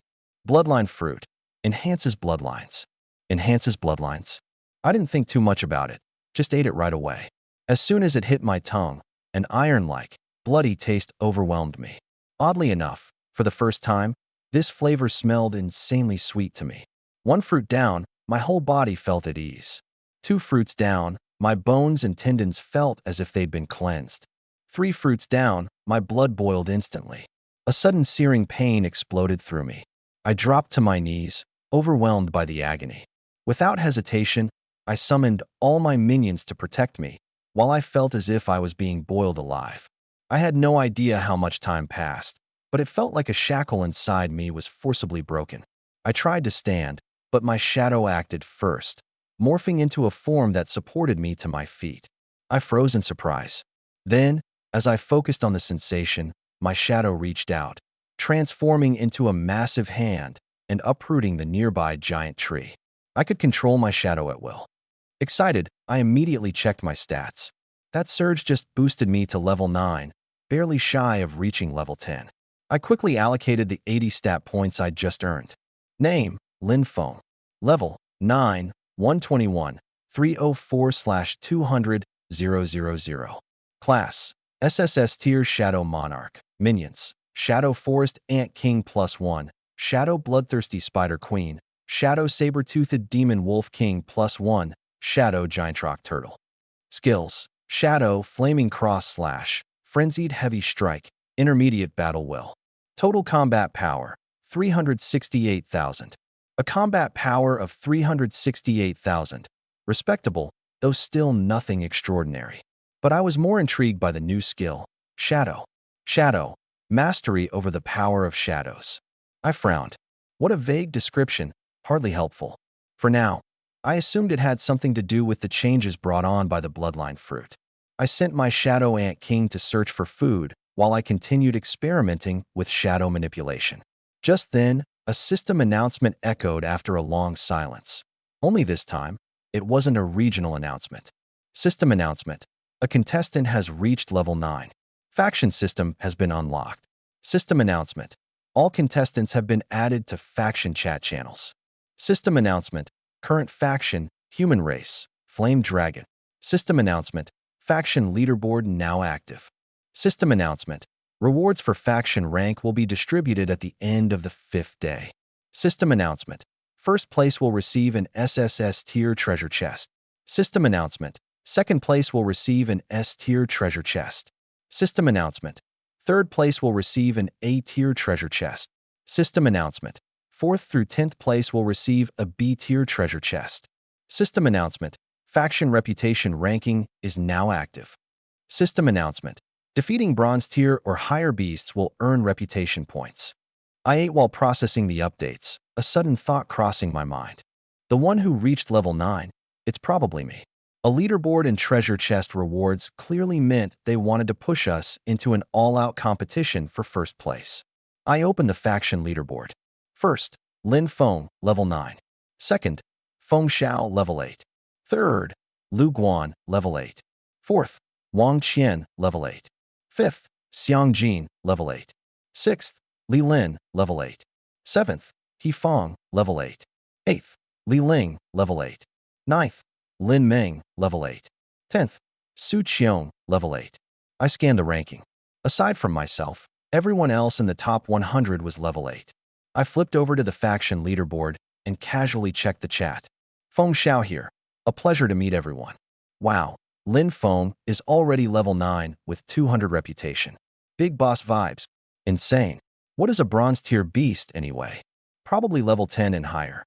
Bloodline Fruit. Enhances bloodlines. Enhances bloodlines. I didn't think too much about it, just ate it right away. As soon as it hit my tongue, an iron-like, bloody taste overwhelmed me. Oddly enough, for the first time, this flavor smelled insanely sweet to me. 1 fruit down, my whole body felt at ease. 2 fruits down, my bones and tendons felt as if they'd been cleansed. 3 fruits down, my blood boiled instantly. A sudden searing pain exploded through me. I dropped to my knees, overwhelmed by the agony. Without hesitation, I summoned all my minions to protect me, while I felt as if I was being boiled alive. I had no idea how much time passed, but it felt like a shackle inside me was forcibly broken. I tried to stand, but my shadow acted first, morphing into a form that supported me to my feet. I froze in surprise. Then, as I focused on the sensation, my shadow reached out, transforming into a massive hand and uprooting the nearby giant tree. I could control my shadow at will. Excited, I immediately checked my stats. That surge just boosted me to level 9, barely shy of reaching level 10. I quickly allocated the 80 stat points I'd just earned. Name, Lin Feng. Level, 9, 121, 304/200, 000. Class, SSS-tier Shadow Monarch. Minions, Shadow Forest Ant King +1, Shadow Bloodthirsty Spider Queen, Shadow Saber-Toothed Demon Wolf King +1, Shadow Giant Rock Turtle. Skills, Shadow Flaming Cross Slash, Frenzied Heavy Strike, Intermediate Battle Will. Total Combat Power, 368,000. A combat power of 368,000. Respectable, though still nothing extraordinary. But I was more intrigued by the new skill, Shadow. Shadow, mastery over the power of shadows. I frowned. What a vague description, hardly helpful. For now, I assumed it had something to do with the changes brought on by the bloodline fruit. I sent my Shadow Ant King to search for food while I continued experimenting with shadow manipulation. Just then, a system announcement echoed after a long silence. Only this time, it wasn't a regional announcement. System announcement. A contestant has reached level 9. Faction system has been unlocked. System announcement. All contestants have been added to faction chat channels. System announcement. Current faction, human race, Flame Dragon. System announcement. Faction leaderboard now active. System announcement. Rewards for faction rank will be distributed at the end of the 5th day. System announcement. First place will receive an SSS-tier treasure chest. System announcement. Second place will receive an S-tier treasure chest. System announcement. Third place will receive an A-tier treasure chest. System announcement. 4th through 10th place will receive a B-tier treasure chest. System announcement. Faction reputation ranking is now active. System announcement. Defeating bronze tier or higher beasts will earn reputation points. I ate while processing the updates, a sudden thought crossing my mind. The one who reached level 9, it's probably me. A leaderboard and treasure chest rewards clearly meant they wanted to push us into an all-out competition for first place. I opened the faction leaderboard. First, Lin Feng, level 9. Second, Feng Xiao, level 8. Third, Lu Guan, level 8. Fourth, Wang Qian, level 8. Fifth, Xiang Jin, level 8. Sixth, Li Lin, level 8. Seventh, He Feng, level 8. Eighth, Li Ling, level 8. Ninth, Lin Meng, level 8. 10th, Su Qiong, level 8. I scanned the ranking. Aside from myself, everyone else in the top 100 was level 8. I flipped over to the faction leaderboard and casually checked the chat. Feng Xiao here. A pleasure to meet everyone. Wow, Lin Feng is already level 9 with 200 reputation. Big boss vibes. Insane. What is a bronze tier beast anyway? Probably level 10 and higher.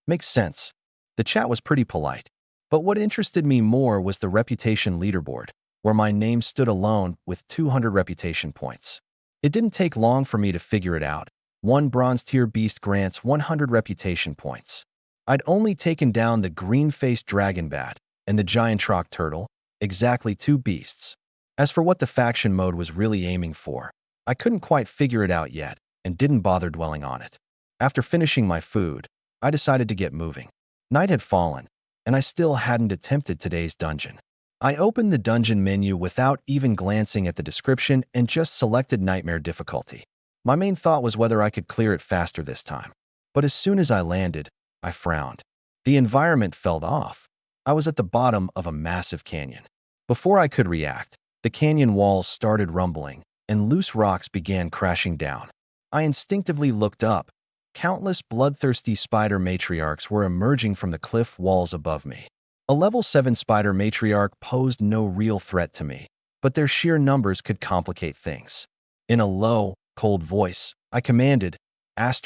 Makes sense. The chat was pretty polite. But what interested me more was the reputation leaderboard, where my name stood alone with 200 reputation points. It didn't take long for me to figure it out. One bronze tier beast grants 100 reputation points. I'd only taken down the green-faced dragon bat and the giant rock turtle, exactly 2 beasts. As for what the faction mode was really aiming for, I couldn't quite figure it out yet and didn't bother dwelling on it. After finishing my food, I decided to get moving. Night had fallen, and I still hadn't attempted today's dungeon. I opened the dungeon menu without even glancing at the description and just selected Nightmare difficulty. My main thought was whether I could clear it faster this time. But as soon as I landed, I frowned. The environment felt off. I was at the bottom of a massive canyon. Before I could react, the canyon walls started rumbling, and loose rocks began crashing down. I instinctively looked up. Countless bloodthirsty spider matriarchs were emerging from the cliff walls above me. A level 7 spider matriarch posed no real threat to me, but their sheer numbers could complicate things. In a low, cold voice, I commanded,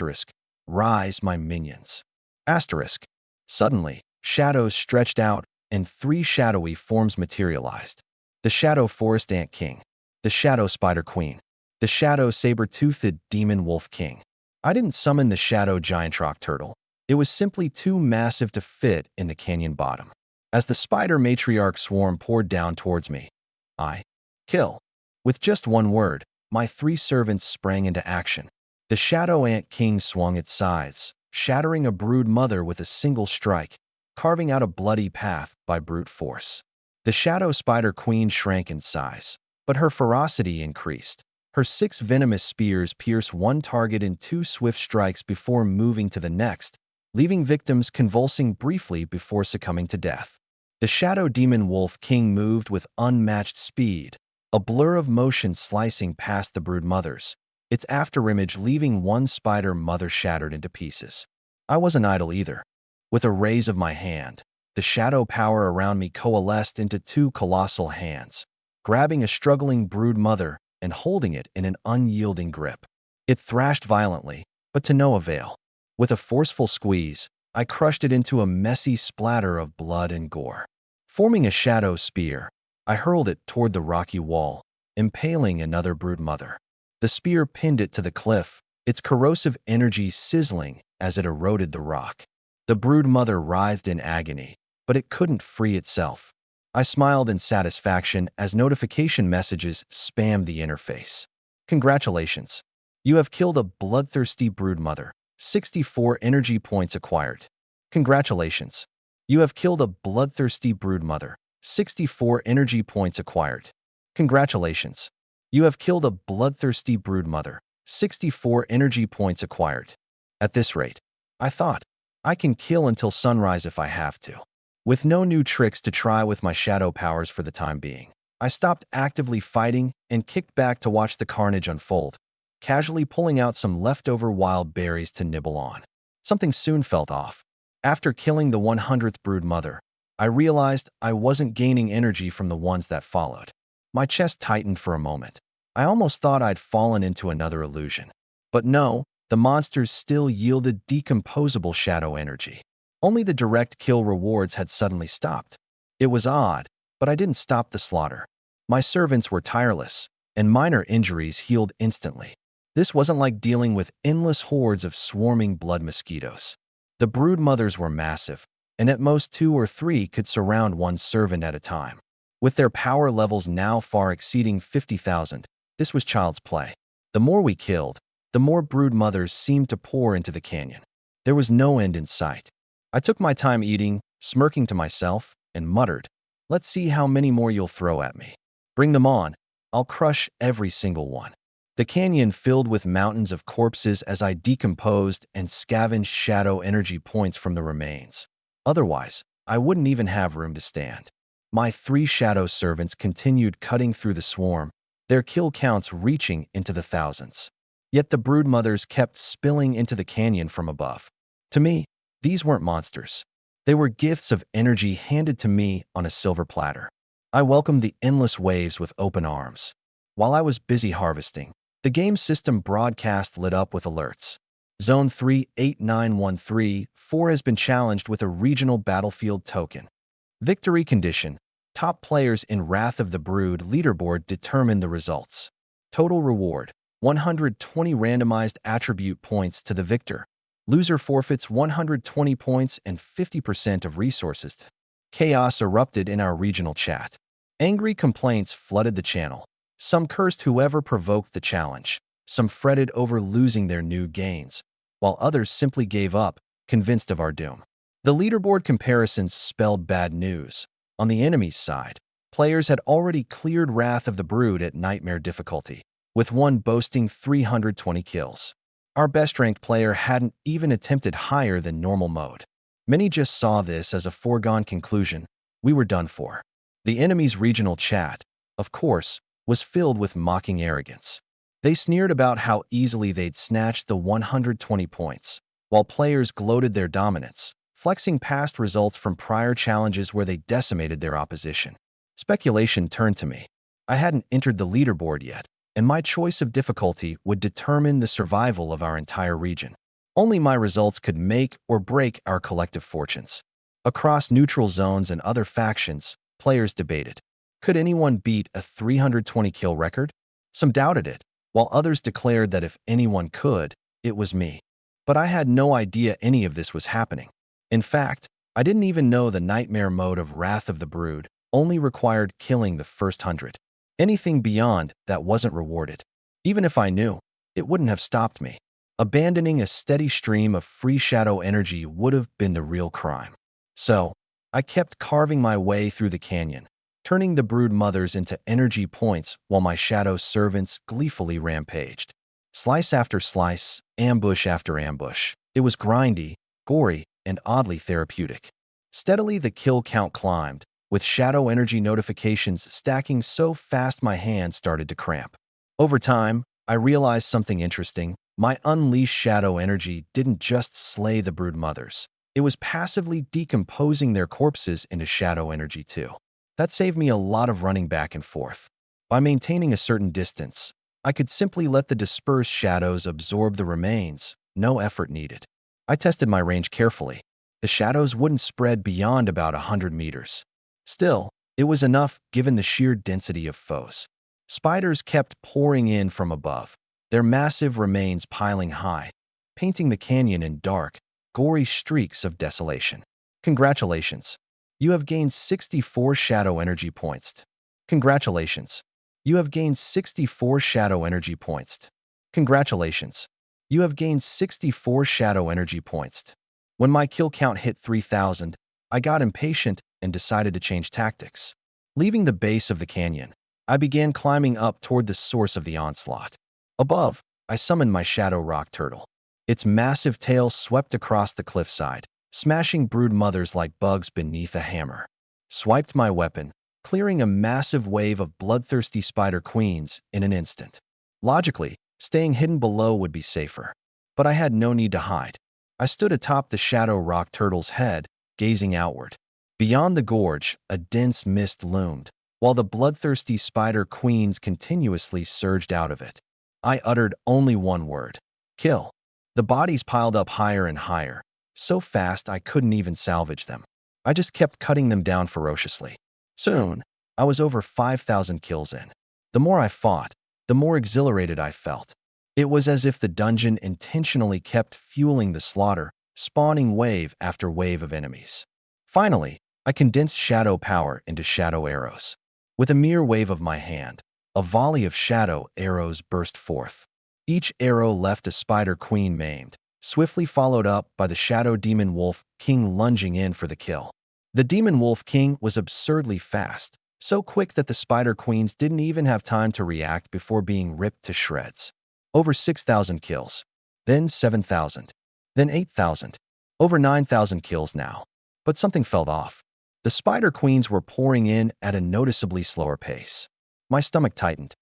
*, rise my minions. *. Suddenly, shadows stretched out, and 3 shadowy forms materialized. The Shadow Forest Ant King, the Shadow Spider Queen, the Shadow Saber-Toothed Demon Wolf King. I didn't summon the Shadow Giant Rock Turtle. It was simply too massive to fit in the canyon bottom. As the spider matriarch swarm poured down towards me, I kill. With just one word, my 3 servants sprang into action. The Shadow Ant King swung its scythes, shattering a brood mother with a single strike, carving out a bloody path by brute force. The Shadow Spider Queen shrank in size, but her ferocity increased. Her 6 venomous spears pierce one target in 2 swift strikes before moving to the next, leaving victims convulsing briefly before succumbing to death. The Shadow Demon Wolf King moved with unmatched speed, a blur of motion slicing past the brood mothers, its afterimage leaving one spider mother shattered into pieces. I wasn't idle either. With a raise of my hand, the shadow power around me coalesced into 2 colossal hands, grabbing a struggling brood mother and holding it in an unyielding grip. It thrashed violently, but to no avail. With a forceful squeeze, I crushed it into a messy splatter of blood and gore. Forming a shadow spear, I hurled it toward the rocky wall, impaling another brood mother. The spear pinned it to the cliff, its corrosive energy sizzling as it eroded the rock. The brood mother writhed in agony, but it couldn't free itself. I smiled in satisfaction as notification messages spammed the interface. Congratulations! You have killed a bloodthirsty brood mother. 64 energy points acquired. Congratulations! You have killed a bloodthirsty brood mother. 64 energy points acquired. Congratulations! You have killed a bloodthirsty brood mother. 64 energy points acquired. At this rate, I thought, I can kill until sunrise if I have to. With no new tricks to try with my shadow powers for the time being, I stopped actively fighting and kicked back to watch the carnage unfold, casually pulling out some leftover wild berries to nibble on. Something soon felt off. After killing the 100th brood mother, I realized I wasn't gaining energy from the ones that followed. My chest tightened for a moment. I almost thought I'd fallen into another illusion. But no, the monsters still yielded decomposable shadow energy. Only the direct kill rewards had suddenly stopped. It was odd, but I didn't stop the slaughter. My servants were tireless, and minor injuries healed instantly. This wasn't like dealing with endless hordes of swarming blood mosquitoes. The brood mothers were massive, and at most 2 or 3 could surround one servant at a time. With their power levels now far exceeding 50,000, this was child's play. The more we killed, the more brood mothers seemed to pour into the canyon. There was no end in sight. I took my time eating, smirking to myself, and muttered, "Let's see how many more you'll throw at me. Bring them on. I'll crush every single one." The canyon filled with mountains of corpses as I decomposed and scavenged shadow energy points from the remains. Otherwise, I wouldn't even have room to stand. My 3 shadow servants continued cutting through the swarm, their kill counts reaching into the thousands. Yet the brood mothers kept spilling into the canyon from above. To me, these weren't monsters. They were gifts of energy handed to me on a silver platter. I welcomed the endless waves with open arms. While I was busy harvesting, the game system broadcast lit up with alerts. Zone 38913-4 has been challenged with a regional battlefield token. Victory condition. Top players in Wrath of the Brood leaderboard determine the results. Total reward. 120 randomized attribute points to the victor. Loser forfeits 120 points and 50% of resources. Chaos erupted in our regional chat. Angry complaints flooded the channel. Some cursed whoever provoked the challenge. Some fretted over losing their new gains, while others simply gave up, convinced of our doom. The leaderboard comparisons spelled bad news. On the enemy's side, players had already cleared Wrath of the Brood at Nightmare difficulty, with one boasting 320 kills. Our best-ranked player hadn't even attempted higher than normal mode. Many just saw this as a foregone conclusion. We were done for. The enemy's regional chat, of course, was filled with mocking arrogance. They sneered about how easily they'd snatched the 120 points, while players gloated their dominance, flexing past results from prior challenges where they decimated their opposition. Speculation turned to me. I hadn't entered the leaderboard yet, and my choice of difficulty would determine the survival of our entire region. Only my results could make or break our collective fortunes. Across neutral zones and other factions, players debated. Could anyone beat a 320 kill record? Some doubted it, while others declared that if anyone could, it was me. But I had no idea any of this was happening. In fact, I didn't even know the nightmare mode of Wrath of the Brood only required killing the first 100. Anything beyond that wasn't rewarded. Even if I knew, it wouldn't have stopped me. Abandoning a steady stream of free shadow energy would have been the real crime. So, I kept carving my way through the canyon, turning the brood mothers into energy points while my shadow servants gleefully rampaged. Slice after slice, ambush after ambush. It was grindy, gory, and oddly therapeutic. Steadily the kill count climbed, with shadow energy notifications stacking so fast my hands started to cramp. Over time, I realized something interesting. My unleashed shadow energy didn't just slay the brood mothers. It was passively decomposing their corpses into shadow energy too. That saved me a lot of running back and forth. By maintaining a certain distance, I could simply let the dispersed shadows absorb the remains, no effort needed. I tested my range carefully. The shadows wouldn't spread beyond about 100 meters. Still, it was enough given the sheer density of foes. Spiders kept pouring in from above, their massive remains piling high, painting the canyon in dark, gory streaks of desolation. Congratulations. You have gained 64 shadow energy points. Congratulations. You have gained 64 shadow energy points. Congratulations. You have gained 64 shadow energy points. When my kill count hit 3,000, I got impatient and decided to change tactics. Leaving the base of the canyon, I began climbing up toward the source of the onslaught. Above, I summoned my shadow rock turtle. Its massive tail swept across the cliffside, smashing brood mothers like bugs beneath a hammer. Swiped my weapon, clearing a massive wave of bloodthirsty spider queens in an instant. Logically, staying hidden below would be safer. But I had no need to hide. I stood atop the shadow rock turtle's head, gazing outward. Beyond the gorge, a dense mist loomed, while the bloodthirsty spider queens continuously surged out of it. I uttered only one word: kill. The bodies piled up higher and higher, so fast I couldn't even salvage them. I just kept cutting them down ferociously. Soon, I was over 5,000 kills in. The more I fought, the more exhilarated I felt. It was as if the dungeon intentionally kept fueling the slaughter, spawning wave after wave of enemies. Finally, I condensed shadow power into shadow arrows. With a mere wave of my hand, a volley of shadow arrows burst forth. Each arrow left a spider queen maimed, swiftly followed up by the shadow demon wolf king lunging in for the kill. The demon wolf king was absurdly fast, so quick that the spider queens didn't even have time to react before being ripped to shreds. Over 6,000 kills, then 7,000, then 8,000, over 9,000 kills now. But something felt off. The spider queens were pouring in at a noticeably slower pace. My stomach tightened.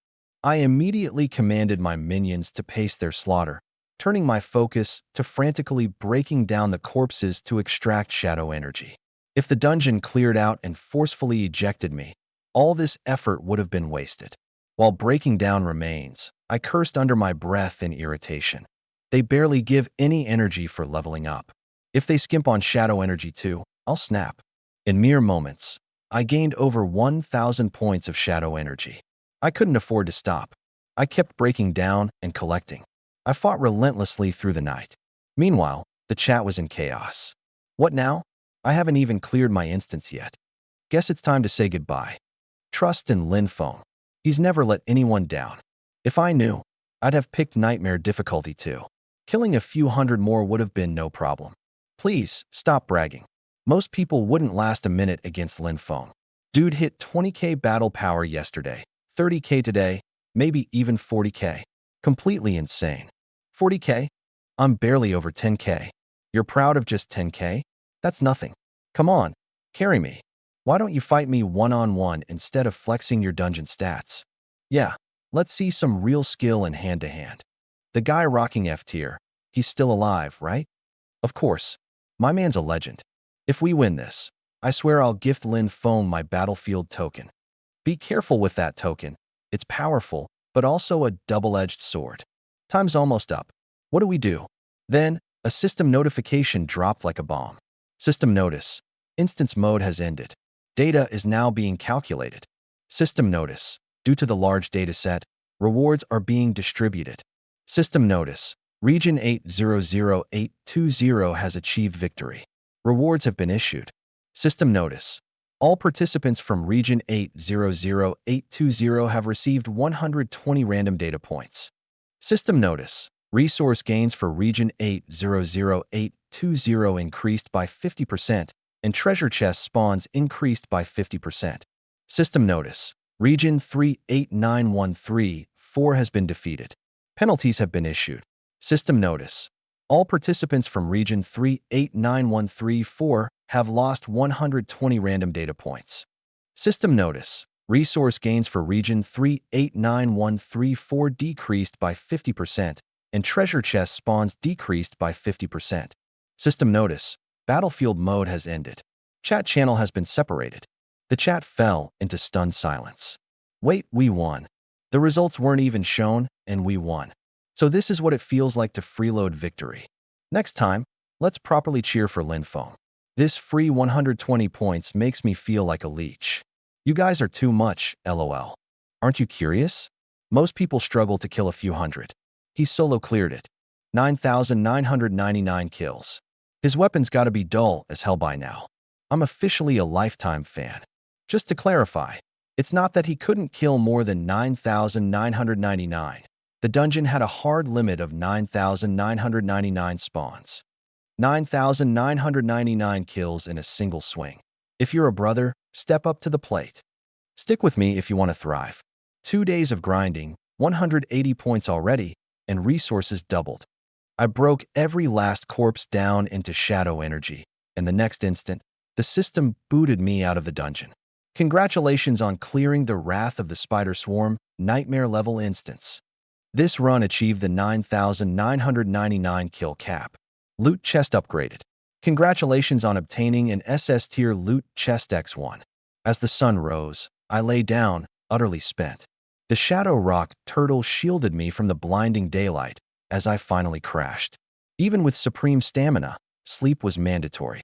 I immediately commanded my minions to pace their slaughter, turning my focus to frantically breaking down the corpses to extract shadow energy. If the dungeon cleared out and forcefully ejected me, all this effort would have been wasted. While breaking down remains, I cursed under my breath in irritation. They barely give any energy for leveling up. If they skimp on shadow energy too, I'll snap. In mere moments, I gained over 1,000 points of shadow energy. I couldn't afford to stop. I kept breaking down and collecting. I fought relentlessly through the night. Meanwhile, the chat was in chaos. What now? I haven't even cleared my instance yet. Guess it's time to say goodbye. Trust in Lin Feng. He's never let anyone down. If I knew, I'd have picked Nightmare difficulty too. Killing a few hundred more would have been no problem. Please, stop bragging. Most people wouldn't last a minute against Lin Feng. Dude hit 20k battle power yesterday, 30k today, maybe even 40k. Completely insane. 40k? I'm barely over 10k. You're proud of just 10k? That's nothing. Come on, carry me. Why don't you fight me one-on-one instead of flexing your dungeon stats? Yeah, let's see some real skill in hand-to-hand. The guy rocking F tier, he's still alive, right? Of course. My man's a legend. If we win this, I swear I'll gift Lin Feng my battlefield token. Be careful with that token. It's powerful, but also a double-edged sword. Time's almost up. What do we do? Then, a system notification dropped like a bomb. System notice. Instance mode has ended. Data is now being calculated. System notice. Due to the large dataset, rewards are being distributed. System notice. Region 800820 has achieved victory. Rewards have been issued. System notice. All participants from Region 800820 have received 120 random data points. System notice. Resource gains for Region 800820 increased by 50%, and treasure chest spawns increased by 50%. System notice. Region 389134 has been defeated. Penalties have been issued. System notice. All participants from Region 389134 have lost 120 random data points. System notice. Resource gains for Region 389134 decreased by 50%, and treasure chest spawns decreased by 50%. System notice. Battlefield mode has ended. Chat channel has been separated. The chat fell into stunned silence. Wait, we won. The results weren't even shown, and we won. So this is what it feels like to freeload victory. Next time, let's properly cheer for Linfoam. This free 120 points makes me feel like a leech. You guys are too much, lol. Aren't you curious? Most people struggle to kill a few hundred. He solo cleared it. 9,999 kills. His weapon's gotta be dull as hell by now. I'm officially a lifetime fan. Just to clarify, it's not that he couldn't kill more than 9,999. The dungeon had a hard limit of 9,999 spawns. 9,999 kills in a single swing. If you're a brother, step up to the plate. Stick with me if you want to thrive. 2 days of grinding, 180 points already, and resources doubled. I broke every last corpse down into shadow energy, and the next instant, the system booted me out of the dungeon. Congratulations on clearing the Wrath of the Spider Swarm Nightmare level instance. This run achieved the 9,999 kill cap. Loot chest upgraded. Congratulations on obtaining an SSS-tier loot chest X1. As the sun rose, I lay down, utterly spent. The Shadow Rock turtle shielded me from the blinding daylight as I finally crashed. Even with supreme stamina, sleep was mandatory.